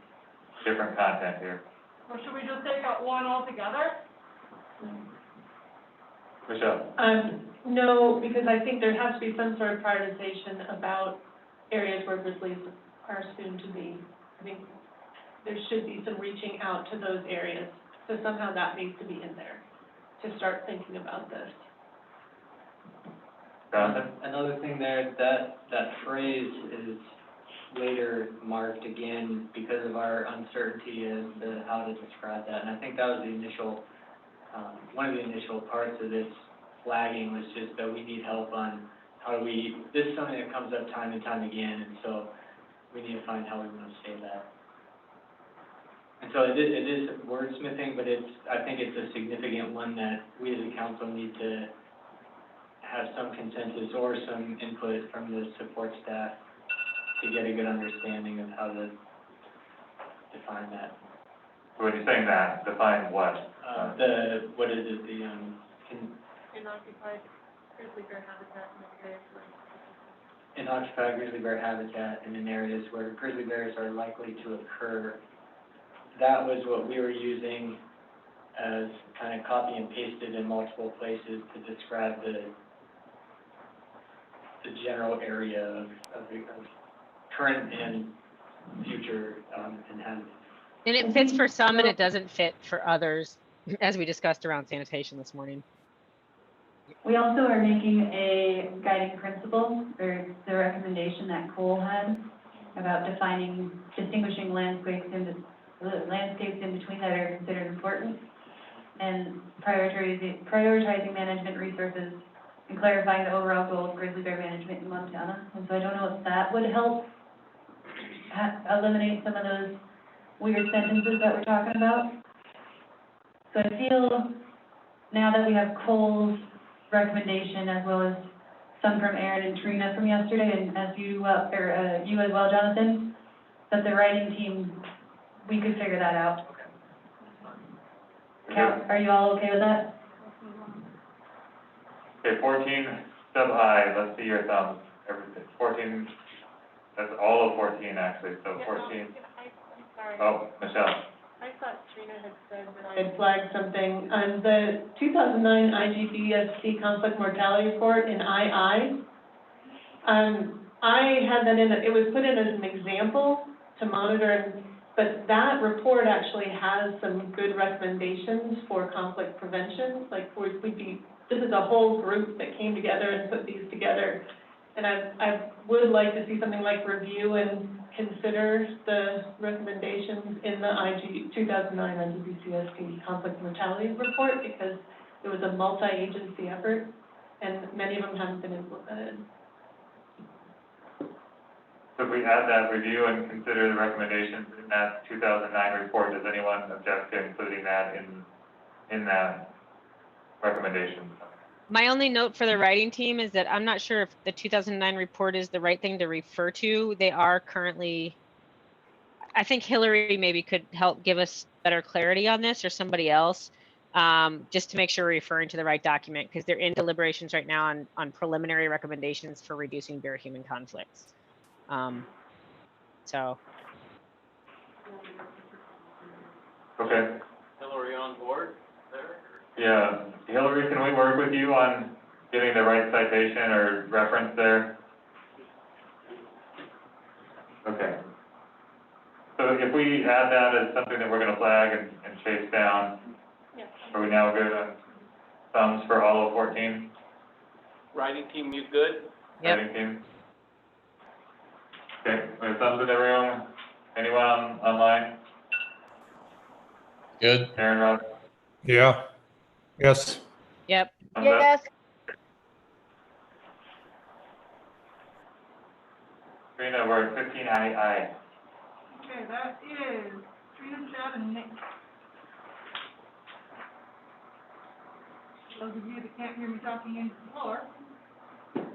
different content here? Or should we just take out 1 altogether? Michelle? No, because I think there has to be some sort of prioritization about areas where grizzlies are soon to be. I think there should be some reaching out to those areas, so somehow that needs to be in there, to start thinking about this. Jonathan? Another thing there, that phrase is later marked again because of our uncertainty as to how to describe that. And I think that was the initial, one of the initial parts of this flagging was just that we need help on how do we, this is something that comes up time and time again, and so we need to find how we want to say that. And so it is wordsmithing, but I think it's a significant one that we as a council need to have some consensus or some input from the support staff to get a good understanding of how to define that. So when you're saying that, define what? What is it, Unoccupied grizzly bear habitat in areas where... Unoccupied grizzly bear habitat and in areas where grizzly bears are likely to occur. That was what we were using as kind of copy and pasted in multiple places to describe the general area of current and future inhabitants. And it fits for some and it doesn't fit for others, as we discussed around sanitation this morning. We also are making a guiding principle, or the recommendation that Cole had about distinguishing landscapes in between that are considered important, and prioritizing management resources and clarifying the overall goal of grizzly bear management in Montana. And so I don't know if that would help eliminate some of those weird sentences that we're talking about. So I feel now that we have Cole's recommendation as well as some from Aaron and Trina from yesterday, and as you as well, Jonathan, that the writing team, we could figure that out. Are you all okay with that? Okay, 14 sub I, let's see your thumbs, everything, 14, that's all of 14 actually, so 14. I'm sorry. Oh, Michelle. I thought Trina had said that I had flagged something. The 2009 IGBSC conflict mortality report in II, I had that in, it was put in as an example to monitor, but that report actually has some good recommendations for conflict prevention. Like, this is a whole group that came together and put these together. And I would like to see something like review and consider the recommendations in the 2009 IGBCSD conflict mortality report, because it was a multi-agency effort and many of them haven't been implemented. So if we add that review and consider the recommendations in that 2009 report, does anyone object to including that in that recommendation? My only note for the writing team is that I'm not sure if the 2009 report is the right thing to refer to. They are currently, I think Hillary maybe could help give us better clarity on this, or somebody else, just to make sure we're referring to the right document, because they're in deliberations right now on preliminary recommendations for reducing bear-human conflicts. So. Okay. Hillary on board there? Yeah, Hillary, can we work with you on getting the right citation or reference there? Okay. So if we add that as something that we're gonna flag and chase down, are we now good on thumbs for all of 14? Writing team, you good? Yep. Writing team? Okay, we have thumbs in the room. Anyone online? Good. Aaron, Rob? Yeah. Yes. Yep. Thumbs up? Yes. Trina, we're at 15 I. Okay, that is Trina, Chad, and Nick. Those of you that can't hear me talking into the floor.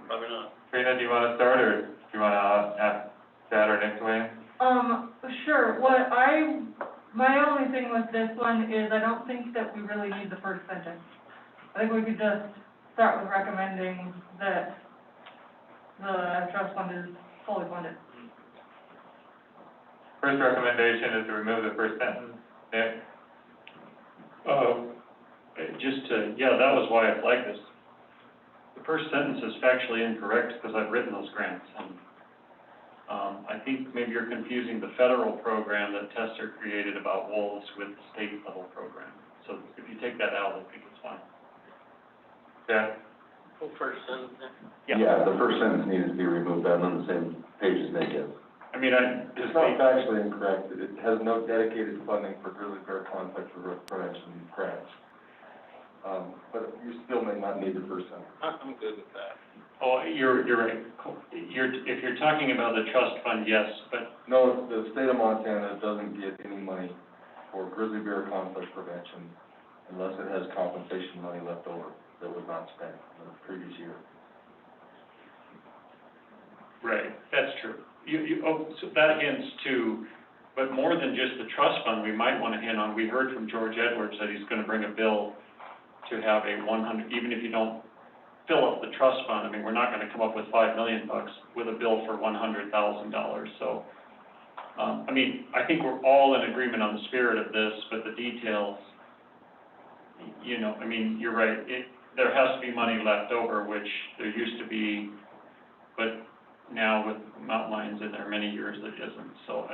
Probably not. Trina, do you want to start, or do you want to ask Chad or Nick to weigh in? Sure. My only thing with this one is I don't think that we really need the first sentence. I think we could just start with recommending that the trust fund is fully funded. First recommendation is to remove the first sentence. Nick? Yeah, that was why I flagged this. The first sentence is factually incorrect because I've written those grants. And I think maybe you're confusing the federal program that Tester created about wolves with the state level program. So if you take that out, I think it's fine. Yeah? Well, first sentence. Yeah, the first sentence needed to be removed. I'm on the same page as Nick is. I mean, It's not factually incorrect. It has no dedicated funding for grizzly bear conflict prevention grants. But you still may not need the first sentence. I'm good with that. Oh, you're right. If you're talking about the trust fund, yes, but No, the state of Montana doesn't get any money for grizzly bear conflict prevention unless it has compensation money left over that was not spent in the previous year. right, that's true. So that hints to, but more than just the trust fund, we might want to hint on, we heard from George Edwards that he's going to bring a bill to have a 100, even if you don't fill up the trust fund, I mean, we're not going to come up with $5 million with a bill for $100,000. So, I mean, I think we're all in agreement on the spirit of this, but the details, you know, I mean, you're right. There has to be money left over, which there used to be, but now with mountain lions in there many years, it isn't. So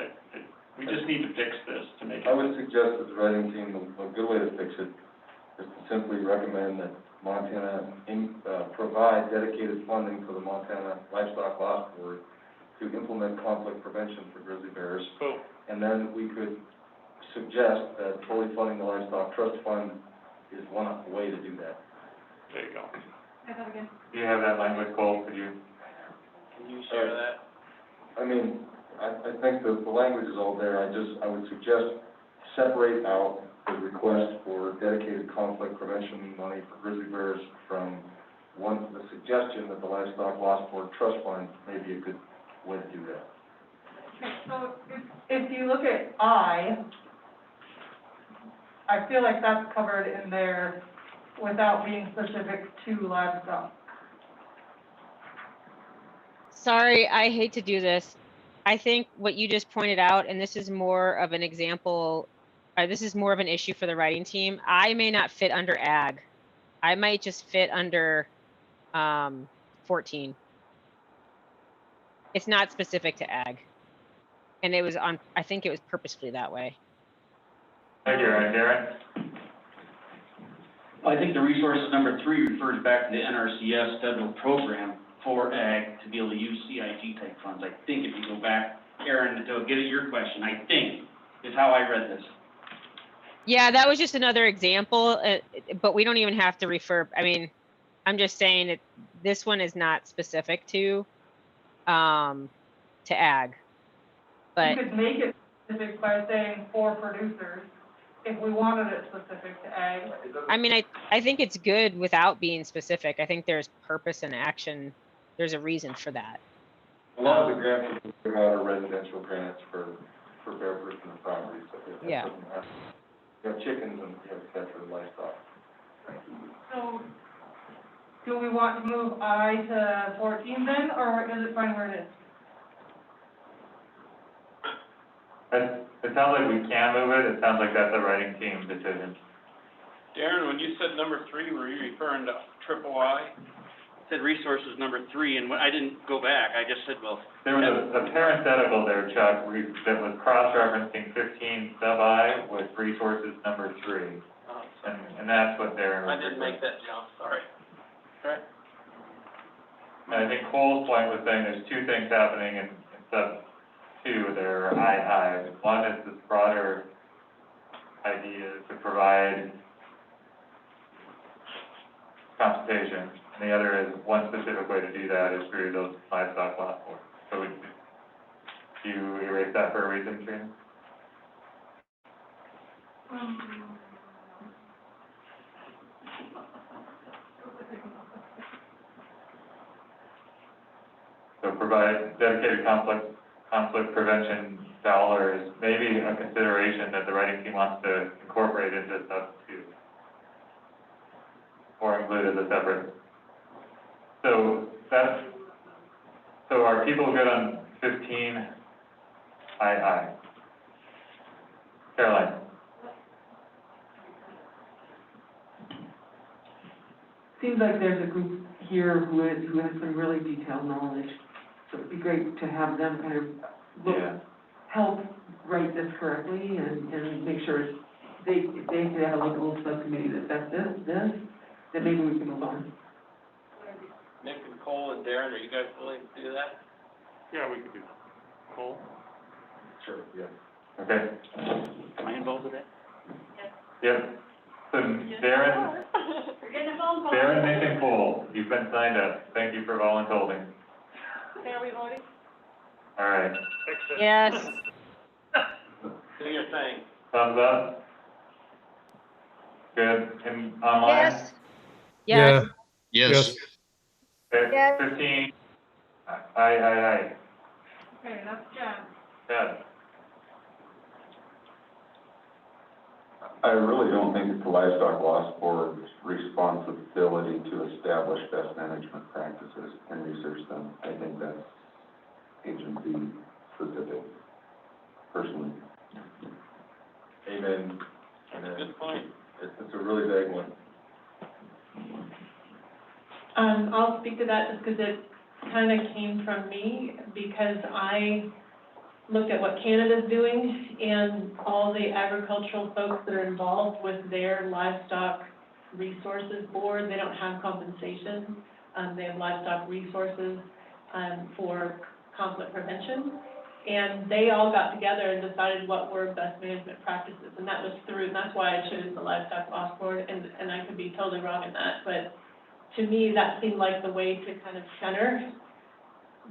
we just need to fix this to make it. I would suggest that the writing team, a good way to fix it is to simply recommend that Montana provide dedicated funding for the Montana Livestock Loss Board to implement conflict prevention for grizzly bears. Cool. And then we could suggest that fully funding the livestock trust fund is one way to do that. There you go. Say that again. Do you have that language, Cole? Could you? Can you share that? I mean, I think the language is all there. I would suggest separate out the request for dedicated conflict prevention money for grizzly bears from the suggestion that the Livestock Loss Board Trust Fund may be a good way to do that. Okay, so if you look at I feel like that's covered in there without being specific to livestock. Sorry, I hate to do this. I think what you just pointed out, and this is more of an example, this is more of an issue for the writing team. I may not fit under ag. I might just fit under 14. It's not specific to ag. And it was I think it was purposefully that way. Thank you, Darren. I think the resources number 3 refers back to the NRCS federal program for ag to be able to use CIG type funds. I think if you go back, Aaron, to get at your question, I think is how I read this. Yeah, that was just another example, but we don't even have to refer. I mean, I'm just saying that this one is not specific to ag. But You could make it specific by saying for producers, if we wanted it specific to ag. I mean, I think it's good without being specific. I think there's purpose and action. There's a reason for that. A lot of the grants we give out are residential grants for bear personal properties. So Yeah. You have chickens and you have et cetera, livestock. So, do we want to move I to 14 then, or is it fine where it is? It sounds like we can move it. It sounds like that's a writing team decision. Darren, when you said number 3, were you referring to triple I? Said resources number 3, and I didn't go back. I just said, well. There was a parenthetical there, Chuck, that was cross-referencing 15 sub I with resources number 3. And that's what Darren was. I didn't make that jump, sorry. Okay. And I think Cole's point was saying there's 2 things happening in sub 2 there are I. One is this broader idea to provide compensation, and the other is one specific way to do that is through those livestock loss boards. So do you erase that for a reason, Trina? So provide dedicated conflict prevention dollars, maybe a consideration that the writing team wants to incorporate into sub 2. Or include as a separate. So are people good on 15 I? Caroline? seems like there's a group here who has some really detailed knowledge. So it'd be great to have them kind of help write this correctly and make sure if they have like a little subcommittee that says this, then maybe we can move on. Nick and Cole and Darren, are you guys willing to do that? Yeah, we could do that. Cole? Sure, yeah. Okay, Am I involved with that? yep. So Darren, We're getting a phone call. Darren, Nick, and Cole, you've been signed up. Thank you for volunteering. Okay, are we voting? All right, Yes. Do your thing. thumbs up? Good, and online? Yes, Yes. Yes. Okay, Yes. 15, aye. Okay, that's Jen. Ted? I really don't think it's the Livestock Loss Board's responsibility to establish best management practices and research them. I think that's agency specific, personally. Amen. Good point. It's a really big one. I'll speak to that just because it kind of came from me, because I looked at what Canada's doing and all the agricultural folks that are involved with their livestock resources board. They don't have compensation. They have livestock resources, for conflict prevention. And they all got together and decided what were best management practices. And that was and that's why I chose the Livestock Loss Board, and I could be totally wrong in that. But to me, that seemed like the way to kind of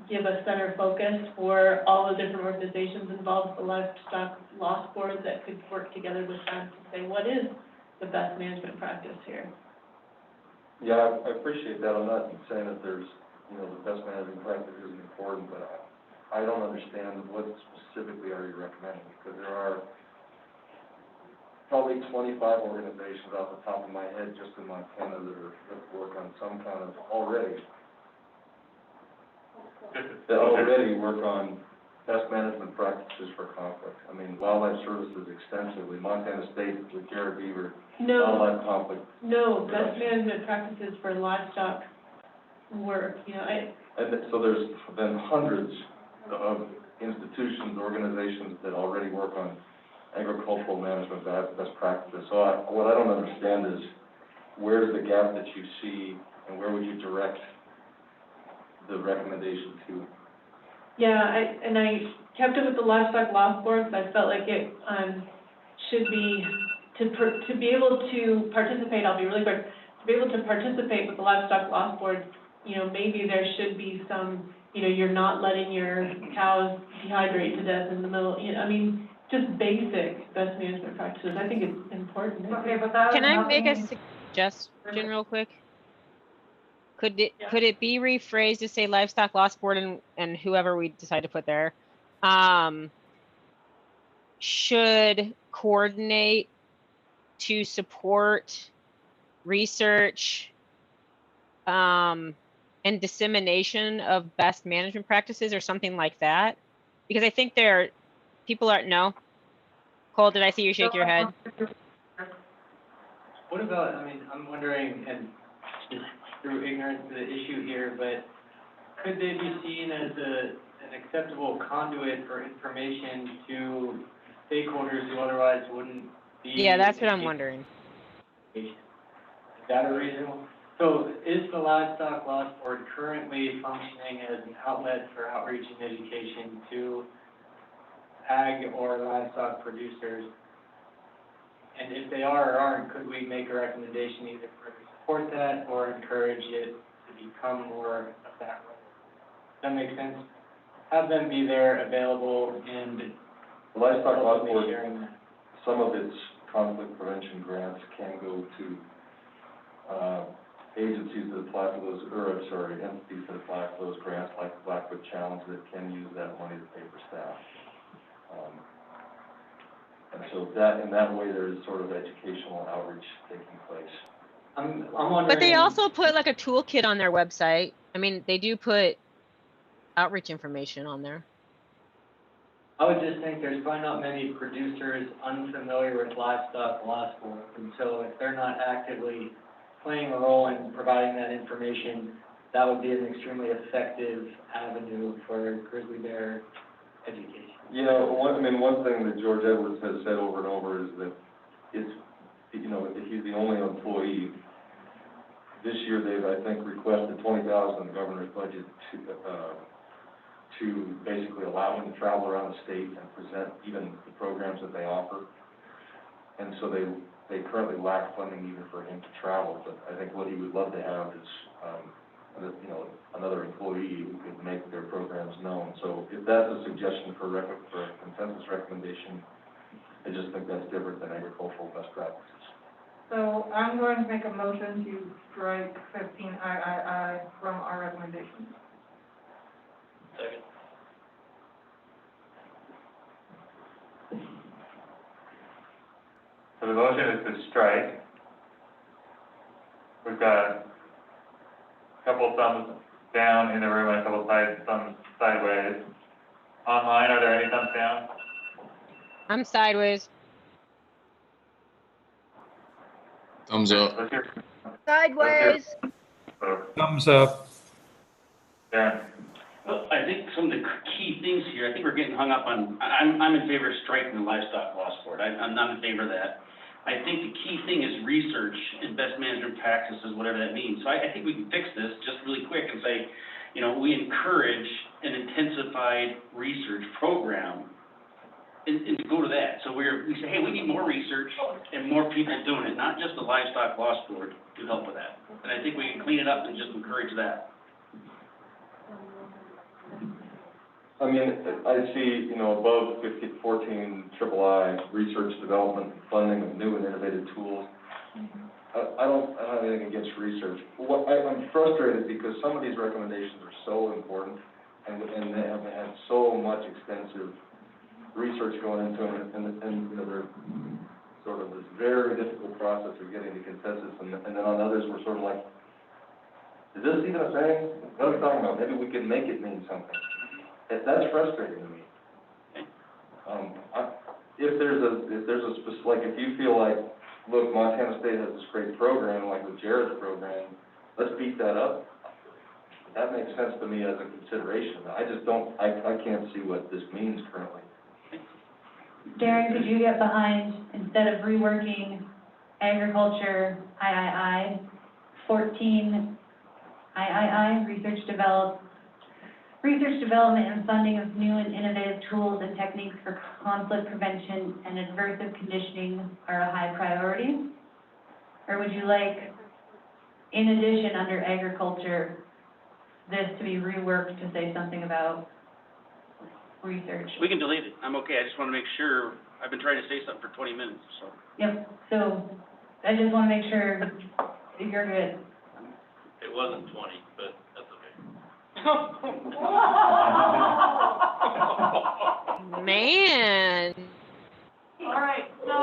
give a center focus for all the different organizations involved with the Livestock Loss Board that could work together with them to say, what is the best management practice here? Yeah, I appreciate that. I'm not saying that there's, the best management practice isn't important, but I don't understand what specifically are you recommending, because there are probably 25 organizations off the top of my head just in Montana that work on some kind of that already work on best management practices for conflict. I mean, wildlife services extensively, Montana State with Garrett Beaver, wildlife conflict. No, best management practices for livestock work, And so there's been hundreds of institutions, organizations that already work on agricultural management best practices. So what I don't understand is, where's the gap that you see, and where would you direct the recommendation to? Yeah, I kept it with the Livestock Loss Board, because I felt like it, should be, to be able to participate, I'll be really quick, to be able to participate with the Livestock Loss Board, maybe there should be some, you're not letting your cows dehydrate to death in the middle, just basic best management practices. I think it's important. Okay, but that Can has I make a nothing- suggestion real quick? Could it be rephrased to say Livestock Loss Board and whoever we decide to put there, should coordinate to support research, and dissemination of best management practices or something like that? Because I think people aren't, no? Cole, did I see you shake your head? What about, I'm wondering, and just through ignorance to the issue here, but could they be seen as an acceptable conduit for information to stakeholders who otherwise wouldn't be? Yeah, that's what I'm wondering. Is that a reasonable? So is the Livestock Loss Board currently functioning as an outlet for outreach and education to ag or livestock producers? And if they are or aren't, could we make a recommendation either for support that or encourage it to become more of that role? Does that make sense? Have them be there, available, and The Livestock Loss openly Board, sharing that. some of its conflict prevention grants can go to, agencies that apply for those, entities that apply for those grants, like the Blackfoot Challenge, that can use that money to pay for staff. And so in that way, there's sort of educational outreach taking place. I'm wondering. But they also put like a toolkit on their website. They do put outreach information on there. I would just think there's probably not many producers unfamiliar with Livestock Loss Board, and so if they're not actively playing a role in providing that information, that would be an extremely effective avenue for grizzly bear education. Yeah, one thing that George Edwards has said over and over is that it's, if he's the only employee, this year they've, I think, requested $20,000 in the governor's budget to basically allow him to travel around the state and present even the programs that they offer. And so they currently lack funding even for him to travel, but I think what he would love to have is, another employee who could make their programs known. So if that's a suggestion for a consensus recommendation, I just think that's different than agricultural best practices. So I'm going to make a motion to strike 15 III from our recommendation. Second. So the motion is to strike. We've got a couple thumbs down in the room and a couple thumbs sideways. Online, are there any thumbs down? I'm sideways. Thumbs up. Let's hear. Sideways. Thumbs up. Darren? Well, I think some of the key things here, I think we're getting hung up on, I'm in favor of striking the livestock loss board. I'm not in favor of that. I think the key thing is research and best management practices, whatever that means. So I think we can fix this just really quick and say, we encourage an intensified research program and to go to that. So we say, hey, we need more research and more people doing it, not just the livestock loss board to help with that. And I think we can clean it up and just encourage that. I see, above 14 III, research, development, funding of new and innovative tools. I don't have anything against research. I'm frustrated because some of these recommendations are so important and they have had so much extensive research going into them, and they're sort of this very difficult process of getting to consensus, and then on others, we're sort of like, is this even a thing? What are we talking about? Maybe we could make it mean something. That's frustrating to me. If you feel like, look, Montana State has this great program, like with Jared's program, let's beat that up. That makes sense to me as a consideration. I just don't, I can't see what this means currently. Darren, could you get behind, instead of reworking agriculture, 14 research development and funding of new and innovative tools and techniques for conflict prevention and adversive conditioning are a high priority? Or would you like, in addition, under agriculture, this to be reworked to say something about research? We can delete it. I'm okay. I just want to make sure. I've been trying to say something for 20 minutes, so. Yep, so I just want to make sure that you're good. It wasn't 20, but that's okay. Man. All right, so.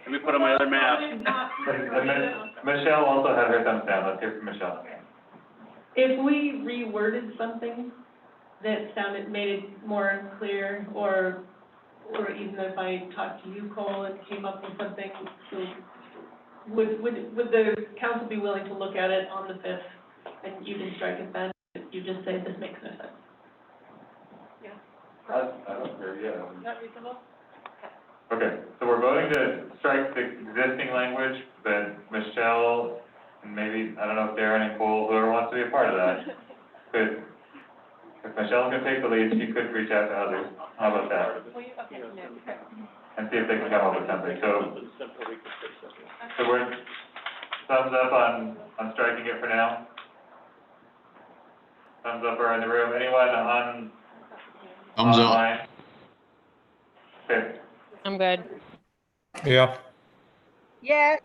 Let me put on my other mask. And Michelle also had her thumbs down. Let's hear from Michelle. If we reworded something that made it more clear, or even if I talked to you, Cole, and came up with something, so would the council be willing to look at it on the 5th, and you can strike it then? You just say this makes no sense. Yeah. I don't care, yeah. Is that reasonable? Okay, so we're voting to strike the existing language, but Michelle, and maybe, I don't know if Darren and Cole, whoever wants to be a part of that, could, if Michelle can take the lead, she could reach out to others. How about that? Okay, no, okay. And see if they can come up with something. So we're thumbs up on striking it for now? Thumbs up or in the room. Anyone on Thumbs up. online? Okay. I'm good. Yeah. Yeah.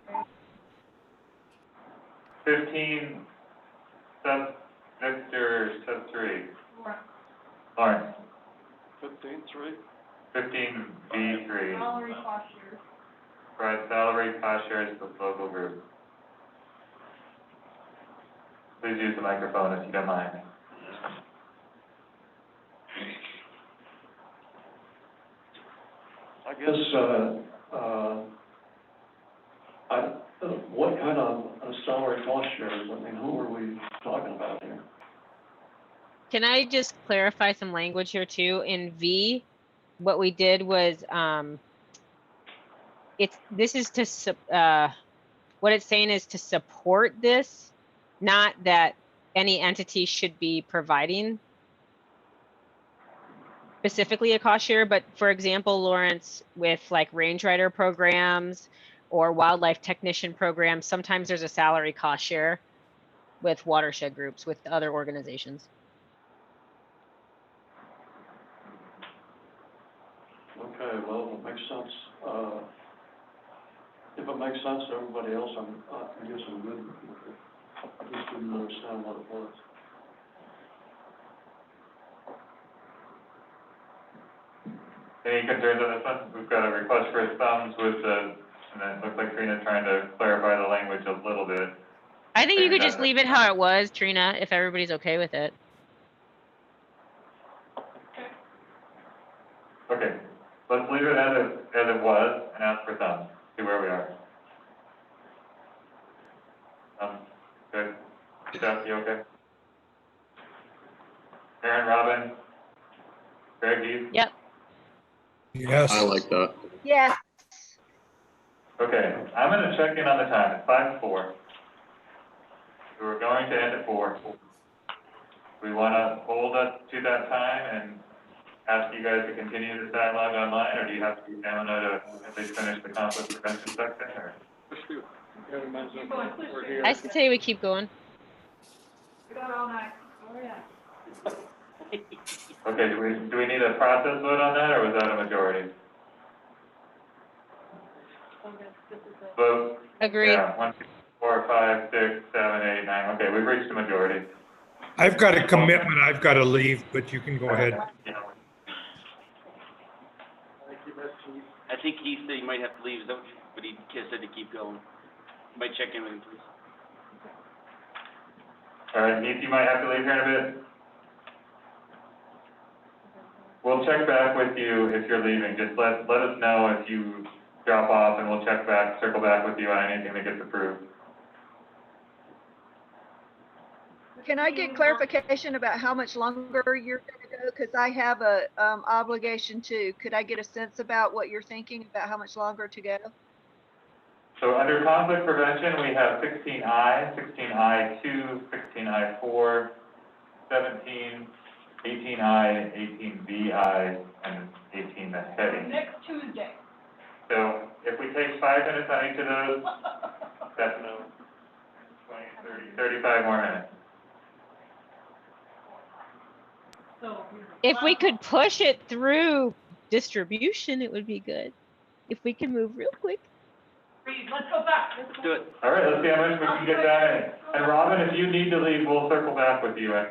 15, Victor, sub 3. Lawrence. 15-3. 15B3. Salary cost shares. Right, salary, cost shares with local group. Please use the microphone if you don't mind. I guess, what kind salary cost shares, I mean, who are we talking about here? Can I just clarify some language here too? In V, what we did was, what it's saying is to support this, not that any entity should be providing specifically a cost share, but for example, Lawrence, with like range rider programs or wildlife technician programs, sometimes there's a salary cost share with watershed groups, with other organizations. Okay, well, it makes sense. If it makes sense to everybody else, I guess I'm good with it. I just didn't understand what it was. Any concerns on this one? We've got a request for thumbs with the, and then it looks like Trina's trying to clarify the language a little bit. I think you could just leave it how it was, Trina, if everybody's okay with it. Okay, let's leave it as it was and ask for thumbs, see where we are. Good. Jeff, you okay? Aaron, Robin? Greg, you? Yep. Yes. I like that. Yes. Okay, I'm gonna check in on the time, it's 5:04. We were going to end at 4. We wanna hold us to that time and ask you guys to continue this dialogue online, or do you have to be down to at least finish the conflict prevention section, or? I say we keep going. We got all night. Oh, yeah. Okay, do we need a process vote on that, or was that a majority? Vote? Agreed. Yeah, 1, 2, 4, 5, 6, 7, 8, 9, okay, we've reached a majority. I've got a commitment I've got to leave, but you can go ahead. Yeah. I think he said he might have to leave, but he said to keep going. Might check in with him, please. All right, Keith, you might have to leave here in a bit. We'll check back with you if you're leaving. Just let us know if you drop off, and we'll circle back with you on anything that gets approved. Can I get clarification about how much longer you're gonna go? Because I have a obligation too. Could I get a sense about what you're thinking about how much longer to go? So under conflict prevention, we have 16I, 16I2, 16I4, 17, 18I, 18VI, and 18 the heading. Next Tuesday. So if we take 5 minutes on each of those, that's 20, 30, 35 more minutes. So. If we could push it through distribution, it would be good. If we can move real quick. Let's go back. Let's do it. All right, let's see how much we can get done. And Robin, if you need to leave, we'll circle back with you and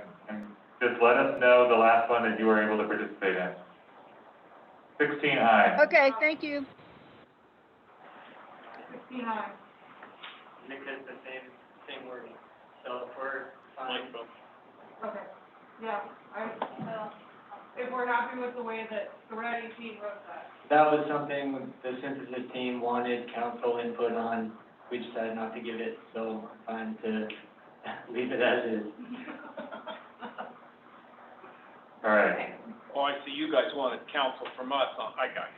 just let us know the last one that you were able to participate in. 16I. Okay, thank you. 69. Nick has the same wording, so if we're fine. Okay, yeah, if we're happy with the way that the red 18 wrote that. That was something the synthesis team wanted council input on. We decided not to give it, so I'm fine to leave it as is. All right. Oh, I see you guys wanted counsel from us, I got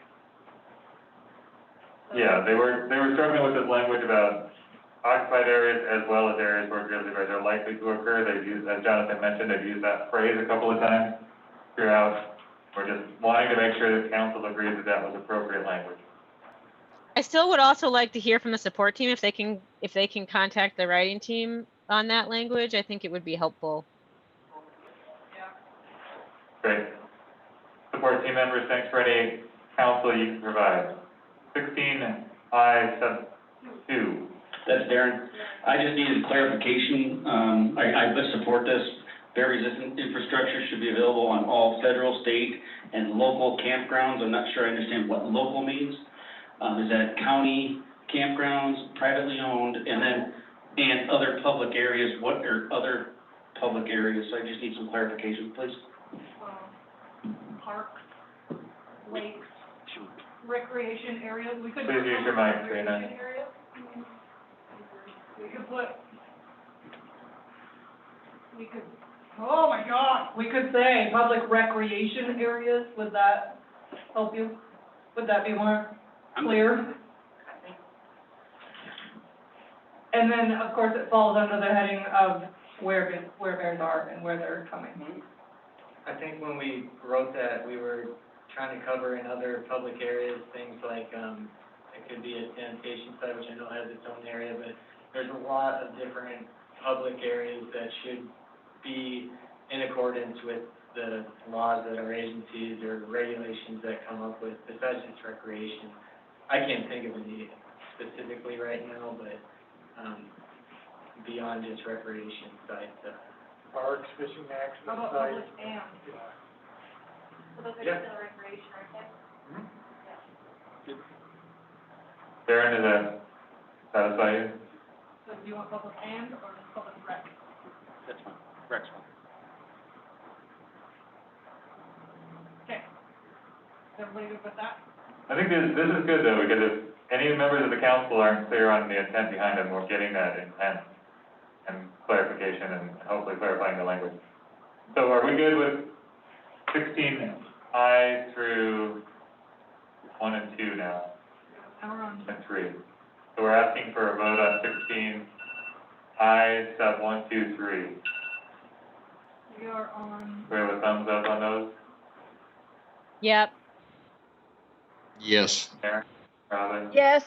you. Yeah, they were struggling with this language about occupied areas as well as areas where grizzly bears are likely to occur. They've used, as Jonathan mentioned, they've used that phrase a couple of times throughout. We're just wanting to make sure that council agrees that that was appropriate language. I still would also like to hear from the support team if they can contact the writing team on that language. I think it would be helpful. Great. Support team members, thanks for any counsel you can provide. 16I sub 2. That's Darren. I just needed clarification. I support this. Bear resistant infrastructure should be available on all federal, state, and local campgrounds. I'm not sure I understand what local means. Is that county campgrounds, privately owned, and other public areas? What are other public areas? So I just need some clarification, please. Parks, lakes, recreation areas, we could. Please use your mic, Trina. We could put we could, oh my God, we could say public recreation areas, would that help you? Would that be more clear? And then, of course, it falls under the heading of where bears are and where they're coming. I think when we wrote that, we were trying to cover in other public areas, things like, it could be a sanitation site, which I know has its own area, but there's a lot of different public areas that should be in accordance with the laws that our agencies or regulations that come up with, besides just recreation. I can't think of any specifically right now, but, beyond just recreation sites, Parks, fishing accident How about sites. public and? So those are Yeah. still recreation, aren't they? Darren, does that satisfy you? So do you want public and or just public rec? That's fine, Rex one. Okay. Is everybody good with that? I think this is good though, because if any members of the council aren't clear on the intent behind them, we're getting that intent and clarification and hopefully clarifying the language. So are we good with 16I through 1 and 2 now, Now we're on, and 3? So we're asking for a vote on 16I sub 1, 2, 3. we are on, Do we have a thumbs up on those? Yep. Yes. Aaron, Robin, Yes,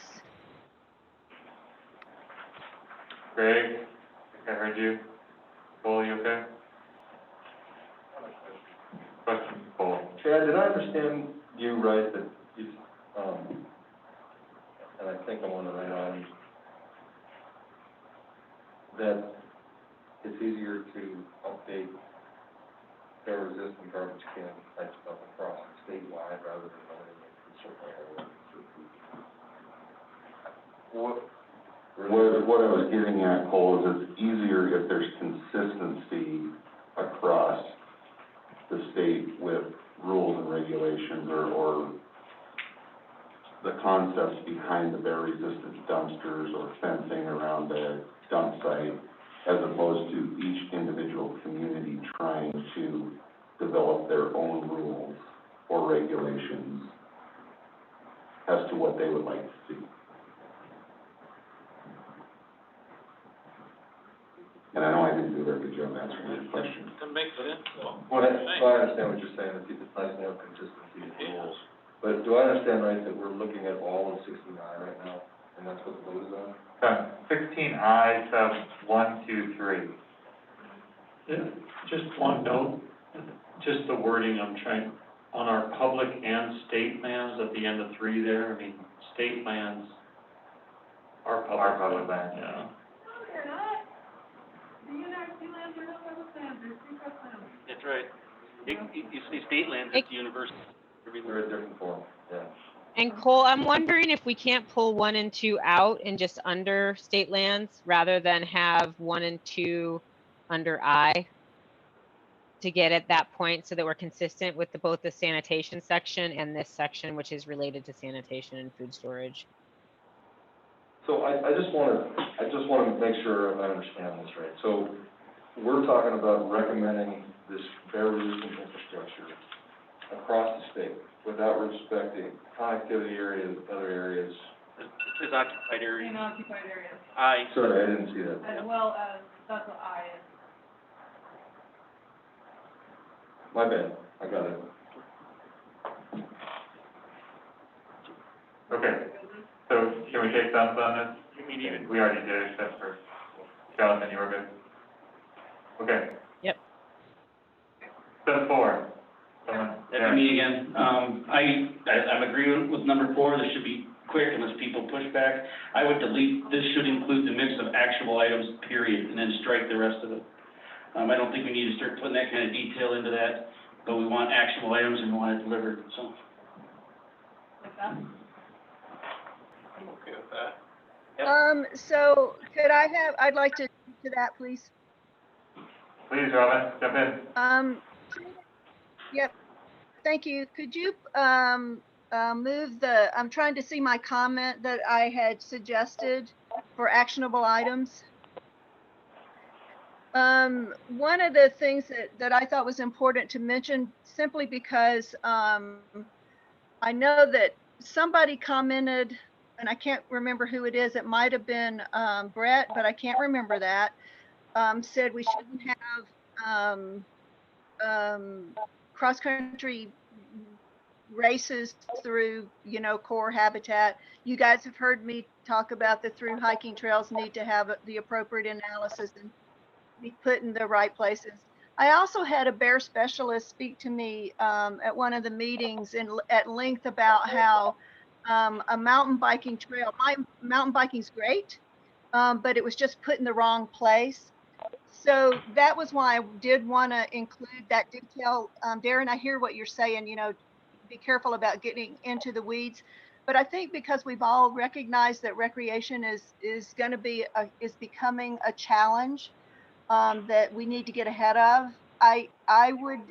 Greg, I think I heard you. Cole, you okay? Question, Cole. Chad, did I understand you right that you, and I think I'm on the right line, that it's easier to update bear resistant garbage can type stuff across statewide rather than limiting it to certain areas? What I was getting at, Cole, is it's easier if there's consistency across the state with rules and regulations or the concepts behind the bear resistant dumpsters or fencing around the dump site, as opposed to each individual community trying to develop their own rules or regulations as to what they would like to see. And I know I didn't do a very good job answering your question. To make it, so. Well, I understand what you're saying, that it's nice to have consistency in rules. But do I understand right that we're looking at all of 69 right now, and that's what the vote is on? 16I sub 1, 2, 3. Yeah, just one note, just the wording, I'm trying, on our public and state lands at the end of 3 there, I mean, state lands are public. Our public land. Yeah. no, they're not. The university lands are not public lands, they're free trust lands. That's right. You see state lands at the university. They're a different form, yeah. And Cole, I'm wondering if we can't pull 1 and 2 out and just under state lands rather than have 1 and 2 under I to get at that point so that we're consistent with both the sanitation section and this section, which is related to sanitation and food storage. So I just wanna make sure I understand this right. So we're talking about recommending this bear resistant infrastructure across the state without respecting connectivity areas, other areas. It says occupied In area. occupied areas, Sorry, I didn't see that. as well as, that's what I is. My bad, I got it. Okay, so can we take thumbs on this? We already did, except for Jonathan, you were good? Okay. Yep. Step 4. Someone, That's me again. I'm agreeing with number 4, this should be quick unless people push back. I would delete, this should include the mix of actionable items, period, and then strike the rest of it. I don't think we need to start putting that kind of detail into that, but we want actionable items and we want it delivered, so. Like that? I'm okay with that. so could I'd like to speak to that, please. please, Robin, jump in. Yep, thank you. Could you, move I'm trying to see my comment that I had suggested for actionable items. One of the things that I thought was important to mention, simply because I know that somebody commented, and I can't remember who it is, it might have been Brett, but I can't remember that, said we shouldn't have cross-country races through, you know, core habitat. You guys have heard me talk about the through hiking trails need to have the appropriate analysis and be put in the right places. I also had a bear specialist speak to me at one of the meetings at length about how a mountain biking trail, my mountain biking's great, but it was just put in the wrong place. So that was why I did want to include that detail. Darren, I hear what you're saying, you know, be careful about getting into the weeds. But I think because we've all recognized that recreation is going to be, is becoming a challenge that we need to get ahead of, I would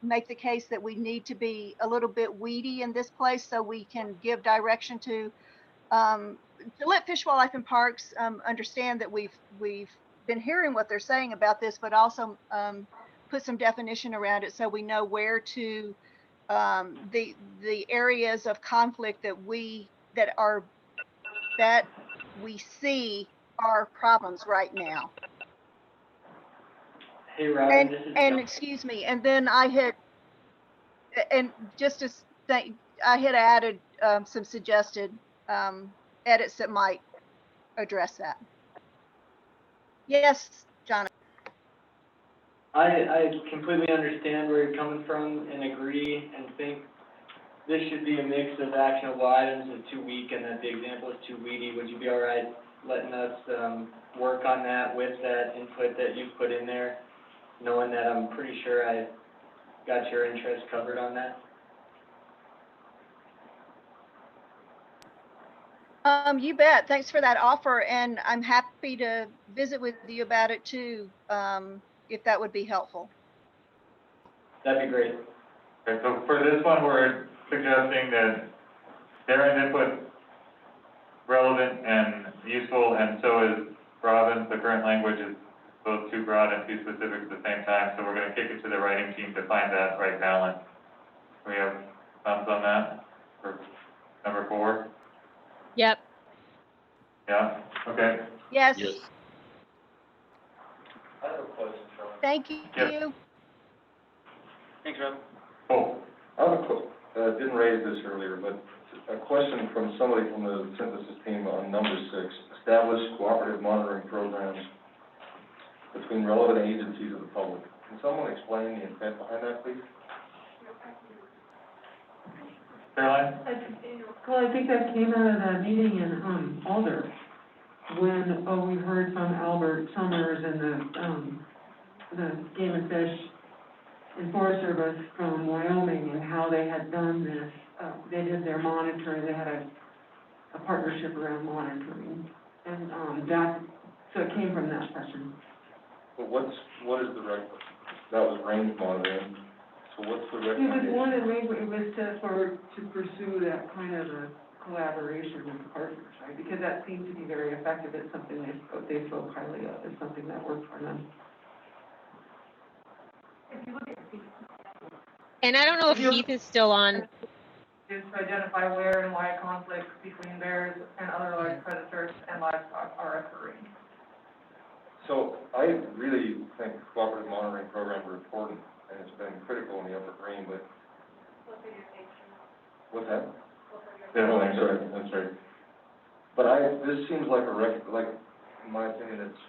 make the case that we need to be a little bit weedy in this place so we can give direction to let Fish, Wildlife and Parks understand that we've been hearing what they're saying about this, but also put some definition around it so we know where to the areas of conflict that we see are problems right now. Hey, Robin, this is And John. excuse me, and then I had, and just to say, I had added some suggested edits that might address that. Yes, John. I completely understand where you're coming from and agree and think this should be a mix of actionable items and too weak and that the example is too weedy. Would you be all right letting us work on that with that input that you've put in there, knowing that I'm pretty sure I got your interest covered on that? You bet. Thanks for that offer, and I'm happy to visit with you about it too, if that would be helpful. That'd be great. Okay, so for this one, we're suggesting that Darren's input relevant and useful, and so is Robin's. The current language is both too broad and too specific at the same time, so we're gonna kick it to the writing team to find that right balance. We have thumbs on that for number 4? Yep. Yeah, okay. Yes. Yes. I have a question, Charlie. Thank you. Yep. Thanks, Rob. Cool. I have a didn't raise this earlier, but a question from somebody from the synthesis team on number 6. Establish cooperative monitoring programs between relevant agencies and the public. Can someone explain the intent behind that, please? Caroline? Well, I think that came out of that meeting in Alder, when we heard from Albert Summers and the Game and Fish and Forest Service from Wyoming and how they had done this. They did their monitoring. They had a partnership around monitoring, and so it came from that session. But what is the that was range monitoring. So what's the It was recommendation? one that it was to pursue that kind of a collaboration with the partners, right? Because that seemed to be very effective. It's something they spoke highly of. It's something that worked for them. And I don't know if Heath is still on. Is to identify where and why conflicts between bears and other large predators and livestock are occurring. So I really think cooperative monitoring programs are important, and it's been critical in the Upper Green, but. What's that? Yeah, no, I'm sorry. But this seems like in my opinion, it's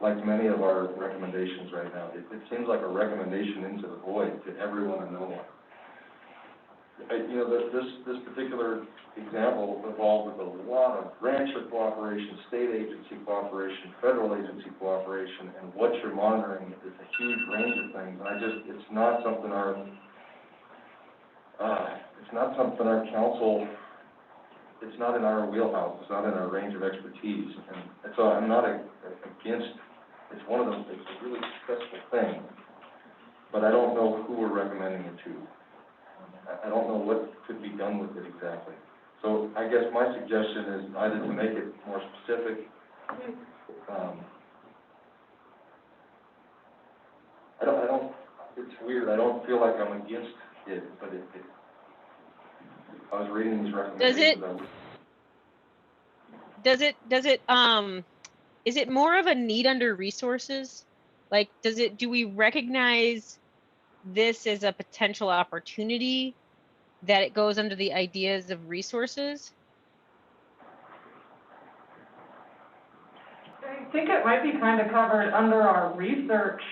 like many of our recommendations right now. It seems like a recommendation into the void to everyone and no one. You know, this particular example involved with a lot of rancher cooperation, state agency cooperation, federal agency cooperation, and what you're monitoring is a huge range of things. And it's not something our council, it's not in our wheelhouse, it's not in our range of expertise. And so I'm not against, it's one of those, it's a really successful thing, but I don't know who we're recommending it to. I don't know what could be done with it exactly. So I guess my suggestion is either to make it more specific, weird, I don't feel like I'm against it, but I was reading these recommendations. Is it more of a need under resources? Like, do we recognize this as a potential opportunity that it goes under the ideas of resources? I think it might be kind of covered under our research,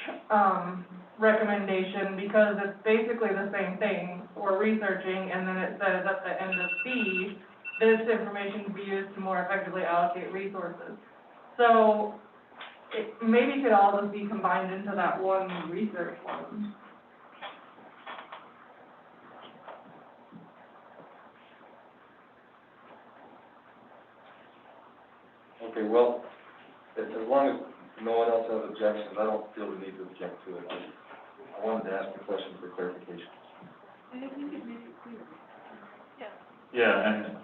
recommendation, because it's basically the same thing. We're researching, and then it says at the end of B, this information can be used to more effectively allocate resources. So it maybe could all just be combined into that one research one. Okay, well, as long as no one else has objections, I don't feel the need to object to it. I wanted to ask the question for clarification. Yeah, and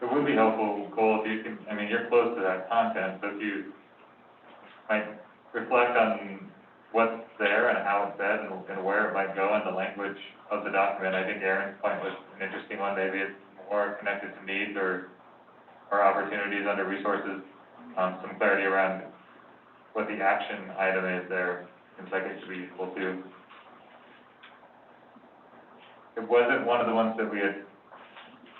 it would be helpful, Cole, if you can, I mean, you're close to that content, so if you might reflect on what's there and how it's said and where it might go in the language of the document. I think Aaron's point was an interesting one. Maybe it's more connected to needs or opportunities under resources. Some clarity around what the action item is there seems like it should be useful too. It wasn't one of the ones that we had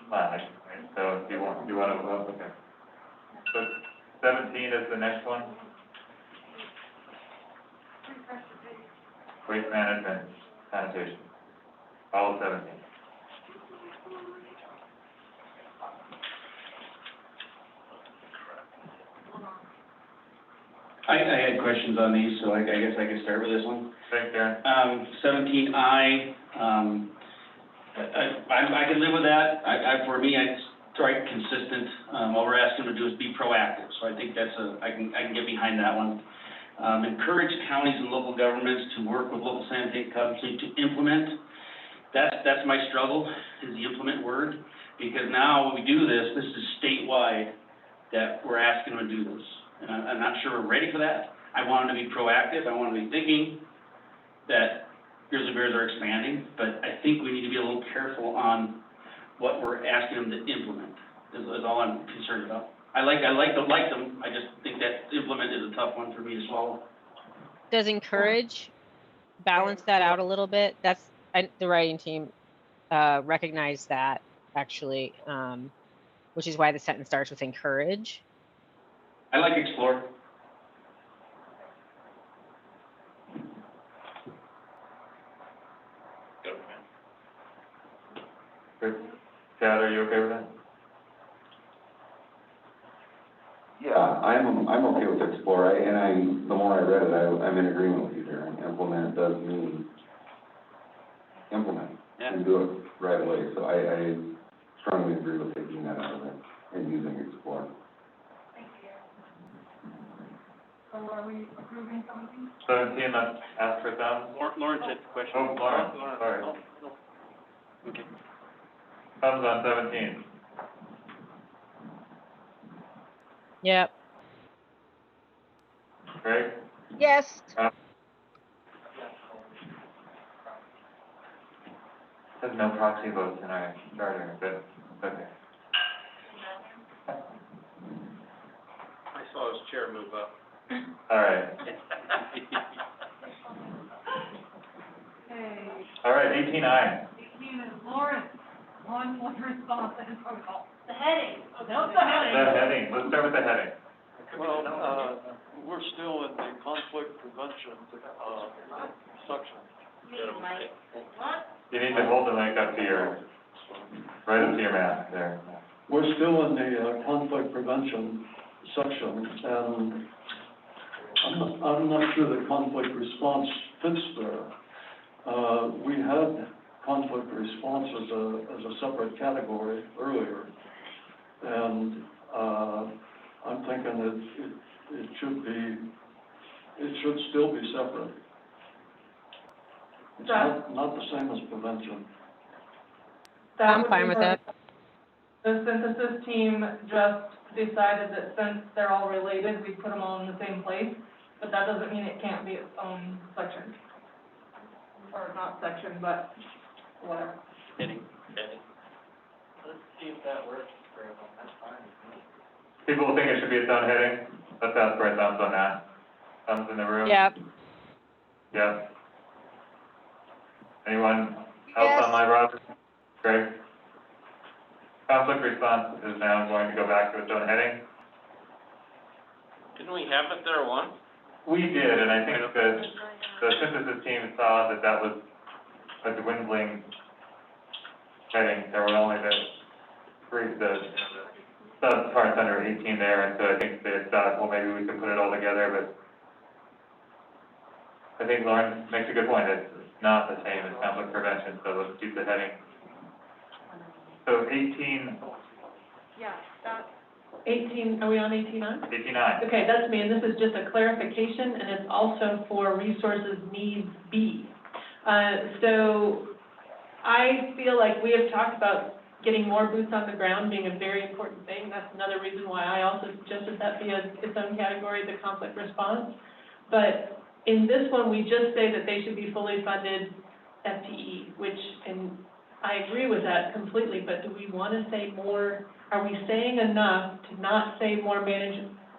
flagged, right? So do you want to, okay. So 17 is the next one. Waste management, sanitation, all 17. I had questions on these, so I guess I could start with this one. Thanks, Aaron. 17I, I can live with that. For me, it's right, consistent. All we're asking them to do is be proactive, so I think that's I can get behind that one. Encourage counties and local governments to work with local sanitation companies to implement. That's my struggle, is the implement word, because now when we do this is statewide that we're asking them to do this. And I'm not sure we're ready for that. I want them to be proactive. I want them to be thinking that grizzly bears are expanding, but I think we need to be a little careful on what we're asking them to implement, is all I'm concerned about. I like them, I just think that implement is a tough one for me to swallow. Does encourage balance that out a little bit? The writing team recognized that, actually, which is why the sentence starts with encourage. I like explore. Good. Chad, are you okay with that? Yeah, I'm okay with explore, the more I read it, I'm in agreement with you there. Implement does mean implement and do it right away. So I strongly agree with taking that out of it and using explore. So are we approving something? 17, let's ask for thumbs. Lauren said the question. Oh, Lauren, sorry. Okay. Thumbs on 17. Yep. Greg? Yes. There's no proxy votes in our charter, but okay. I saw his chair move up. All right. Okay, All right, 18I. 18 is Lawrence, one was response and protocol. The heading. No, The heading, let's start with the heading. Well, we're still in the conflict prevention, section. You need to hold the mic up to right up to your mouth there. We're still in the conflict prevention section, and I'm not sure the conflict response fits there. We had conflict response as a separate category earlier, and I'm thinking it should still be separate. It's not the same as prevention. I'm fine with that. The synthesis team just decided that since they're all related, we put them all in the same place, but that doesn't mean it can't be its own section. or not section, but whatever. Heading. Let's see if that works for everyone, that's fine with me. People think it should be its own heading? Let's ask for a thumbs on that. Thumbs in the room? Yep. Yep. Anyone else Yes. online, Rob? Greg? Conflict response is now going to go back to its own heading. Didn't we have it there once? We did, and I think that the synthesis team saw that that was a dwindling heading. There were only the sub parts under 18 there, and so I think they thought, well, maybe we can put it all together, but I think Lauren makes a good point. It's not the same as conflict prevention, so let's keep the heading. So 18, Yeah, that, 18, are we on 18I? 89. Okay, that's me, and this is just a clarification, and it's also for resources needs B. So I feel like we have talked about getting more boots on the ground being a very important thing. That's another reason why I also suggested that be its own category, the conflict response. But in this one, we just say that they should be fully funded FTE, which, and I agree with that completely, but do we want to say more? Are we saying enough to not say more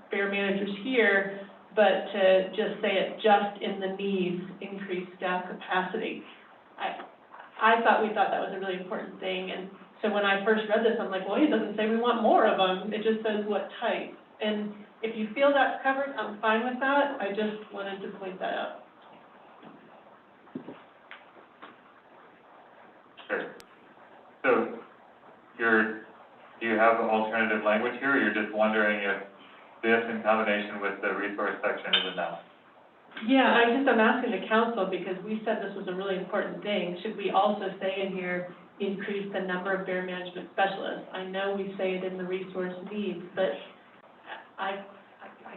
fair managers here, but to just say it just in the needs, increased staff capacity? I thought we thought that was a really important thing, and so when I first read this, I'm like, well, it doesn't say we want more of them, it just says what type. And if you feel that's covered, I'm fine with that, I just wanted to point that out. Sure. So do you have alternative language here, or you're just wondering if this in combination with the resource section is enough? Yeah, I'm asking the council, because we said this was a really important thing. Should we also say in here, increase the number of bear management specialists? I know we say it in the resource needs, but I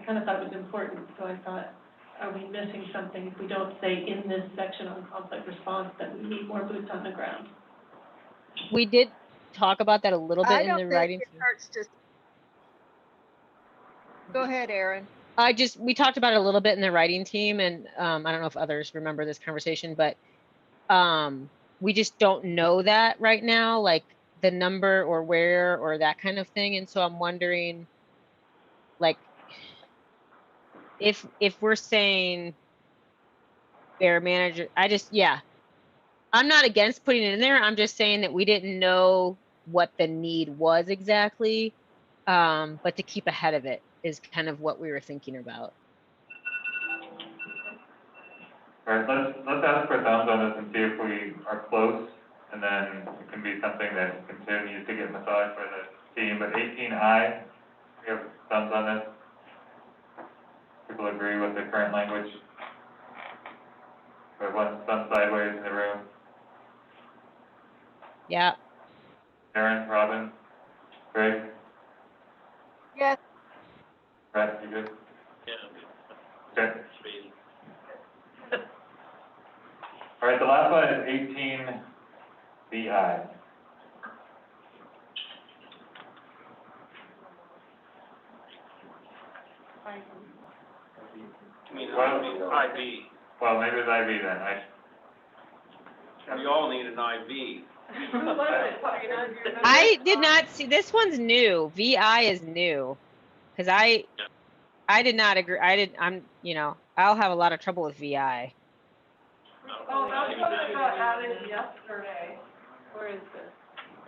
kind of thought it was important, so I thought, are we missing something if we don't say in this section on conflict response that we need more boots on the ground? We did talk about that a little bit I in don't the think writing. it hurts to. Go ahead, Aaron. We talked about it a little bit in the writing team, and I don't know if others remember this conversation, but we just don't know that right now, like the number or where or that kind of thing. And so I'm wondering, like, if we're saying bear manager, I'm not against putting it in there. I'm just saying that we didn't know what the need was exactly, but to keep ahead of it is kind of what we were thinking about. All right, let's ask for thumbs on this and see if we are close, and then it can be something that continues to get massaged by the team. But 18I, we have thumbs on this. People agree with the current language. We have one thumb sideways in the room. Yeah. Aaron, Robin, Greg, Yes. Brett, you good? Yeah. Okay. Speedy. All right, the last one is 18BI. I mean, Well, IB. Well, maybe it's IB then. We all need an IB. I did not see, this one's new. VI is new. Cause I did not agree. I'll have a lot of trouble with VI. Oh, that's what I got added yesterday. where is this?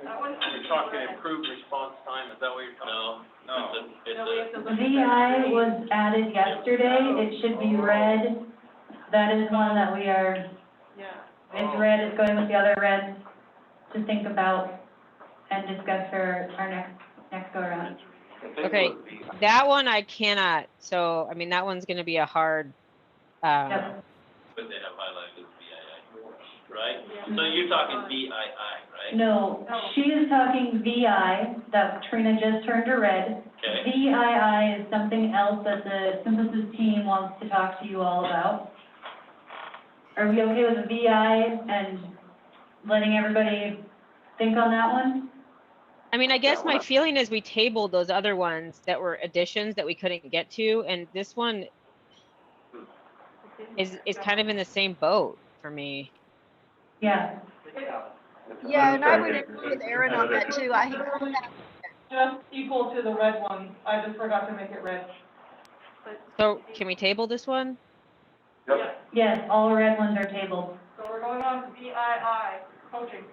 That one's. You're talking improved response time, is that what you're talking? No. No, we have to look at VI was added yesterday, it should be red. That is one that we are, Yeah. it's red, it's going with the other reds to think about and discuss for our next go around. Okay, that one I cannot, so, I mean, that one's gonna be a hard, Yep. But they have highlighted VII, right? So you're talking VII, right? No, she is talking VI, that Trina just turned to red. Okay. VII is something else that the synthesis team wants to talk to you all about. Are we okay with the VI and letting everybody think on that one? I mean, I guess my feeling is we tabled those other ones that were additions that we couldn't get to, and this one is kind of in the same boat for me. Yeah. Yeah, and I would agree with Aaron on that too. Just equal to the red one, I just forgot to make it red. So can we table this one? Yep. Yes, all red ones are tabled. So we're going on to BII, coaching.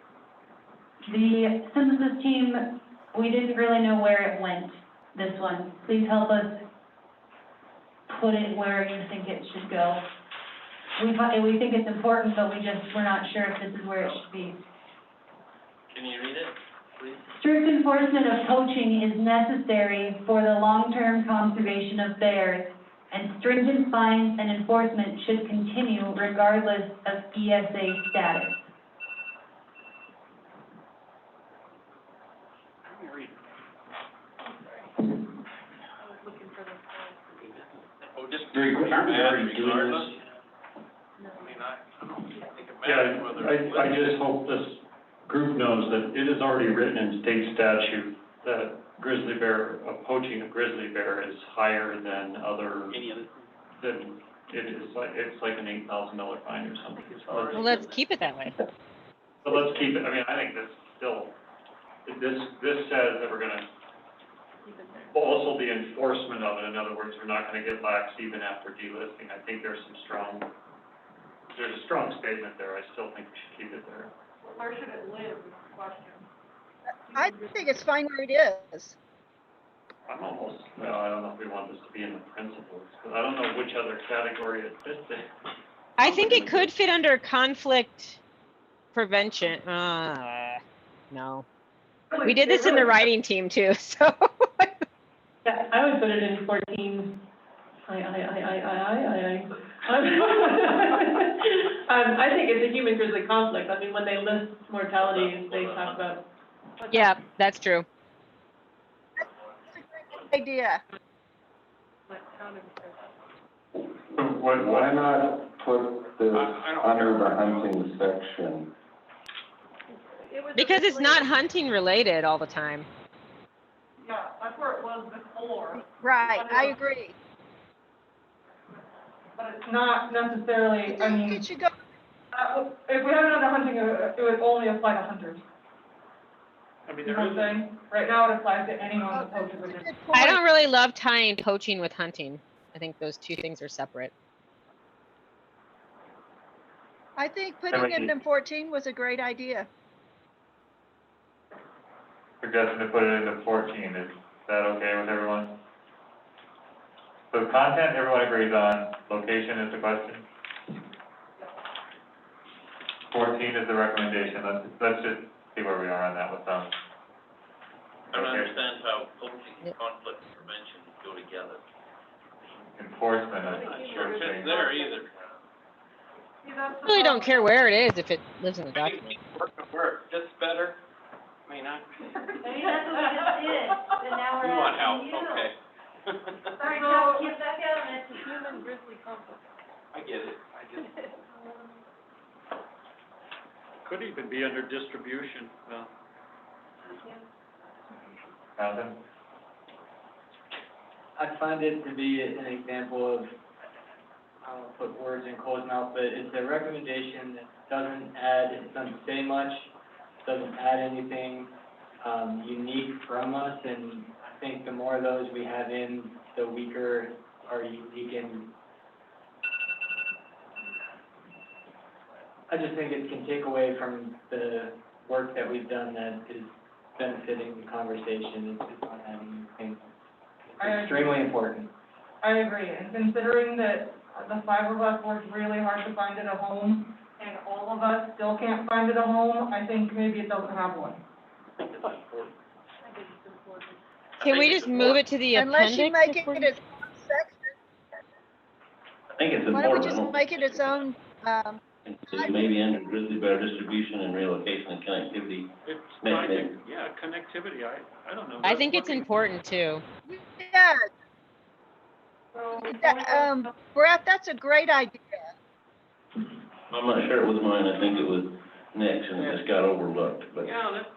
The synthesis team, we didn't really know where it went, this one. Please help us put it where you think it should go. We think it's important, but we're not sure if this is where it should be. Can you read it, please? Strict enforcement of poaching is necessary for the long-term conservation of bears, and stringent fines and enforcement should continue regardless of ESA status. Let me read. Oh, just regardless? I mean, I don't think it matters whether. Yeah, I just hope this group knows that it is already written in state statute that poaching a grizzly bear is higher than other, Any other? than, it's like an $8,000 fine or something. Well, let's keep it that way. So let's keep it, I mean, I think this still, this says that we're gonna, also the enforcement of it, in other words, we're not gonna get lax even after delisting. I think there's a strong statement there. I still think we should keep it there. Where should it live, is the question. I think it's fine where it is. I don't know if we want this to be in the principles, because I don't know which other category it fits in. I think it could fit under conflict prevention. No. We did this in the writing team too, so. Yeah, I would put it in 14. I think it's a human grizzly conflict. I mean, when they list mortalities, they talk about. Yeah, that's true. Idea. Why not put this under the hunting section? Because it's not hunting related all the time. Yeah, that's where it was before. Right, I agree. But it's not necessarily, I mean, It should go. if we have it under hunting, it would only apply to hunters. I mean, You know what I'm saying? Right now, it applies to anyone that poaches a grizzly. I don't really love tying poaching with hunting. I think those two things are separate. I think putting it in 14 was a great idea. Suggestion to put it into 14, is that okay with everyone? So content, everyone agrees on, location is the question? 14 is the recommendation, let's just see where we are on that with them. I don't understand how poaching and conflict prevention go together. Enforcement, I'm not sure. If it's there either. I really don't care where it is if it lives in the document. Where it fits better, I mean, Maybe that's what we just did, and now we we're want help, asking you. okay. Sorry, Chuck, get back out, and it's a human grizzly conflict. I get it, I just. Could even be under distribution, Jonathan? I find it to be an example of, I don't want to put words in Cole's mouth, but it's a recommendation that it doesn't say much, doesn't add anything, unique from us, and I think the more of those we have in, the weaker our unique and I just think it can take away from the work that we've done that is benefiting the conversation. It's not having anything. It's extremely important. I agree, and considering that the 5 of us worked really hard to find it a home, and all of us still can't find it a home, I think maybe it doesn't have one. Can we just move it to the appendix? Unless you make it its own section. I think it's Why don't we important. just make it its own, It's maybe under grizzly bear distribution and relocation and connectivity. It's mechanism. yeah, connectivity, I don't know. I think it's important too. yeah, So, Brett, that's a great idea. I'm not sure it was mine, I think it was Nick's and it just got overlooked, but. Yeah, that's.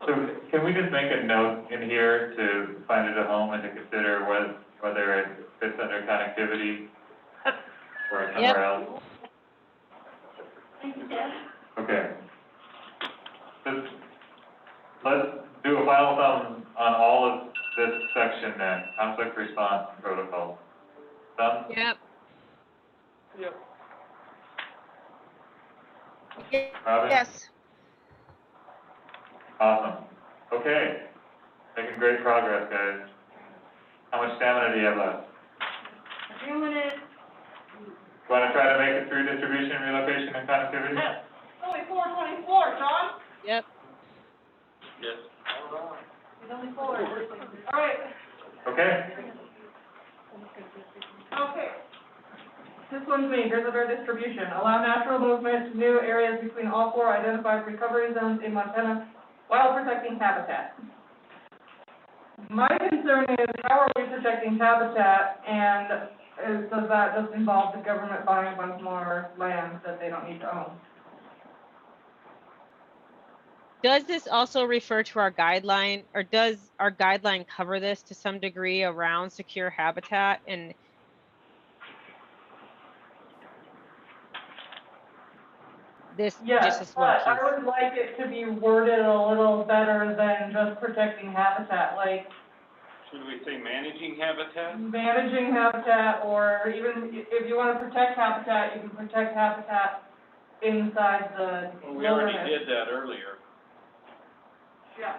So can we just make a note in here to find it a home and to consider whether it fits under connectivity or somewhere else? Okay. Let's do a final thumb on all of this section then, conflict response protocol. Thumb? Yep. Yep. Robin? Yes. Awesome. Okay. Making great progress, guys. How much stamina do you have left? A few minutes. Want to try to make it through distribution, relocation, and connectivity? Only 4:24, John? Yep. Yes. It's only 4. All right, Okay. okay. This one's me, Grizzly bear distribution. Allow natural movement to new areas between all 4 identified recovery zones in Montana while protecting habitat. My concern is, how are we protecting habitat, and does that just involve the government buying a bunch more land that they don't need to own? Does this also refer to our guideline, or does our guideline cover this to some degree around secure habitat? And this, just Yes, this one but I piece? would like it to be worded a little better than just protecting habitat, like Should we say managing habitat? managing habitat, or even if you want to protect habitat, you can protect habitat inside the Well, we already wilderness. did that earlier. Yeah,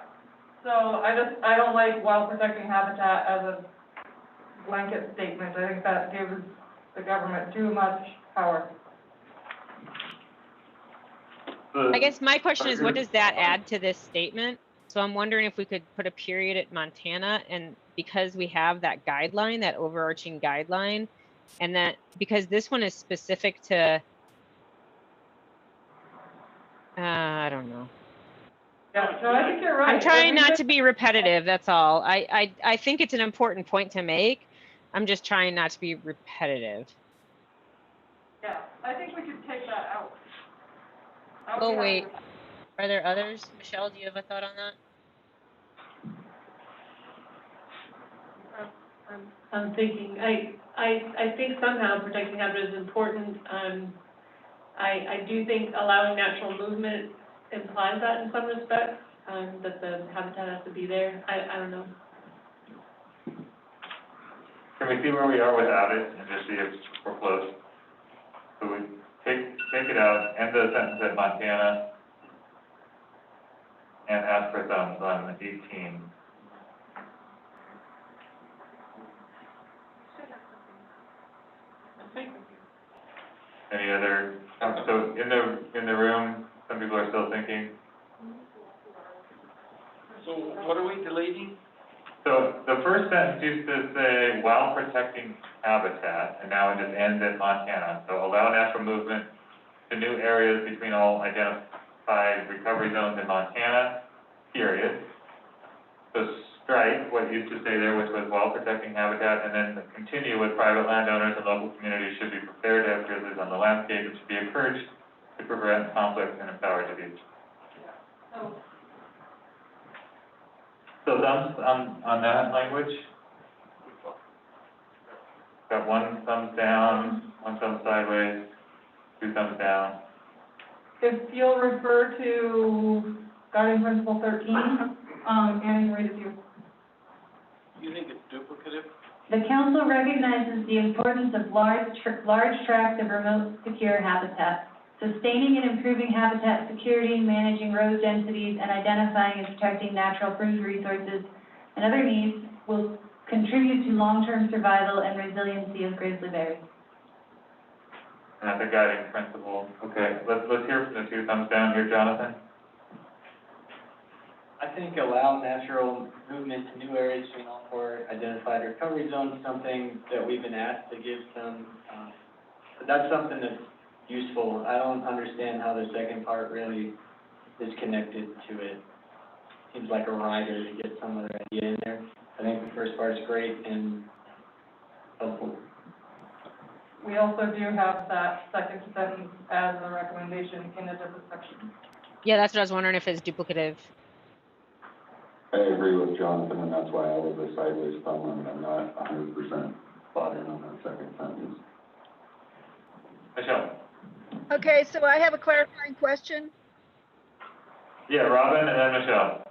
so I don't like while protecting habitat as a blanket statement. I think that gives the government too much power. I guess my question is, what does that add to this statement? So I'm wondering if we could put a period at Montana, and because we have that guideline, that overarching guideline, and that, because this one is specific to, I don't know. Yeah, no, I think you're right. I'm trying not to be repetitive, that's all. I think it's an important point to make. I'm just trying not to be repetitive. Yeah, I think we could take that out. I would Oh, be happy wait. with that. Are there others? Michelle, do you have a thought on that? I'm thinking, I think somehow protecting habitat is important. I do think allowing natural movement implies that in some respects, that the habitat has to be there. I don't know. Can we see where we are without it and just see if we're close? So we take it out, end the sentence at Montana, and ask for thumbs on 18. Any other, so in the room, some people are still thinking. So what are we deleting? So the first sentence used to say, while protecting habitat, and now it just ends at Montana. So allow natural movement to new areas between all identified recovery zones in Montana, period. So strike what used to say there, which was while protecting habitat, and then continue with private landowners and local communities should be prepared to have grizzlies on the landscape and should be encouraged to prevent conflict and empowered to do. So thumbs on that language? Got one thumbs down, one thumb sideways, two thumbs down. If you'll refer to guiding principle 13, Annie, read it to you. You think it's duplicative? The council recognizes the importance of large tracts of remote secure habitat. Sustaining and improving habitat security, managing road densities, and identifying and protecting natural food resources and other needs will contribute to long-term survival and resiliency of grizzly bears. And that's a guiding principle. Okay, let's hear from the two thumbs down here, Jonathan. I think allow natural movement to new areas between all 4 identified recovery zones, something that we've been asked to give some, but that's something that's useful. I don't understand how the second part really is connected to it. Seems like a rider to get some other idea in there. I think the first part is great and helpful. We also do have that second sentence as a recommendation in a different section. Yeah, that's what I was wondering, if it's duplicative. I agree with Jonathan, and that's why I was a sideways thumb on it. I'm not 100% bought in on that second sentence. Michelle? Okay, so I have a clarifying question. Yeah, Robin and then Michelle.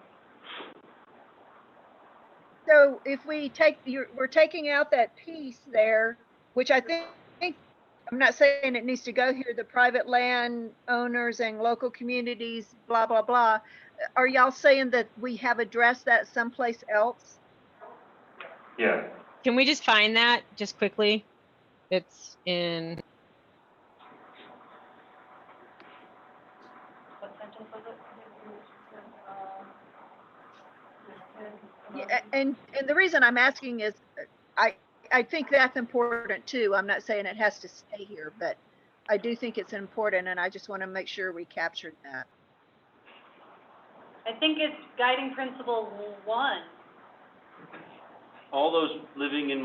So if we take, we're taking out that piece there, which I think, I'm not saying it needs to go here, the private land owners and local communities, blah, blah, blah. Are y'all saying that we have addressed that someplace else? Yeah. Can we just find that just quickly? It's in, What sentence was it? Yeah, and the reason I'm asking is I think that's important too. I'm not saying it has to stay here, but I do think it's important, and I just want to make sure we captured that. I think it's guiding principle 1. All those living in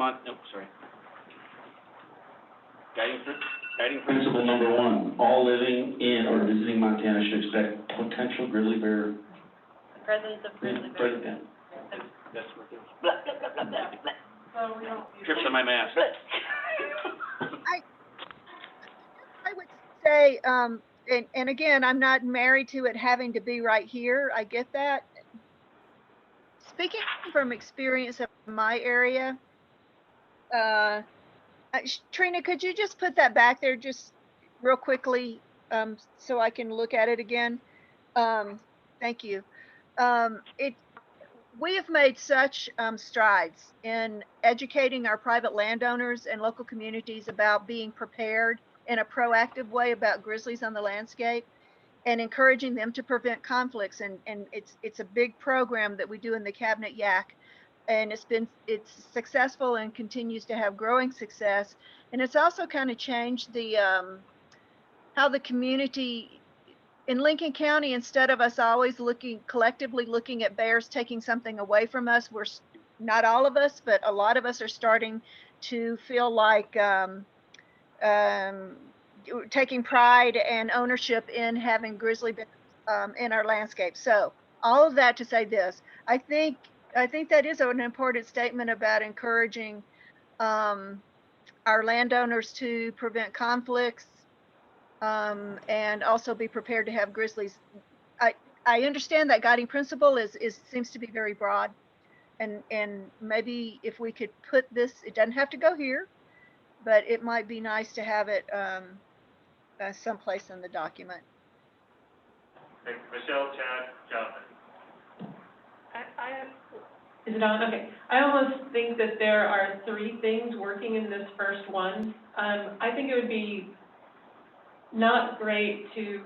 Guiding principle number 1, all living in or visiting Montana should expect potential grizzly bear. The presence of grizzly bears. Present. That's what it is. Blah, blah, blah, blah, blah, blah. So we don't. Trips on my mask. I would say, and again, I'm not married to it having to be right here. I get that. Speaking from experience in my area, Trina, could you just put that back there just real quickly, so I can look at it again? Thank you. We have made such strides in educating our private landowners and local communities about being prepared in a proactive way about grizzlies on the landscape, and encouraging them to prevent conflicts. And it's a big program that we do in the Cabinet Yak, and it's successful and continues to have growing success. And it's also kind of changed the how the community in Lincoln County, instead of us always collectively looking at bears taking something away from us, we're not all of us, but a lot of us are starting to feel like taking pride and ownership in having grizzly bears in our landscape. So all of that to say this, I think that is an important statement about encouraging our landowners to prevent conflicts, and also be prepared to have grizzlies. I understand that guiding principle seems to be very broad, and maybe if we could put this, it doesn't have to go here, but it might be nice to have it someplace in the document. Okay, Michelle, Chad, Jonathan. Is it on? Okay. I almost think that there are 3 things working in this first one. I think it would be not great to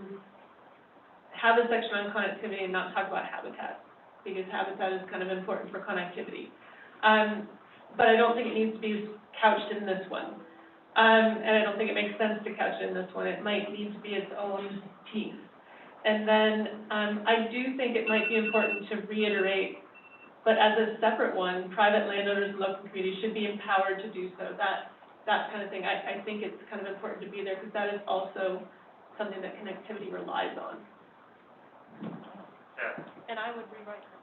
have a section on connectivity and not talk about habitat, because habitat is kind of important for connectivity. But I don't think it needs to be couched in this one. And I don't think it makes sense to couch it in this one. It might need to be its own piece. And then I do think it might be important to reiterate, but as a separate one, private landowners and local communities should be empowered to do so. That kind of thing. I think it's kind of important to be there, because that is also something that connectivity relies on. Yeah. And I would rewrite them.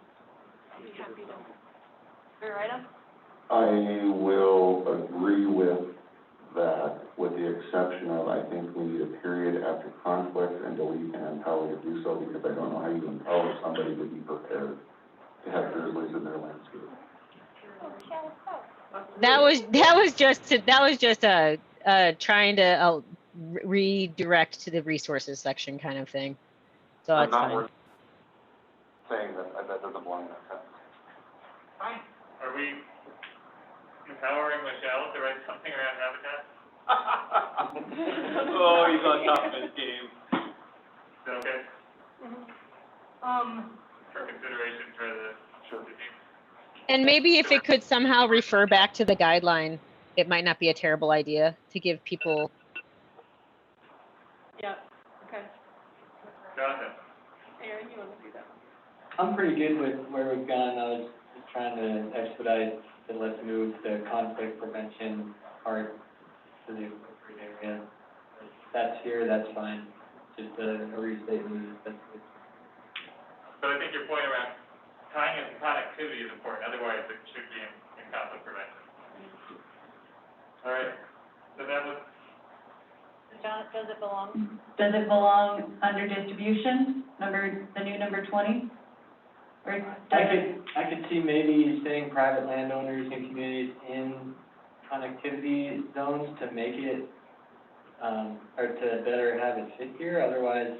I'd be happy to rewrite them. I will agree with that, with the exception of, I think we need a period after conflict and delete and empower to do so, because I don't know how you empower somebody to be prepared to have grizzlies in their landscape. that was just trying to redirect to the resources section kind of thing. So I'm it's not fine. worth saying that doesn't belong in that sentence. Fine. Are we empowering Michelle to write something around habitat? Oh, he's on top of his game. Is that okay? For consideration for the team? And maybe if it could somehow refer back to the guideline, it might not be a terrible idea to give people. Yeah, okay. Jonathan? Aaron, you want to do that? I'm pretty good with where we've gone. I was just trying to expedite the let's move the conflict prevention part to the appropriate area. If that's here, that's fine. Just a restatement. That's good. But I think your point around tying it to connectivity is important, otherwise it should be in conflict prevention. All right, so that was John, does it belong? Does it belong under distribution, the new number 20? Or does it? I could see maybe saying private landowners and communities in connectivity zones to make it, or to better have it fit here, otherwise,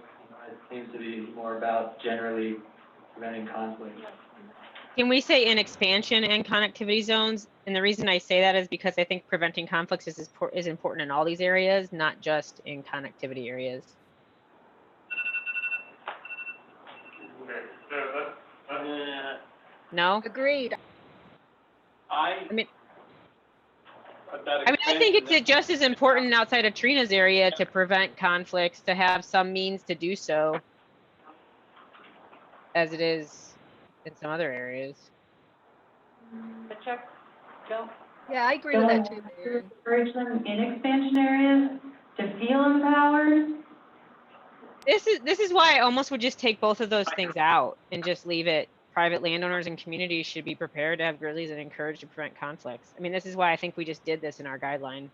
it seems to be more about generally preventing conflict. Can we say in expansion and connectivity zones? And the reason I say that is because I think preventing conflicts is important in all these areas, not just in connectivity areas. Okay, so let's No? Agreed. I mean, But that I think expansion- it's just as important outside of Trina's area to prevent conflicts, to have some means to do so as it is in some other areas. But Chuck, Joe? Yeah, I agree with that too. To encourage them in expansion areas to feel empowered? This is why I almost would just take both of those things out and just leave it. Private landowners and communities should be prepared to have grizzlies and encouraged to prevent conflicts. I mean, this is why I think we just did this in our guideline.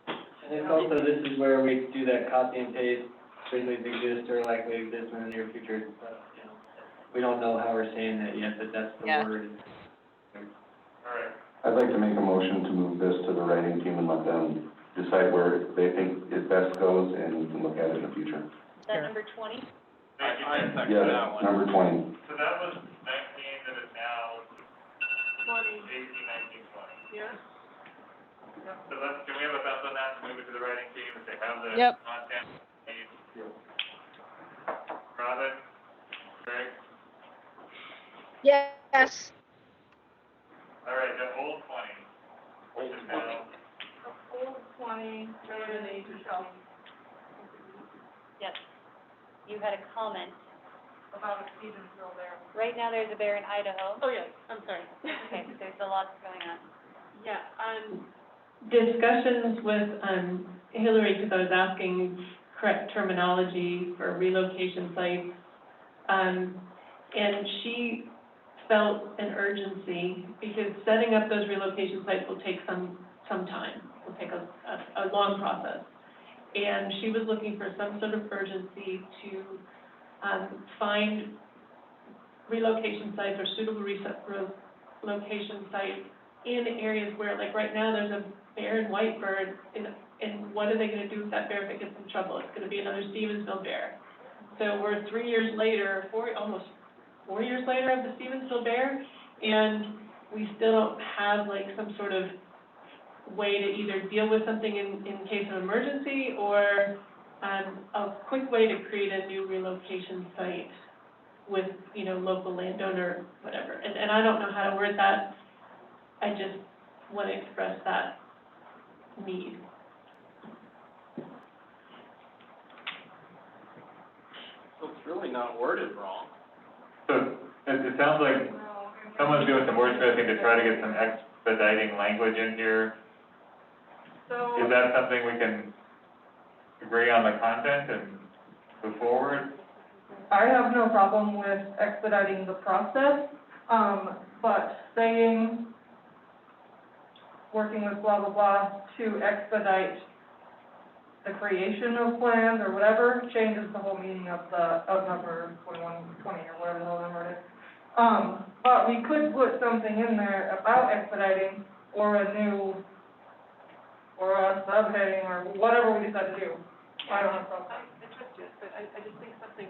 And then also, this is where we do that copy and paste, grizzlies exist or likely exist in the near future, but, you know, we don't know how we're saying that yet, but that's the word. Alright, I'd like to make a motion to move this to the writing team and let them decide where they think it best goes, and we can look at it in the future. Is that number 20? I second Yes, that one. number 20. so that was 19, that is now 20, 18, 19, 20. yeah? So let's, can we have a thumbs on that, move it to the writing team, if they have the Yep. content needs? Robin, Greg, Yes. all right, the old 20, which is now, Old 20, Germany, Michelle, Yes. You had a comment. about a Stevensville there. Right now, there's a bear in Idaho. Oh, yes, I'm sorry. Okay, there's a lot going on. Yeah, discussions with, Hillary, because I was asking correct terminology for relocation sites. And she felt an urgency because setting up those relocation sites will take some time. Will take a long process. And she was looking for some sort of urgency to, find relocation sites or suitable relocation sites in areas where, like right now, there's a bear in Whitebird, and what are they gonna do with that bear if it gets in trouble? It's gonna be another Stevensville bear. So we're 3 years later, almost 4 years later of the Stevensville bear, and we still don't have like some sort of way to either deal with something in case of emergency or, a quick way to create a new relocation site with, you know, local landowner, whatever. And I don't know how to word that. I just want to express that need. So it's really not worded wrong. so it sounds like someone's doing some wordsmithing to try to get some expediting language in here. So. Is that something we can agree on the content and move forward? I have no problem with expediting the process, but saying, working with blah, blah, blah, to expedite the creation of plans or whatever, changes the whole meaning of number 21, 20, or whatever the hell number it is. But we could put something in there about expediting, or a new, or a subheading, or whatever we decide to do. I don't have a problem. I trust you, but I just think something,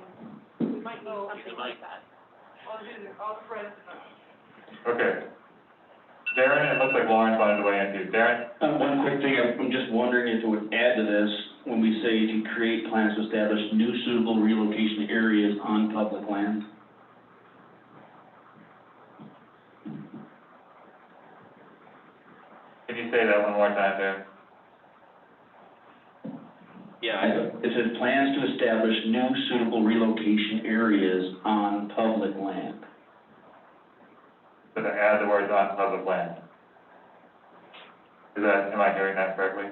we might need something like that. I'll just write it down. Okay. Darren, it looks like Lauren's wanted to weigh in too. Darren? One quick thing, I'm just wondering if it would add to this, when we say to create plans to establish new suitable relocation areas on public land. Can you say that one more time, Darren? Yeah, it says plans to establish new suitable relocation areas on public land. So to add the words on public land. Am I hearing that correctly?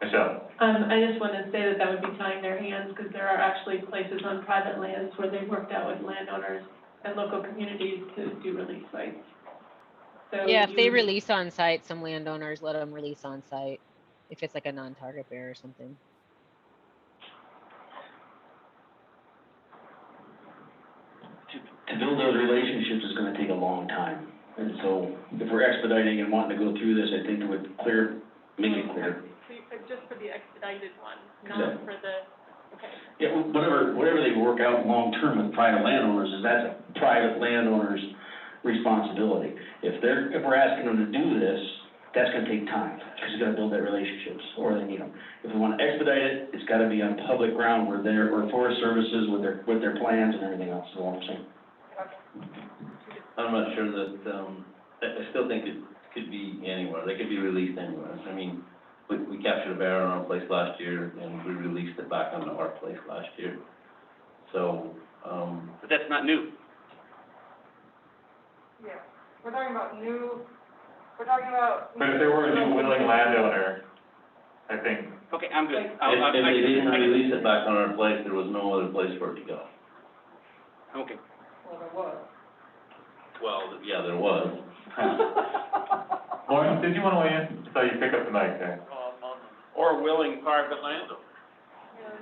Michelle? I just want to say that would be tying their hands, because there are actually places on private lands where they've worked out with landowners and local communities to do release sites. So Yeah, if you they would- release on site, some landowners let them release on site. if it's like a non-target bearer or something. To build those relationships is gonna take a long time. And so if we're expediting and wanting to go through this, I think it would make it clear. Just for the expedited one, not for the, okay. Yeah, whatever they work out long-term with private landowners, that's a private landowner's responsibility. If we're asking them to do this, that's gonna take time, because you gotta build that relationships, or they need them. If we wanna expedite it, it's gotta be on public ground where Forest Services with their plans and everything else, is all I'm saying. I'm not sure that, I still think it could be anywhere, they could be released anywhere. I mean, we captured a bear on our place last year, and we released it back onto our place last year. So, But that's not new. Yeah, we're talking about But if there were a new willing landowner, I think, Okay, I'm good. if they didn't release it back on our place, there was no other place for it to go. Okay. Well, there was. Well, yeah, there was. Lauren, did you want to weigh in? So you pick up the mic there. Or willing private landowner.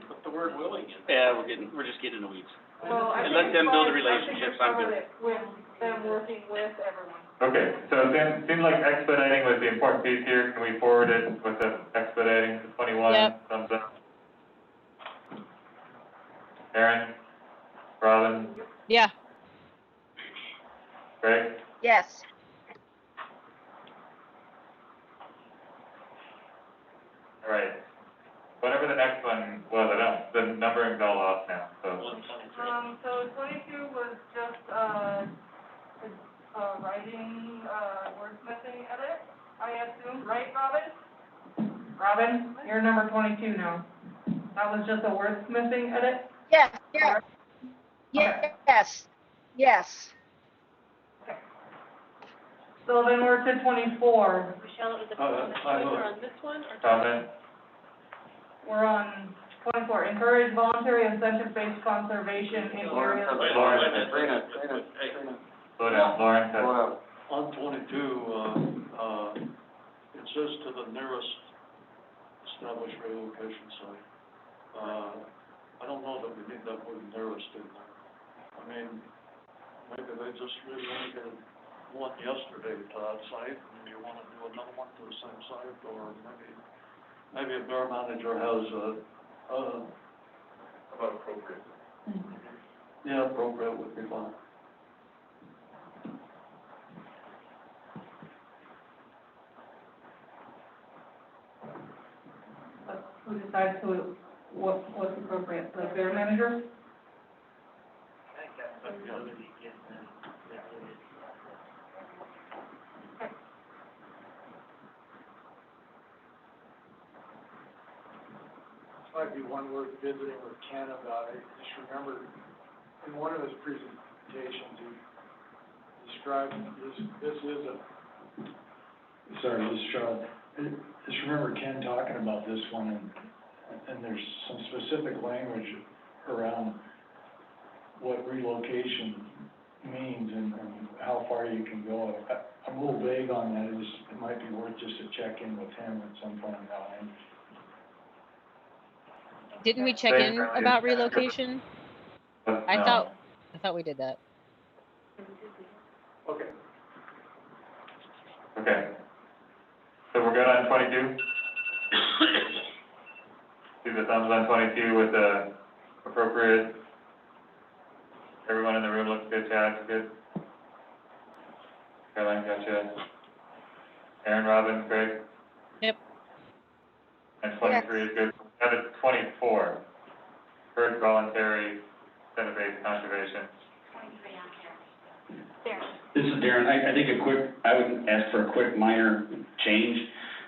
Put the word willing in. Yeah, we're just getting in the weeds. Well, I And think let them build the it's fine. I think relationships, it's I'm fine good. with them working with everyone. Okay, so it seems like expediting was the important piece here. Can we forward it with the expediting to 21? Yep. Thumbs up. Aaron? Robin? Yeah. Greg? Yes. All right. Whatever the next one was, the numbering's all off now, so. So 22 was just, writing, wordsmithing edit, I assume, right, Robin? Robin, you're number 22 now. That was just a wordsmithing edit? Yes, yes. Yes, yes. So then we're to 24. Michelle, it was Uh, on this I one will- or on this one or? Comment? We're on 24, encourage voluntary incentive-based conservation in areas. Slow down, Lauren, On 22, it says to the nearest established relocation site. I don't know that we need that word nearest in there. I mean, maybe they just really only did one yesterday to that site, and you wanna do another one to the same site, or maybe a bear manager has About appropriate. yeah, appropriate would be fine. Who decides what's appropriate, the bear manager? Might be one worth visiting with Ken about. I just remember in one of his presentations, he described this is a, sorry, this is Charlotte. I just remember Ken talking about this one, and there's some specific language around what relocation means and how far you can go. I'm a little vague on that. It might be worth just to check in with him at some point in time. Didn't we check in about relocation? I thought we did that. Okay. Okay. So we're good on 22? See the thumbs on 22 with the appropriate. Everyone in the room looks good, Chad's good. Caroline, gotcha. Aaron, Robin, Greg? Yep. And 23 is good. Now to 24. First voluntary incentive-based conservation. This is Darren. I think I would ask for a quick minor change.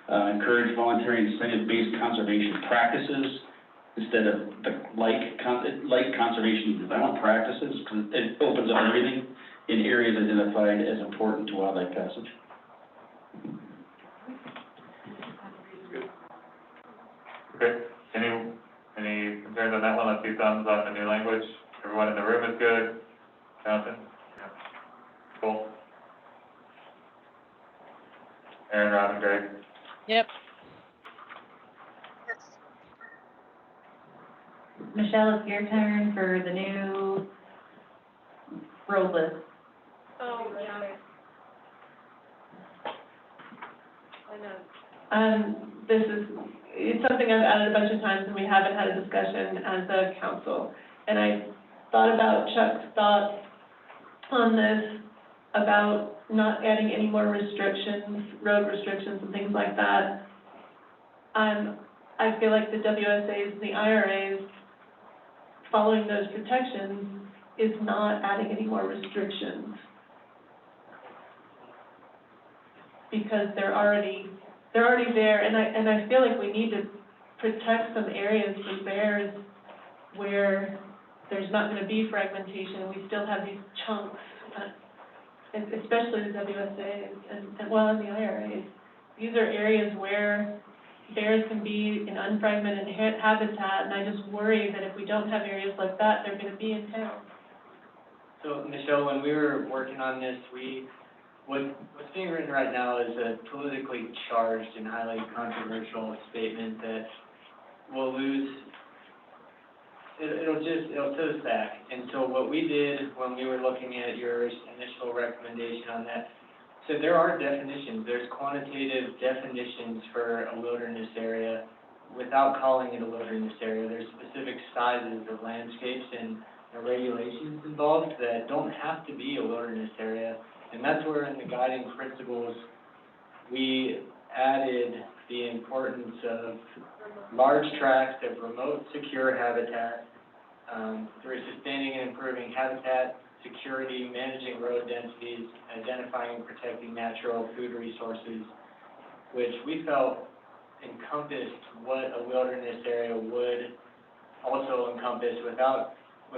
Encourage voluntary incentive-based conservation practices instead of the like conservation development practices, because it opens up everything in areas identified as important to wildlife passage. Okay, any concerns on that one? Let's see thumbs on the new language. Everyone in the room is good. Jonathan? Cool. Aaron, Robin, Greg? Yep. Michelle, it's your turn for the new road list. Oh, yeah. I know. It's something I've added a bunch of times and we haven't had a discussion as a council. And I thought about Chuck's thoughts on this, about not adding any more restrictions, road restrictions and things like that. I feel like the WSAs and the IRAs, following those protections, is not adding any more restrictions. Because they're already there, and I feel like we need to protect some areas for bears where there's not gonna be fragmentation, we still have these chunks, and especially the WSAs and the IRAs. These are areas where bears can be in unfragmented habitat, and I just worry that if we don't have areas like that, they're gonna be in town. So, Michelle, when we were working on this, what's being written right now is a politically charged and highly controversial statement that will lose, it'll sit us back. And so what we did when we were looking at your initial recommendation on that, so there are definitions, there's quantitative definitions for a wilderness area without calling it a wilderness area. There's specific sizes of landscapes and regulations involved that don't have to be a wilderness area. And that's where in the guiding principles, we added the importance of large tracts of remote, secure habitat, through sustaining and improving habitat security, managing road densities, identifying and protecting natural food resources, which we felt encompassed what a wilderness area would also encompass without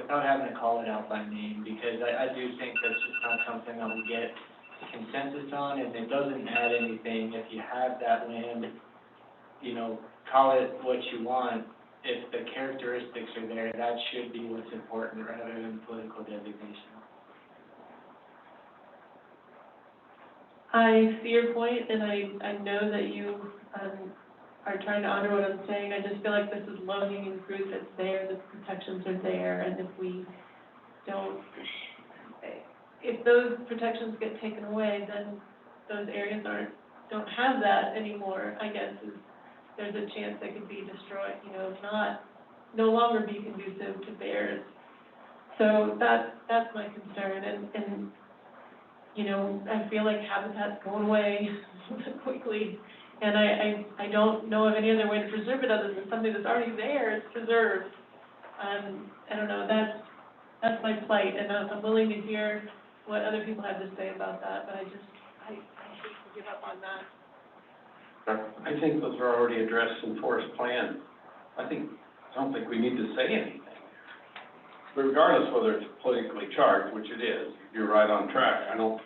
having to call it out by name, because I do think that's just not something that we get consensus on, and it doesn't add anything if you have that land, call it what you want. If the characteristics are there, that should be what's important rather than political designation. I see your point, and I know that you are trying to honor what I'm saying. I just feel like this is low-hanging fruit that's there, the protections are there, and if those protections get taken away, then those areas don't have that anymore, I guess, there's a chance they could be destroyed, no longer be conducive to bears. So that's my concern, and I feel like habitat's going away quickly, and I don't know of any other way to preserve it other than something that's already there, it's preserved. I don't know, that's my plight, and I'm willing to hear what other people have to say about that, but I hate to give up on that. I think those are already addressed in forest plan. I don't think we need to say anything. But regardless whether it's politically charged, which it is, you're right on track. I don't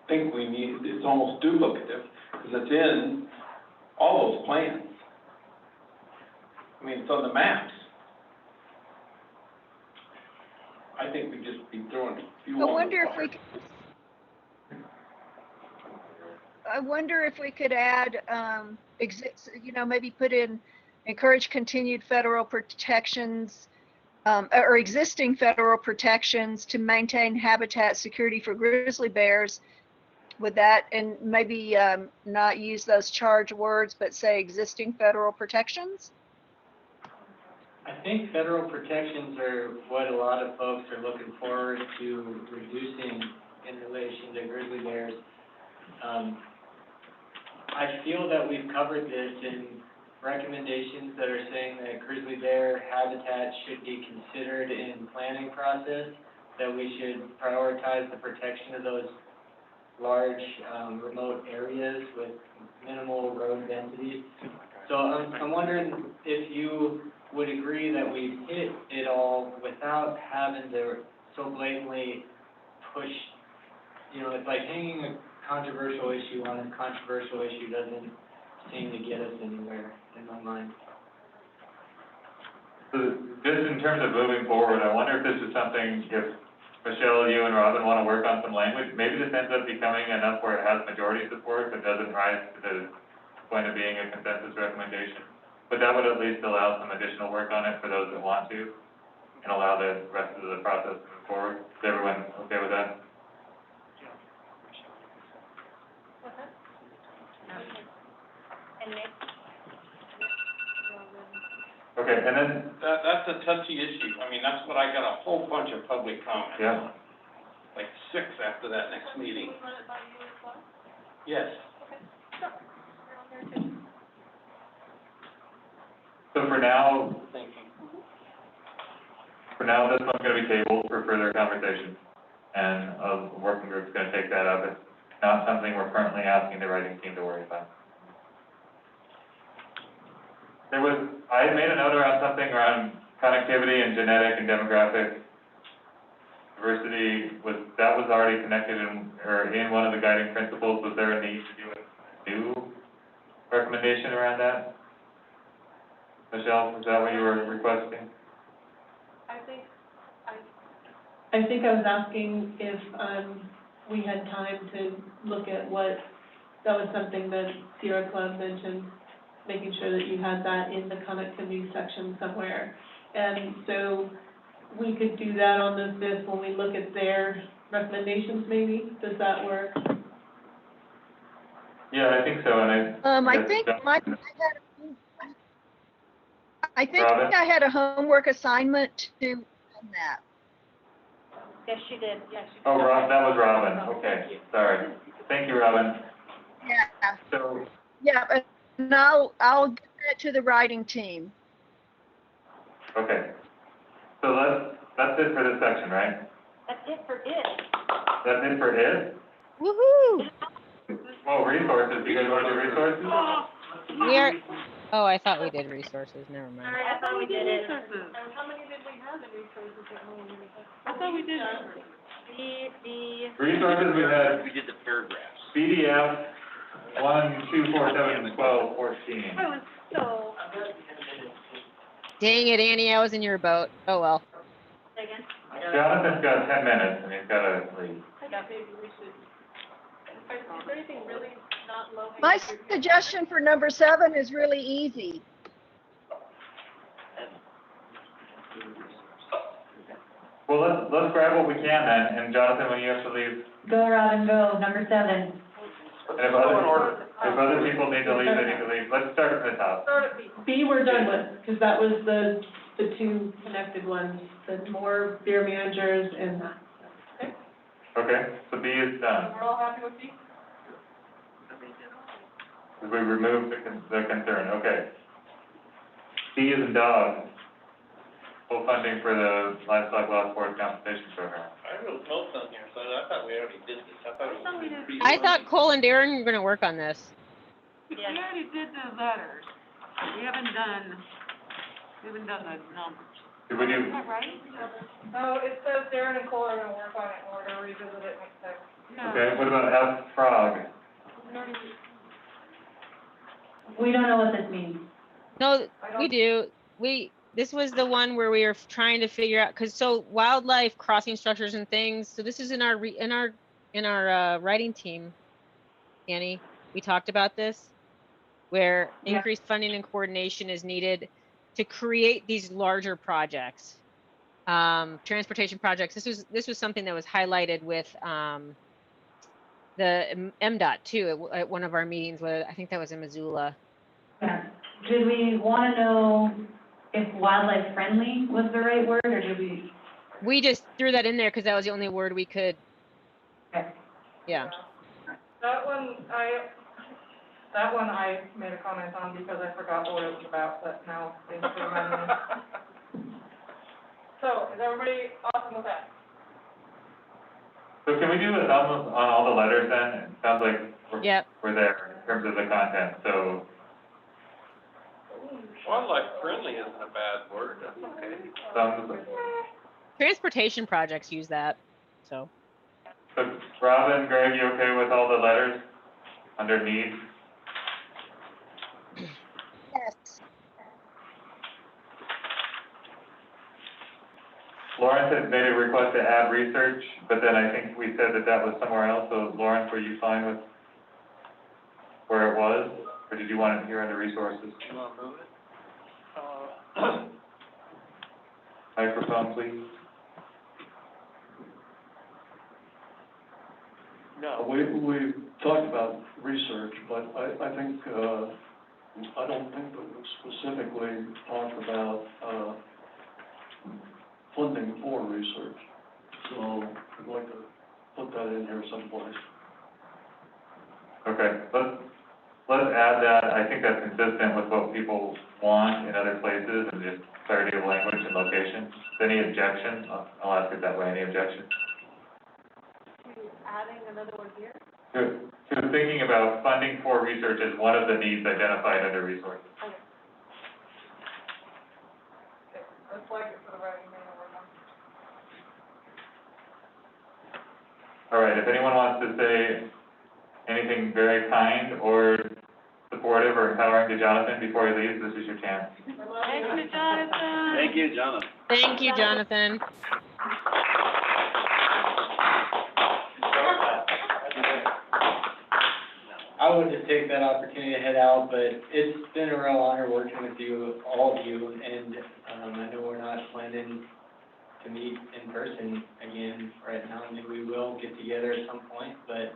think we need, it's almost duplicative, because it's in all those plans. I mean, it's on the maps. I think we just be throwing fuel on the fire. I wonder if we could add, maybe put in, encourage continued federal protections, or existing federal protections to maintain habitat security for grizzly bears. Would that, and maybe not use those charged words, but say existing federal protections? I think federal protections are what a lot of folks are looking forward to reducing in relation to grizzly bears. I feel that we've covered this in recommendations that are saying that grizzly bear habitat should be considered in planning process, that we should prioritize the protection of those large remote areas with minimal road densities. So I'm wondering if you would agree that we've hit it all without having to so blatantly push, it's like hanging a controversial issue on a controversial issue doesn't seem to get us anywhere in my mind. So just in terms of moving forward, I wonder if this is something, if Michelle, you and Robin want to work on some language, maybe this ends up becoming enough where it has majority support, but doesn't rise to the point of being a consensus recommendation. But that would at least allow some additional work on it for those that want to, and allow the rest of the process to move forward. Is everyone okay with that? And Nick? Okay, and then, That's a touchy issue. I mean, that's what I got a whole bunch of public comments. yeah, Like 6 after that next meeting. Can we run it by you as well? Yes. Okay, sure. You're on there too. so for now, Thank you. this one's gonna be tabled for further conversation, and a working group's gonna take that up. It's not something we're currently asking the writing team to worry about. I had made a note around something around connectivity and genetic and demographic diversity. That was already connected in one of the guiding principles. Was there a need to do a new recommendation around that? Michelle, is that what you were requesting? I think I was asking if, we had time to look at what, that was something that Sierra Club mentioned, making sure that you had that in the connectivity section somewhere. And so we could do that on the 5th when we look at their recommendations maybe. Does that work? Yeah, I think so, and I think Robin? I had a homework assignment to on that. Yes, she did, yes, she did. Oh, that was Robin, okay, sorry. Thank you, Robin. Yeah. So, Yeah, and I'll get that to the writing team. okay. So that's it for this section, right? That's it for it. That's it for it? Woohoo! Oh, resources, you guys want to do resources? Oh, I thought we did resources, never mind. Sorry, I thought we did it. How many did we have in resources at home? I thought we did. Resources, We did the paragraphs. PDF 1, 2, 4, 7, 12, 14. I was so. Dang it, Annie, I was in your boat. Oh, well. Say again? Jonathan's got 10 minutes and he's got to leave. I thought maybe we should. Is there anything really not low? My suggestion for number 7 is really easy. Well, let's grab what we can then, and Jonathan, when you have to leave, Go, Robin, go, number 7. and if other people need to leave, they need to leave. Let's start from the top. Start at B. B we're done with, because that was the 2 connected ones, the more beer managers and that. Okay, so B is done. We're all happy with B? Because we removed the concern, okay. D is in dog. Full funding for the livestock law sports compensation program. I wrote notes on here, so I thought we already did this. I thought it was. I thought Cole and Darren were gonna work on this. We already did the letters. We haven't done the numbers. Did we do, Is that right? No, it says Darren and Cole are gonna work on it, and we're gonna revisit it next time. okay, what about F frog? We don't know what this means. No, we do. This was the one where we were trying to figure out, so wildlife crossing structures and things. So this is in our writing team, Annie. We talked about this, where increased funding and coordination is needed to create these larger projects, transportation projects. This was something that was highlighted with the MDOT too at one of our meetings. I think that was in Missoula. Yeah. Did we want to know if wildlife friendly was the right word, or did we? We just threw that in there because that was the only word we could. Okay. Yeah. That one I made a comment on because I forgot what it was about, but now thanks for reminding me. So, is everybody awesome with that? So can we do a thumb on all the letters then? It sounds like we're there in terms of the content, so. Wildlife friendly isn't a bad word, that's okay. Thumbs. Transportation projects use that, so. So Robin, Greg, you okay with all the letters under need? Yes. Lawrence had made a request to add research, but then I think we said that was somewhere else, so Lawrence, were you fine with where it was? Or did you want it here under resources? You want to move it? Microphone, please. Yeah, we talked about research, but I think, I don't think that we specifically talked about, funding for research. So I'd like to put that in here someplace. Okay, let's add that. I think that's consistent with what people want in other places and just clarity of language and location. Any objection? I'll ask it that way. Any objection? Adding another one here? To thinking about funding for research as one of the needs identified under resources. Okay. Okay, let's flag it for the writing manual. All right, if anyone wants to say anything very kind or supportive or empowering to Jonathan before he leaves, this is your chance. Thank you, Jonathan. Thank you, Jonathan. Thank you, Jonathan. I would just take that opportunity to head out, but it's been a real honor working with you, all of you, and, I know we're not planning to meet in person again right now. Maybe we will get together at some point, but,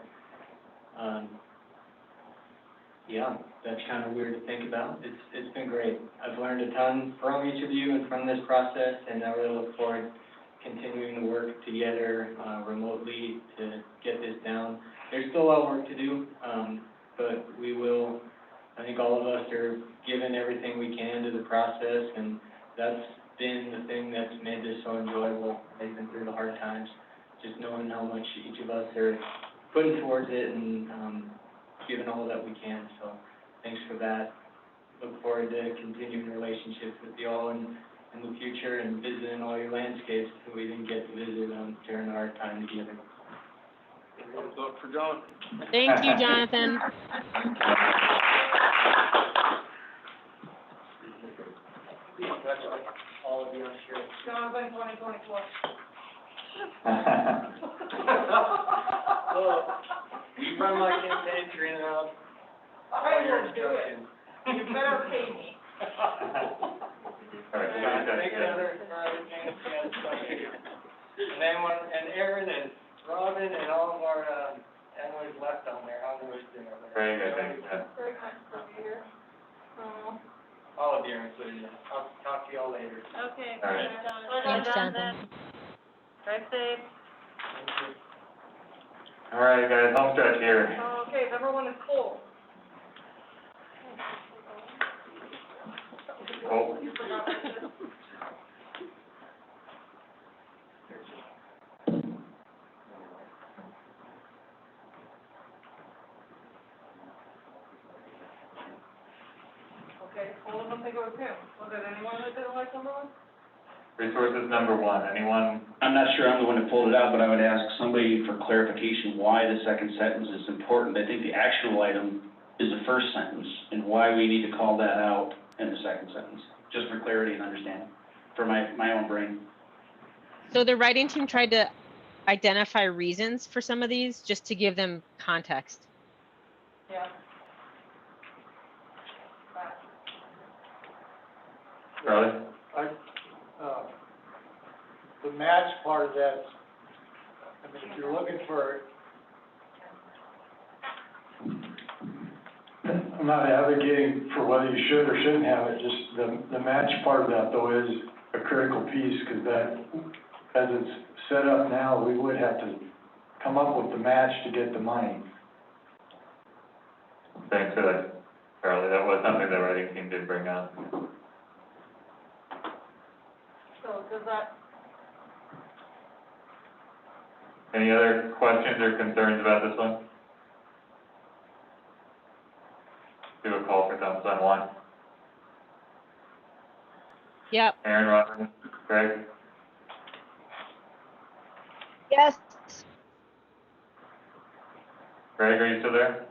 yeah, that's kind of weird to think about. It's been great. I've learned a ton from each of you and from this process, and I really look forward to continuing to work together, remotely to get this down. There's still a lot of work to do, but we will, I think all of us are giving everything we can to the process, and that's been the thing that's made this so enjoyable, even through the hard times, just knowing how much each of us are putting towards it and, giving all that we can, so thanks for that. Look forward to continuing relationships with you all in the future and visiting all your landscapes that we didn't get to visit during our time together. Thumbs up for Jonathan. Thank you, Jonathan. All of you, I'm sure. Jonathan, 2024. Well, you run my campaign, Trina. I will do it. You better pay me. All right, we'll get Thank you, that. Heather, for everything that you guys done here. And everyone, and Aaron and Robin and all of our, anyone who's left on there, I don't know who's doing it. Very good, thank you, Ted. Very nice to be here. All of you are included. I'll talk to you all later. Okay, All right. thanks, Jonathan. Thanks, Jonathan. Drive safe. All right, guys, home stretch here. Okay, number one is cold. Oh. You forgot about this. Okay, all of them think it was him. Was it anyone that didn't like number one? Resources number one, anyone? I'm not sure I'm the one that pulled it out, but I would ask somebody for clarification why the second sentence is important. I think the actual item is the first sentence, and why we need to call that out in the second sentence, just for clarity and understanding, for my own brain. So the writing team tried to identify reasons for some of these, just to give them context. Yeah. Charlie? The match part of that, I mean, if you're looking for, I'm not advocating for whether you should or shouldn't have it, just the match part of that though is a critical piece, because that, as it's set up now, we would have to come up with the match to get the money. Thanks for that, Charlie. That was something the writing team did bring up. so does that, Any other questions or concerns about this one? Do a call for thumbs on one. Yep. Aaron, Robin, Greg? Yes, Greg, are you still there?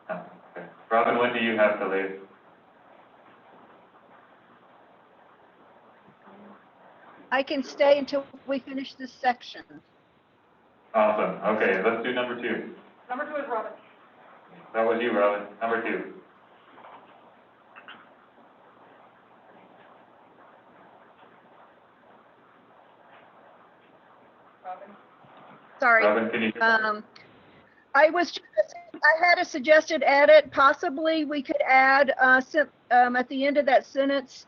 No, okay. Robin, when do you have to leave? I can stay until we finish this section. Awesome, okay, let's do number two. number two is Robin. That was you, Robin. Number two. Sorry. Robin, can you? I had a suggested edit. Possibly we could add, at the end of that sentence,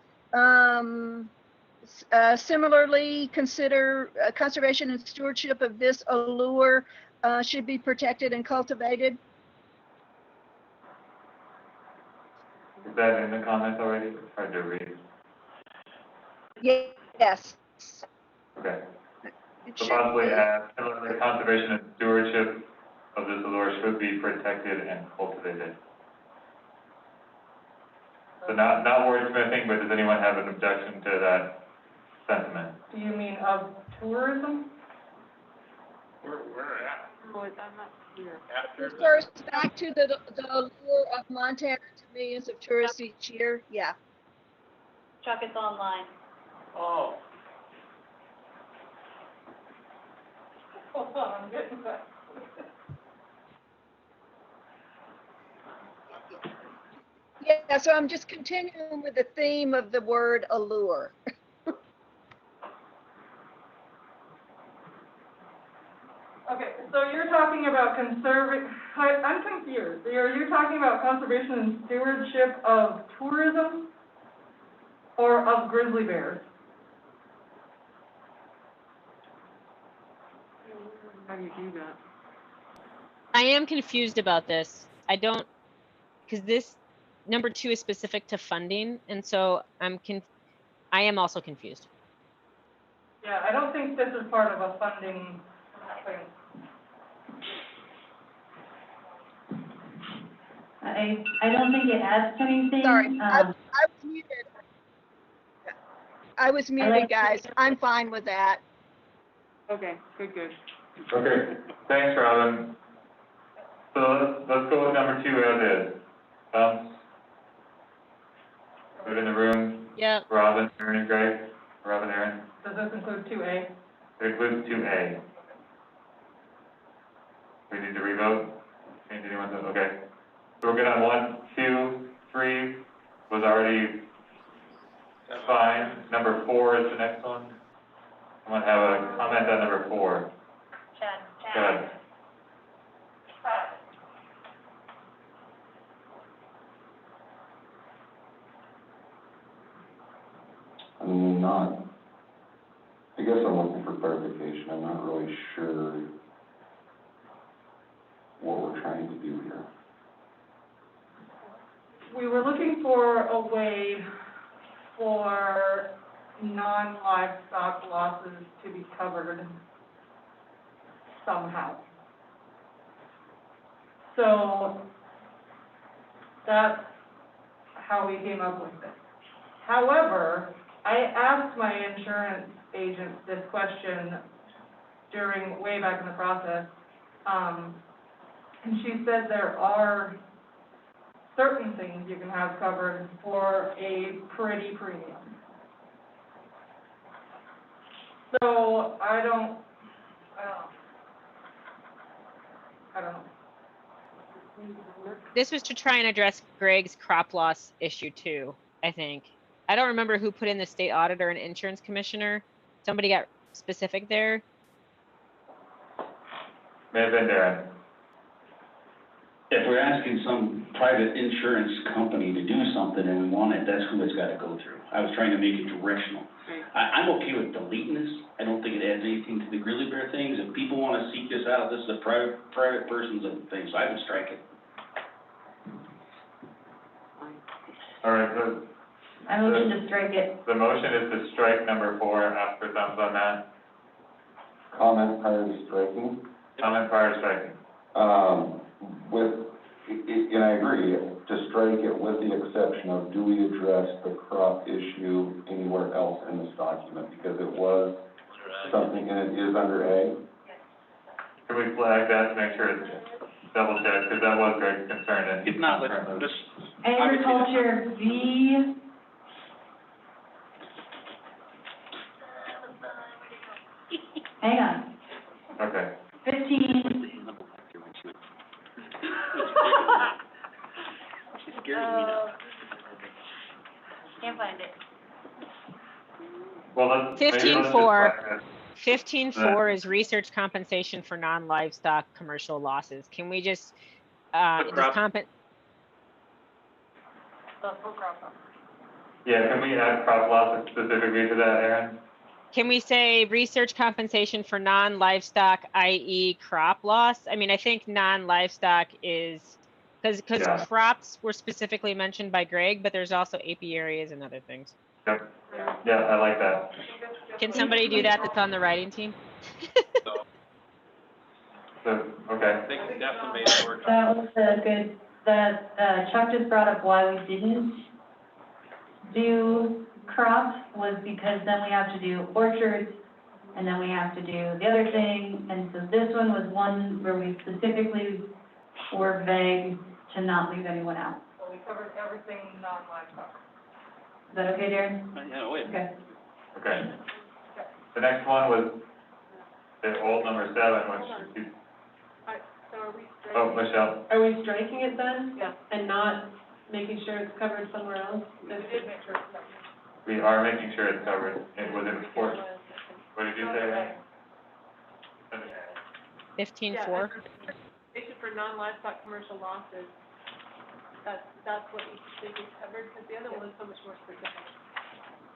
similarly consider conservation and stewardship of this allure should be protected and cultivated. Is that in the comments already? It's hard to read. Yes. Okay. It So should possibly be. add, similarly, conservation and stewardship of this allure should be protected and cultivated. So not wordsmithing, but does anyone have an objection to that sentiment? Do you mean of tourism? We're at, Oh, I'm not here. after the. Refers back to the allure of Montana to millions of tourists each year. Yeah. Chuck, it's online. Oh, Hold on, I'm getting that. Yeah, so I'm just continuing with the theme of the word allure. Okay, so you're talking about I'm confused. You're talking about conservation and stewardship of tourism or of grizzly bears? How do you do that? I am confused about this. I don't, because this number 2 is specific to funding, and so I am also confused. Yeah, I don't think this is part of a funding thing. I don't think it adds to anything. Sorry, I was muted. I was muted, guys. I'm fine with that. Okay, good. Okay, thanks, Robin. So let's go with number 2 as is. Good in the room? Yep. Robin, Aaron, Greg? Robin, Aaron? Does this include 2A? It includes 2A. We need to revote? Change anyone's, okay. So we're good on 1, 2, 3 was already fine. Number 4 is the next one. I'm gonna have a comment on number 4. Chad. Go ahead. I guess I'm looking for clarification. I'm not really sure what we're trying to do here. We were looking for a way for non-livestock losses to be covered somehow. So that's how we came up with this. However, I asked my insurance agent this question way back in the process, and she said there are certain things you can have covered for a pretty premium. So I don't know. This was to try and address Greg's crop loss issue too, I think. I don't remember who put in the state auditor and insurance commissioner. Somebody got specific there. May have been Darren. If we're asking some private insurance company to do something and we want it, that's who it's gotta go through. I was trying to make it directional. I'm okay with deleting this. I don't think it adds anything to the grizzly bear things. If people wanna seek this out, this is a private person's thing, so I would strike it. All right, so I motion to strike it. the motion is to strike number 4. Ask for thumbs on that. Comment prior to striking. Comment prior to striking. And I agree, to strike it with the exception of, do we address the crop issue anywhere else in this document? Because it was something, and it is under A. Can we flag that to make sure it's double checked, because that was Greg's concern, and If not, let's, Agriculture V. Hang on, okay. 15. She scares me now. Can't find it. Well, let's. maybe let's just 15-4. flag 15.4 is research compensation for non-livestock commercial losses. Can we just, The crop- Yeah, can we add crop losses specifically to that, Aaron? can we say research compensation for non-livestock, i.e. crop loss? I mean, I think non-livestock is, because Yeah. crops were specifically mentioned by Greg, but there's also apiaries and other things. Yep, yeah, I like that. Can somebody do that that's on the writing team? So, okay. They can decimate or. That was a good, Chuck just brought up why we didn't do crops was because then we have to do orchards, and then we have to do the other thing, and so this one was one where we specifically were vague to not leave anyone out. So we covered everything non-livestock. Is that okay, Darren? Yeah, wait. Okay. Okay. The next one was the old number 7, which is, So are we oh, striking, Michelle. are we striking it then? Yeah. And not making sure it's covered somewhere else? We did make sure it's covered. We are making sure it's covered. It was in sport. What did you say, Aaron? 15.4. Compensation for non-livestock commercial losses. That's what we should be covered, because the other one is so much more specific.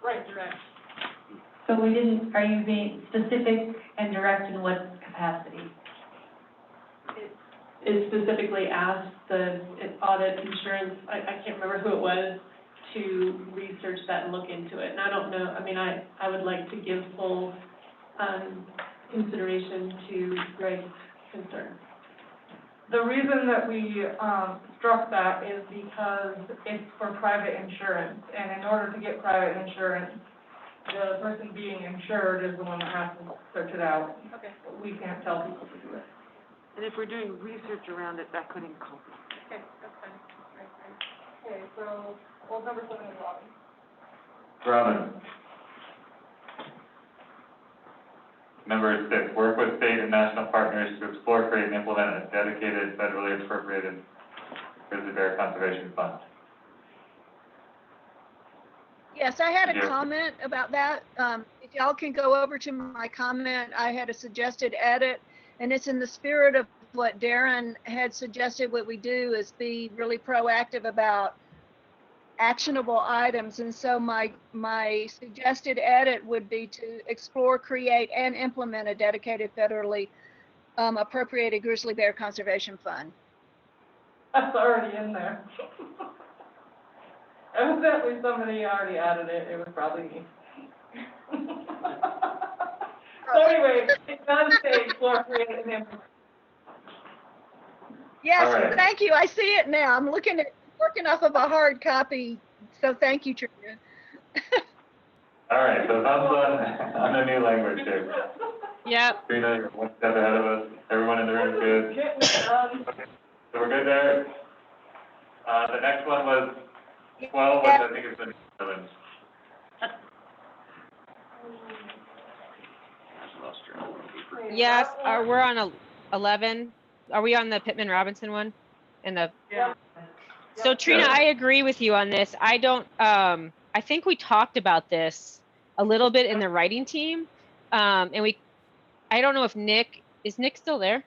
Right, direct. So we didn't, are you being specific and direct in what capacity? It specifically asked the audit insurance, I can't remember who it was, to research that and look into it. And I don't know, I mean, I would like to give full, consideration to Greg's concern. The reason that we, struck that is because it's for private insurance, and in order to get private insurance, the person being insured is the one that has to search it out. Okay. We can't tell people to do it. And if we're doing research around it, that could encompass. Okay, that's fine. Okay, so, old number 7 is Robin. Robin. Number 6, work with state and national partners to explore, create, and implement a dedicated federally appropriated grizzly bear conservation fund. Yes, I had a Yeah. comment about that. If y'all can go over to my comment, I had a suggested edit, and it's in the spirit of what Darren had suggested. What we do is be really proactive about actionable items, and so my suggested edit would be to explore, create, and implement a dedicated federally appropriated grizzly bear conservation fund. That's already in there. Evidently, somebody already added it, it was probably me. So anyway, it does say explore, create, and implement. Yes, All right. thank you, I see it now. I'm working off of a hard copy, so thank you, Trina. All right, so thumbs on the new language here. Yep. Trina, you're one step ahead of us. Everyone in the room is good. Getting it done. Okay, so we're good there. The next one was 12, which I think is the 7. Yes, we're on 11. Are we on the Pittman Robinson one? And the, Yeah. so Trina, I agree with you on this. I don't, I think we talked about this a little bit in the writing team. And I don't know if is Nick still there?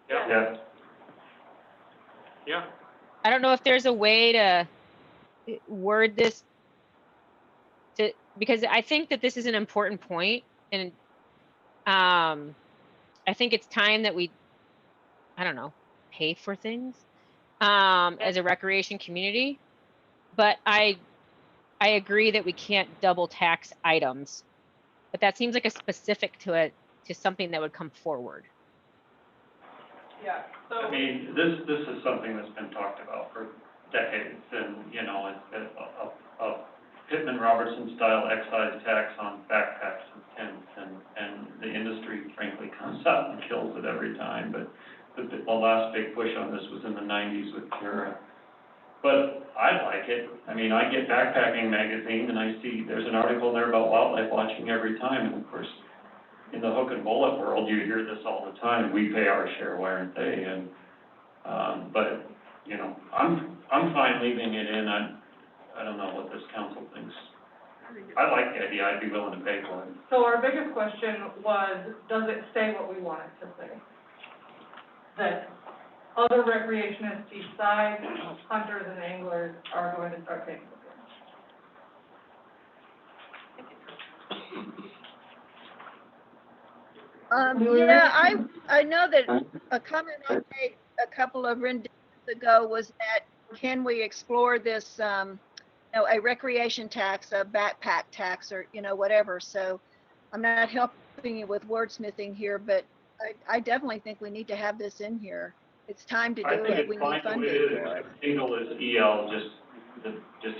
Yeah. Yeah. I don't know if there's a way to word this because I think that this is an important point, and I think it's time that we, I don't know, pay for things as a recreation community. But I agree that we can't double tax items, but that seems like a specific to something that would come forward. Yeah, so. I mean, this is something that's been talked about for decades, and, you know, it's a Pittman Robertson style excise tax on backpacks and tents, and the industry frankly comes out and kills it every time, but the last big push on this was in the 90s with Kara. But I like it. I mean, I get backpacking magazine, and I see there's an article there about wildlife watching every time, and of course, in the hook and bullet world, you hear this all the time. We pay our share, why aren't they? And but you know, I'm fine leaving it in. I don't know what this council thinks. I like the idea, I'd be willing to pay for it. So our biggest question was, does it say what we want it to say? That other recreationists besides hunters and anglers are going to start taking the Yeah, I know that a comment I made a couple of renditions ago was that can we explore this, a recreation tax, a backpack tax, or, whatever. So I'm not helping you with wordsmithing here, but I definitely think we need to have this in here. It's time to do it. We need funding for it. Single is EL, just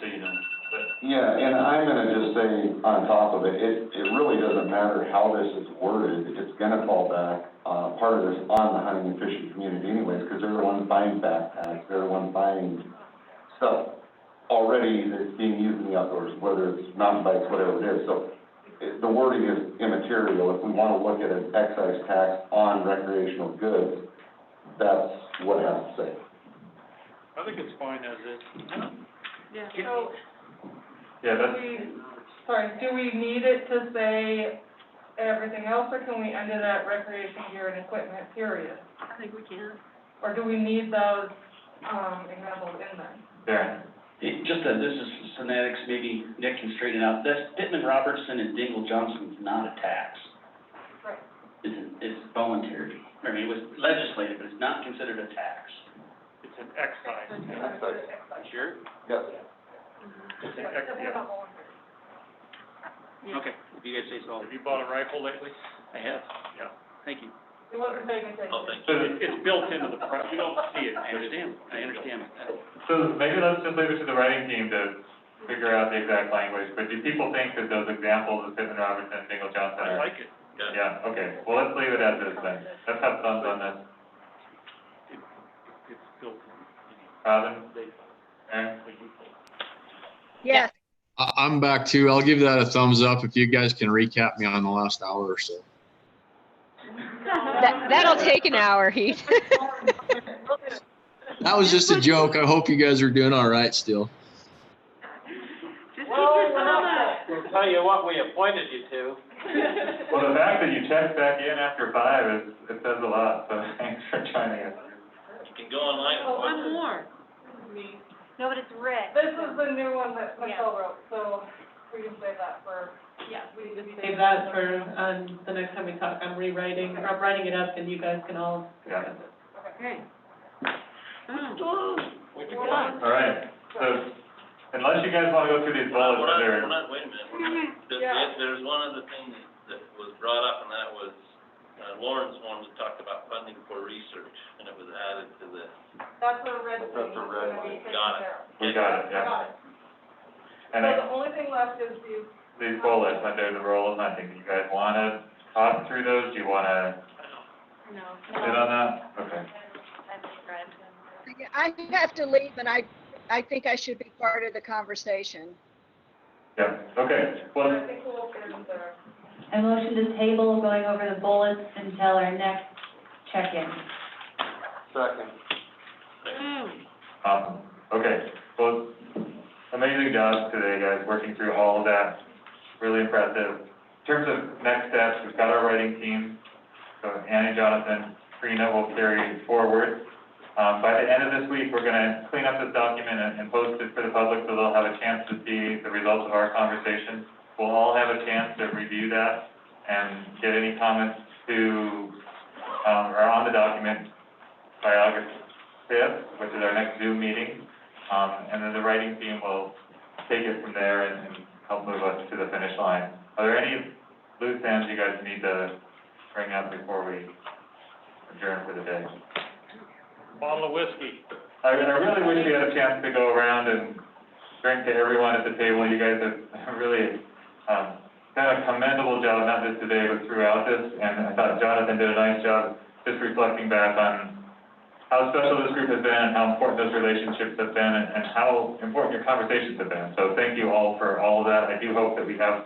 so you know, but. Yeah, and I'm gonna just say on top of it, it really doesn't matter how this is worded, it's gonna fall back, part of this on the hunting and fishing community anyways, because they're the ones buying backpacks, they're the ones buying stuff already that's being used in the outdoors, whether it's mountain bikes, whatever it is, so the wording is immaterial. If we wanna look at an excise tax on recreational goods, that's what it has to say. I think it's fine as is. Yeah, so, Yeah, that's, do we need it to say everything else, or can we end it at recreation gear and equipment, period? I think we can. Or do we need those, examples in there? Darren. This is semantics, maybe Nick can straighten out, that's Pittman Robertson and Dingle Johnson's not a tax. Right. It's voluntary, I mean, it was legislative, but it's not considered a tax. It's an excise. Sure? Yes. It's an excise. Okay, if you guys say so. Have you bought a rifle lately? I have. Yeah. Thank you. It wasn't taken, Oh, thank So you. it's built into the price, you don't see it. I understand. So maybe let's just leave it to the writing team to figure out the exact language, but do people think that those examples of Pittman Robertson and Dingle Johnson I are? like it. Yeah, okay, well, let's leave it as is then. Let's have thumbs on this. It's built in. Robin? Aaron? Yes. I'm back too. I'll give that a thumbs up if you guys can recap me on the last hour or so. That'll take an hour, Heath. That was just a joke. I hope you guys are doing all right still. Just keep your thumb up. We'll tell you what we appointed you to. Well, the fact that you checked back in after 5 it says a lot, so thanks for joining us. You can go online. Oh, one more. Me. No, but it's red. This is the new one that Michelle wrote, so we can save that for, Yeah, we can just save that for, the next time we talk, I'm writing it up, and you guys can all discuss it. Okay. All right, so unless you guys want to go through these bullets, Wait a minute, there's one other thing that was brought up, and that was, Lawrence wanted to talk about funding for research, and it was added to this. that's a red thing. That's a red It's gonna be taken Got it. care of. we got it, I yeah. got it. And So the only thing left is these bullets under the role of hunting, do you guys want to talk through those? Do you want to No. sit on that? Okay. I have to leave, and I think I should be part of the conversation. Yeah, okay, well, I think we'll put it there. I motion to table going over the bullets until our next check-in. Second. awesome, okay, well, amazing job today, guys, working through all of that, really impressive. In terms of next steps, we've got our writing team, so Annie, Jonathan, Trina will carry forward. By the end of this week, we're gonna clean up this document and post it for the public, so they'll have a chance to see the results of our conversation. We'll all have a chance to review that and get any comments to, or on the document by August 5th, which is our next Zoom meeting. And then the writing team will take it from there and help move us to the finish line. Are there any loose ends you guys need to bring up before we adjourn for the day? Bottle of whiskey. I really wish we had a chance to go around and drink to everyone at the table. You guys have really done a commendable job, not just today, but throughout this. And I thought Jonathan did a nice job just reflecting back on how special this group has been and how important those relationships have been and how important your conversations have been. So thank you all for all of that. I do hope that we have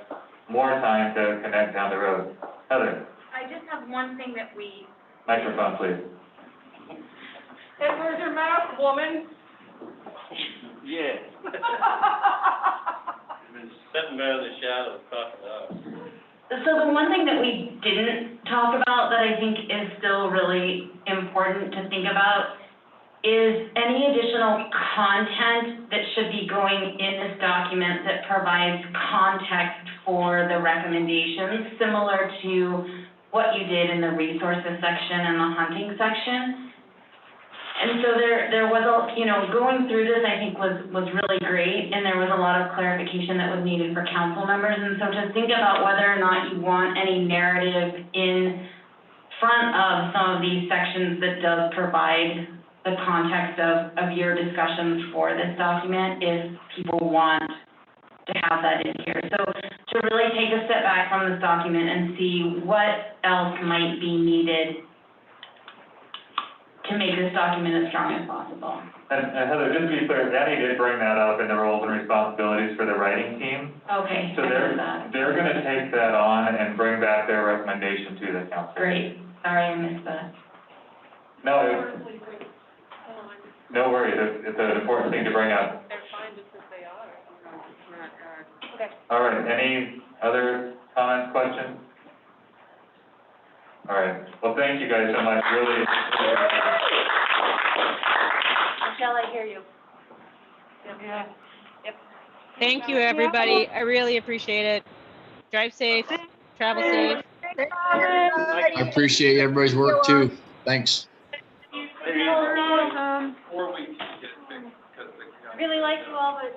more time to connect down the road. Heather, I just have one thing that we, microphone, please. And where's your mask, woman? Yeah. Ms. sitting there in the shadows talking to us. So the one thing that we didn't talk about that I think is still really important to think about is any additional content that should be going in this document that provides context for the recommendations, similar to what you did in the resources section and the hunting section. And so there was going through this, I think was really great, and there was a lot of clarification that was needed for council members. And so to think about whether or not you want any narrative in front of some of these sections that does provide the context of your discussions for this document, if people want to have that in here. So to really take a step back from this document and see what else might be needed to make this document as strong as possible. And Heather, just to be clear, Danny did bring that up in the roles and responsibilities for the writing team. Okay, So I heard that. they're gonna take that on and bring back their recommendation to the council. Great, sorry I missed that. No, no worries, it's an important thing to bring up. They're fine just as they are. Okay. All right, any other comments, questions? All right, well, thank you guys so much, really. Michelle, I hear you. Yeah. Yep. Thank you, everybody. I really appreciate it. Drive safe, travel safe. Thanks, everybody. I appreciate everybody's work too. Thanks. You're welcome. 4 weeks to get it fixed, because the. I really like you all, but